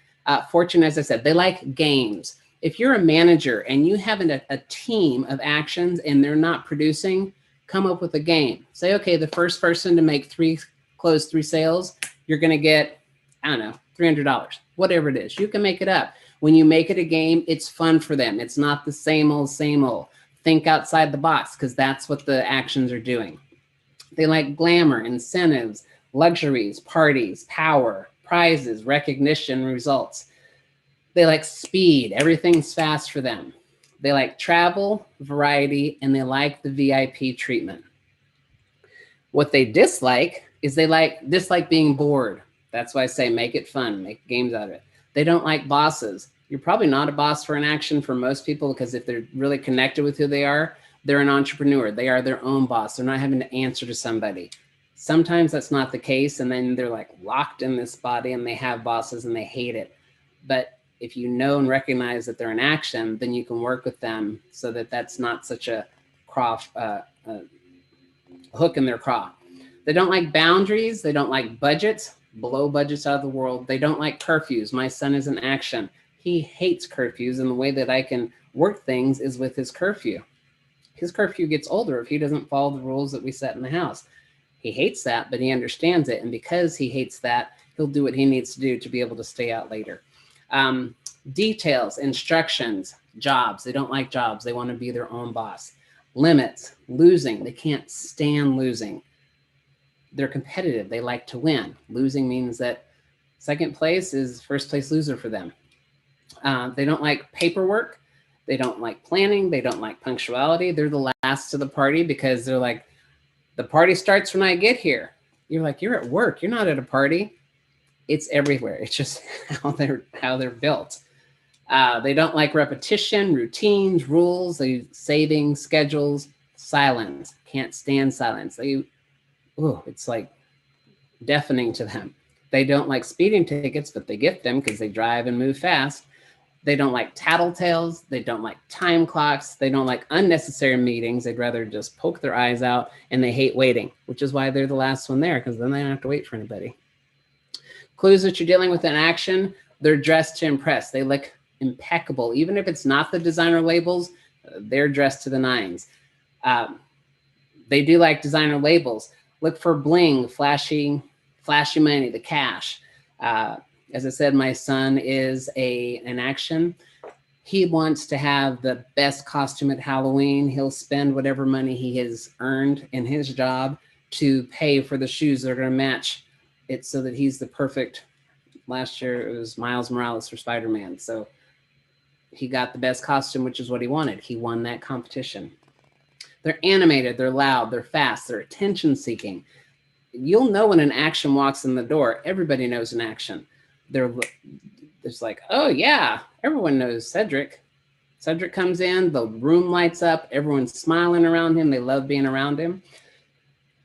fortune, as I said, they like games. If you're a manager and you have a team of actions and they're not producing, come up with a game. Say, okay, the first person to close 3 sales, you're going to get, I don't know, $300, whatever it is. You can make it up. When you make it a game, it's fun for them. It's not the same old, same old. Think outside the box, because that's what the actions are doing. They like glamour, incentives, luxuries, parties, power, prizes, recognition, results. They like speed. Everything's fast for them. They like travel, variety, and they like the VIP treatment. What they dislike is they dislike being bored. That's why I say make it fun, make games out of it. They don't like bosses. You're probably not a boss for an action for most people, because if they're really connected with who they are, they're an entrepreneur. They are their own boss. They're not having to answer to somebody. Sometimes that's not the case, and then they're like locked in this body and they have bosses and they hate it. But if you know and recognize that they're in action, then you can work with them so that that's not such a hook in their craw. They don't like boundaries. They don't like budgets. Blow budgets out of the world. They don't like curfews. My son is in action. He hates curfews, and the way that I can work things is with his curfew. His curfew gets older if he doesn't follow the rules that we set in the house. He hates that, but he understands it. And because he hates that, he'll do what he needs to do to be able to stay out later. Details, instructions, jobs. They don't like jobs. They want to be their own boss. Limits, losing. They can't stand losing. They're competitive. They like to win. Losing means that second place is first place loser for them. They don't like paperwork. They don't like planning. They don't like punctuality. They're the last to the party because they're like, the party starts when I get here. You're like, you're at work. You're not at a party. It's everywhere. It's just how they're built. They don't like repetition, routines, rules, savings, schedules, silence. Can't stand silence. It's like deafening to them. They don't like speeding tickets, but they get them because they drive and move fast. They don't like tattletales. They don't like time clocks. They don't like unnecessary meetings. They'd rather just poke their eyes out, and they hate waiting, which is why they're the last one there, because then they don't have to wait for anybody. Clues that you're dealing with in action, they're dressed to impress. They look impeccable. Even if it's not the designer labels, they're dressed to the nines. They do like designer labels. Look for bling, flashy money, the cash. As I said, my son is an action. He wants to have the best costume at Halloween. He'll spend whatever money he has earned in his job to pay for the shoes that are going to match it so that he's the perfect. Last year it was Miles Morales for Spider-Man. So he got the best costume, which is what he wanted. He won that competition. They're animated, they're loud, they're fast, they're attention seeking. You'll know when an action walks in the door. Everybody knows an action. It's like, oh yeah, everyone knows Cedric. Cedric comes in, the room lights up, everyone's smiling around him. They love being around him.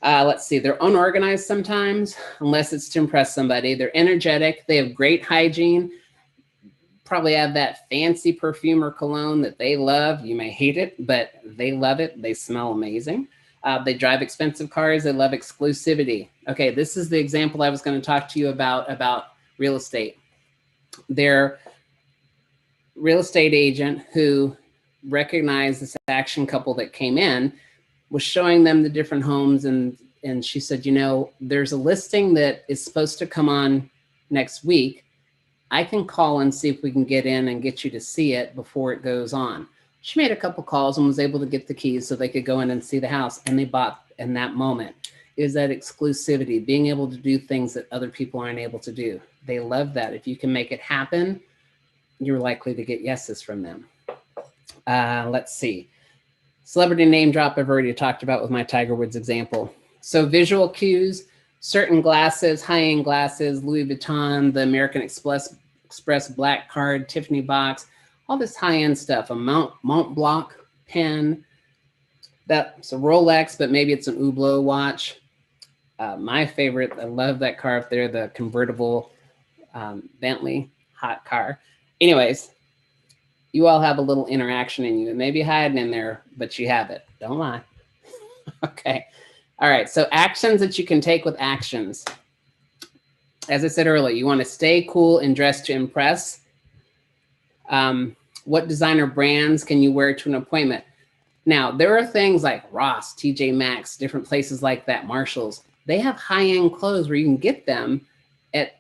Let's see, they're unorganized sometimes, unless it's to impress somebody. They're energetic. They have great hygiene. Probably have that fancy perfume or cologne that they love. You may hate it, but they love it. They smell amazing. They drive expensive cars. They love exclusivity. Okay, this is the example I was going to talk to you about real estate. Their real estate agent who recognized this action couple that came in was showing them the different homes, and she said, you know, there's a listing that is supposed to come on next week. I can call and see if we can get in and get you to see it before it goes on. She made a couple calls and was able to get the keys so they could go in and see the house, and they bought in that moment. Is that exclusivity, being able to do things that other people aren't able to do. They love that. If you can make it happen, you're likely to get yeses from them. Let's see. Celebrity name drop I've already talked about with my Tiger Woods example. So visual cues, certain glasses, high-end glasses, Louis Vuitton, the American Express black card, Tiffany box, all this high-end stuff, a Mont Blanc pen, that's a Rolex, but maybe it's an Hublot watch. My favorite, I love that car up there, the convertible Bentley hot car. Anyways, you all have a little interaction in you. It may be hiding in there, but you have it. Don't lie. Okay. All right. So actions that you can take with actions. As I said earlier, you want to stay cool and dress to impress. What designer brands can you wear to an appointment? Now, there are things like Ross, TJ Maxx, different places like that, Marshalls. They have high-end clothes where you can get them at,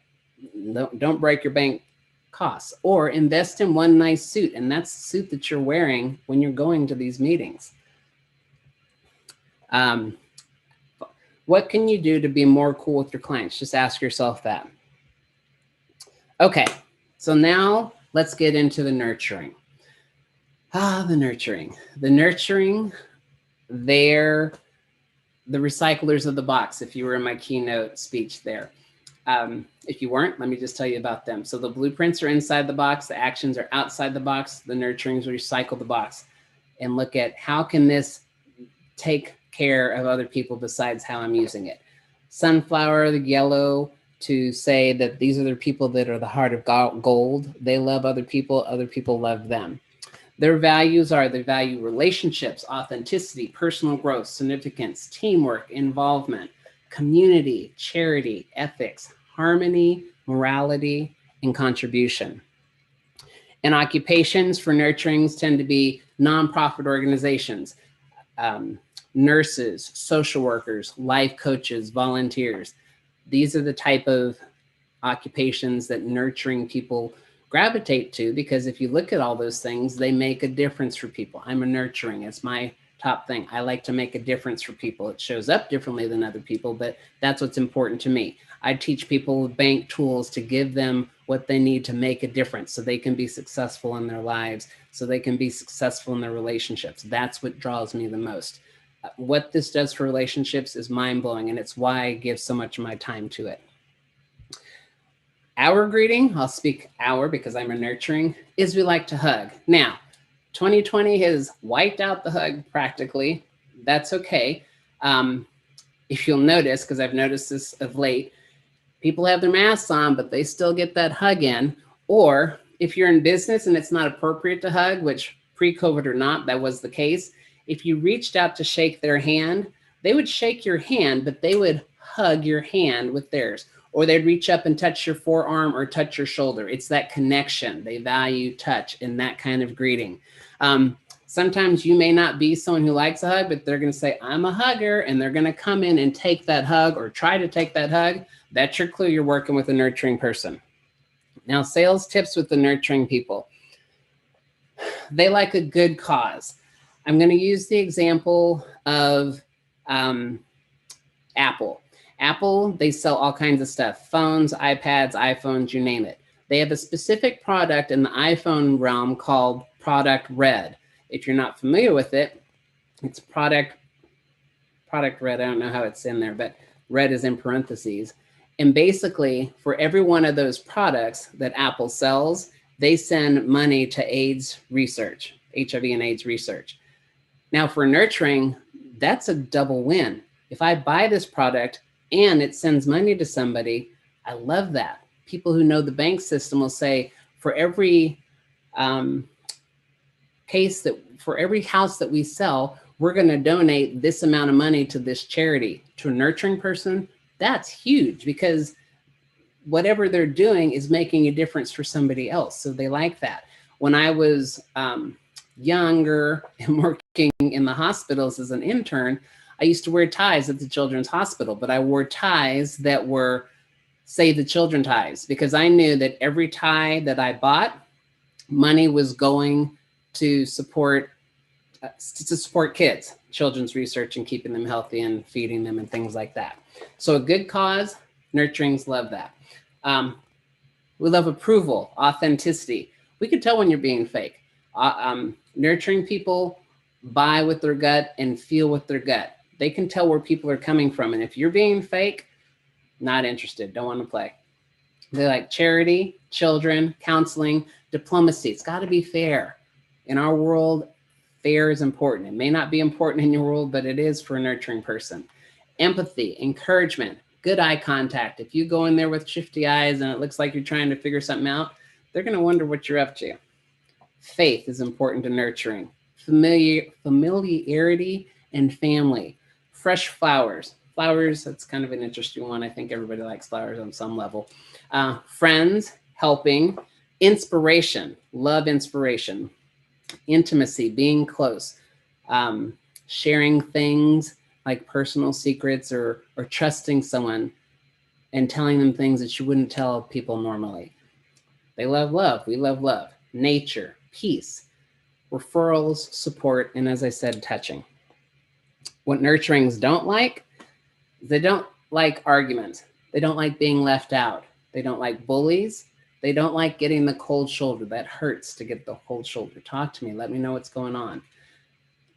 don't break your bank costs, or invest in one nice suit, and that's the suit that you're wearing when you're going to these meetings. What can you do to be more cool with your clients? Just ask yourself that. Okay, so now let's get into the nurturing. The nurturing. The nurturing, they're the recyclers of the box, if you were in my keynote speech there. If you weren't, let me just tell you about them. So the blueprints are inside the box, the actions are outside the box, the nurturings recycle the box, and look at how can this take care of other people besides how I'm using it. Sunflower, the yellow, to say that these are the people that are the heart of gold. They love other people love them. Their values are, they value relationships, authenticity, personal growth, significance, teamwork, involvement, community, charity, ethics, harmony, morality, and contribution. And occupations for nurturings tend to be nonprofit organizations, nurses, social workers, life coaches, volunteers. These are the type of occupations that nurturing people gravitate to, because if you look at all those things, they make a difference for people. I'm a nurturing, it's my top thing. I like to make a difference for people. It shows up differently than other people, but that's what's important to me. I teach people with bank tools to give them what they need to make a difference so they can be successful in their lives, so they can be successful in their relationships. That's what draws me the most. What this does for relationships is mind-blowing, and it's why I give so much of my time to it. Our greeting, I'll speak our because I'm a nurturing, is we like to hug. Now, 2020 has wiped out the hug practically. That's okay. If you'll notice, because I've noticed this of late, people have their masks on, but they still get that hug in. Or if you're in business and it's not appropriate to hug, which pre-COVID or not, that was the case, if you reached out to shake their hand, they would shake your hand, but they would hug your hand with theirs. Or they'd reach up and touch your forearm or touch your shoulder. It's that connection. They value touch in that kind of greeting. Sometimes you may not be someone who likes a hug, but they're going to say, I'm a hugger, and they're going to come in and take that hug or try to take that hug. That's your clue you're working with a nurturing person. Now, sales tips with the nurturing people. They like a good cause. I'm going to use the example of Apple. Apple, they sell all kinds of stuff, phones, iPads, iPhones, you name it. They have a specific product in the iPhone realm called Product Red. If you're not familiar with it, it's Product Red. I don't know how it's in there, but red is in parentheses. And basically, for every one of those products that Apple sells, they send money to AIDS research, HIV and AIDS research. Now, for nurturing, that's a double win. If I buy this product and it sends money to somebody, I love that. People who know the bank system will say, for every for every house that we sell, we're going to donate this amount of money to this charity. To a nurturing person, that's huge, because whatever they're doing is making a difference for somebody else. So they like that. When I was younger and working in the hospitals as an intern, I used to wear ties at the children's hospital, but I wore ties that were Save the Children ties, because I knew that every tie that I bought, money was going to support kids, children's research, and keeping them healthy and feeding them and things like that. So a good cause, nurturings love that. We love approval, authenticity. We can tell when you're being fake. Nurturing people buy with their gut and feel with their gut. They can tell where people are coming from. And if you're being fake, not interested, don't want to play. They like charity, children, counseling, diplomacy. It's got to be fair. In our world, fair is important. It may not be important in your world, but it is for a nurturing person. Empathy, encouragement, good eye contact. If you go in there with shifty eyes and it looks like you're trying to figure something out, they're going to wonder what you're up to. Faith is important to nurturing. Familiarity and family. Fresh flowers. Flowers, that's kind of an interesting one. I think everybody likes flowers on some level. Friends, helping. Inspiration, love inspiration. Intimacy, being close. Sharing things like personal secrets or trusting someone and telling them things that you wouldn't tell people normally. They love love. We love love. Nature, peace, referrals, support, and as I said, touching. What nurturings don't like, they don't like arguments. They don't like being left out. They don't like bullies. They don't like getting the cold shoulder. That hurts to get the cold shoulder. Talk to me. Let me know what's going on.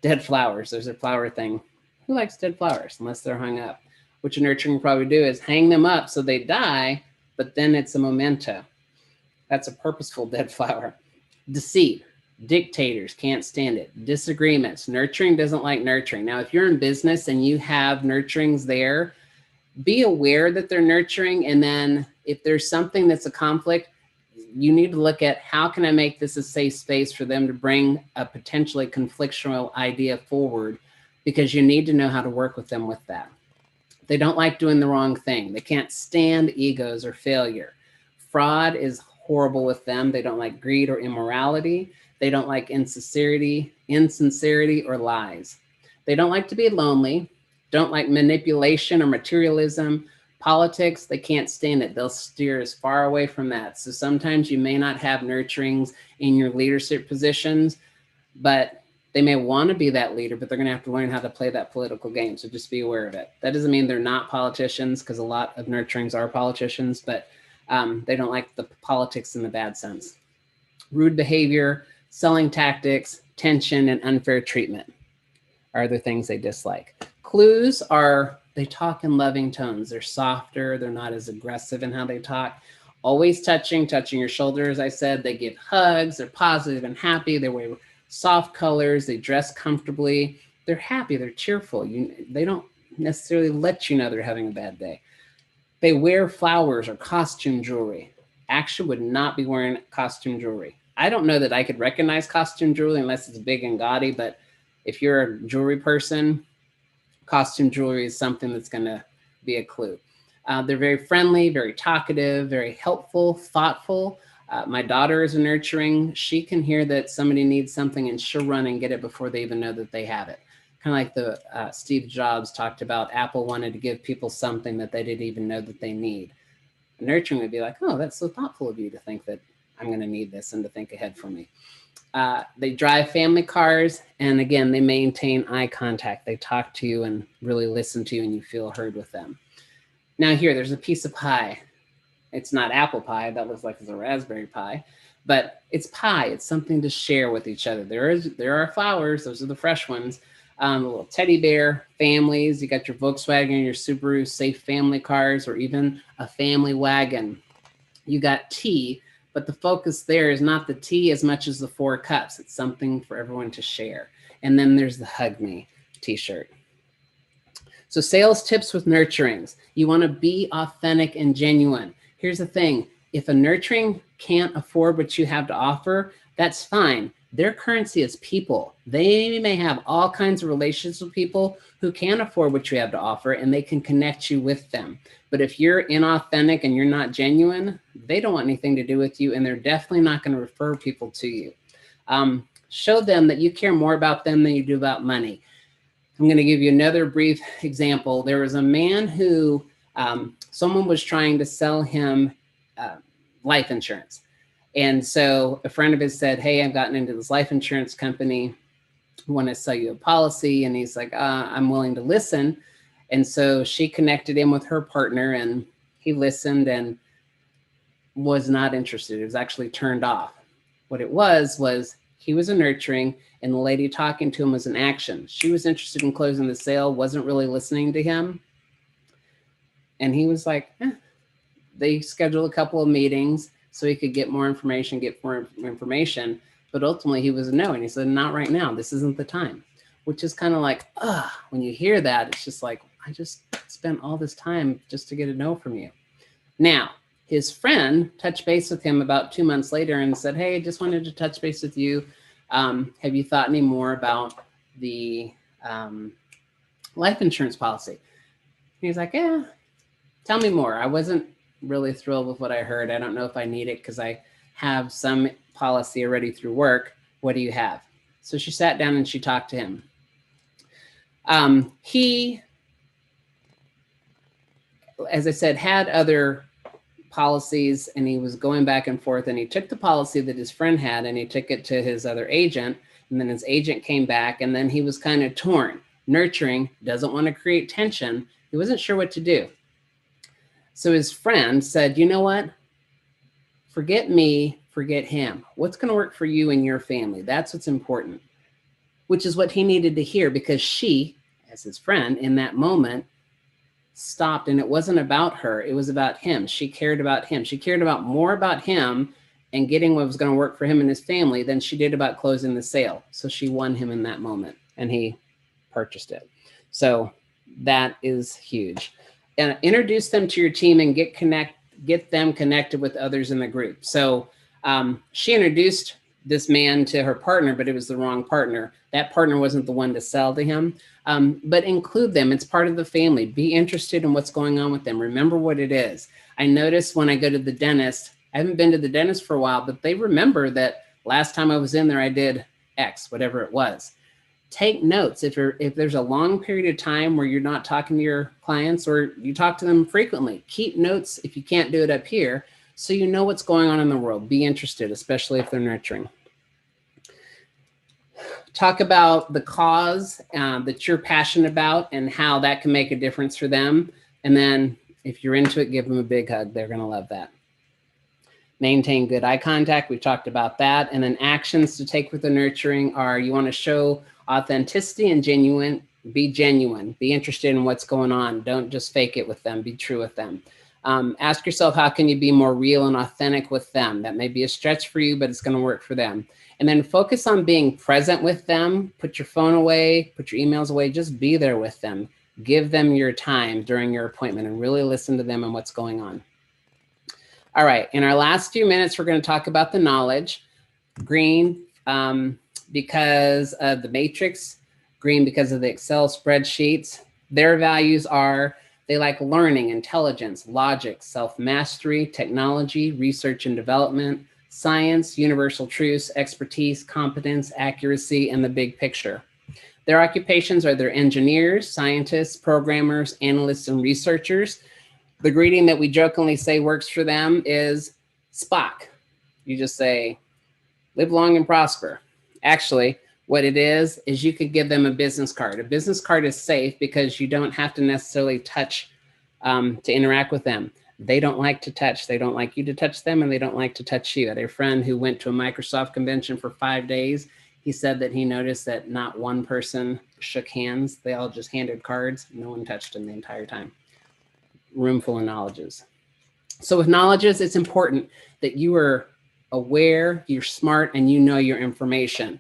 Dead flowers. There's a flower thing. Who likes dead flowers unless they're hung up? What your nurturing will probably do is hang them up so they die, but then it's a memento. That's a purposeful dead flower. Deceit. Dictators can't stand it. Disagreements. Nurturing doesn't like nurturing. Now, if you're in business and you have nurturings there, be aware that they're nurturing. And then if there's something that's a conflict, you need to look at how can I make this a safe space for them to bring a potentially conflictual idea forward, because you need to know how to work with them with that. They don't like doing the wrong thing. They can't stand egos or failure. Fraud is horrible with them. They don't like greed or immorality. They don't like insincerity or lies. They don't like to be lonely, don't like manipulation or materialism. Politics, they can't stand it. They'll steer as far away from that. So sometimes you may not have nurturings in your leadership positions, but they may want to be that leader, but they're going to have to learn how to play that political game. So just be aware of it. That doesn't mean they're not politicians, because a lot of nurturings are politicians, but they don't like the politics in the bad sense. Rude behavior, selling tactics, tension, and unfair treatment are the things they dislike. Clues are they talk in loving tones. They're softer. They're not as aggressive in how they talk. Always touching your shoulder, as I said. They give hugs. They're positive and happy. They wear soft colors. They dress comfortably. They're happy. They're cheerful. They don't necessarily let you know they're having a bad day. They wear flowers or costume jewelry. Actually would not be wearing costume jewelry. I don't know that I could recognize costume jewelry unless it's big and gaudy, but if you're a jewelry person, costume jewelry is something that's going to be a clue. They're very friendly, very talkative, very helpful, thoughtful. My daughter is a nurturing. She can hear that somebody needs something and she'll run and get it before they even know that they have it. Kind of like the Steve Jobs talked about Apple wanted to give people something that they didn't even know that they need. Nurturing would be like, oh, that's so thoughtful of you to think that I'm going to need this and to think ahead for me. They drive family cars, and again, they maintain eye contact. They talk to you and really listen to you, and you feel heard with them. Now here, there's a piece of pie. It's not apple pie. That looks like it's a raspberry pie, but it's pie. It's something to share with each other. There are flowers. Those are the fresh ones. A little teddy bear, families. You got your Volkswagen, your Subaru safe family cars, or even a family wagon. You got tea. But the focus there is not the tea as much as the 4 cups. It's something for everyone to share. And then there's the Hug Me t-shirt. So sales tips with nurturings. You want to be authentic and genuine. Here's the thing. If a nurturing can't afford what you have to offer, that's fine. Their currency is people. They may have all kinds of relationships with people who can't afford what you have to offer, and they can connect you with them. But if you're inauthentic and you're not genuine, they don't want anything to do with you, and they're definitely not going to refer people to you. Show them that you care more about them than you do about money. I'm going to give you another brief example. There was a man who someone was trying to sell him life insurance. And so a friend of his said, hey, I've gotten into this life insurance company. I want to sell you a policy. And he's like, I'm willing to listen. And so she connected him with her partner, and he listened and was not interested. It was actually turned off. What it was he was a nurturing, and the lady talking to him was an action. She was interested in closing the sale, wasn't really listening to him. And he was like, They scheduled a couple of meetings so he could get more information, But ultimately he was a no. And he said, not right now. This isn't the time, which is kind of like, when you hear that, it's just like, I just spent all this time just to get a no from you. Now, his friend touched base with him about 2 months later and said, hey, just wanted to touch base with you. Have you thought any more about the life insurance policy? He's like, yeah, tell me more. I wasn't really thrilled with what I heard. I don't know if I need it because I have some policy already through work. What do you have? So she sat down and she talked to him. He, as I said, had other policies, and he was going back and forth, and he took the policy that his friend had and he took it to his other agent, and then his agent came back, and then he was kind of torn. Nurturing, doesn't want to create tension. He wasn't sure what to do. So his friend said, you know what? Forget me, forget him. What's going to work for you and your family? That's what's important, which is what he needed to hear, because she, as his friend in that moment, stopped, and it wasn't about her. It was about him. She cared about him. She cared about more about him and getting what was going to work for him and his family than she did about closing the sale. So she won him in that moment, and he purchased it. So that is huge. And introduce them to your team and get them connected with others in the group. So she introduced this man to her partner, but it was the wrong partner. That partner wasn't the one to sell to him. But include them. It's part of the family. Be interested in what's going on with them. Remember what it is. I notice when I go to the dentist, I haven't been to the dentist for a while, but they remember that last time I was in there, I did X, whatever it was. Take notes. If there's a long period of time where you're not talking to your clients, or you talk to them frequently, keep notes if you can't do it up here, so you know what's going on in the world. Be interested, especially if they're nurturing. Talk about the cause that you're passionate about and how that can make a difference for them. And then if you're into it, give them a big hug. They're going to love that. Maintain good eye contact. We talked about that. And then actions to take with the nurturing are, you want to show authenticity and be genuine. Be interested in what's going on. Don't just fake it with them. Be true with them. Ask yourself, how can you be more real and authentic with them? That may be a stretch for you, but it's going to work for them. And then focus on being present with them. Put your phone away, put your emails away, just be there with them. Give them your time during your appointment and really listen to them and what's going on. All right, in our last few minutes, we're going to talk about the knowledge. Green, because of the matrix. Green, because of the Excel spreadsheets. Their values are, they like learning, intelligence, logic, self-mastery, technology, research and development, science, universal truths, expertise, competence, accuracy, and the big picture. Their occupations are their engineers, scientists, programmers, analysts, and researchers. The greeting that we jokingly say works for them is Spock. You just say, live long and prosper. Actually, what it is you could give them a business card. A business card is safe because you don't have to necessarily touch to interact with them. They don't like to touch. They don't like you to touch them, and they don't like to touch you. I had a friend who went to a Microsoft convention for 5 days. He said that he noticed that not one person shook hands. They all just handed cards. No one touched him the entire time. Room full of knowledges. So with knowledges, it's important that you are aware, you're smart, and you know your information.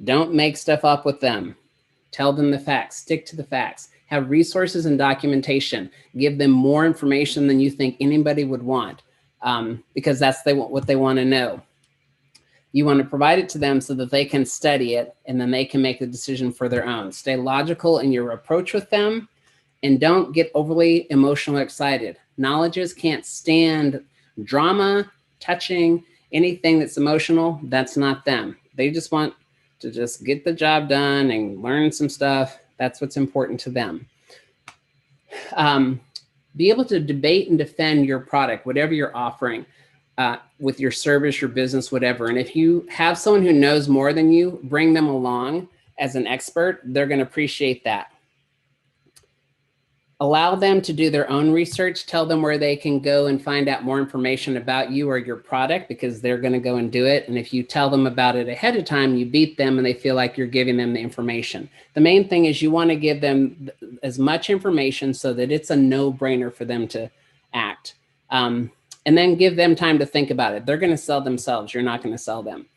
Don't make stuff up with them. Tell them the facts. Stick to the facts. Have resources and documentation. Give them more information than you think anybody would want, because that's what they want to know. You want to provide it to them so that they can study it, and then they can make the decision for their own. Stay logical in your approach with them, and don't get overly emotionally excited. Knowledges can't stand drama, touching, anything that's emotional. That's not them. They just want to just get the job done and learn some stuff. That's what's important to them. Be able to debate and defend your product, whatever you're offering, with your service, your business, whatever. And if you have someone who knows more than you, bring them along as an expert. They're going to appreciate that. Allow them to do their own research. Tell them where they can go and find out more information about you or your product, because they're going to go and do it. And if you tell them about it ahead of time, you beat them and they feel like you're giving them the information. The main thing is you want to give them as much information so that it's a no-brainer for them to act. And then give them time to think about it. They're going to sell themselves. You're not going to sell them.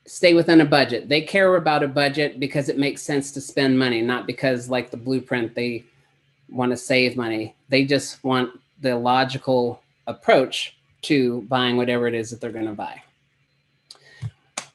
stay within a budget. They care about a budget because it makes sense to spend money, not because like the blueprint, they want to save money. They just want the logical approach to buying whatever it is that they're going to buy.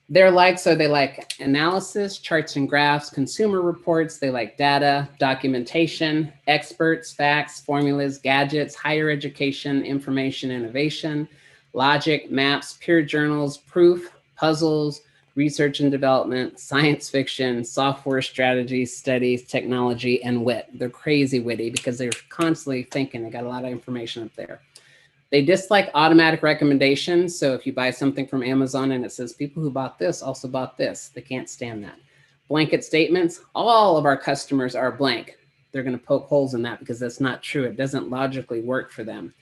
Their likes are they like analysis, charts and graphs, consumer reports. They like data, documentation, experts, facts, formulas, gadgets, higher education, information, innovation, logic, maps, peer journals, proof, puzzles, research and development, science fiction, software strategy, studies, technology, and wit. They're crazy witty because they're constantly thinking. They got a lot of information up there. They dislike automatic recommendations. So if you buy something from Amazon and it says people who bought this also bought this, they can't stand that. Blanket statements, all of our customers are blank. They're going to poke holes in that because that's not true. It doesn't logically work for them.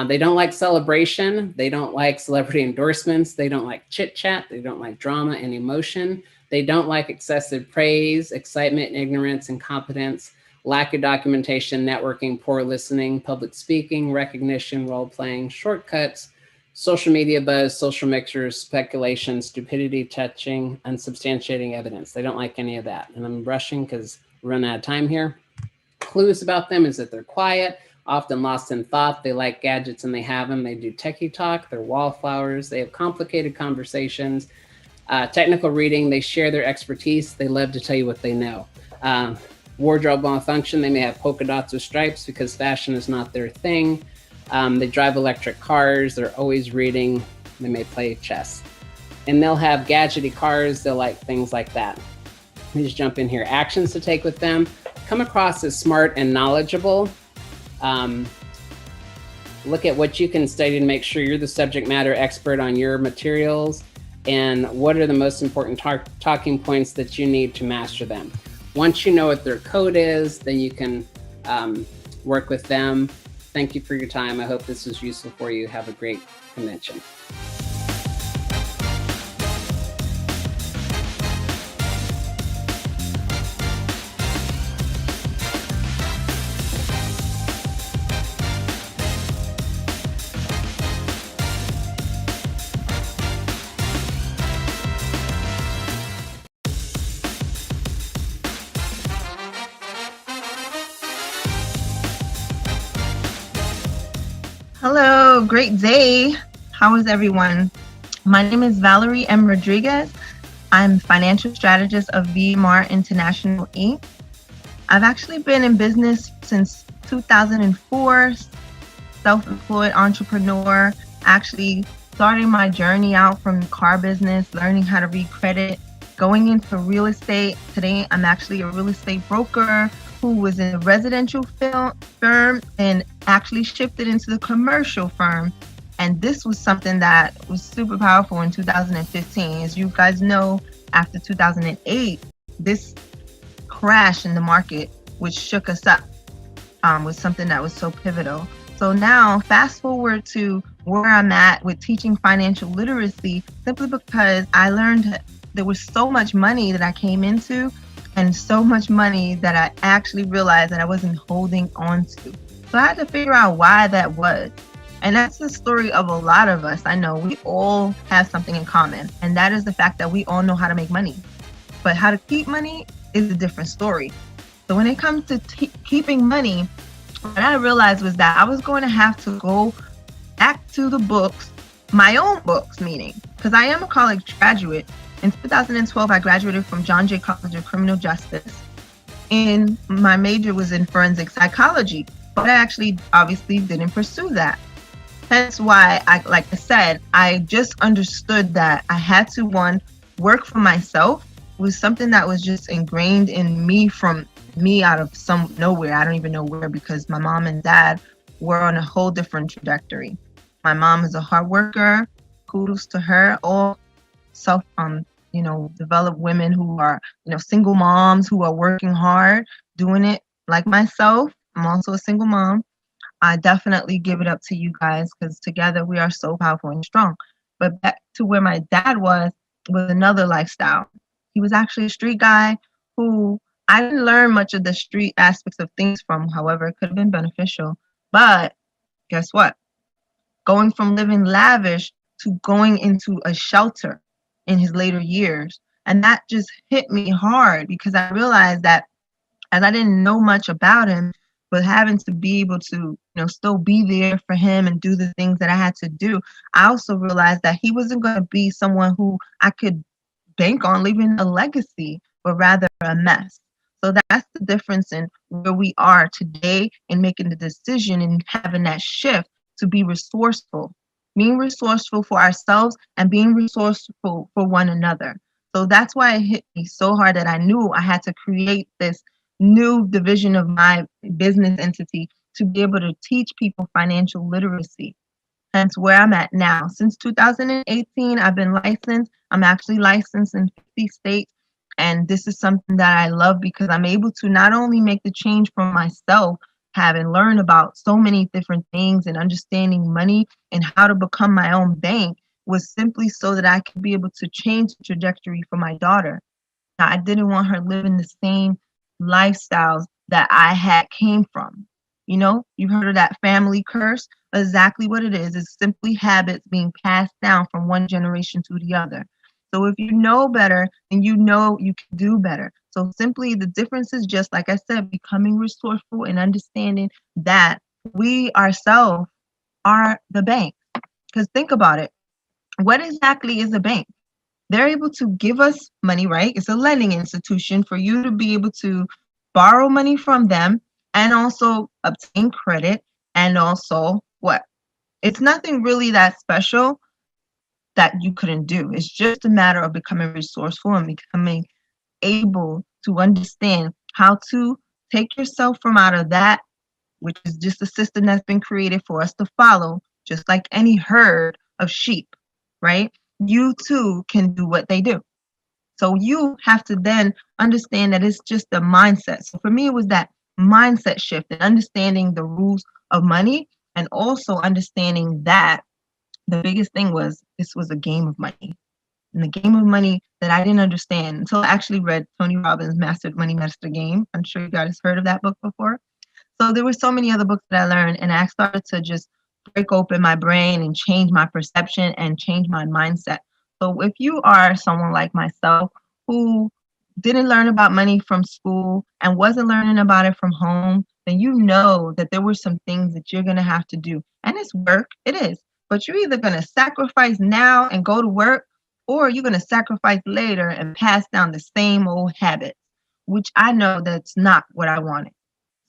They don't like celebration. They don't like celebrity endorsements. They don't like chit chat. They don't like drama and emotion. They don't like excessive praise, excitement, ignorance, incompetence, lack of documentation, networking, poor listening, public speaking, recognition, role playing, shortcuts, social media buzz, social mixers, speculation, stupidity, touching, unsubstantiating evidence. They don't like any of that. And I'm rushing because we're running out of time here. Clues about them is that they're quiet, often lost in thought. They like gadgets and they have them. They do techie talk. They're wallflowers. They have complicated conversations. Technical reading. They share their expertise. They love to tell you what they know. Wardrobe malfunction. They may have polka dots or stripes because fashion is not their thing. They drive electric cars. They're always reading. They may play chess. And they'll have gadgety cars. They'll like things like that. Let me just jump in here. Actions to take with them. Come across as smart and knowledgeable. Look at what you can study to make sure you're the subject matter expert on your materials. And what are the most important talking points that you need to master them. Once you know what their code is, then you can work with them. Thank you for your time. I hope this was useful for you. Have a great convention. Hello, great day. How is everyone? My name is Valerie M. Rodriguez. I'm financial strategist of VMR International Inc. I've actually been in business since 2004, self-employed entrepreneur, actually starting my journey out from the car business, learning how to read credit, going into real estate. Today, I'm actually a real estate broker who was in a residential firm and actually shifted into the commercial firm. And this was something that was super powerful in 2015. As you guys know, after 2008, this crash in the market, which shook us up, was something that was so pivotal. So now, fast forward to where I'm at with teaching financial literacy, simply because I learned that there was so much money that I came into and so much money that I actually realized that I wasn't holding on to. So I had to figure out why that was. And that's the story of a lot of us. I know we all have something in common, and that is the fact that we all know how to make money. But how to keep money is a different story. So when it comes to keeping money, what I realized was that I was going to have to go back to the books, my own books, meaning, because I am a college graduate. In 2012, I graduated from John Jay College of Criminal Justice, and my major was in forensic psychology, but I actually obviously didn't pursue that. Hence why, like I said, I just understood that I had to, one, work for myself. It was something that was just ingrained in me from me out of nowhere. I don't even know where, because my mom and dad were on a whole different trajectory. My mom is a hard worker. Kudos to her. All developed women who are, single moms who are working hard, doing it like myself. I'm also a single mom. I definitely give it up to you guys, because together we are so powerful and strong. But back to where my dad was another lifestyle. He was actually a street guy who I didn't learn much of the street aspects of things from. However, it could have been beneficial. But guess what? Going from living lavish to going into a shelter in his later years. And that just hit me hard because I realized that as I didn't know much about him, but having to be able to, still be there for him and do the things that I had to do, I also realized that he wasn't going to be someone who I could bank on leaving a legacy, but rather a mess. So that's the difference in where we are today in making the decision and having that shift to be resourceful, being resourceful for ourselves and being resourceful for one another. So that's why it hit me so hard that I knew I had to create this new division of my business entity to be able to teach people financial literacy. Hence where I'm at now. Since 2018, I've been licensed. I'm actually licensed in 50 states. And this is something that I love because I'm able to not only make the change for myself, having learned about so many different things and understanding money and how to become my own bank, was simply so that I could be able to change the trajectory for my daughter. Now, I didn't want her living the same lifestyles that I had came from. You've heard of that family curse. Exactly what it is. It's simply habits being passed down from one generation to the other. So if you know better, then you know you can do better. So simply the difference is just, like I said, becoming resourceful and understanding that we ourselves are the bank. Because think about it. What exactly is a bank? They're able to give us money, right? It's a lending institution for you to be able to borrow money from them and also obtain credit. And also what? It's nothing really that special that you couldn't do. It's just a matter of becoming resourceful and becoming able to understand how to take yourself from out of that, which is just a system that's been created for us to follow, just like any herd of sheep, right? You too can do what they do. So you have to then understand that it's just a mindset. So for me, it was that mindset shift and understanding the rules of money, and also understanding that the biggest thing was this was a game of money. And the game of money that I didn't understand until I actually read Tony Robbins' Master Money Master Game. I'm sure you guys heard of that book before. So there were so many other books that I learned, and I started to just break open my brain and change my perception and change my mindset. So if you are someone like myself who didn't learn about money from school and wasn't learning about it from home, then you know that there were some things that you're going to have to do. And it's work, it is. But you're either going to sacrifice now and go to work, or you're going to sacrifice later and pass down the same old habits, which I know that's not what I wanted.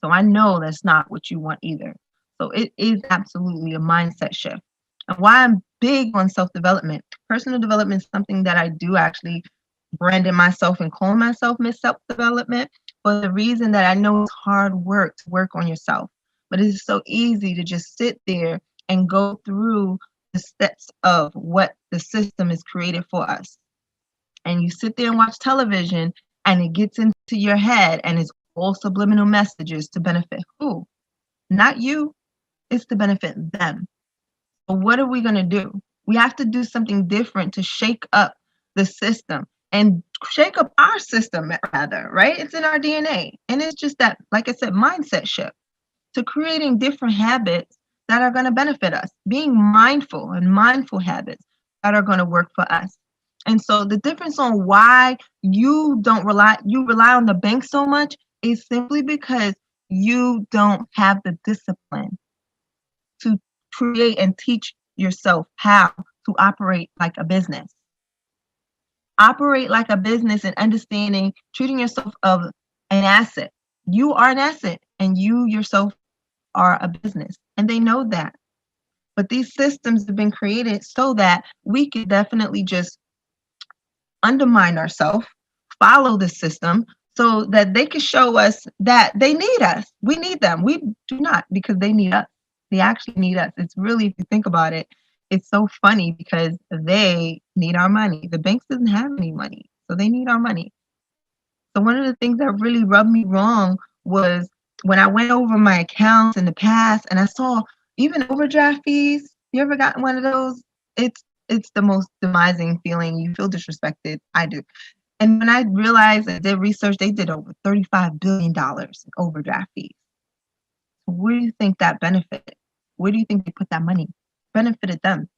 So I know that's not what you want either. So it is absolutely a mindset shift. And why I'm big on self-development. Personal development is something that I do actually branding myself and calling myself Miss Self-Development for the reason that I know it's hard work to work on yourself. But it's so easy to just sit there and go through the steps of what the system is created for us. And you sit there and watch television and it gets into your head and it's all subliminal messages to benefit who? Not you. It's to benefit them. So what are we going to do? We have to do something different to shake up the system and shake up our system, rather, right? It's in our DNA. And it's just that, like I said, mindset shift to creating different habits that are going to benefit us, being mindful and mindful habits that are going to work for us. And so the difference on why you rely on the bank so much is simply because you don't have the discipline to create and teach yourself how to operate like a business. Operate like a business and understanding, treating yourself of an asset. You are an asset and you yourself are a business, and they know that. But these systems have been created so that we can definitely just undermine ourselves, follow the system so that they can show us that they need us. We need them. We do not, because they need us. They actually need us. It's really, if you think about it, it's so funny because they need our money. The banks doesn't have any money, so they need our money. So one of the things that really rubbed me wrong was when I went over my accounts in the past and I saw even overdraft fees. You ever gotten one of those? It's the most demising feeling. You feel disrespected. I do. And when I realized I did research, they did over $35 billion in overdraft fees. Where do you think that benefited? Where do you think they put that money? Benefited them.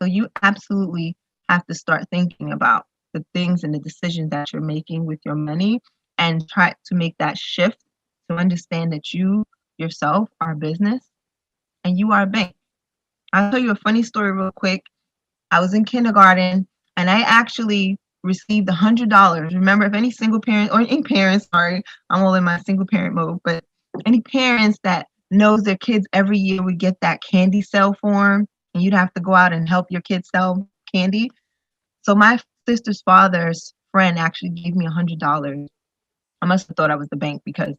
So you absolutely have to start thinking about the things and the decisions that you're making with your money and try to make that shift to understand that you yourself are a business and you are a bank. I'll tell you a funny story real quick. I was in kindergarten and I actually received $100. Remember, if any single parent or any parents, sorry, I'm all in my single parent mode, but any parents that knows their kids every year would get that candy sale form and you'd have to go out and help your kids sell candy. So my sister's father's friend actually gave me $100. I must have thought I was the bank because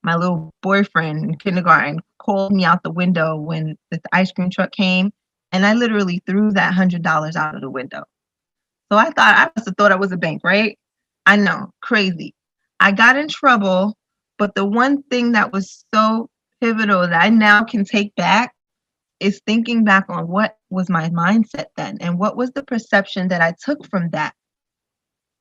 my little boyfriend in kindergarten called me out the window when the ice cream truck came, and I literally threw that $100 out of the window. So I must have thought I was a bank, right? I know, crazy. I got in trouble, but the one thing that was so pivotal that I now can take back is thinking back on what was my mindset then and what was the perception that I took from that.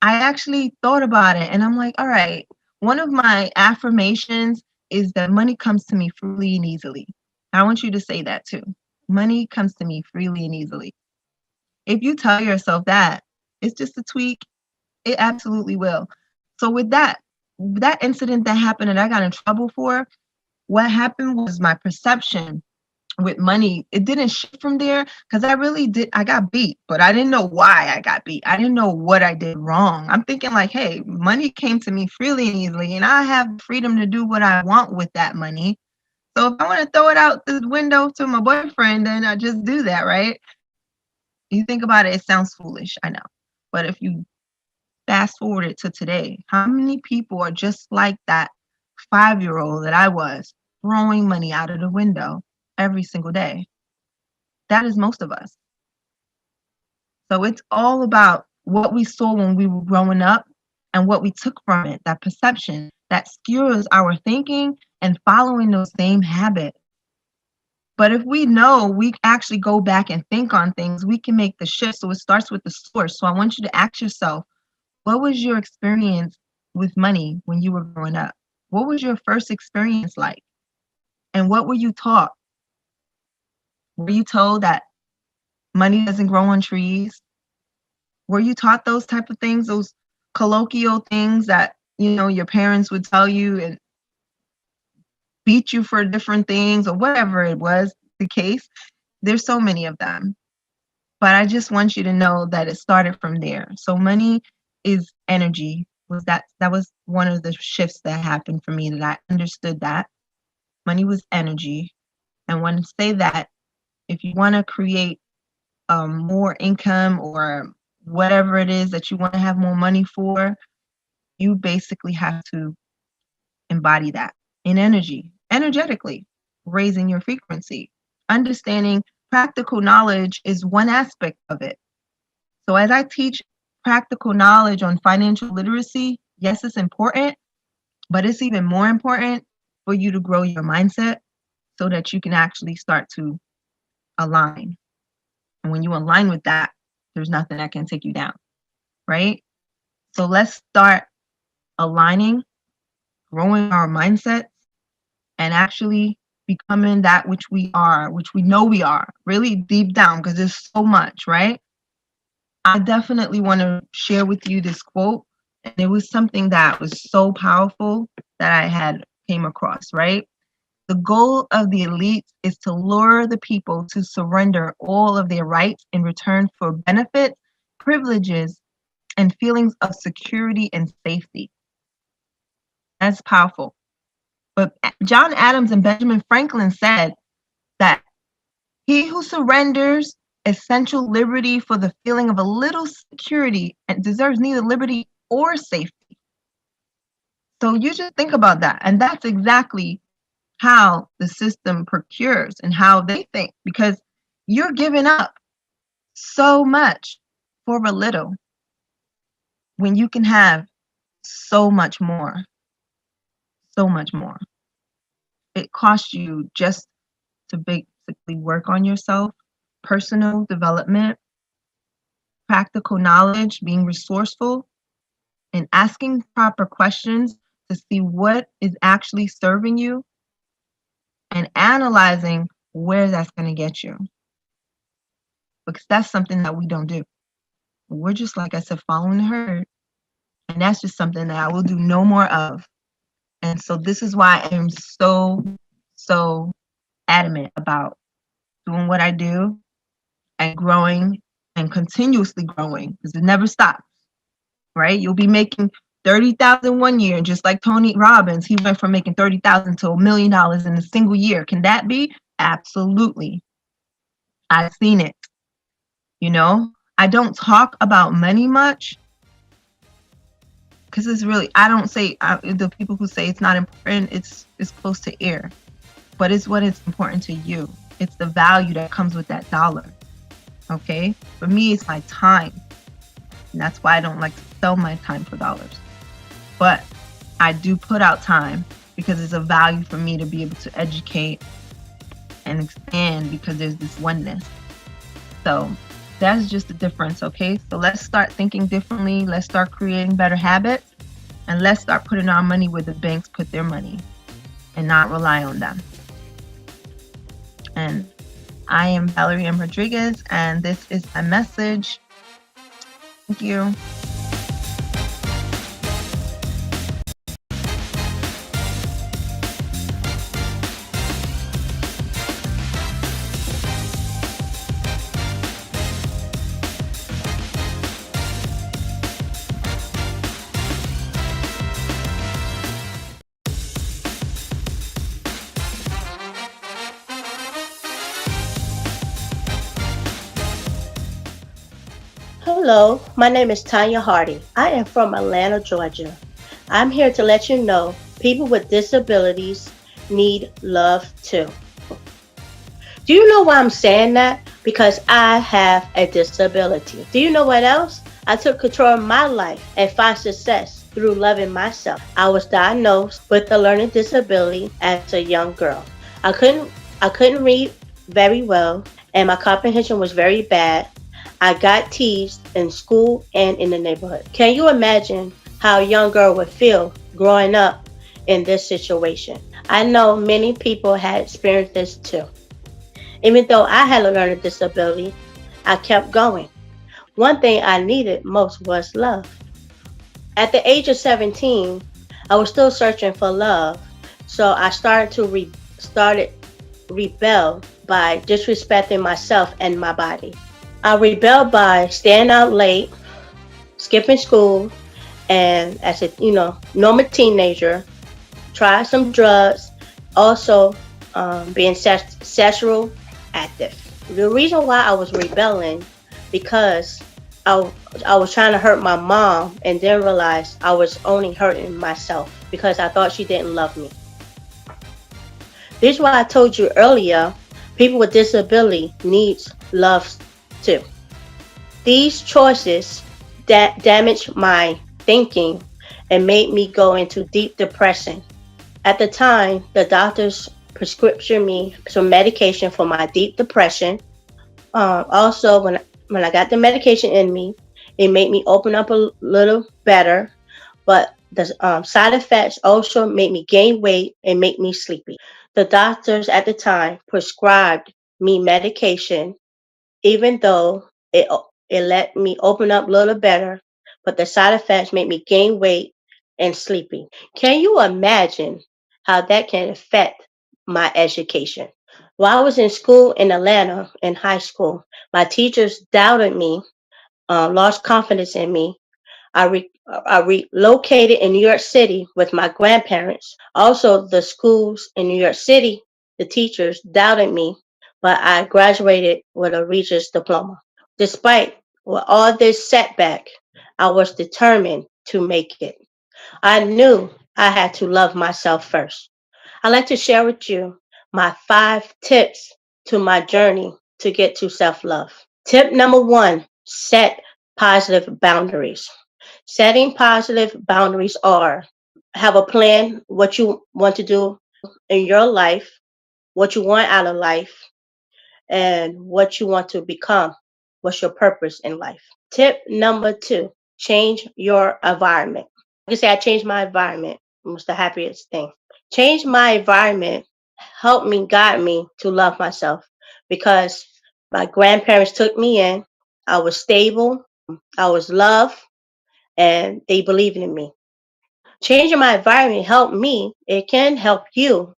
I actually thought about it and I'm like, all right, one of my affirmations is that money comes to me freely and easily. I want you to say that too. Money comes to me freely and easily. If you tell yourself that, it's just a tweak, it absolutely will. So with that incident that happened and I got in trouble for, what happened was my perception with money, it didn't shift from there because I got beat, but I didn't know why I got beat. I didn't know what I did wrong. I'm thinking like, hey, money came to me freely and easily, and I have the freedom to do what I want with that money. So if I want to throw it out the window to my boyfriend, then I just do that, right? You think about it, it sounds foolish, I know. But if you fast forward it to today, how many people are just like that 5-year-old that I was, throwing money out of the window every single day? That is most of us. So it's all about what we saw when we were growing up and what we took from it, that perception that skews our thinking and following those same habits. But if we know we actually go back and think on things, we can make the shift. So it starts with the source. So I want you to ask yourself, what was your experience with money when you were growing up? What was your first experience like? And what were you taught? Were you told that money doesn't grow on trees? Were you taught those type of things, those colloquial things that, your parents would tell you and beat you for different things or whatever it was the case? There's so many of them. But I just want you to know that it started from there. So money is energy. That was one of the shifts that happened for me, that I understood that money was energy. And when I say that, if you want to create more income or whatever it is that you want to have more money for, you basically have to embody that in energetically, raising your frequency. Understanding practical knowledge is one aspect of it. So as I teach practical knowledge on financial literacy, yes, it's important, but it's even more important for you to grow your mindset so that you can actually start to align. And when you align with that, there's nothing that can take you down, right? So let's start aligning, growing our mindsets, and actually becoming that which we are, which we know we are, really deep down, because there's so much, right? I definitely want to share with you this quote. And it was something that was so powerful that I had came across, right? The goal of the elites is to lure the people to surrender all of their rights in return for benefits, privileges, and feelings of security and safety. That's powerful. But John Adams and Benjamin Franklin said that he who surrenders essential liberty for the feeling of a little security and deserves neither liberty or safety. So you just think about that. And that's exactly how the system procures and how they think, because you're giving up so much for a little when you can have so much more. So much more. It costs you just to basically work on yourself, personal development, practical knowledge, being resourceful, and asking proper questions to see what is actually serving you, and analyzing where that's going to get you. Because that's something that we don't do. We're just, like I said, following the herd. And that's just something that I will do no more of. And so this is why I am so adamant about doing what I do and growing and continuously growing, because it never stops, right? You'll be making 30,000 one year, and just like Tony Robbins, he went from making 30,000 to $1 million in a single year. Can that be? Absolutely. I've seen it. You know, I don't talk about money much because it's really, I don't say, the people who say it's not important, it's close to air, but it's what is important to you. It's the value that comes with that dollar. Okay. For me, it's my time. And that's why I don't like to sell my time for dollars. But I do put out time because it's a value for me to be able to educate and expand, because there's this oneness. So that's just the difference. Okay. So let's start thinking differently. Let's start creating better habits, and let's start putting our money where the banks put their money and not rely on them. And I am Valerie M. Rodriguez, and this is my message. Thank you. Hello, my name is Tanya Hardy. I am from Atlanta, Georgia. I'm here to let you know people with disabilities need love too. Do you know why I'm saying that? Because I have a disability. Do you know what else? I took control of my life and find success through loving myself. I was diagnosed with a learning disability as a young girl. I couldn't read very well, and my comprehension was very bad. I got teased in school and in the neighborhood. Can you imagine how a young girl would feel growing up in this situation? I know many people had experienced this too. Even though I had a learning disability, I kept going. One thing I needed most was love. At the age of 17, I was still searching for love, so I started to rebel by disrespecting myself and my body. I rebelled by staying out late, skipping school, and as a normal teenager, tried some drugs, also being sexual active. The reason why I was rebelling, because I was trying to hurt my mom and then realized I was only hurting myself because I thought she didn't love me. This is why I told you earlier, people with disability needs love too. These choices that damaged my thinking and made me go into deep depression. At the time, the doctors prescribed me some medication for my deep depression. Also, when I got the medication in me, it made me open up a little better, but the side effects also made me gain weight and make me sleepy. The doctors at the time prescribed me medication, even though it let me open up a little better, but the side effects made me gain weight and sleepy. Can you imagine how that can affect my education? While I was in school in Atlanta, in high school, my teachers doubted me, lost confidence in me. I relocated in New York City with my grandparents. Also, the schools in New York City, the teachers doubted me, but I graduated with a Regents diploma. Despite all this setback, I was determined to make it. I knew I had to love myself first. I'd like to share with you my 5 tips to my journey to get to self-love. Tip number 1, set positive boundaries. Setting positive boundaries are: have a plan, what you want to do in your life, what you want out of life, and what you want to become. What's your purpose in life? Tip number 2, change your environment. Like I say, I changed my environment. It was the happiest thing. Change my environment helped me, guide me to love myself, because my grandparents took me in. I was stable. I was loved and they believed in me. Changing my environment helped me. It can help you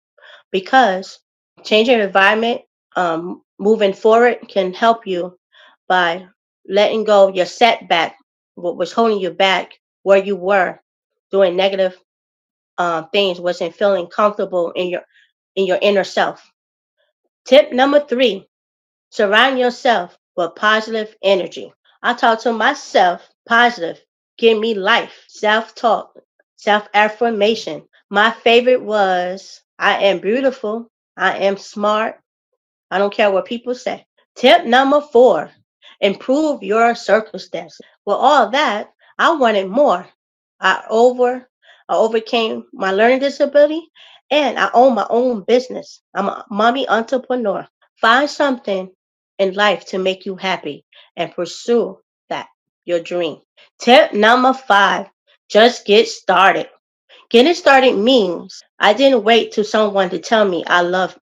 because changing your environment, moving forward can help you by letting go of your setback, what was holding you back, where you were doing negative things, wasn't feeling comfortable in your inner self. Tip number 3: surround yourself with positive energy. I talk to myself positive, give me life, self talk, self affirmation. My favorite was I am beautiful, I am smart, I don't care what people say. Tip number 4: improve your circumstances. With all that, I wanted more. I over I overcame my learning disability and I own my own business. I'm a mommy entrepreneur. Find something in life to make you happy and pursue that, your dream. Tip number 5: just get started. Getting started means I didn't wait till someone to tell me I love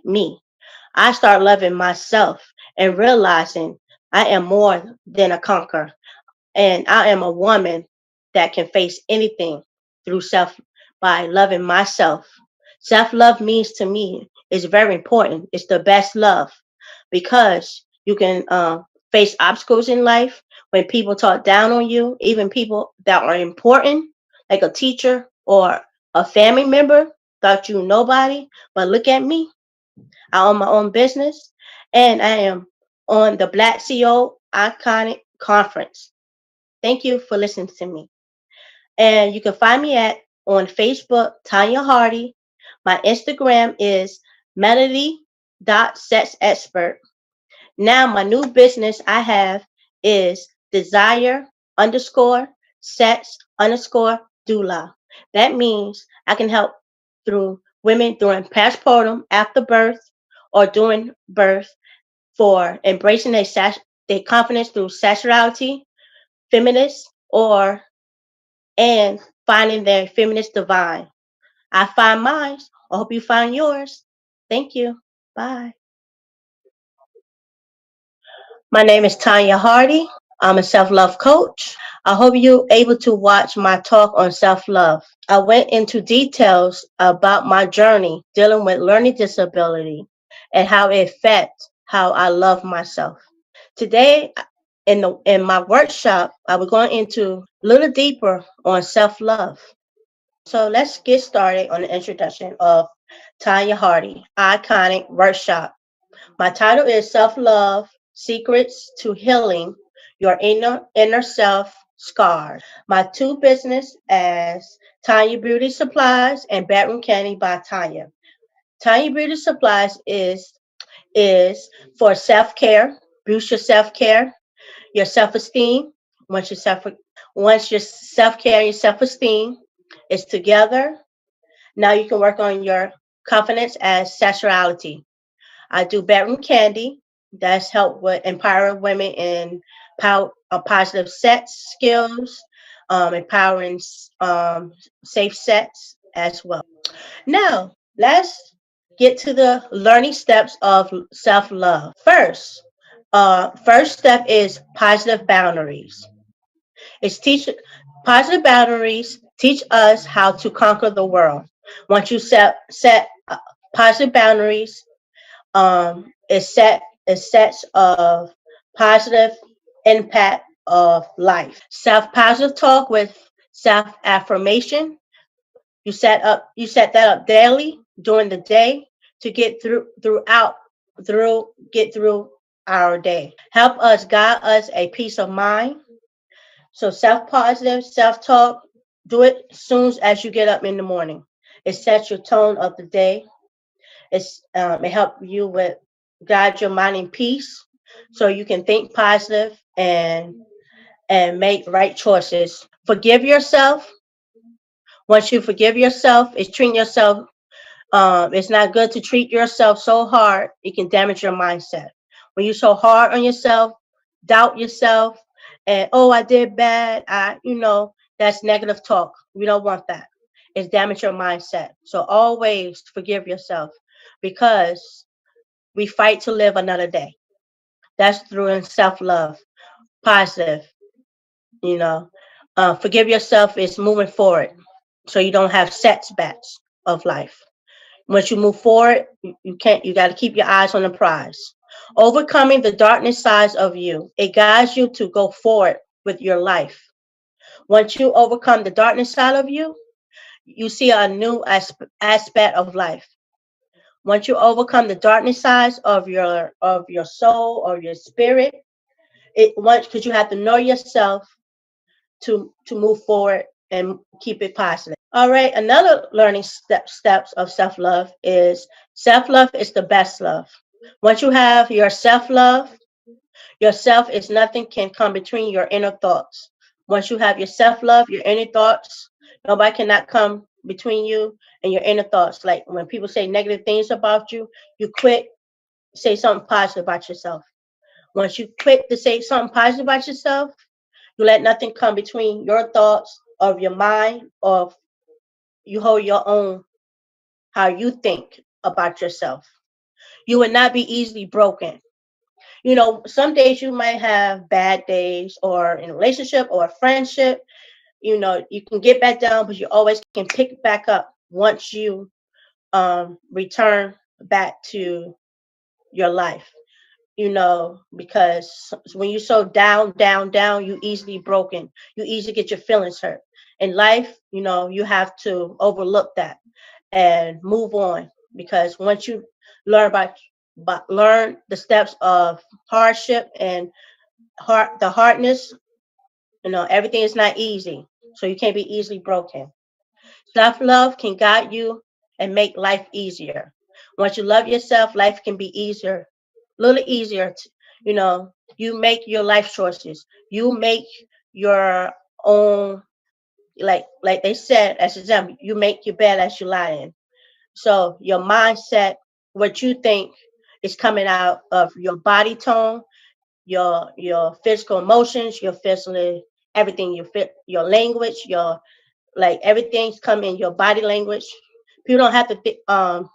me. I start loving myself and realizing I am more than a conqueror and I am a woman that can face anything through self by loving myself. Self love means to me is very important. It's the best love because you can face obstacles in life when people talk down on you, even people that are important, like a teacher or a family member, thought you nobody. But look at me. I own my own business and I am on the BlackCEO Iconic Conference. Thank you for listening to me. And you can find me at on Facebook, Tanya Hardy. My Instagram is melody.sexexpert. Now my new business I have is desire underscore sex underscore doula. That means I can help through women during postpartum, after birth, or during birth for embracing their confidence through sexuality, feminist, or and finding their feminist divine. I find mine. I hope you find yours. Thank you. Bye. My name is Tanya Hardy. I'm a self love coach. I hope you're able to watch my talk on self love. I went into details about my journey dealing with learning disability and how it affects how I love myself. Today, in my workshop, I was going into a little deeper on self love. So let's get started on the introduction of Tanya Hardy, Iconic Workshop. My title is Self Love Secrets to Healing Your Inner Self Scars. My two business as Tanya Beauty Supplies and Bedroom Candy by Tanya. Tanya Beauty Supplies is for self care, boost your self esteem. Once your self care and your self esteem is together, now you can work on your confidence as sexuality. I do bedroom candy. That's help with empowering women in positive sex skills, empowering safe sex as well. Now, let's get to the learning steps of self love. First step is positive boundaries. It's teach positive boundaries teach us how to conquer the world. Once you set positive boundaries, it sets of positive impact of life. Self positive talk with self affirmation. You set that up daily during the day to get through our day. Help us guide us a peace of mind. So self positive, self talk, do it as soon as you get up in the morning. It sets your tone of the day. It helps you with guide your mind in peace, so you can think positive and make right choices. Forgive yourself. Once you forgive yourself, it's treating yourself. It's not good to treat yourself so hard. It can damage your mindset. When you're so hard on yourself, doubt yourself, and oh, I did bad. That's negative talk. We don't want that. It's damage your mindset. So always forgive yourself because we fight to live another day. That's through self love. positive, you know. Forgive yourself is moving forward so you don't have setbacks of life. Once you move forward, you can't, you got to keep your eyes on the prize. Overcoming the darkness sides of you, it guides you to go forward with your life. Once you overcome the darkness side of you, you see a new aspect of life. Once you overcome the darkness sides of your soul or your spirit, it once because you have to know yourself to move forward and keep it positive. All right, another learning steps of self-love is self-love is the best love. Once you have your self-love, yourself is nothing can come between your inner thoughts. Once you have your self-love, your inner thoughts, nobody cannot come between you and your inner thoughts. Like when people say negative things about you quit, say something positive about yourself. Once you quit to say something positive about yourself, you let nothing come between your thoughts of your mind, of you hold your own how you think about yourself. You will not be easily broken. You know, some days you might have bad days or in a relationship or a friendship, you know, you can get back down, but you always can pick back up once you return back to your life. You know, because when you're so down, you easily broken. You easily get your feelings hurt. In life, you know, you have to overlook that and move on because once you learn learn the steps of hardship and the hardness, you know, everything is not easy. So you can't be easily broken. Self-love can guide you and make life easier. Once you love yourself, life can be easier, a little easier. You know, you make your life choices. You make your own, like they said, as an example, you make your bed as you lie in. So your mindset, what you think is coming out of your body tone, your physical emotions, your physical everything, your language, your like everything's come in your body language. People don't have to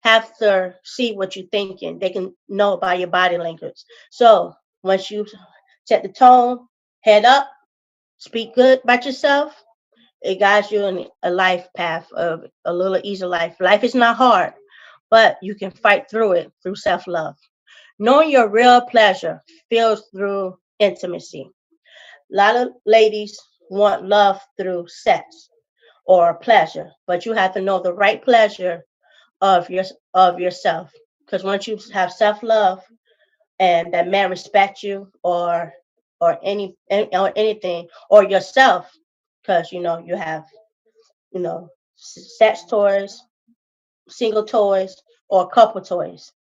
have to see what you're thinking. They can know by your body language. So once you set the tone, head up, speak good about yourself, it guides you in a life path of a little easier life. Life is not hard, but you can fight through it through self-love. Knowing your real pleasure feels through intimacy. A lot of ladies want love through sex or pleasure, but you have to know the right pleasure of your of yourself. Because once you have self-love and that man respect you or or anything or yourself, because you know you have you know sex toys, single toys, or couple toys.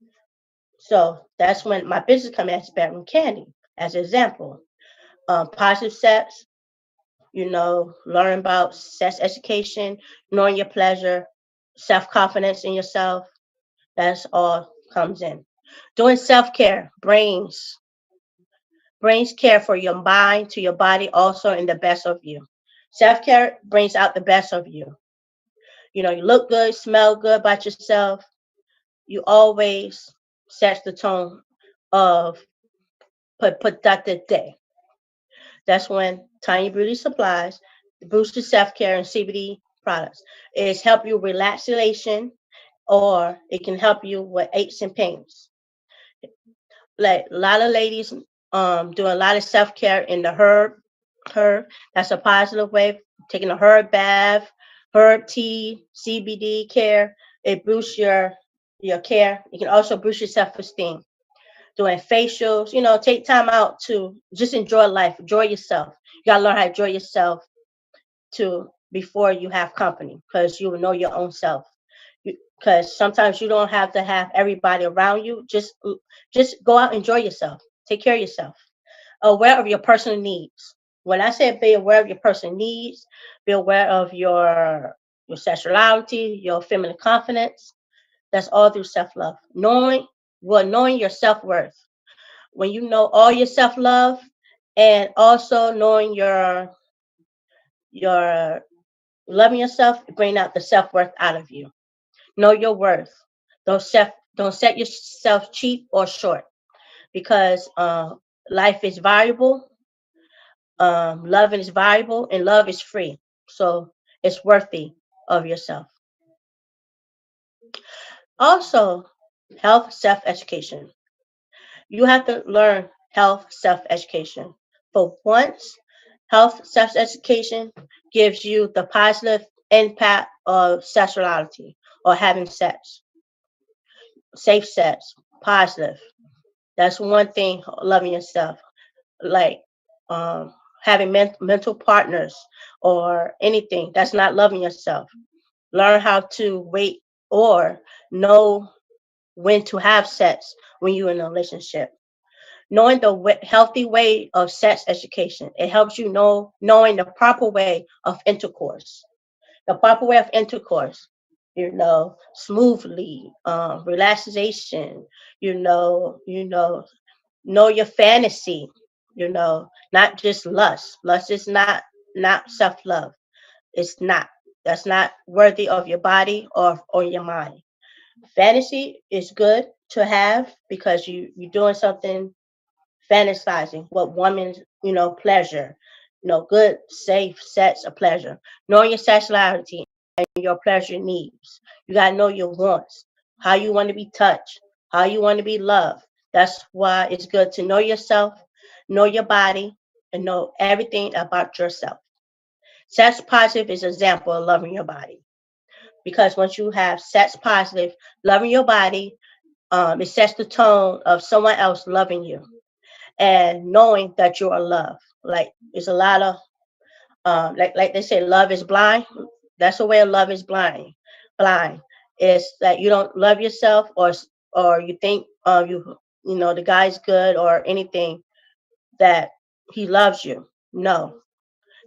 So that's when my business comes as bedroom candy, as an example. Positive sex, you know, learn about sex education, knowing your pleasure, self confidence in yourself. That's all comes in. Doing self care brings care for your mind to your body, also in the best of you. Self care brings out the best of you. You know, you look good, smell good about yourself. You always set the tone of productive day. That's when Tiny Beauty Supplies, the Booster Self Care and CBD products, is help you relaxation or it can help you with aches and pains. Like a lot of ladies doing a lot of self care in the herb. That's a positive way. Taking a herb bath, herb tea, CBD care. It boosts your care. You can also boost your self esteem. Doing facials, you know, take time out to just enjoy life, enjoy yourself. You gotta learn how to enjoy yourself to before you have company, because you will know your own self. Because sometimes you don't have to have everybody around you. Just go out, enjoy yourself, take care of yourself. Aware of your personal needs. When I say be aware of your personal needs, be aware of your sexuality, your feminine confidence. That's all through self love. Knowing your self worth. When you know all your self love, and also knowing your loving yourself, bring out the self worth out of you. Know your worth. Don't set yourself cheap or short because life is valuable, loving is valuable, and love is free. So it's worthy of yourself. Also, health self-education. You have to learn health self-education. For once, health self-education gives you the positive impact of sexuality or having sex, safe sex, positive. That's one thing, loving yourself. Like having mental partners or anything, that's not loving yourself. Learn how to wait or know when to have sex when you're in a relationship. Knowing the healthy way of sex education, it helps you knowing the proper way of intercourse. The proper way of intercourse, smoothly, relaxation, know your fantasy, not just lust. Lust is not self-love. It's not. That's not worthy of your body or your mind. Fantasy is good to have because you're doing something, fantasizing what woman's, pleasure, good, safe sex of pleasure. Knowing your sexuality and your pleasure needs. You gotta know your wants, how you want to be touched, how you want to be loved. That's why it's good to know yourself, know your body, and know everything about yourself. Sex positive is an example of loving your body. Because once you have sex positive, loving your body, it sets the tone of someone else loving you and knowing that you are loved. Like it's a lot of like they say, love is blind. That's the way love is blind. Blind is that you don't love yourself, or you think the guy's good or anything that he loves you. No,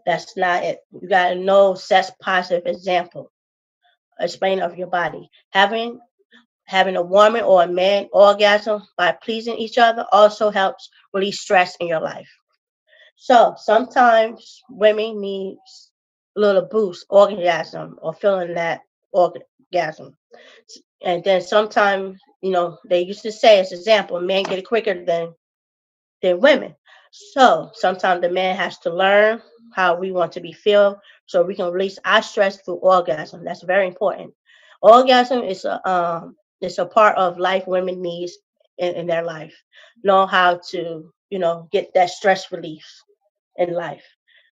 that's not it. You gotta know sex positive example. Explain of your body. Having a woman or a man orgasm by pleasing each other also helps release stress in your life. So sometimes women need a little boost, orgasm, or feeling that orgasm. And then sometimes, they used to say, as an example, men get it quicker than women. So sometimes the man has to learn how we want to be feel so we can release our stress through orgasm. That's very important. Orgasm is a part of life women needs in their life. Know how to, get that stress relief in life.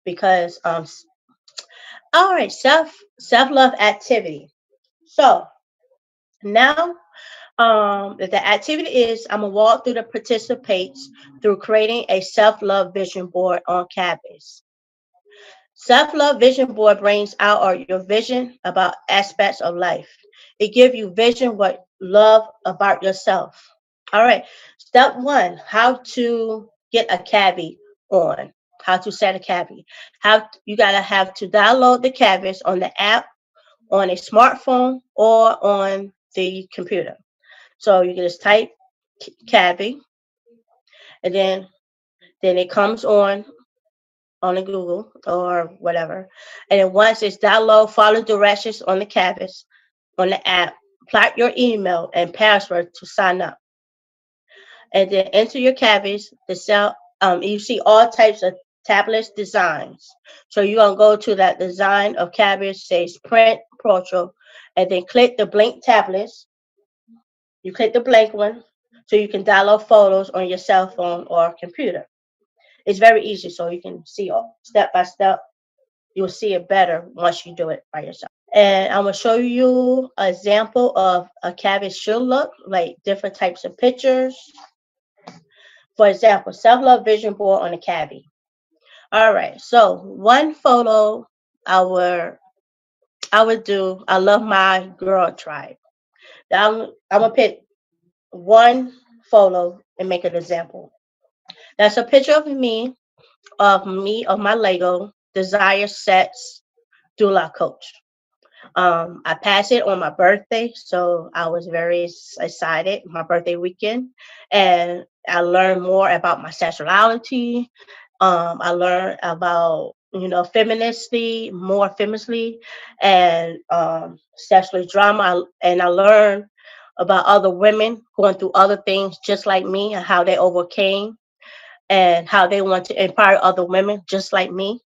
Because all right, self-love activity. So now the activity is I'm gonna walk through the participates through creating a self-love vision board on Canvas. Self-love vision board brings out your vision about aspects of life. It gives you vision what love about yourself. All right. Step one, how to get a cabbie on. How to set a cabbie. How you gotta have to download the Canvas on the app, on a smartphone, or on the computer. So you can just type cabbie, and then it comes on the Google or whatever. And then once it's download, follow directions on the Canvas, on the app, plot your email and password to sign up. And then enter your Canvas, the cell. You see all types of tablets designs. So you're gonna go to that design of Canvas, says print portrait, and then click the blank tablets. You click the blank one so you can download photos on your cell phone or computer. It's very easy, so you can see step by step. You'll see it better once you do it by yourself. And I'm gonna show you an example of a Canvas should look like different types of pictures. For example, self-love vision board on a cabbie. All right, so one photo I would do. I love my girl tribe. I'm gonna pick one photo and make an example. That's a picture of my Lego Desire Sets Doula Coach. I passed it on my birthday, so I was very excited. My birthday weekend, and I learned more about my sexuality. I learned about feministy, more feministly, and sexual drama. And I learned about other women going through other things just like me and how they overcame. and how they want to empower other women just like me.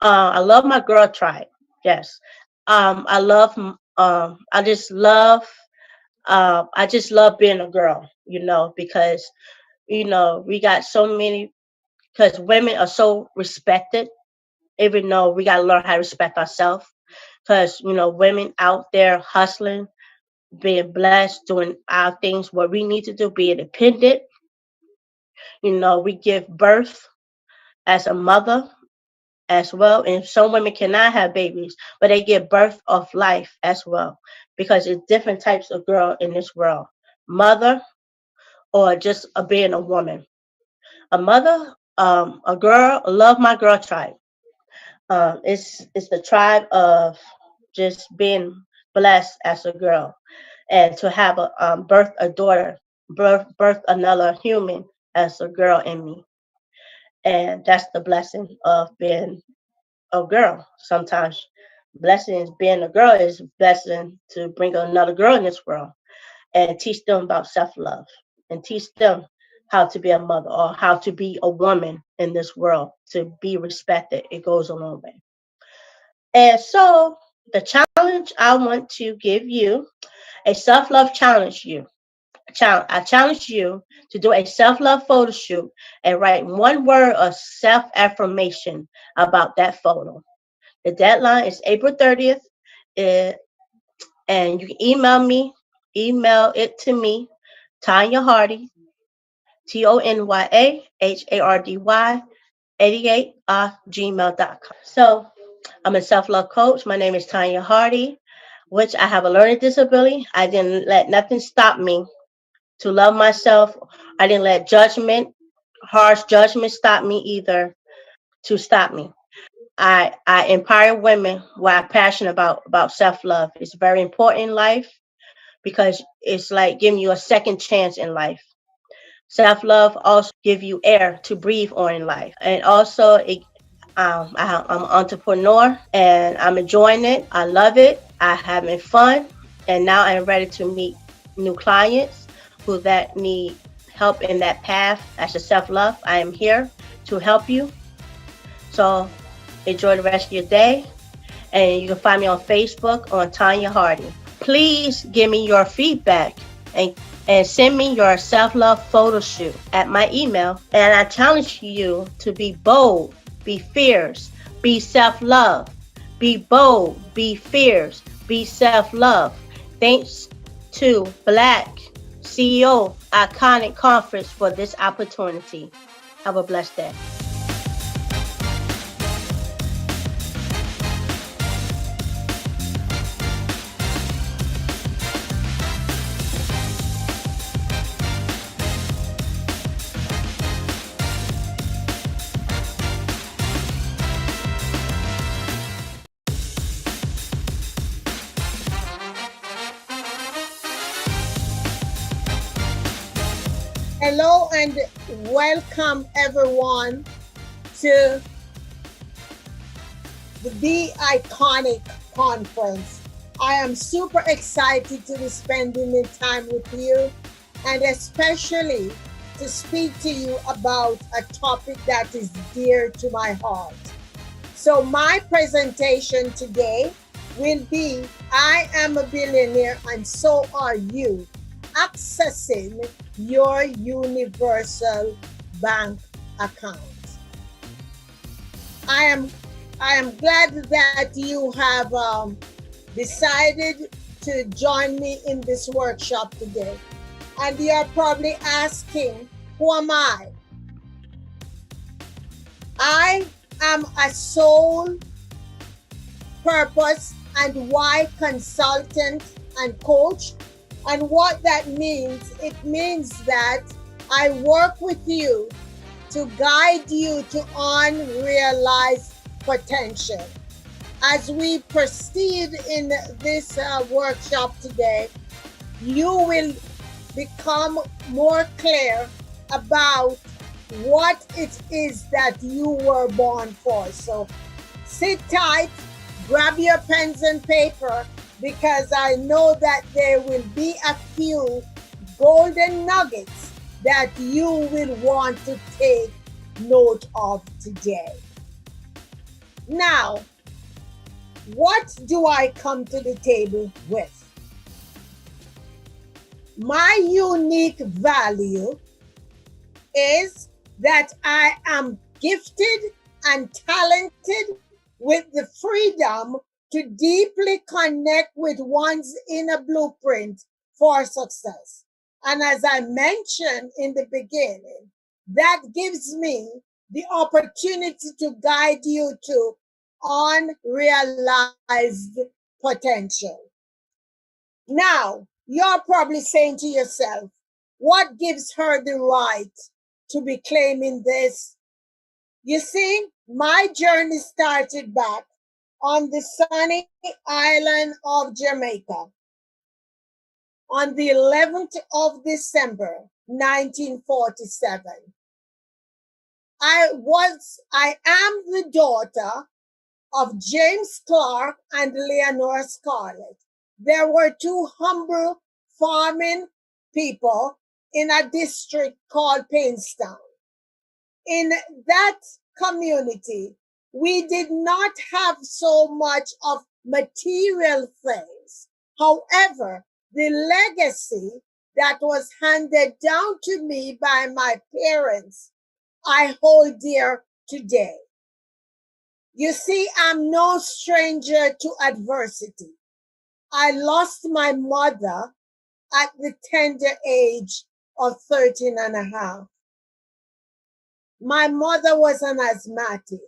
I love my girl tribe. Yes. I love, I just love being a girl, because, we got so many, because women are so respected, even though we got to learn how to respect ourselves. Because, women out there hustling, being blessed, doing our things, what we need to do, be independent. We give birth as a mother as well. And some women cannot have babies, but they give birth of life as well, because it's different types of girl in this world. Mother, or just being a woman. A mother, a girl, love my girl tribe. It's the tribe of just being blessed as a girl, and to have birth a daughter, birth another human as a girl in me, and that's the blessing of being a girl. Sometimes blessings being a girl is blessing to bring another girl in this world and teach them about self-love and teach them how to be a mother or how to be a woman in this world, to be respected. It goes a long way. And so the challenge I want to give you, a self-love challenge I challenge you to do a self-love photo shoot and write one word of self-affirmation about that photo. The deadline is April 30th, and you can email it to me, Tanya Hardy, TonyAHardy 88 gmail.com. So I'm a self-love coach. My name is Tanya Hardy, which I have a learning disability. I didn't let nothing stop me to love myself. I didn't let harsh judgment stop me either, to stop me. I empower women what I'm passionate about self-love. It's very important in life, because it's like giving you a second chance in life. Self-love also give you air to breathe on in life. And also I'm an entrepreneur and I'm enjoying it. I love it. I'm having fun. And now I'm ready to meet new clients that need help in that path as a self-love. I am here to help you. So enjoy the rest of your day. And you can find me on Facebook on Tanya Hardy. Please give me your feedback and send me your self-love photo shoot at my email. And I challenge you to be bold, be fierce, be self-love. Be bold, be fierce, be self-love. Thanks to BlackCEO Iconic Conference for this opportunity. Have a blessed day. Hello and welcome everyone to the Be Iconic Conference. I am super excited to be spending the time with you, and especially to speak to you about a topic that is dear to my heart. So my presentation today will be, I am a billionaire and so are you, accessing your universal bank account. I am glad that you have decided to join me in this workshop today. And you are probably asking, who am I? I am a soul, purpose, and why consultant and coach. And what that means, it means that I work with you to guide you to unrealized potential. As we proceed in this workshop today, you will become more clear about what it is that you were born for. So sit tight, grab your pens and paper, because I know that there will be a few golden nuggets that you will want to take note of today. Now, what do I come to the table with? My unique value is that I am gifted and talented with the freedom to deeply connect with one's inner blueprint for success. And as I mentioned in the beginning, that gives me the opportunity to guide you to unrealized potential. Now, you're probably saying to yourself, what gives her the right to be claiming this? You see, my journey started back on the sunny island of Jamaica on the 11th of December, 1947. I am the daughter of James Clark and Leonora Scarlett. There were two humble farming people in a district called Painstown. In that community, we did not have so much of material things. However, the legacy that was handed down to me by my parents, I hold dear today. You see, I'm no stranger to adversity. I lost my mother at the tender age of 13 and a half. My mother was an asthmatic,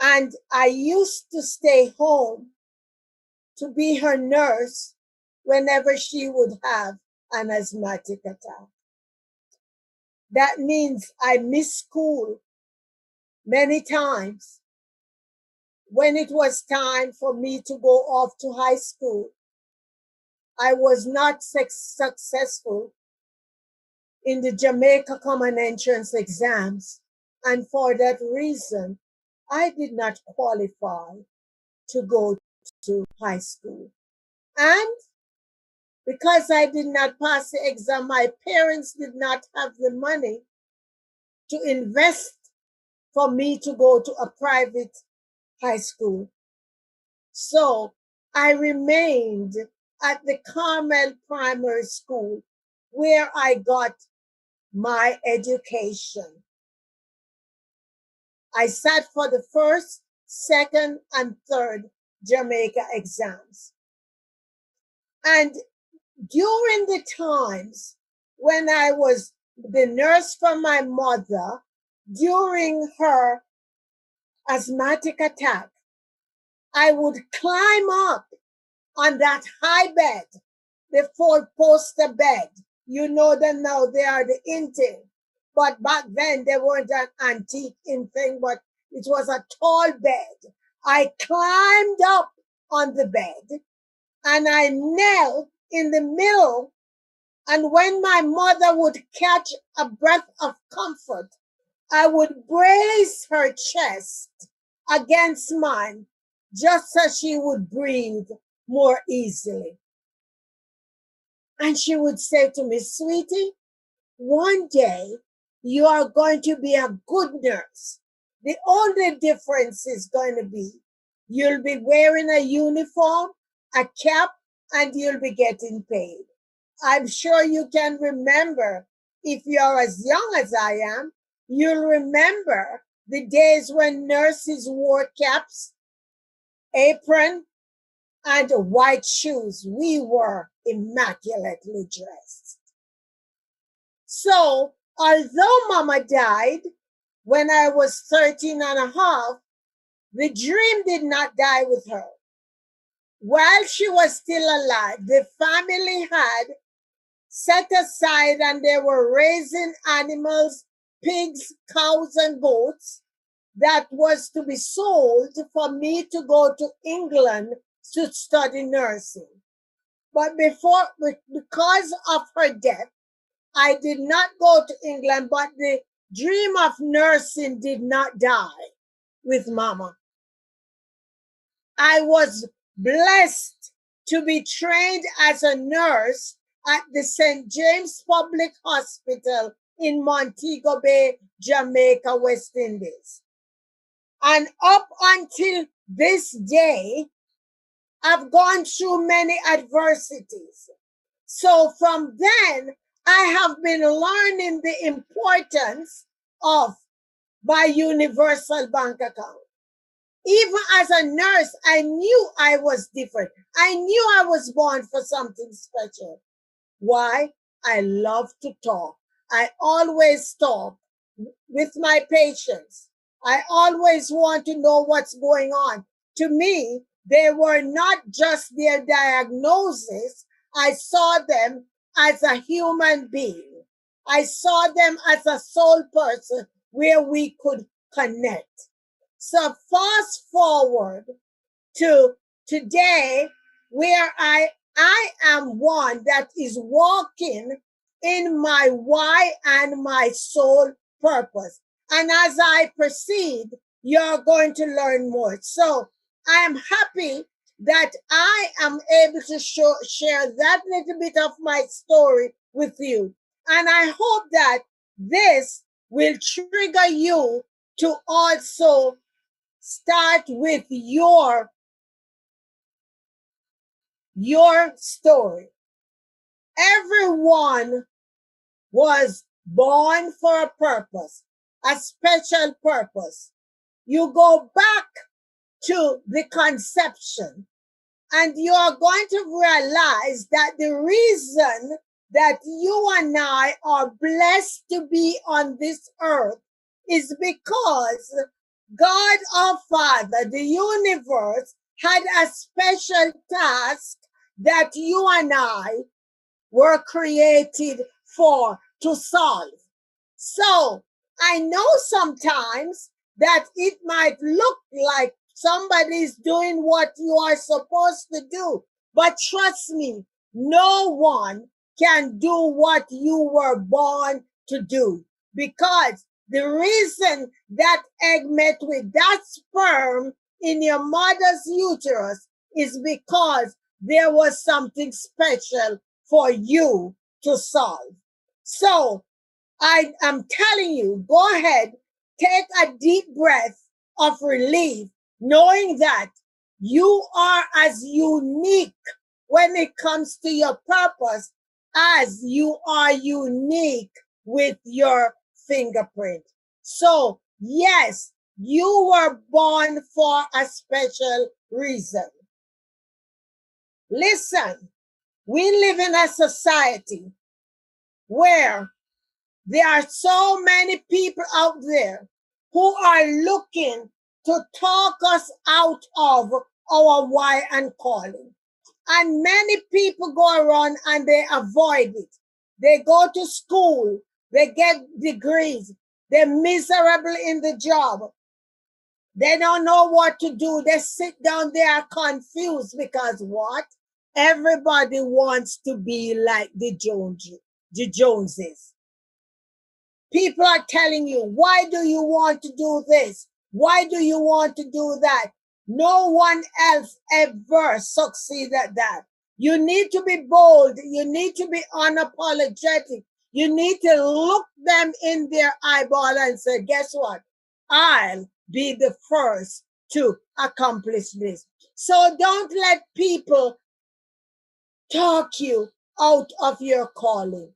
and I used to stay home to be her nurse whenever she would have an asthmatic attack. That means I missed school many times. When it was time for me to go off to high school, I was not successful in the Jamaica Common Entrance exams, and for that reason, I did not qualify to go to high school. And because I did not pass the exam, my parents did not have the money to invest for me to go to a private high school. So I remained at the Carmel Primary School where I got my education. I sat for the first, second, and third Jamaica exams. And during the times when I was the nurse for my mother, during her asthmatic attack, I would climb up on that high bed, the four-poster bed. You know them now, they are the in thing. But back then, they weren't an antique in thing, but it was a tall bed. I climbed up on the bed and I knelt in the middle. And when my mother would catch a breath of comfort, I would brace her chest against mine just so she would breathe more easily. And she would say to me, sweetie, one day you are going to be a good nurse. The only difference is going to be you'll be wearing a uniform, a cap, and you'll be getting paid. I'm sure you can remember, if you're as young as I am, you'll remember the days when nurses wore caps, apron, and white shoes. We were immaculately dressed. So, although Mama died when I was 13 and a half, the dream did not die with her. While she was still alive, the family had set aside and they were raising animals, pigs, cows, and goats that was to be sold for me to go to England to study nursing. But because of her death, I did not go to England, but the dream of nursing did not die with Mama. I was blessed to be trained as a nurse at the St. James Public Hospital in Montego Bay, Jamaica, West Indies. And up until this day, I've gone through many adversities. So from then, I have been learning the importance of my universal bank account. Even as a nurse, I knew I was different. I knew I was born for something special. Why? I love to talk. I always talk with my patients. I always want to know what's going on. To me, they were not just their diagnosis. I saw them as a human being. I saw them as a soul person where we could connect. So fast forward to today, where I am one that is walking in my why and my soul purpose. And as I proceed, you're going to learn more. So I am happy that I am able to share that little bit of my story with you. And I hope that this will trigger you to also start with your story. Everyone was born for a purpose, a special purpose. You go back to the conception and you are going to realize that the reason that you and I are blessed to be on this earth is because God our Father, the universe, had a special task that you and I were created for to solve. So I know sometimes that it might look like somebody's doing what you are supposed to do, but trust me, no one can do what you were born to do, because the reason that egg met with that sperm in your mother's uterus is because there was something special for you to solve. So I am telling you, go ahead, take a deep breath of relief, knowing that you are as unique when it comes to your purpose as you are unique with your fingerprint. So, yes, you were born for a special reason. Listen, we live in a society where there are so many people out there who are looking to talk us out of our why and calling. And many people go around and they avoid it. They go to school, they get degrees, they're miserable in the job. They don't know what to do. They sit down, they are confused because what? Everybody wants to be like the Joneses. People are telling you, why do you want to do this? Why do you want to do that? No one else ever succeeded at that. You need to be bold. You need to be unapologetic. You need to look them in their eyeball and say, guess what? I'll be the first to accomplish this. So don't let people talk you out of your calling.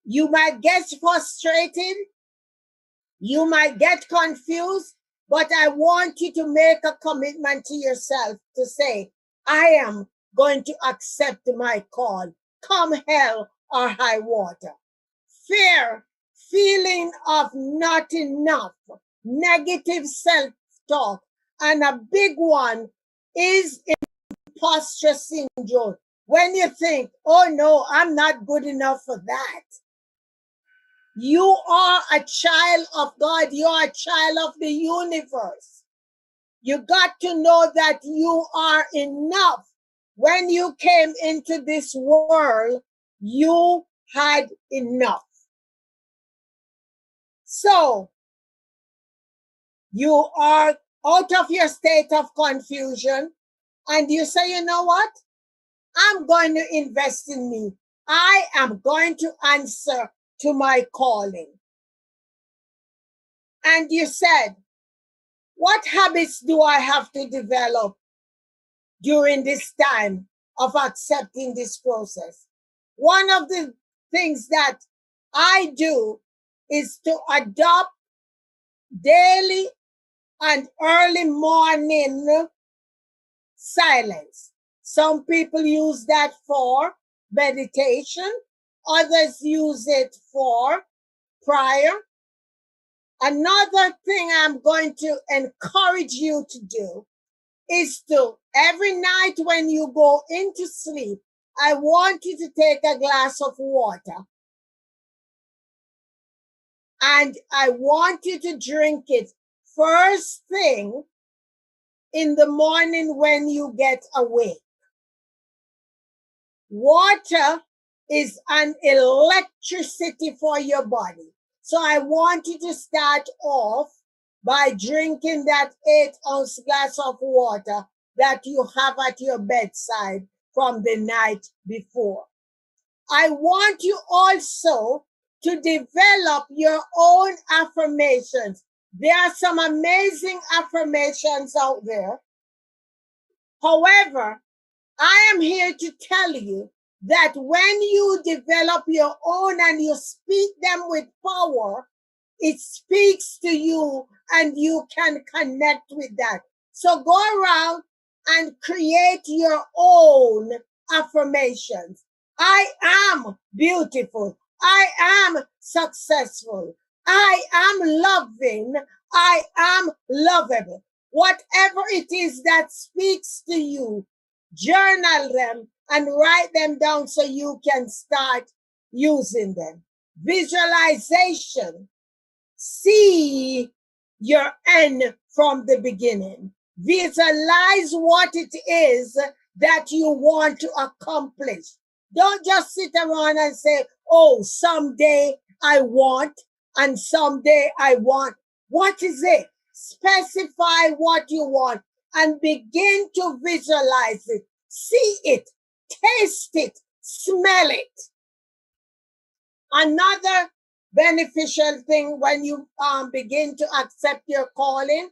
You might get frustrated. You might get confused, but I want you to make a commitment to yourself to say, I am going to accept my call, come hell or high water. Fear, feeling of not enough, negative self-talk, and a big one is imposter syndrome. When you think, oh no, I'm not good enough for that. You are a child of God. You are a child of the universe. You got to know that you are enough. When you came into this world, you had enough. So you are out of your state of confusion and you say, you know what? I'm going to invest in me. I am going to answer to my calling. And you said, what habits do I have to develop during this time of accepting this process? One of the things that I do is to adopt daily and early morning silence. Some people use that for meditation, others use it for prayer. Another thing I'm going to encourage you to do is to, every night when you go into sleep, I want you to take a glass of water. And I want you to drink it first thing in the morning when you get awake. Water is an electricity for your body. So I want you to start off by drinking that 8-ounce glass of water that you have at your bedside from the night before. I want you also to develop your own affirmations. There are some amazing affirmations out there. However, I am here to tell you that when you develop your own and you speak them with power, it speaks to you and you can connect with that. So go around and create your own affirmations. I am beautiful. I am successful. I am loving. I am lovable. Whatever it is that speaks to you, journal them and write them down so you can start using them. Visualization. See your end from the beginning. Visualize what it is that you want to accomplish. Don't just sit around and say, oh, someday I want, and someday I want. What is it? Specify what you want and begin to visualize it. See it, taste it, smell it. Another beneficial thing when you begin to accept your calling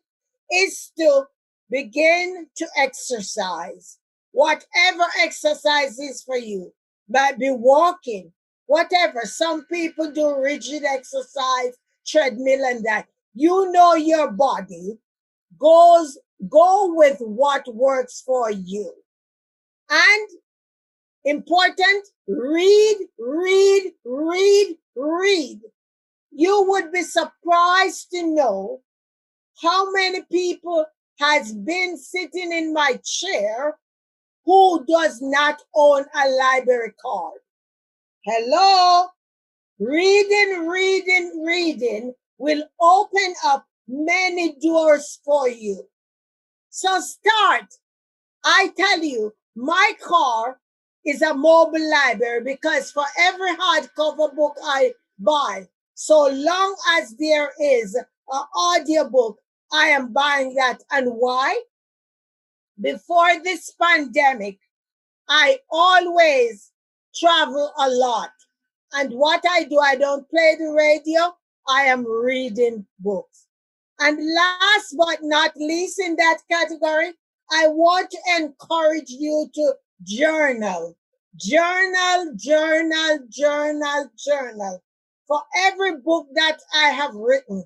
is to begin to exercise. Whatever exercise is for you, might be walking, whatever. Some people do rigid exercise, treadmill and that. You know your body. Go with what works for you. And important, read. You would be surprised to know how many people has been sitting in my chair who does not own a library card. Hello? Reading will open up many doors for you. So start. I tell you, my car is a mobile library because for every hardcover book I buy, so long as there is an audiobook, I am buying that. And why? Before this pandemic, I always travel a lot. And what I do, I don't play the radio, I am reading books. And last but not least in that category, I want to encourage you to journal. Journal. For every book that I have written,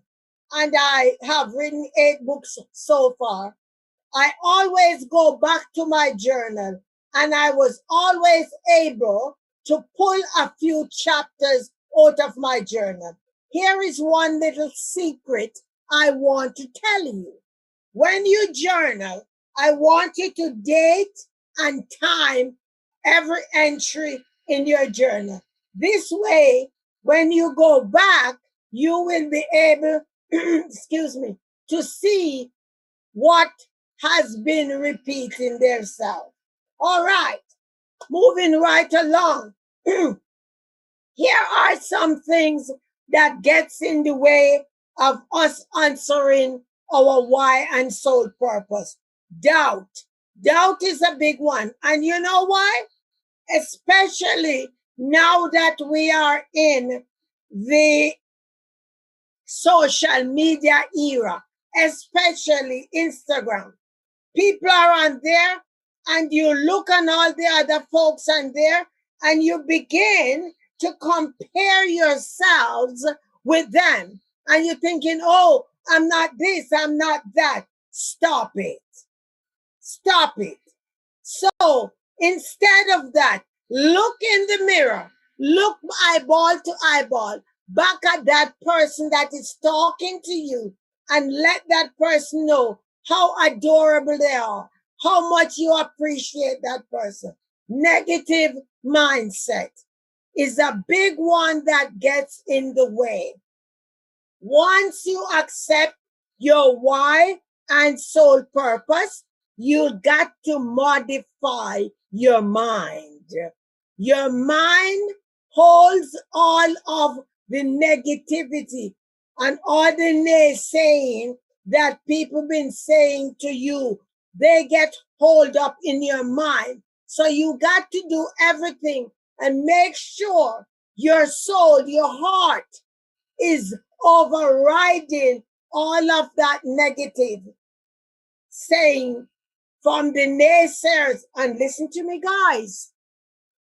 and I have written 8 books so far, I always go back to my journal, and I was always able to pull a few chapters out of my journal. Here is one little secret I want to tell you. When you journal, I want you to date and time every entry in your journal. This way, when you go back, you will be able, to see what has been repeating themselves. All right, moving right along. Here are some things that gets in the way of us answering our why and soul purpose. Doubt. Doubt is a big one. And you know why? Especially now that we are in the social media era, especially Instagram. People are on there and you look on all the other folks on there and you begin to compare yourselves with them. And you're thinking, oh, I'm not this, I'm not that. Stop it. Stop it. So instead of that, look in the mirror, look eyeball to eyeball, back at that person that is talking to you, and let that person know how adorable they are, how much you appreciate that person. Negative mindset is a big one that gets in the way. Once you accept your why and soul purpose, you got to modify your mind. Your mind holds all of the negativity and all the naysaying that people been saying to you. They get hold up in your mind. So you got to do everything and make sure your soul, your heart is overriding all of that negative saying from the naysayers. And listen to me, guys.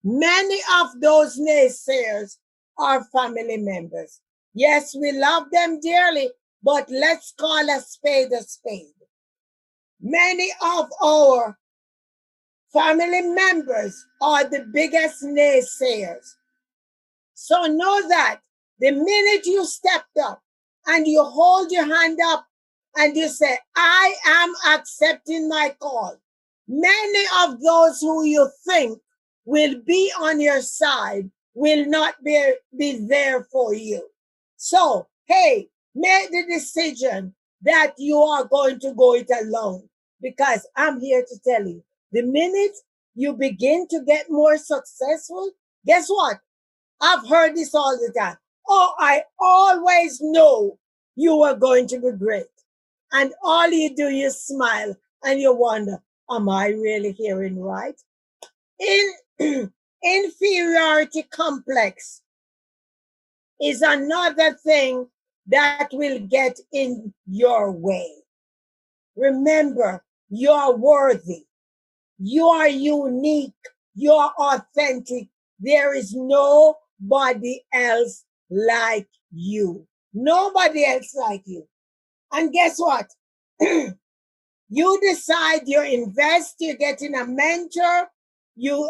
Many of those naysayers are family members. Yes, we love them dearly, but let's call a spade a spade. Many of our family members are the biggest naysayers. So know that the minute you stepped up and you hold your hand up and you say, I am accepting my call, many of those who you think will be on your side will not be there for you. So, hey, make the decision that you are going to go it alone, because I'm here to tell you, the minute you begin to get more successful, guess what? I've heard this all the time. Oh, I always know you were going to be great. And all you do is smile and you wonder, am I really hearing right? Inferiority complex is another thing that will get in your way. Remember, you're worthy. You are unique. You're authentic. There is nobody else like you. Nobody else like you. And guess what? You decide you invest, you're getting a mentor, you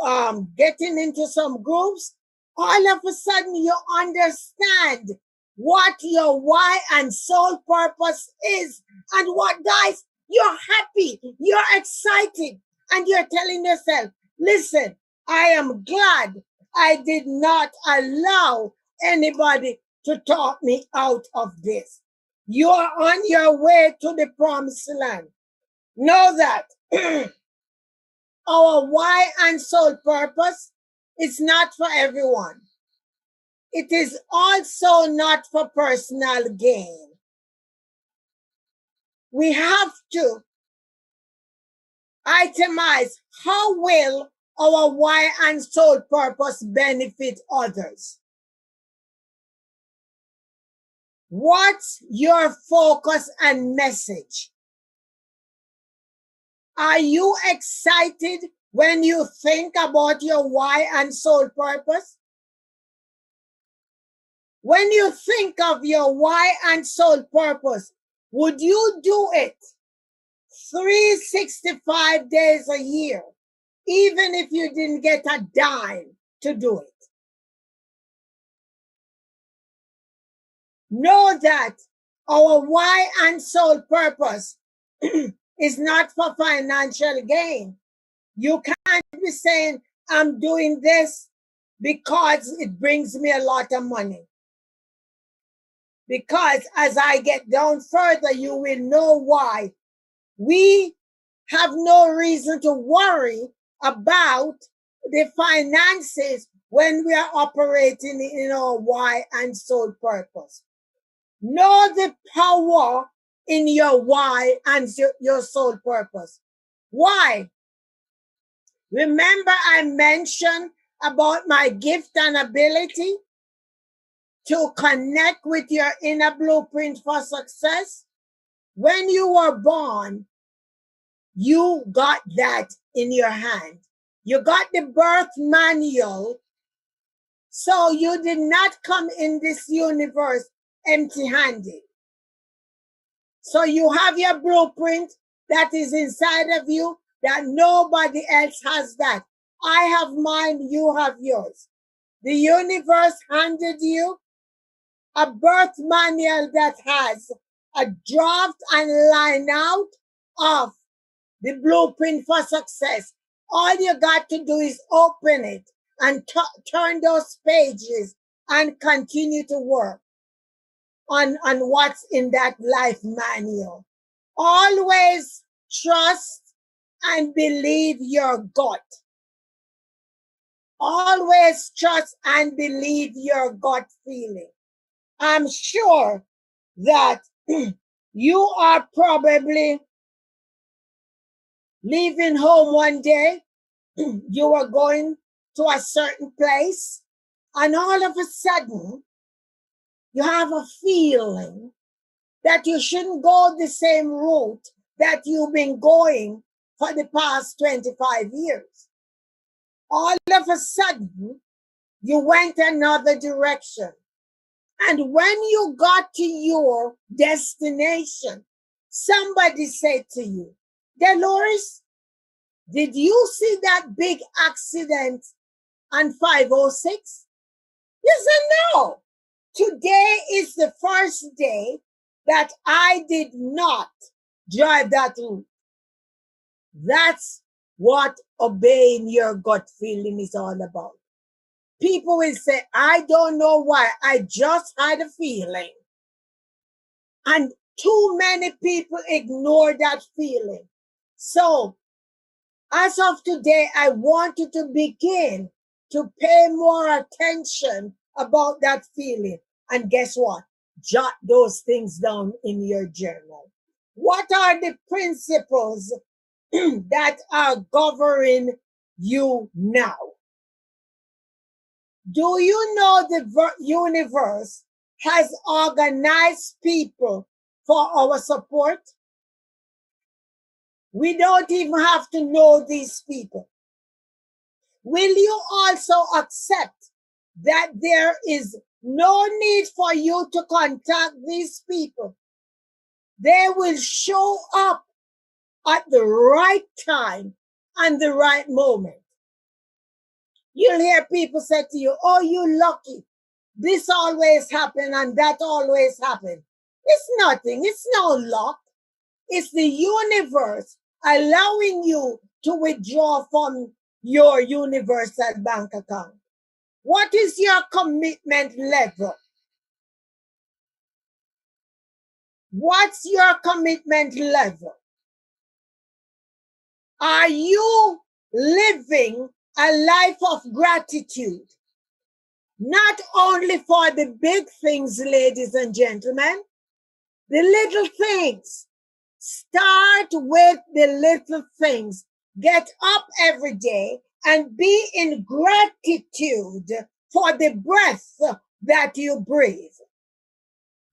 getting into some groups, all of a sudden you understand what your why and soul purpose is. And what, guys, you're happy, you're excited, and you're telling yourself, listen, I am glad I did not allow anybody to talk me out of this. You are on your way to the promised land. Know that our why and soul purpose is not for everyone. It is also not for personal gain. We have to itemize how will our why and soul purpose benefit others. What's your focus and message? Are you excited when you think about your why and soul purpose? When you think of your why and soul purpose, would you do it 365 days a year, even if you didn't get a dime to do it? Know that our why and soul purpose is not for financial gain. You can't be saying, I'm doing this because it brings me a lot of money. Because as I get down further, you will know why. We have no reason to worry about the finances when we are operating in our why and soul purpose. Know the power in your why and your soul purpose. Why? Remember I mentioned about my gift and ability to connect with your inner blueprint for success? When you were born, you got that in your hand. You got the birth manual, so you did not come in this universe empty-handed. So you have your blueprint that is inside of you that nobody else has that. I have mine, you have yours. The universe handed you a birth manual that has a draft and line out of the blueprint for success. All you got to do is open it and turn those pages and continue to work on what's in that life manual. Always trust and believe your gut. Always trust and believe your gut feeling. I'm sure that you are probably leaving home one day. You are going to a certain place, and all of a sudden, you have a feeling that you shouldn't go the same route that you've been going for the past 25 years. All of a sudden, you went another direction. And when you got to your destination, somebody said to you, Dolores, did you see that big accident on 506? You said, no. Today is the first day that I did not drive that route. That's what obeying your gut feeling is all about. People will say, I don't know why, I just had a feeling. And too many people ignore that feeling. So, as of today, I want you to begin to pay more attention about that feeling. And guess what? Jot those things down in your journal. What are the principles that are governing you now? Do you know the universe has organized people for our support? We don't even have to know these people. Will you also accept that there is no need for you to contact these people? They will show up at the right time and the right moment. You'll hear people say to you, oh, you lucky. This always happen and that always happen. It's nothing. It's no luck. It's the universe allowing you to withdraw from your universal bank account. What is your commitment level? What's your commitment level? Are you living a life of gratitude? Not only for the big things, ladies and gentlemen, the little things. Start with the little things. Get up every day and be in gratitude for the breath that you breathe.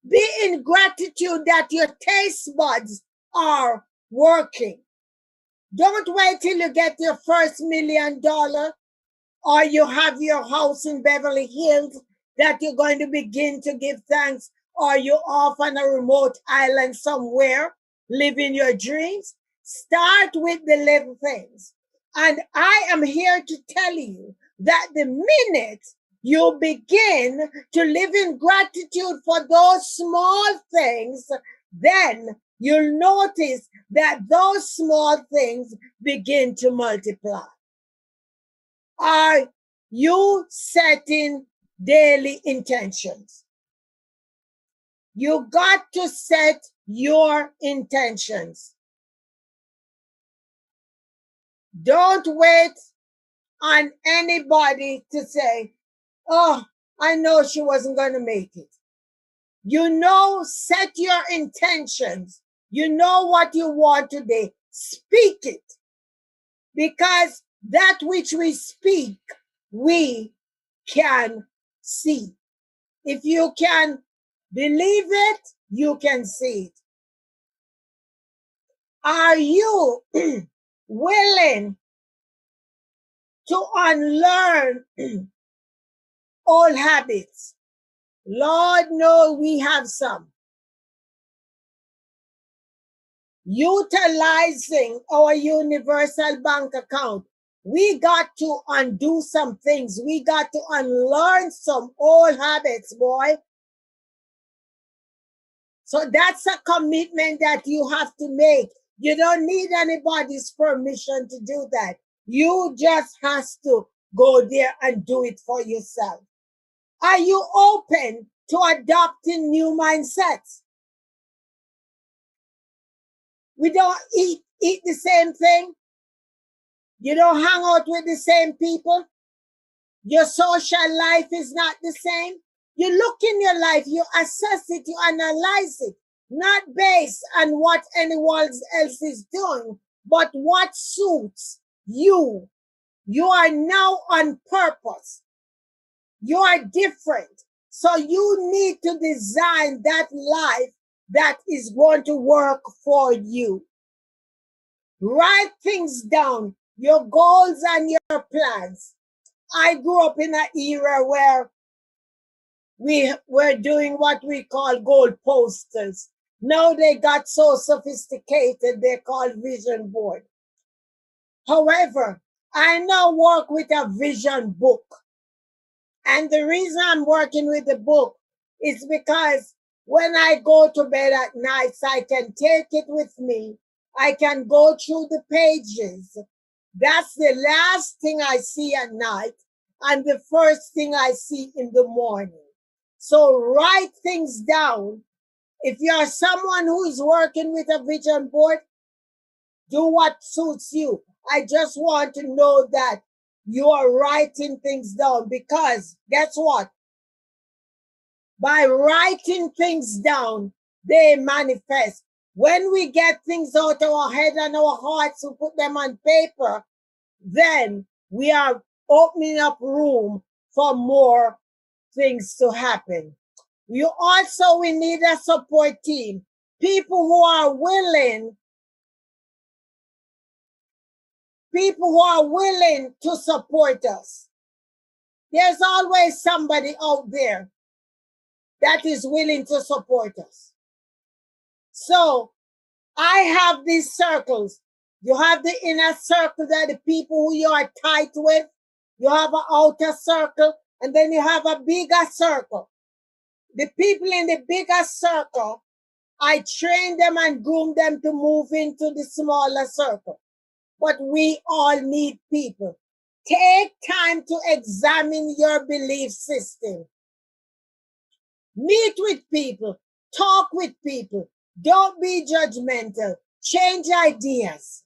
Be in gratitude that your taste buds are working. Don't wait till you get your first $1 million or you have your house in Beverly Hills that you're going to begin to give thanks, or you're off on a remote island somewhere living your dreams. Start with the little things. And I am here to tell you that the minute you begin to live in gratitude for those small things, then you'll notice that those small things begin to multiply. Are you setting daily intentions? You got to set your intentions. Don't wait on anybody to say, oh, I know she wasn't going to make it. You know, set your intentions. You know what you want today. Speak it. Because that which we speak we can see. If you can believe it, you can see it. Are you willing to unlearn old habits? Lord knows we have some. Utilizing our universal bank account, we got to undo some things. We got to unlearn some old habits, boy. So that's a commitment that you have to make. You don't need anybody's permission to do that. You just have to go there and do it for yourself. Are you open to adopting new mindsets? We don't eat the same thing. You don't hang out with the same people. Your social life is not the same. You look in your life, you assess it, you analyze it, not based on what anyone else is doing, but what suits you. You are now on purpose. You are different. So you need to design that life that is going to work for you. Write things down, your goals and your plans. I grew up in an era where we were doing what we call goal posters. Now they got so sophisticated, they're called vision board. However, I now work with a vision book. And the reason I'm working with the book is because when I go to bed at night, I can take it with me. I can go through the pages. That's the last thing I see at night and the first thing I see in the morning. So write things down. If you're someone who is working with a vision board, do what suits you. I just want to know that you are writing things down, because guess what? By writing things down, they manifest. When we get things out of our head and our hearts to put them on paper, then we are opening up room for more things to happen. We need a support team. People who are willing to support us. There's always somebody out there that is willing to support us. So I have these circles. You have the inner circle, that the people who you are tight with. You have an outer circle, and then you have a bigger circle. The people in the bigger circle, I train them and groom them to move into the smaller circle. But we all need people. Take time to examine your belief system. Meet with people. Talk with people. Don't be judgmental. Change ideas.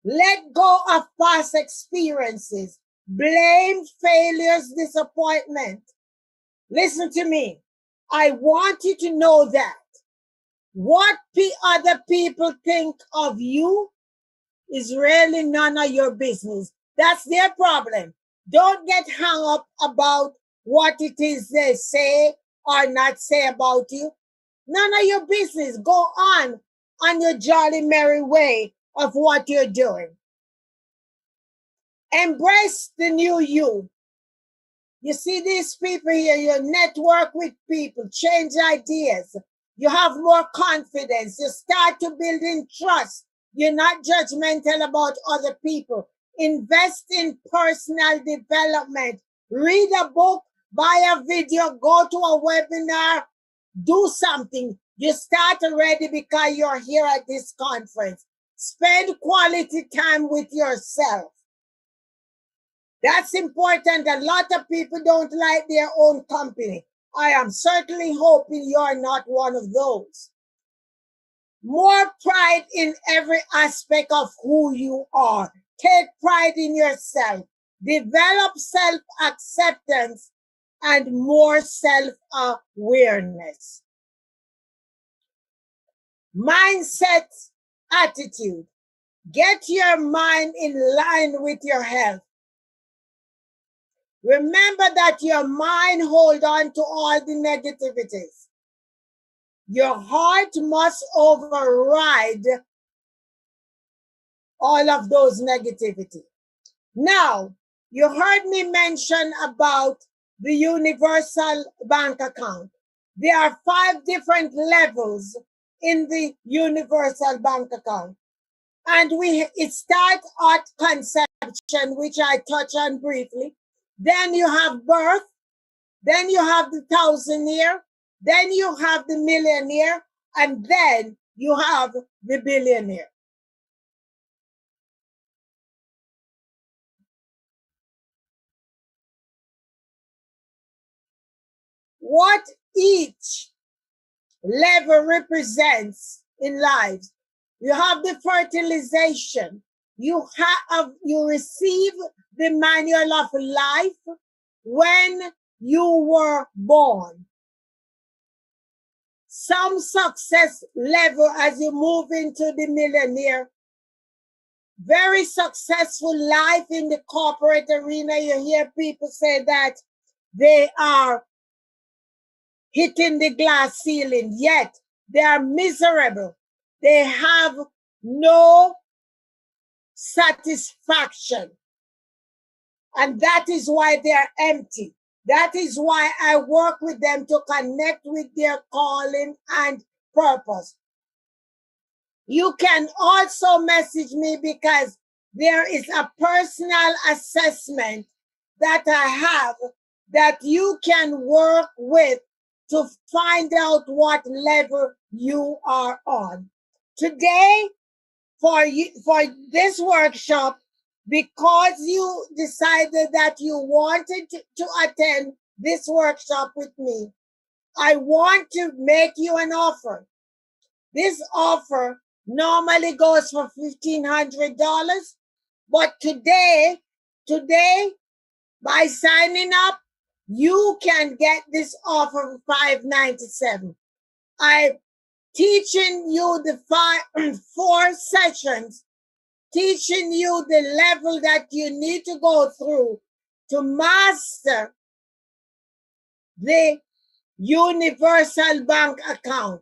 Let go of past experiences. Blame failures, disappointment. Listen to me. I want you to know that what other people think of you is really none of your business. That's their problem. Don't get hung up about what it is they say or not say about you. None of your business. Go on your jolly merry way of what you're doing. Embrace the new you. You see these people here, you network with people, change ideas. You have more confidence. You start to build in trust. You're not judgmental about other people. Invest in personal development. Read a book, buy a video, go to a webinar, do something. You start already because you're here at this conference. Spend quality time with yourself. That's important. A lot of people don't like their own company. I am certainly hoping you're not one of those. More pride in every aspect of who you are. Take pride in yourself. Develop self-acceptance and more self-awareness. Mindset, attitude. Get your mind in line with your health. Remember that your mind hold on to all the negativities. Your heart must override all of those negativity. Now, you heard me mention about the universal bank account. There are 5 different levels in the universal bank account. And it starts at conception, which I touch on briefly. Then you have birth. Then you have the thousandaire. Then you have the millionaire. And then you have the billionaire. What each level represents in lives. You have the fertilization. You receive the manual of life when you were born. Some success level as you move into the millionaire. Very successful life in the corporate arena. You hear people say that they are hitting the glass ceiling, yet they are miserable. They have no satisfaction. And that is why they are empty. That is why I work with them to connect with their calling and purpose. You can also message me because there is a personal assessment that I have that you can work with to find out what level you are on. Today, for this workshop, because you decided that you wanted to attend this workshop with me, I want to make you an offer. This offer normally goes for $1,500, but today, by signing up, you can get this offer for $597. I'm teaching you the 4 sessions, teaching you the level that you need to go through to master the universal bank account.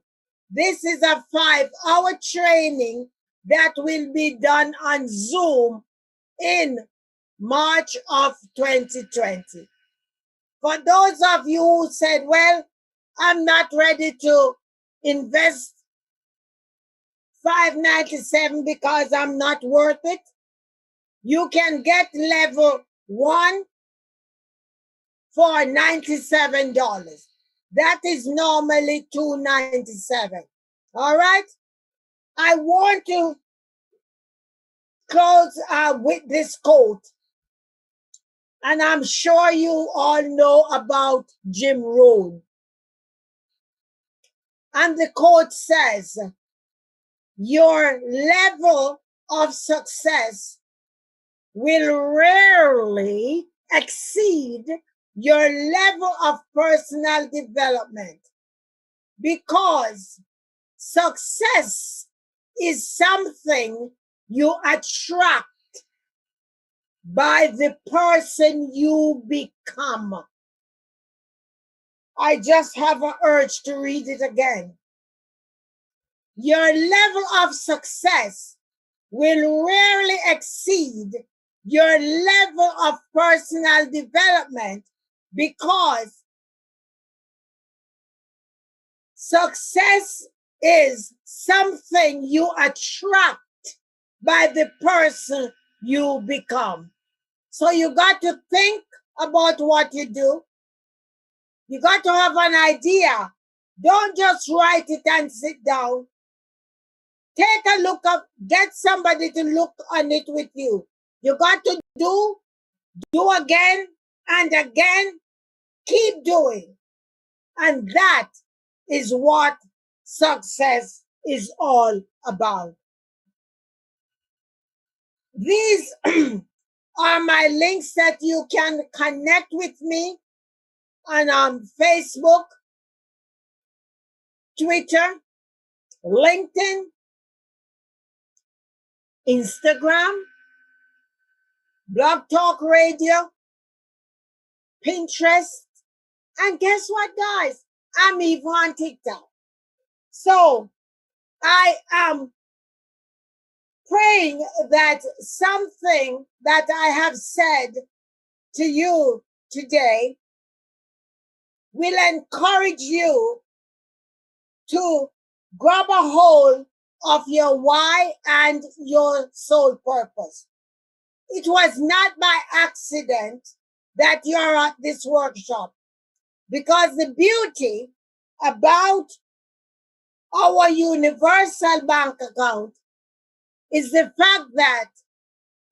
This is a 5-hour training that will be done on Zoom in March of 2020. For those of you who said, well, I'm not ready to invest $597 because I'm not worth it, you can get level 1 for $97. That is normally $297. All right? I want to close with this quote. And I'm sure you all know about Jim Rohn. And the quote says, your level of success will rarely exceed your level of personal development, because success is something you attract by the person you become. I just have an urge to read it again. Your level of success will rarely exceed your level of personal development, because success is something you attract by the person you become. So you got to think about what you do. You got to have an idea. Don't just write it and sit down. Take a look up, get somebody to look on it with you. You got to do again and again, keep doing. And that is what success is all about. These are my links that you can connect with me on Facebook, Twitter, LinkedIn, Instagram, Blog Talk Radio, Pinterest, and guess what, guys? I'm even on TikTok. So I am praying that something that I have said to you today will encourage you to grab a hold of your why and your soul purpose. It was not by accident that you're at this workshop, because the beauty about our universal bank account is the fact that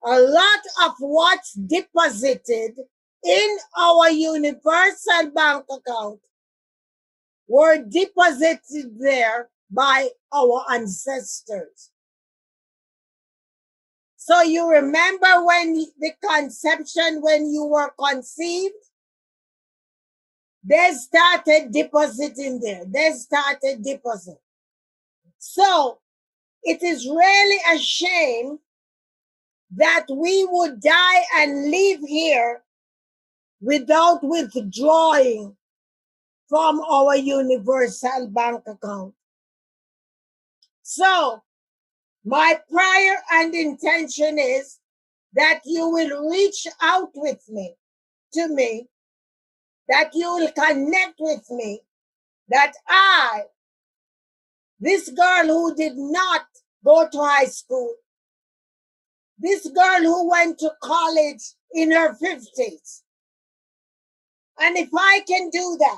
a lot of what's deposited in our universal bank account were deposited there by our ancestors. So you remember when the conception, when you were conceived, they started depositing there. They started depositing. So it is really a shame that we would die and live here without withdrawing from our universal bank account. So my prayer and intention is that you will reach out with me, to me, that you will connect with me, that I, this girl who did not go to high school, this girl who went to college in her 50s, and if I can do that,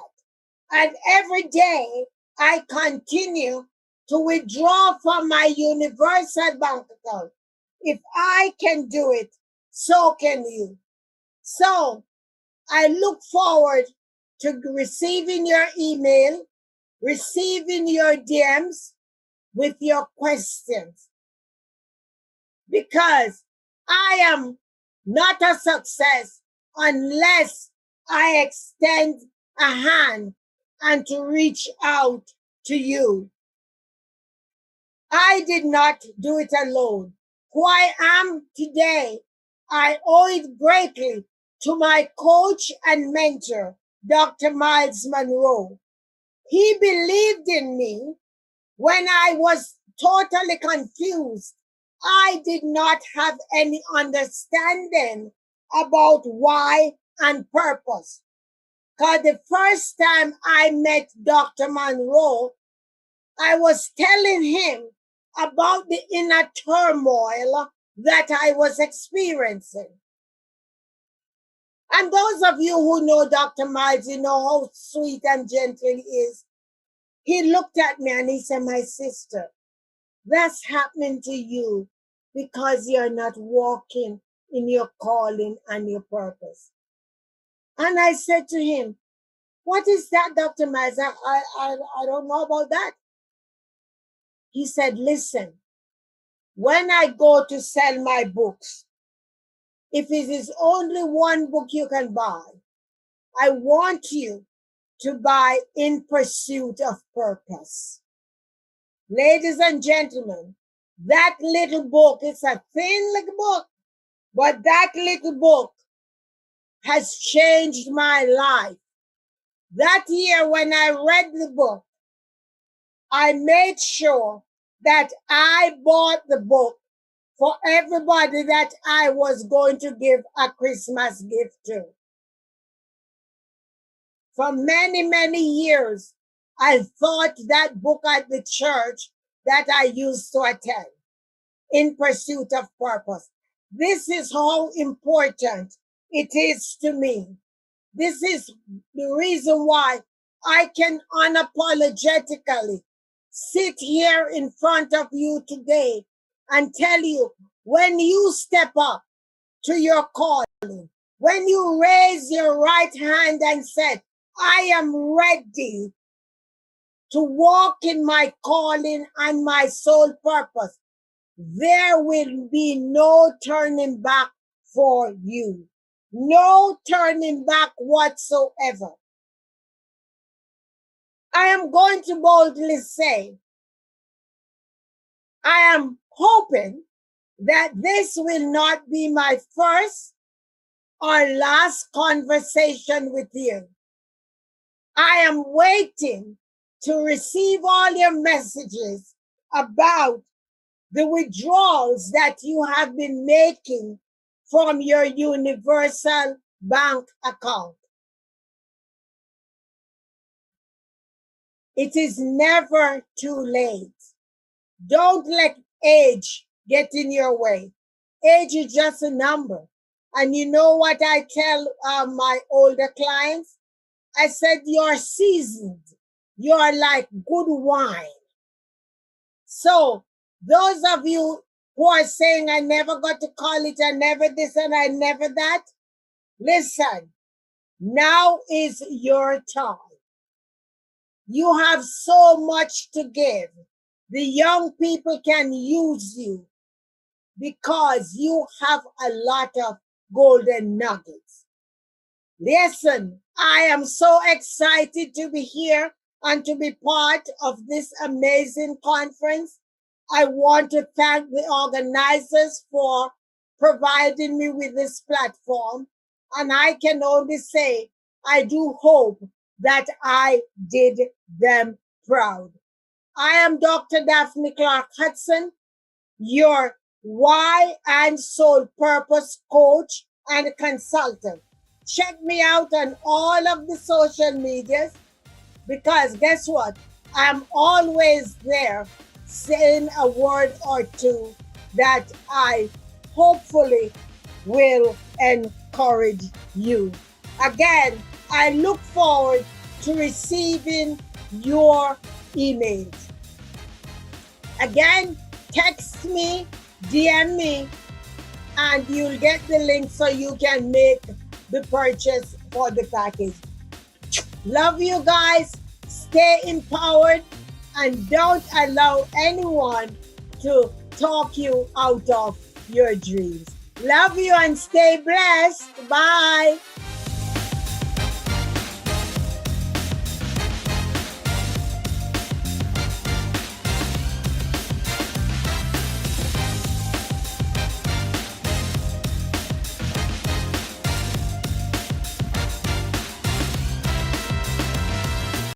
and every day I continue to withdraw from my universal bank account, if I can do it, so can you. So I look forward to receiving your email, receiving your DMs with your questions, because I am not a success unless I extend a hand and to reach out to you. I did not do it alone. Who I am today, I owe it greatly to my coach and mentor, Dr. Miles Monroe. He believed in me when I was totally confused. I did not have any understanding about why and purpose. Because the first time I met Dr. Monroe, I was telling him about the inner turmoil that I was experiencing. And those of you who know Dr. Miles, you know how sweet and gentle he is. He looked at me and he said, my sister, that's happening to you because you're not walking in your calling and your purpose. And I said to him, what is that, Dr. Miles? I don't know about that. He said, listen, when I go to sell my books, if it is only one book you can buy, I want you to buy In Pursuit of Purpose. Ladies and gentlemen, that little book, it's a thin little book, but that little book has changed my life. That year when I read the book, I made sure that I bought the book for everybody that I was going to give a Christmas gift to. For many, many years, I taught that book at the church that I used to attend, In Pursuit of Purpose. This is how important it is to me. This is the reason why I can unapologetically sit here in front of you today and tell you, when you step up to your calling, when you raise your right hand and said, I am ready to walk in my calling and my soul purpose, there will be no turning back for you. No turning back whatsoever. I am going to boldly say, I am hoping that this will not be my first our last conversation with you. I am waiting to receive all your messages about the withdrawals that you have been making from your universal bank account. It is never too late. Don't let age get in your way. Age is just a number. And you know what I tell my older clients? I said, you're seasoned. You're like good wine. So those of you who are saying, I never got to college, I never this and I never that, listen, now is your time. You have so much to give. The young people can use you because you have a lot of golden nuggets. Listen, I am so excited to be here and to be part of this amazing conference. I want to thank the organizers for providing me with this platform. And I can only say, I do hope that I did them proud. I am Dr. Daphne Clark Hudson, your Why and Soul Purpose coach and consultant. Check me out on all of the social medias because guess what? I'm always there saying a word or two that I hopefully will encourage you. Again, I look forward to receiving your emails. Again, text me, DM me, and you'll get the link so you can make the purchase for the package. Love you guys. Stay empowered and don't allow anyone to talk you out of your dreams. Love you and stay blessed. Bye.